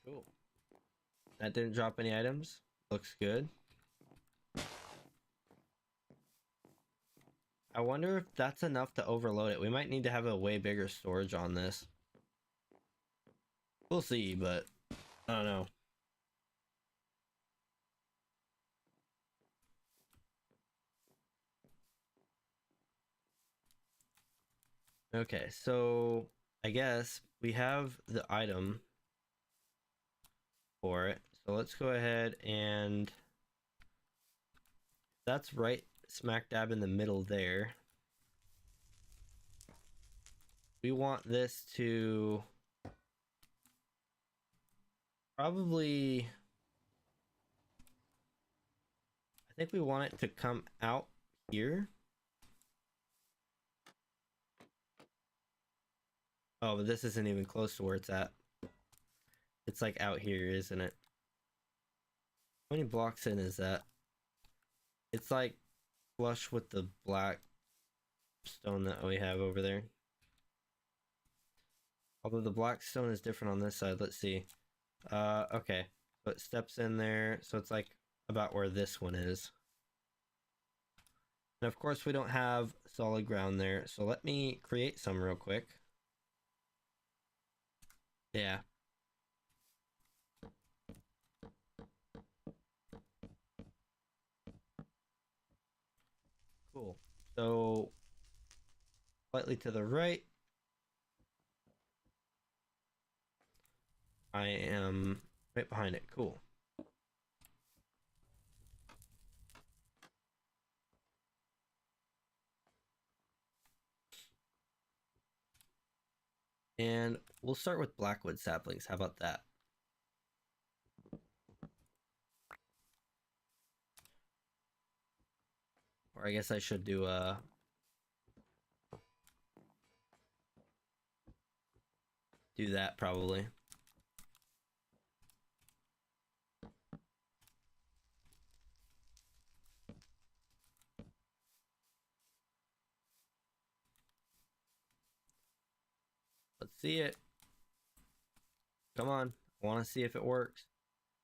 Cool. That didn't drop any items. Looks good. I wonder if that's enough to overload it. We might need to have a way bigger storage on this. We'll see, but I don't know. Okay, so I guess we have the item for it. So let's go ahead and that's right smack dab in the middle there. we want this to probably, I think we want it to come out here. Oh, but this isn't even close to where it's at. It's like out here, isn't it? How many blocks in is that? It's like flush with the black stone that we have over there. Although the black stone is different on this side. Let's see. Okay. So it steps in there. So it's like about where this one is. And of course we don't have solid ground there. So let me create some real quick. Yeah. Cool. So slightly to the right, I am right behind it. Cool. And we'll start with blackwood saplings. How about that? Or I guess I should do that probably. Let's see it. Come on. I want to see if it works.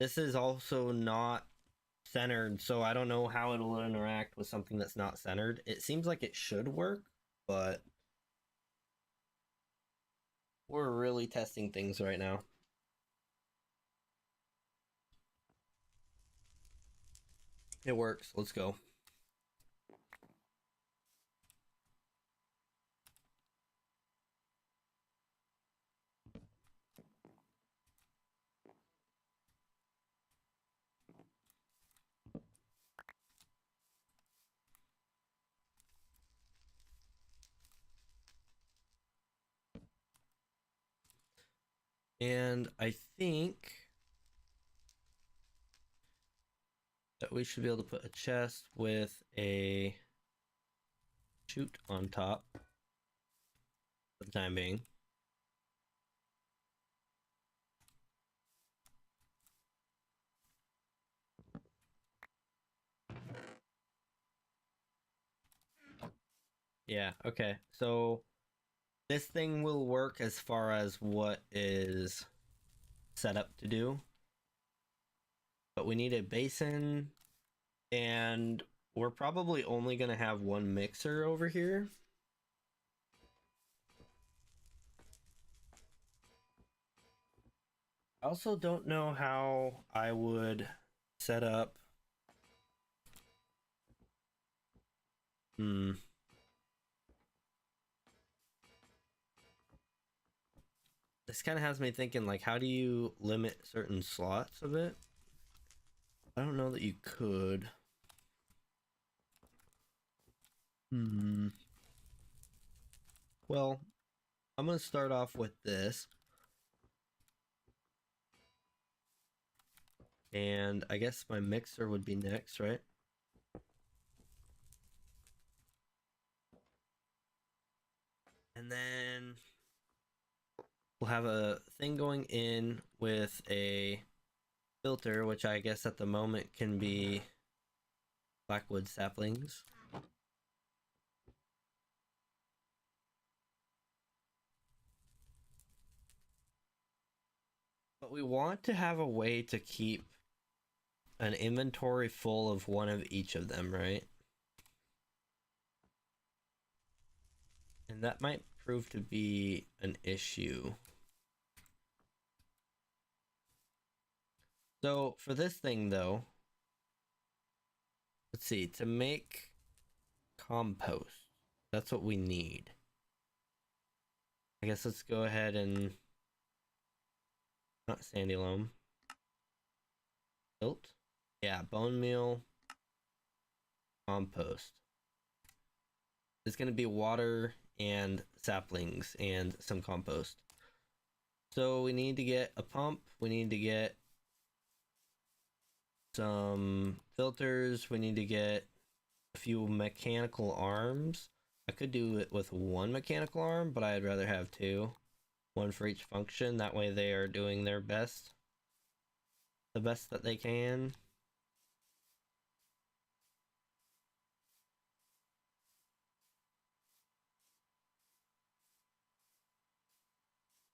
This is also not centered, so I don't know how it'll interact with something that's not centered. It seems like it should work, but we're really testing things right now. It works. Let's go. And I think that we should be able to put a chest with a chute on top for the time being. Yeah, okay. So this thing will work as far as what is set up to do. But we need a basin, and we're probably only going to have one mixer over here. I also don't know how I would set up. This kind of has me thinking, like, how do you limit certain slots of it? I don't know that you could. Well, I'm going to start off with this. And I guess my mixer would be next, right? And then we'll have a thing going in with a filter, which I guess at the moment can be blackwood saplings. But we want to have a way to keep an inventory full of one of each of them, right? And that might prove to be an issue. So for this thing though, let's see, to make compost, that's what we need. I guess let's go ahead and not sandy loam. Built. Yeah, bone meal, compost. It's going to be water and saplings and some compost. So we need to get a pump, we need to get some filters, we need to get a few mechanical arms. I could do it with one mechanical arm, but I'd rather have two. One for each function, that way they are doing their best. The best that they can.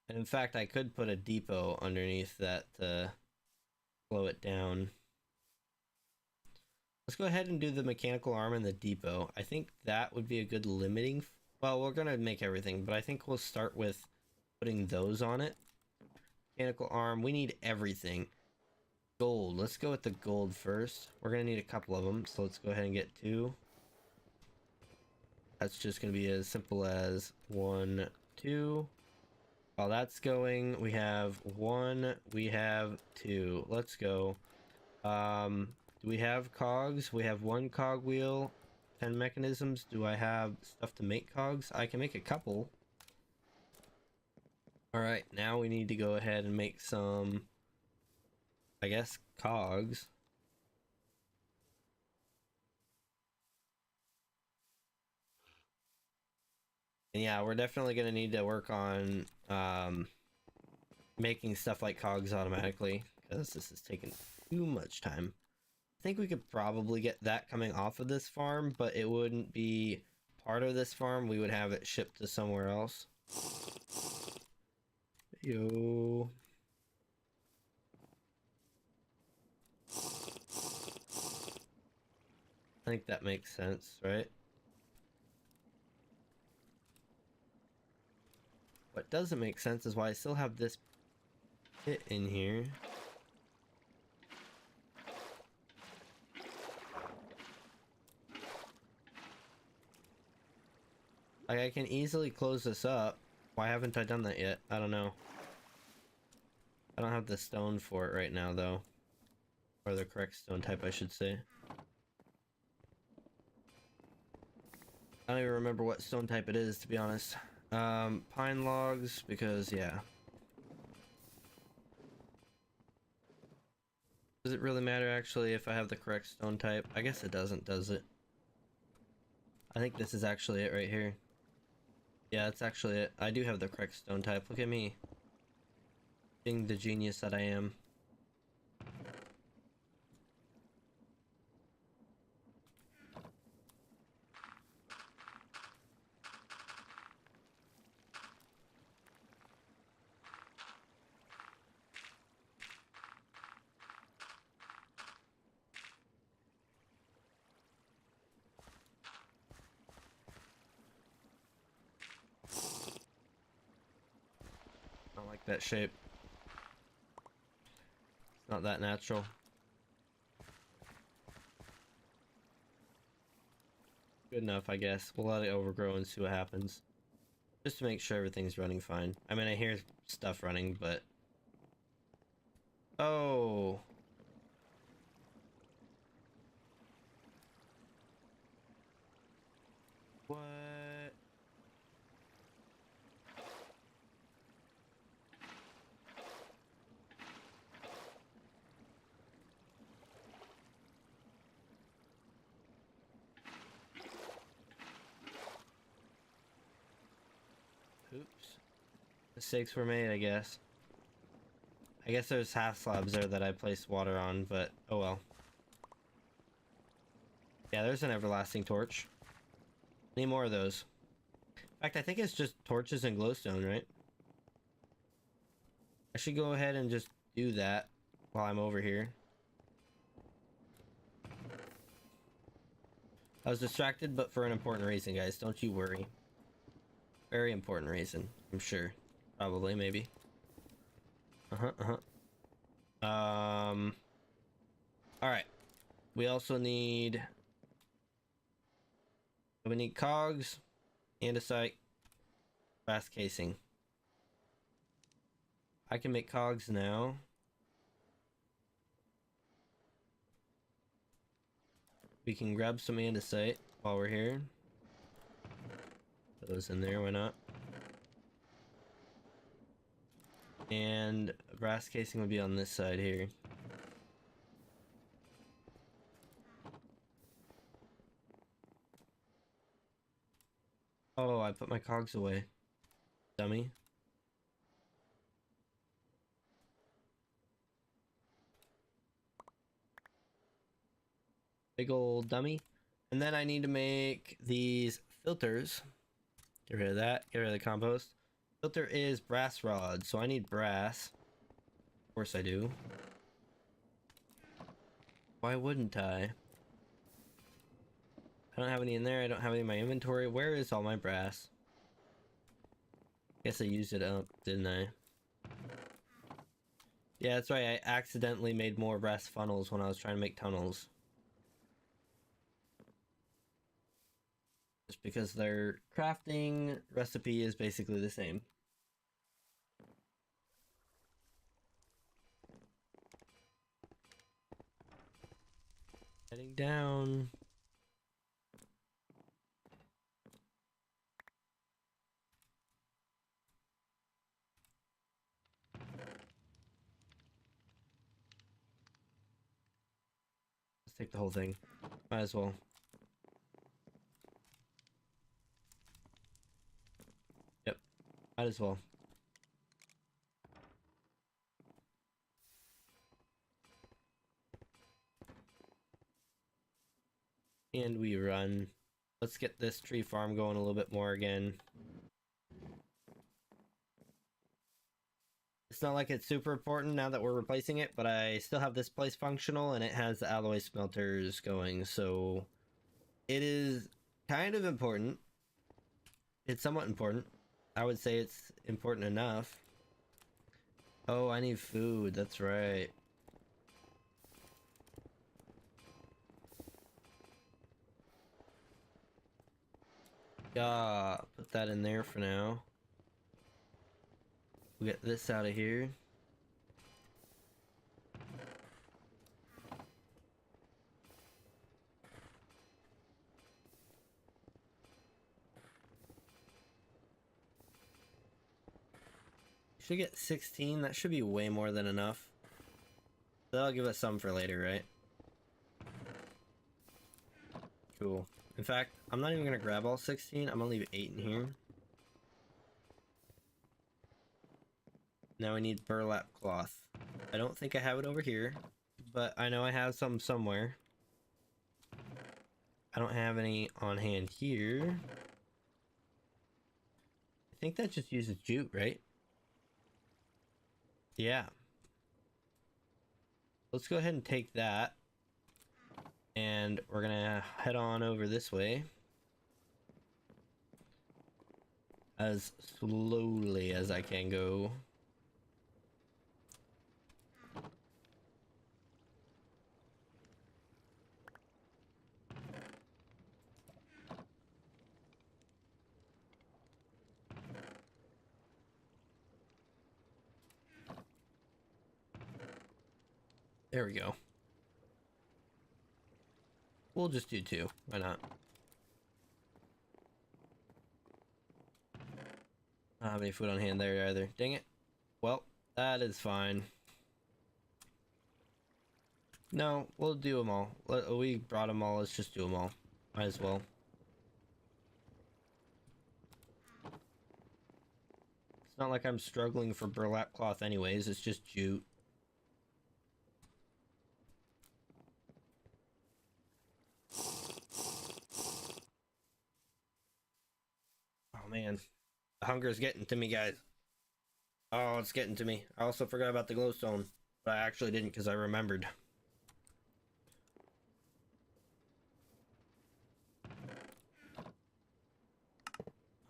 And in fact, I could put a depot underneath that to slow it down. Let's go ahead and do the mechanical arm and the depot. I think that would be a good limiting. Well, we're going to make everything, but I think we'll start with putting those on it. Mechanical arm, we need everything. Gold, let's go with the gold first. We're going to need a couple of them, so let's go ahead and get 2. That's just going to be as simple as 1, 2. While that's going, we have 1, we have 2. Let's go. Do we have cogs? We have 1 cog wheel, 10 mechanisms. Do I have stuff to make cogs? I can make a couple. Alright, now we need to go ahead and make some, I guess, cogs. And yeah, we're definitely going to need to work on making stuff like cogs automatically, because this is taking too much time. I think we could probably get that coming off of this farm, but it wouldn't be part of this farm. We would have it shipped to somewhere else. Yo. I think that makes sense, right? What doesn't make sense is why I still have this pit in here. Like, I can easily close this up. Why haven't I done that yet? I don't know. I don't have the stone for it right now, though. Or the correct stone type, I should say. I don't even remember what stone type it is, to be honest. Pine logs, because, yeah. Does it really matter, actually, if I have the correct stone type? I guess it doesn't, does it? I think this is actually it right here. Yeah, that's actually it. I do have the correct stone type. Look at me. Being the genius that I am. I don't like that shape. It's not that natural. Good enough, I guess. We'll let it overgrow and see what happens. Just to make sure everything's running fine. I mean, I hear stuff running, but... Oh! What? Oops. Mistakes were made, I guess. I guess there's half slabs there that I placed water on, but oh well. Yeah, there's an everlasting torch. Need more of those. In fact, I think it's just torches and glowstone, right? I should go ahead and just do that while I'm over here. I was distracted, but for an important reason, guys. Don't you worry. Very important reason, I'm sure. Probably, maybe. Alright. We also need... We need cogs, andesite, brass casing. I can make cogs now. We can grab some andesite while we're here. Put those in there, why not? And brass casing would be on this side here. Oh, I put my cogs away. Dummy. Big old dummy. And then I need to make these filters. Get rid of that. Get rid of the compost. Filter is brass rod, so I need brass. Of course I do. Why wouldn't I? I don't have any in there. I don't have any in my inventory. Where is all my brass? Guess I used it up, didn't I? Yeah, that's right. I accidentally made more brass funnels when I was trying to make tunnels. Just because their crafting recipe is basically the same. Heading down. Let's take the whole thing. Might as well. Yep, might as well. And we run. Let's get this tree farm going a little bit more again. It's not like it's super important now that we're replacing it, but I still have this place functional and it has the alloy smelters going, so it is kind of important. It's somewhat important. I would say it's important enough. Oh, I need food, that's right. Yeah, put that in there for now. We'll get this out of here. Should get 16. That should be way more than enough. That'll give us some for later, right? Cool. In fact, I'm not even gonna grab all 16. I'm gonna leave 8 in here. Now we need burlap cloth. I don't think I have it over here, but I know I have some somewhere. I don't have any on hand here. I think that just uses jute, right? Yeah. Let's go ahead and take that. And we're gonna head on over this way. As slowly as I can go. There we go. We'll just do 2. Why not? I don't have any food on hand there either. Dang it. Well, that is fine. No, we'll do them all. We brought them all. Let's just do them all. Might as well. It's not like I'm struggling for burlap cloth anyways. It's just jute. Oh man. The hunger is getting to me, guys. Oh, it's getting to me. I also forgot about the glowstone. But I actually didn't because I remembered.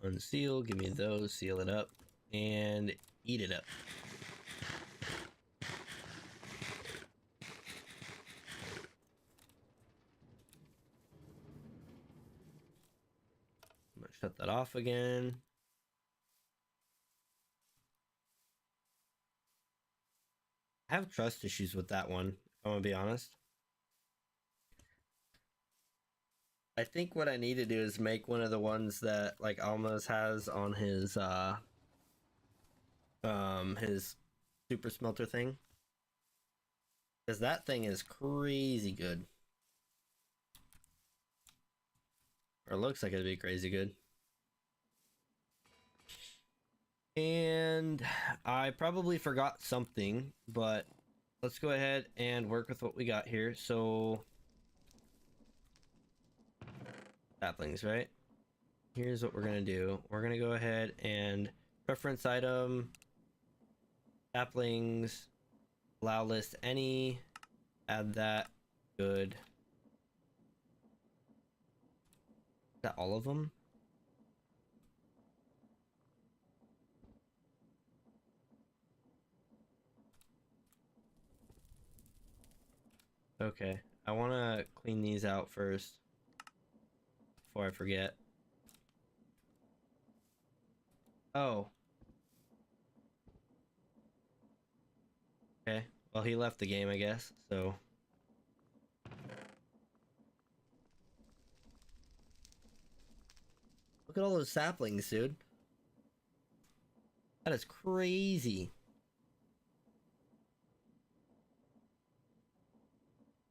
Unseal, give me those, seal it up, and eat it up. I'm gonna shut that off again. I have trust issues with that one, if I'm gonna be honest. I think what I need to do is make one of the ones that like Almost has on his super smelter thing. Because that thing is crazy good. Or looks like it'd be crazy good. And I probably forgot something, but let's go ahead and work with what we got here. So saplings, right? Here's what we're gonna do. We're gonna go ahead and preference item, saplings, allow list any, add that, good. Is that all of them? Okay, I want to clean these out first before I forget. Oh. Okay, well he left the game, I guess, so. Look at all those saplings, dude. That is crazy.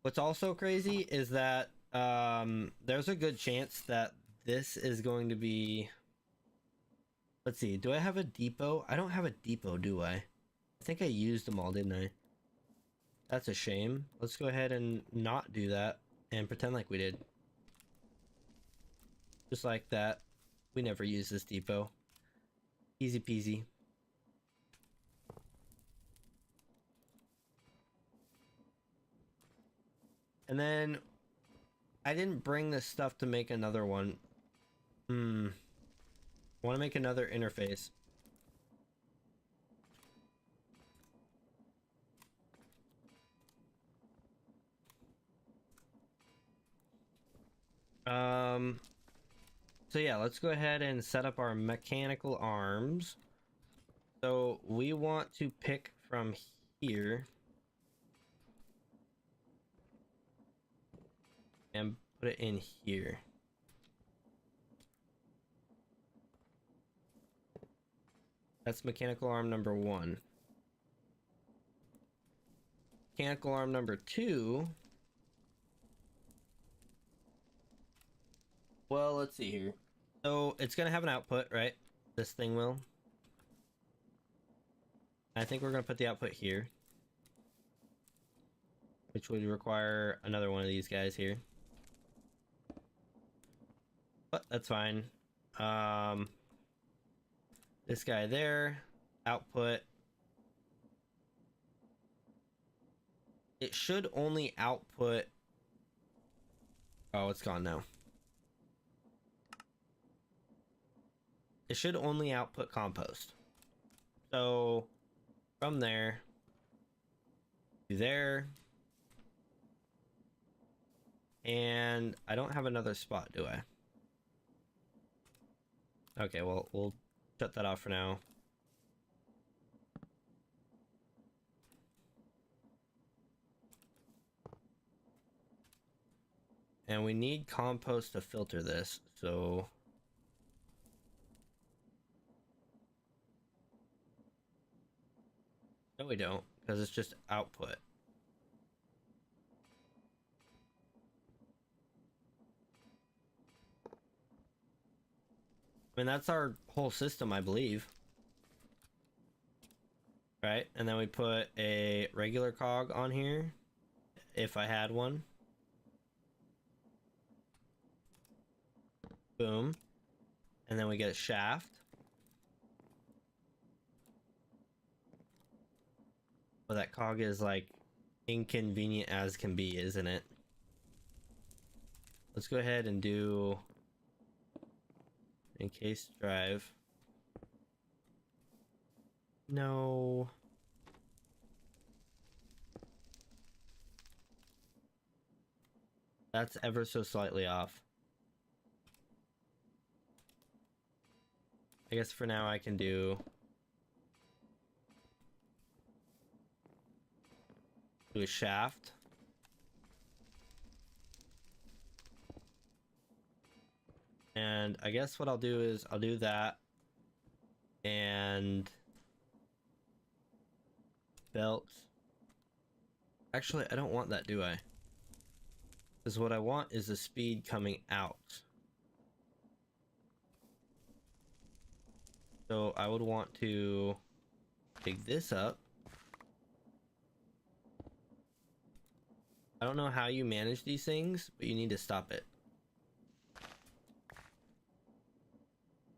What's also crazy is that there's a good chance that this is going to be. Let's see, do I have a depot? I don't have a depot, do I? I think I used them all, didn't I? That's a shame. Let's go ahead and not do that and pretend like we did. Just like that. We never use this depot. Easy peasy. And then I didn't bring this stuff to make another one. I want to make another interface. So yeah, let's go ahead and set up our mechanical arms. So we want to pick from here and put it in here. That's mechanical arm number 1. Mechanical arm number 2. Well, let's see here. So it's gonna have an output, right? This thing will. I think we're gonna put the output here, which would require another one of these guys here. But that's fine. This guy there, output. It should only output. Oh, it's gone now. It should only output compost. So from there to there. And I don't have another spot, do I? Okay, well, we'll shut that off for now. And we need compost to filter this, so... No, we don't, because it's just output. I mean, that's our whole system, I believe. Right? And then we put a regular cog on here, if I had one. Boom. And then we get a shaft. Well, that cog is like inconvenient as can be, isn't it? Let's go ahead and do encased drive. No. That's ever so slightly off. I guess for now I can do a shaft. And I guess what I'll do is I'll do that and belt. Actually, I don't want that, do I? Because what I want is the speed coming out. So I would want to pick this up. I don't know how you manage these things, but you need to stop it.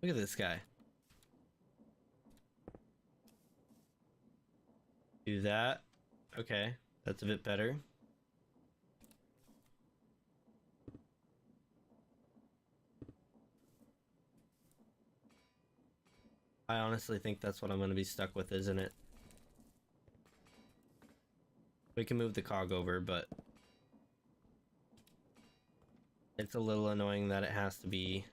Look at this guy. Do that. Okay, that's a bit better. I honestly think that's what I'm going to be stuck with, isn't it? We can move the cog over, but it's a little annoying that it has to be...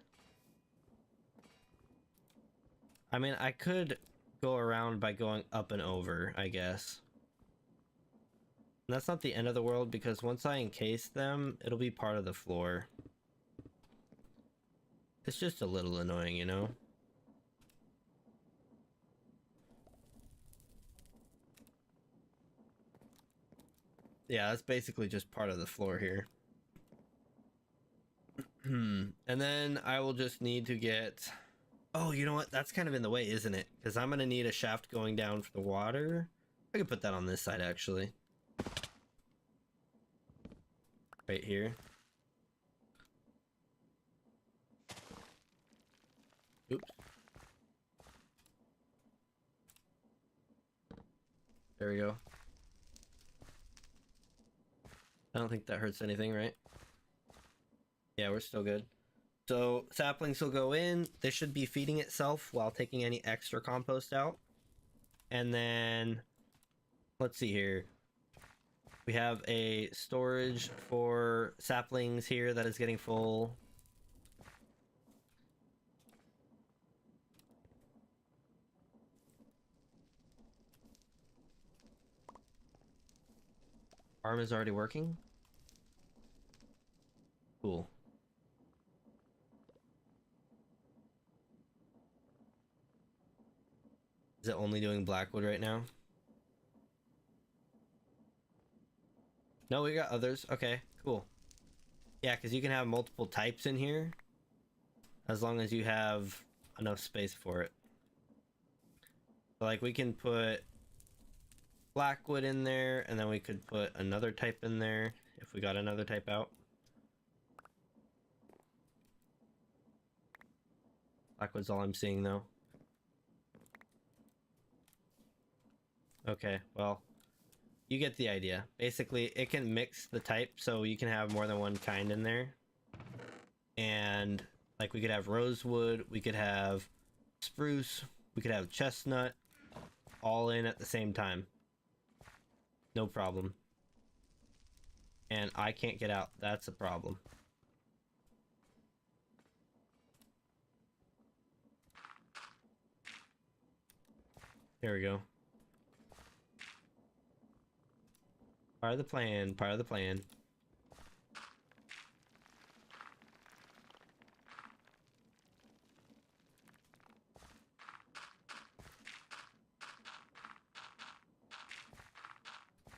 I mean, I could go around by going up and over, I guess. And that's not the end of the world, because once I encase them, it'll be part of the floor. It's just a little annoying, you know? Yeah, that's basically just part of the floor here. And then I will just need to get... Oh, you know what? That's kind of in the way, isn't it? Because I'm going to need a shaft going down for the water. I could put that on this side, actually. Right here. Oops. There we go. I don't think that hurts anything, right? Yeah, we're still good. So saplings will go in. This should be feeding itself while taking any extra compost out. And then, let's see here. We have a storage for saplings here that is getting full. Farm is already working. Cool. Is it only doing blackwood right now? No, we got others. Okay, cool. Yeah, because you can have multiple types in here as long as you have enough space for it. So, like, we can put blackwood in there, and then we could put another type in there if we got another type out. Blackwood's all I'm seeing, though. Okay, well, you get the idea. Basically, it can mix the type, so you can have more than one kind in there. And, like, we could have rosewood, we could have spruce, we could have chestnut, all in at the same time. No problem. And I can't get out. That's a problem. There we go. Part of the plan, part of the plan.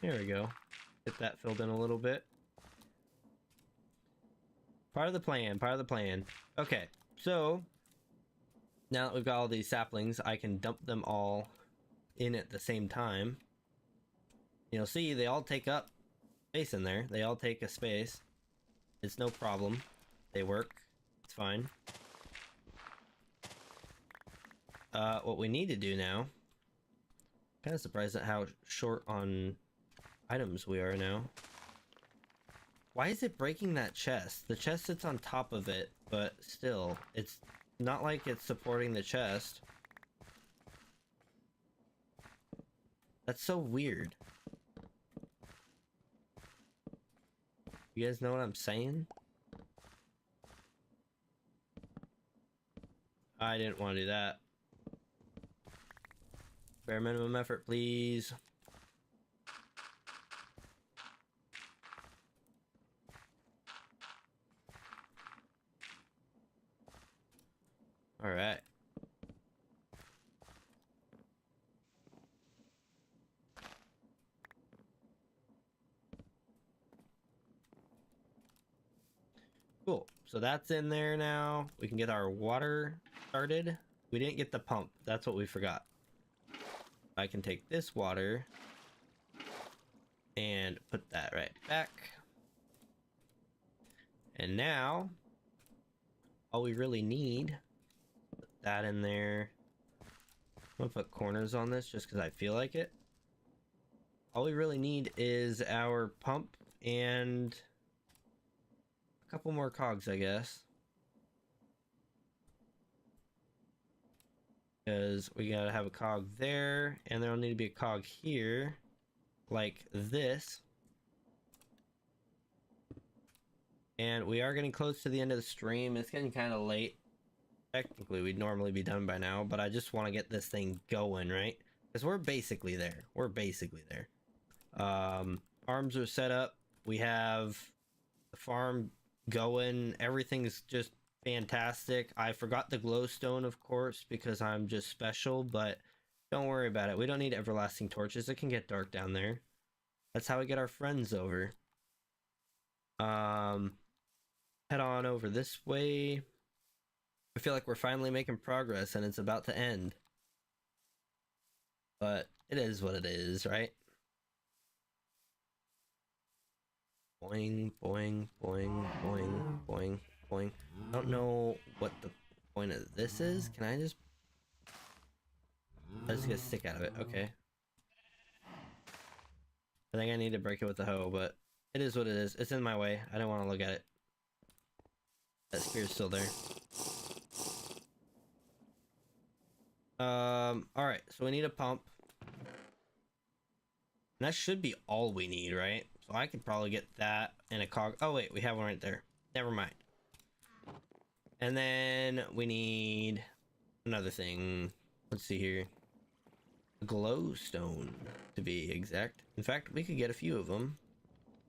There we go. Get that filled in a little bit. Part of the plan, part of the plan. Okay, so now that we've got all these saplings, I can dump them all in at the same time. You'll see they all take up space in there. They all take a space. It's no problem. They work. It's fine. What we need to do now... Kind of surprised at how short on items we are now. Why is it breaking that chest? The chest sits on top of it, but still, it's not like it's supporting the chest. That's so weird. You guys know what I'm saying? I didn't want to do that. Bare minimum effort, please. All right. Cool. So that's in there now. We can get our water started. We didn't get the pump. That's what we forgot. I can take this water and put that right back. And now, all we really need, put that in there. I'm gonna put corners on this just because I feel like it. All we really need is our pump and a couple more cogs, I guess. Because we gotta have a cog there, and there'll need to be a cog here, like this. And we are getting close to the end of the stream. It's getting kind of late. Technically, we'd normally be done by now, but I just want to get this thing going, right? Because we're basically there. We're basically there. Farms are set up. We have the farm going. Everything's just fantastic. I forgot the glowstone, of course, because I'm just special, but don't worry about it. We don't need everlasting torches. It can get dark down there. That's how we get our friends over. Head on over this way. I feel like we're finally making progress and it's about to end. But it is what it is, right? Boing, boing, boing, boing, boing, boing. I don't know what the point of this is. Can I just get a stick out of it? Okay. I think I need to break it with the hoe, but it is what it is. It's in my way. I don't want to look at it. That spear's still there. Alright, so we need a pump. And that should be all we need, right? So I could probably get that and a cog. Oh wait, we have one right there. Never mind. And then we need another thing. Let's see here. A glowstone, to be exact. In fact, we could get a few of them.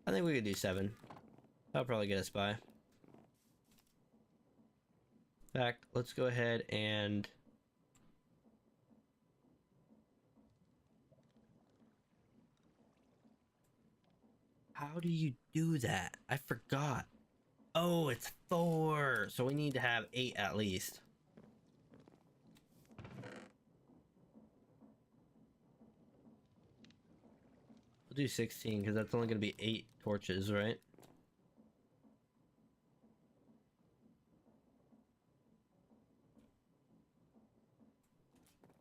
I think we could do 7. That'll probably get us by. In fact, let's go ahead and... How do you do that? I forgot. Oh, it's 4. So we need to have 8 at least. We'll do 16 because that's only going to be 8 torches, right?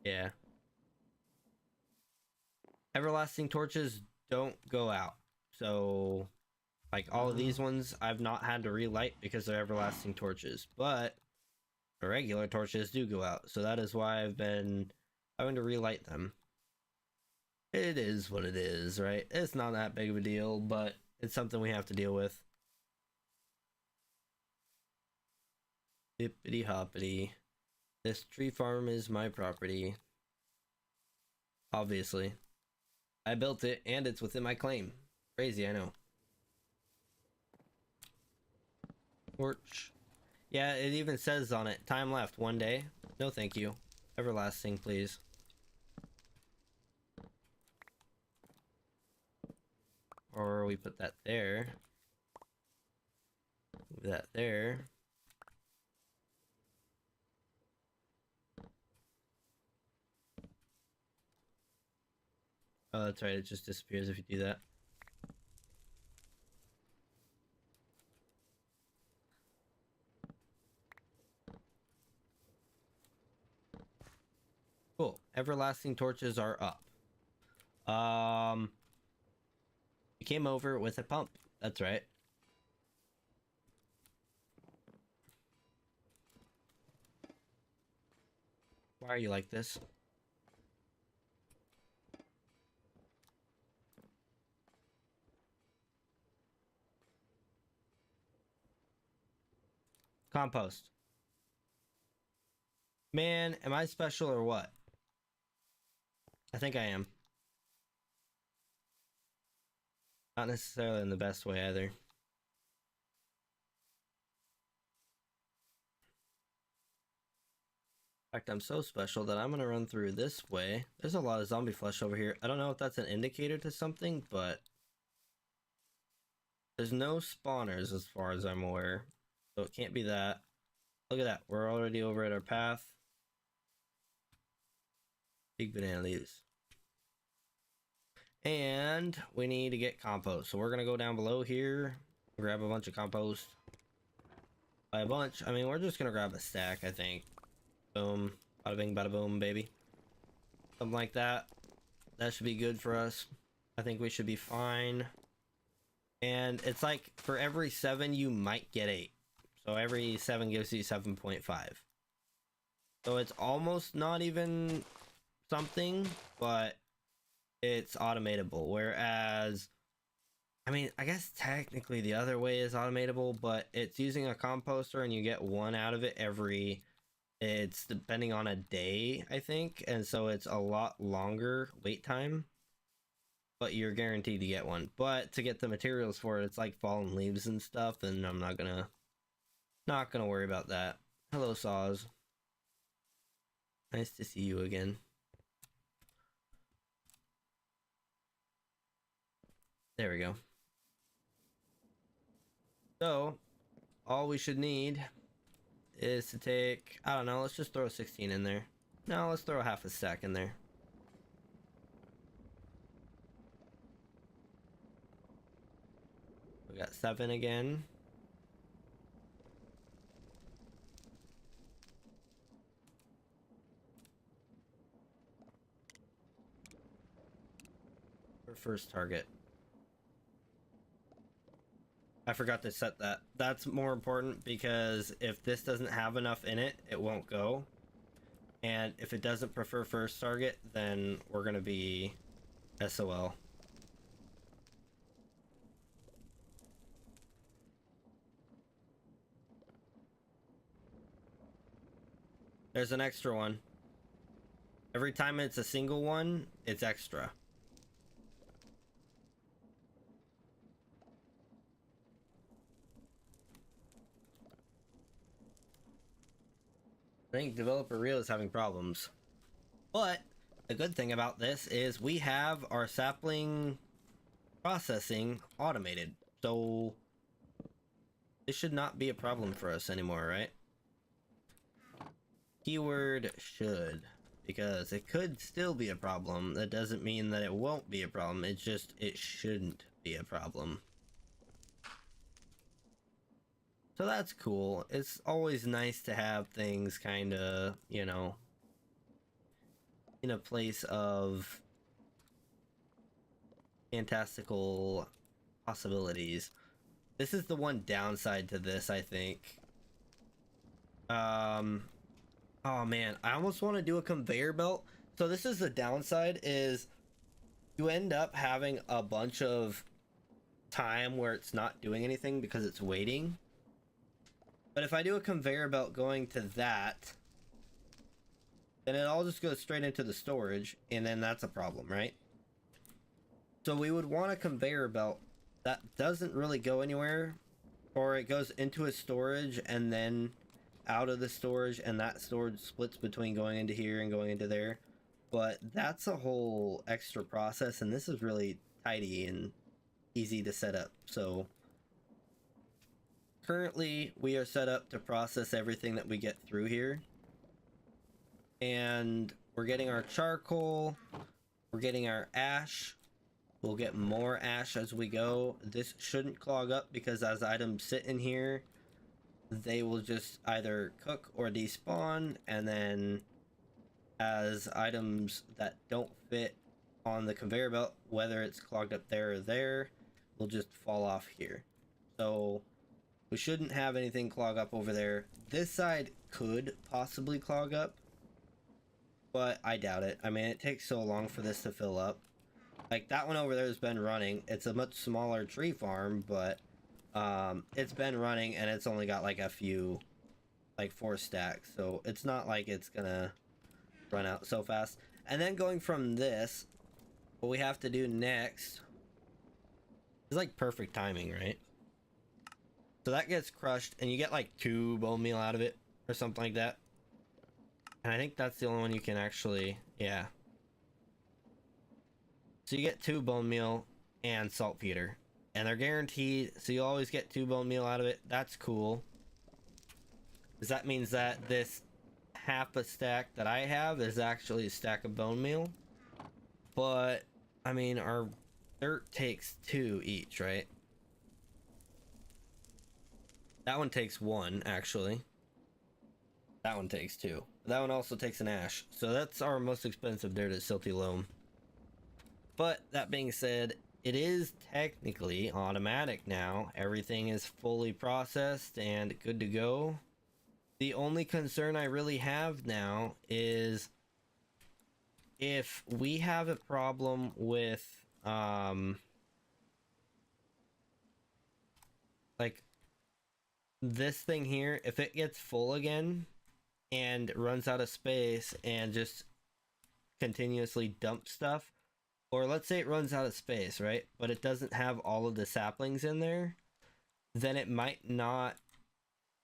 Yeah. Everlasting torches don't go out. So, like, all of these ones I've not had to relight because they're everlasting torches. But the regular torches do go out. So that is why I've been having to relight them. It is what it is, right? It's not that big of a deal, but it's something we have to deal with. Hippity hoppity. This tree farm is my property. Obviously. I built it, and it's within my claim. Crazy, I know. Torch. Yeah, it even says on it, time left, 1 day. No thank you. Everlasting, please. Or we put that there. Move that there. Oh, that's right, it just disappears if you do that. Cool. Everlasting torches are up. We came over with a pump. That's right. Why are you like this? Compost. Man, am I special or what? I think I am. Not necessarily in the best way either. fact, I'm so special that I'm gonna run through this way. There's a lot of zombie flesh over here. I don't know if that's an indicator to something, but there's no spawners as far as I'm aware. So it can't be that. Look at that. We're already over at our path. Big banana leaves. And we need to get compost. So we're gonna go down below here, grab a bunch of compost. By a bunch, I mean we're just gonna grab a stack, I think. Boom. Bada bing, bada boom, baby. Something like that. That should be good for us. I think we should be fine. And it's like for every 7 you might get 8. So every 7 gives you 7.5. So it's almost not even something, but it's automatable. Whereas, I mean, I guess technically the other way is automatable, but it's using a composter and you get 1 out of it every, it's depending on a day, I think. And so it's a lot longer wait time, but you're guaranteed to get 1. But to get the materials for it, it's like fallen leaves and stuff, and I'm not gonna worry about that. Hello, Saws. Nice to see you again. There we go. So, all we should need is to take, I don't know, let's just throw 16 in there. No, let's throw half a stack in there. We got 7 again. Our first target. I forgot to set that. That's more important because if this doesn't have enough in it, it won't go. And if it doesn't prefer first target, then we're gonna be SOL. There's an extra one. Every time it's a single one, it's extra. I think developer real is having problems. But the good thing about this is we have our sapling processing automated. So this should not be a problem for us anymore, right? Keyword should, because it could still be a problem. That doesn't mean that it won't be a problem. It's just, it shouldn't be a problem. So that's cool. It's always nice to have things kind of, you know, in a place of fantastical possibilities. This is the one downside to this, I think. Oh man, I almost want to do a conveyor belt. So this is the downside, is you end up having a bunch of time where it's not doing anything because it's waiting. But if I do a conveyor belt going to that, then it all just goes straight into the storage, and then that's a problem, right? So we would want a conveyor belt that doesn't really go anywhere, or it goes into a storage and then out of the storage, and that storage splits between going into here and going into there. But that's a whole extra process, and this is really tidy and easy to set up. So currently we are set up to process everything that we get through here, and we're getting our charcoal, we're getting our ash. We'll get more ash as we go. This shouldn't clog up because as items sit in here, they will just either cook or despawn, and then as items that don't fit on the conveyor belt, whether it's clogged up there or there, will just fall off here. So we shouldn't have anything clog up over there. This side could possibly clog up, but I doubt it. I mean, it takes so long for this to fill up. Like, that one over there has been running. It's a much smaller tree farm, but it's been running, and it's only got like a few, like 4 stacks. So it's not like it's gonna run out so fast. And then going from this, what we have to do next is like perfect timing, right? So that gets crushed, and you get like 2 bone meal out of it, or something like that. And I think that's the only one you can actually, yeah. So you get 2 bone meal and saltpeter. And they're guaranteed, so you always get 2 bone meal out of it. That's cool. Because that means that this half a stack that I have is actually a stack of bone meal. But, I mean, our dirt takes 2 each, right? That one takes 1, actually. That one takes 2. That one also takes an ash. So that's our most expensive dirt is silty loam. But that being said, it is technically automatic now. Everything is fully processed and good to go. The only concern I really have now is if we have a problem with like this thing here, if it gets full again and runs out of space and just continuously dumps stuff, or let's say it runs out of space, right? But it doesn't have all of the saplings in there, then it might not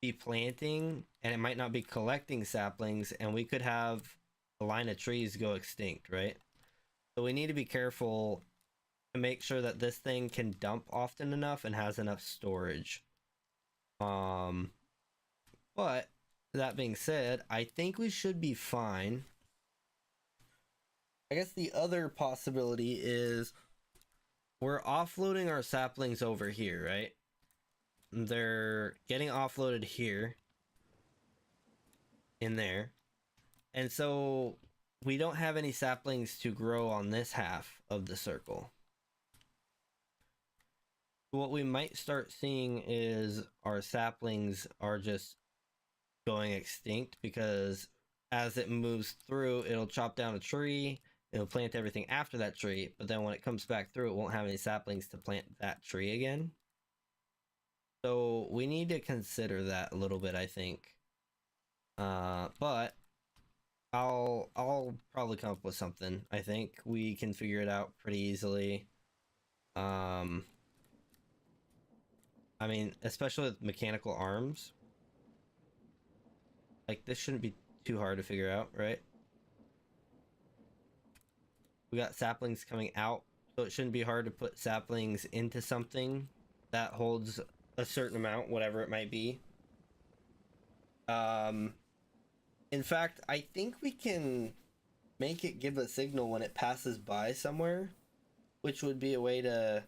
be planting and it might not be collecting saplings, and we could have a line of trees go extinct, right? So we need to be careful to make sure that this thing can dump often enough and has enough storage. But that being said, I think we should be fine. I guess the other possibility is we're offloading our saplings over here, right? They're getting offloaded here, in there. And so we don't have any saplings to grow on this half of the circle. What we might start seeing is our saplings are just going extinct, because as it moves through, it'll chop down a tree, it'll plant everything after that tree, but then when it comes back through, it won't have any saplings to plant that tree again. So we need to consider that a little bit, I think. But I'll probably come up with something. I think we can figure it out pretty easily. I mean, especially with mechanical arms. Like, this shouldn't be too hard to figure out, right? We got saplings coming out, so it shouldn't be hard to put saplings into something that holds a certain amount, whatever it might be. In fact, I think we can make it give a signal when it passes by somewhere, which would be a way to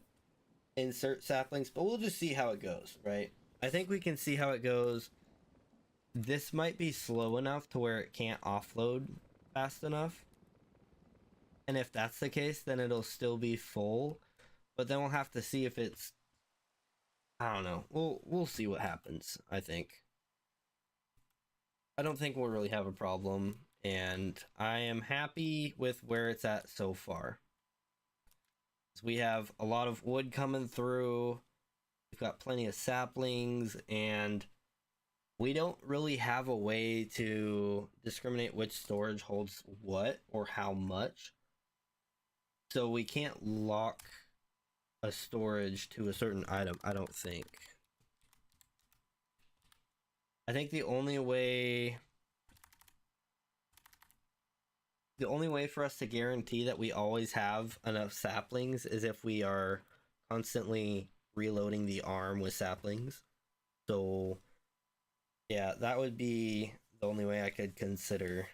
insert saplings, but we'll just see how it goes, right? I think we can see how it goes. This might be slow enough to where it can't offload fast enough. And if that's the case, then it'll still be full. But then we'll have to see if it's, I don't know. We'll see what happens, I think. I don't think we'll really have a problem, and I am happy with where it's at so far. So we have a lot of wood coming through. We've got plenty of saplings, and we don't really have a way to discriminate which storage holds what or how much. So we can't lock a storage to a certain item, I don't think. I think the only way for us to guarantee that we always have enough saplings is if we are constantly reloading the arm with saplings. So yeah, that would be the only way I could consider.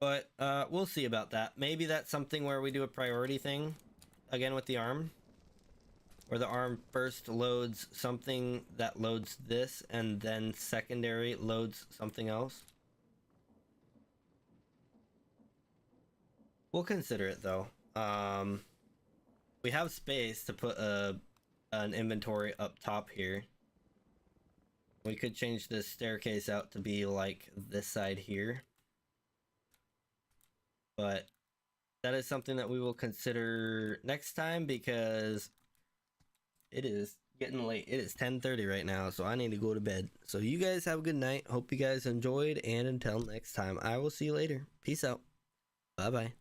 But we'll see about that. Maybe that's something where we do a priority thing again with the arm, where the arm first loads something that loads this, and then secondary loads something else. We'll consider it though. We have space to put an inventory up top here. We could change this staircase out to be like this side here. But that is something that we will consider next time, because it is getting late. It is 10:30 right now, so I need to go to bed. So you guys have a good night. Hope you guys enjoyed, and until next time, I will see you later. Peace out. Bye-bye.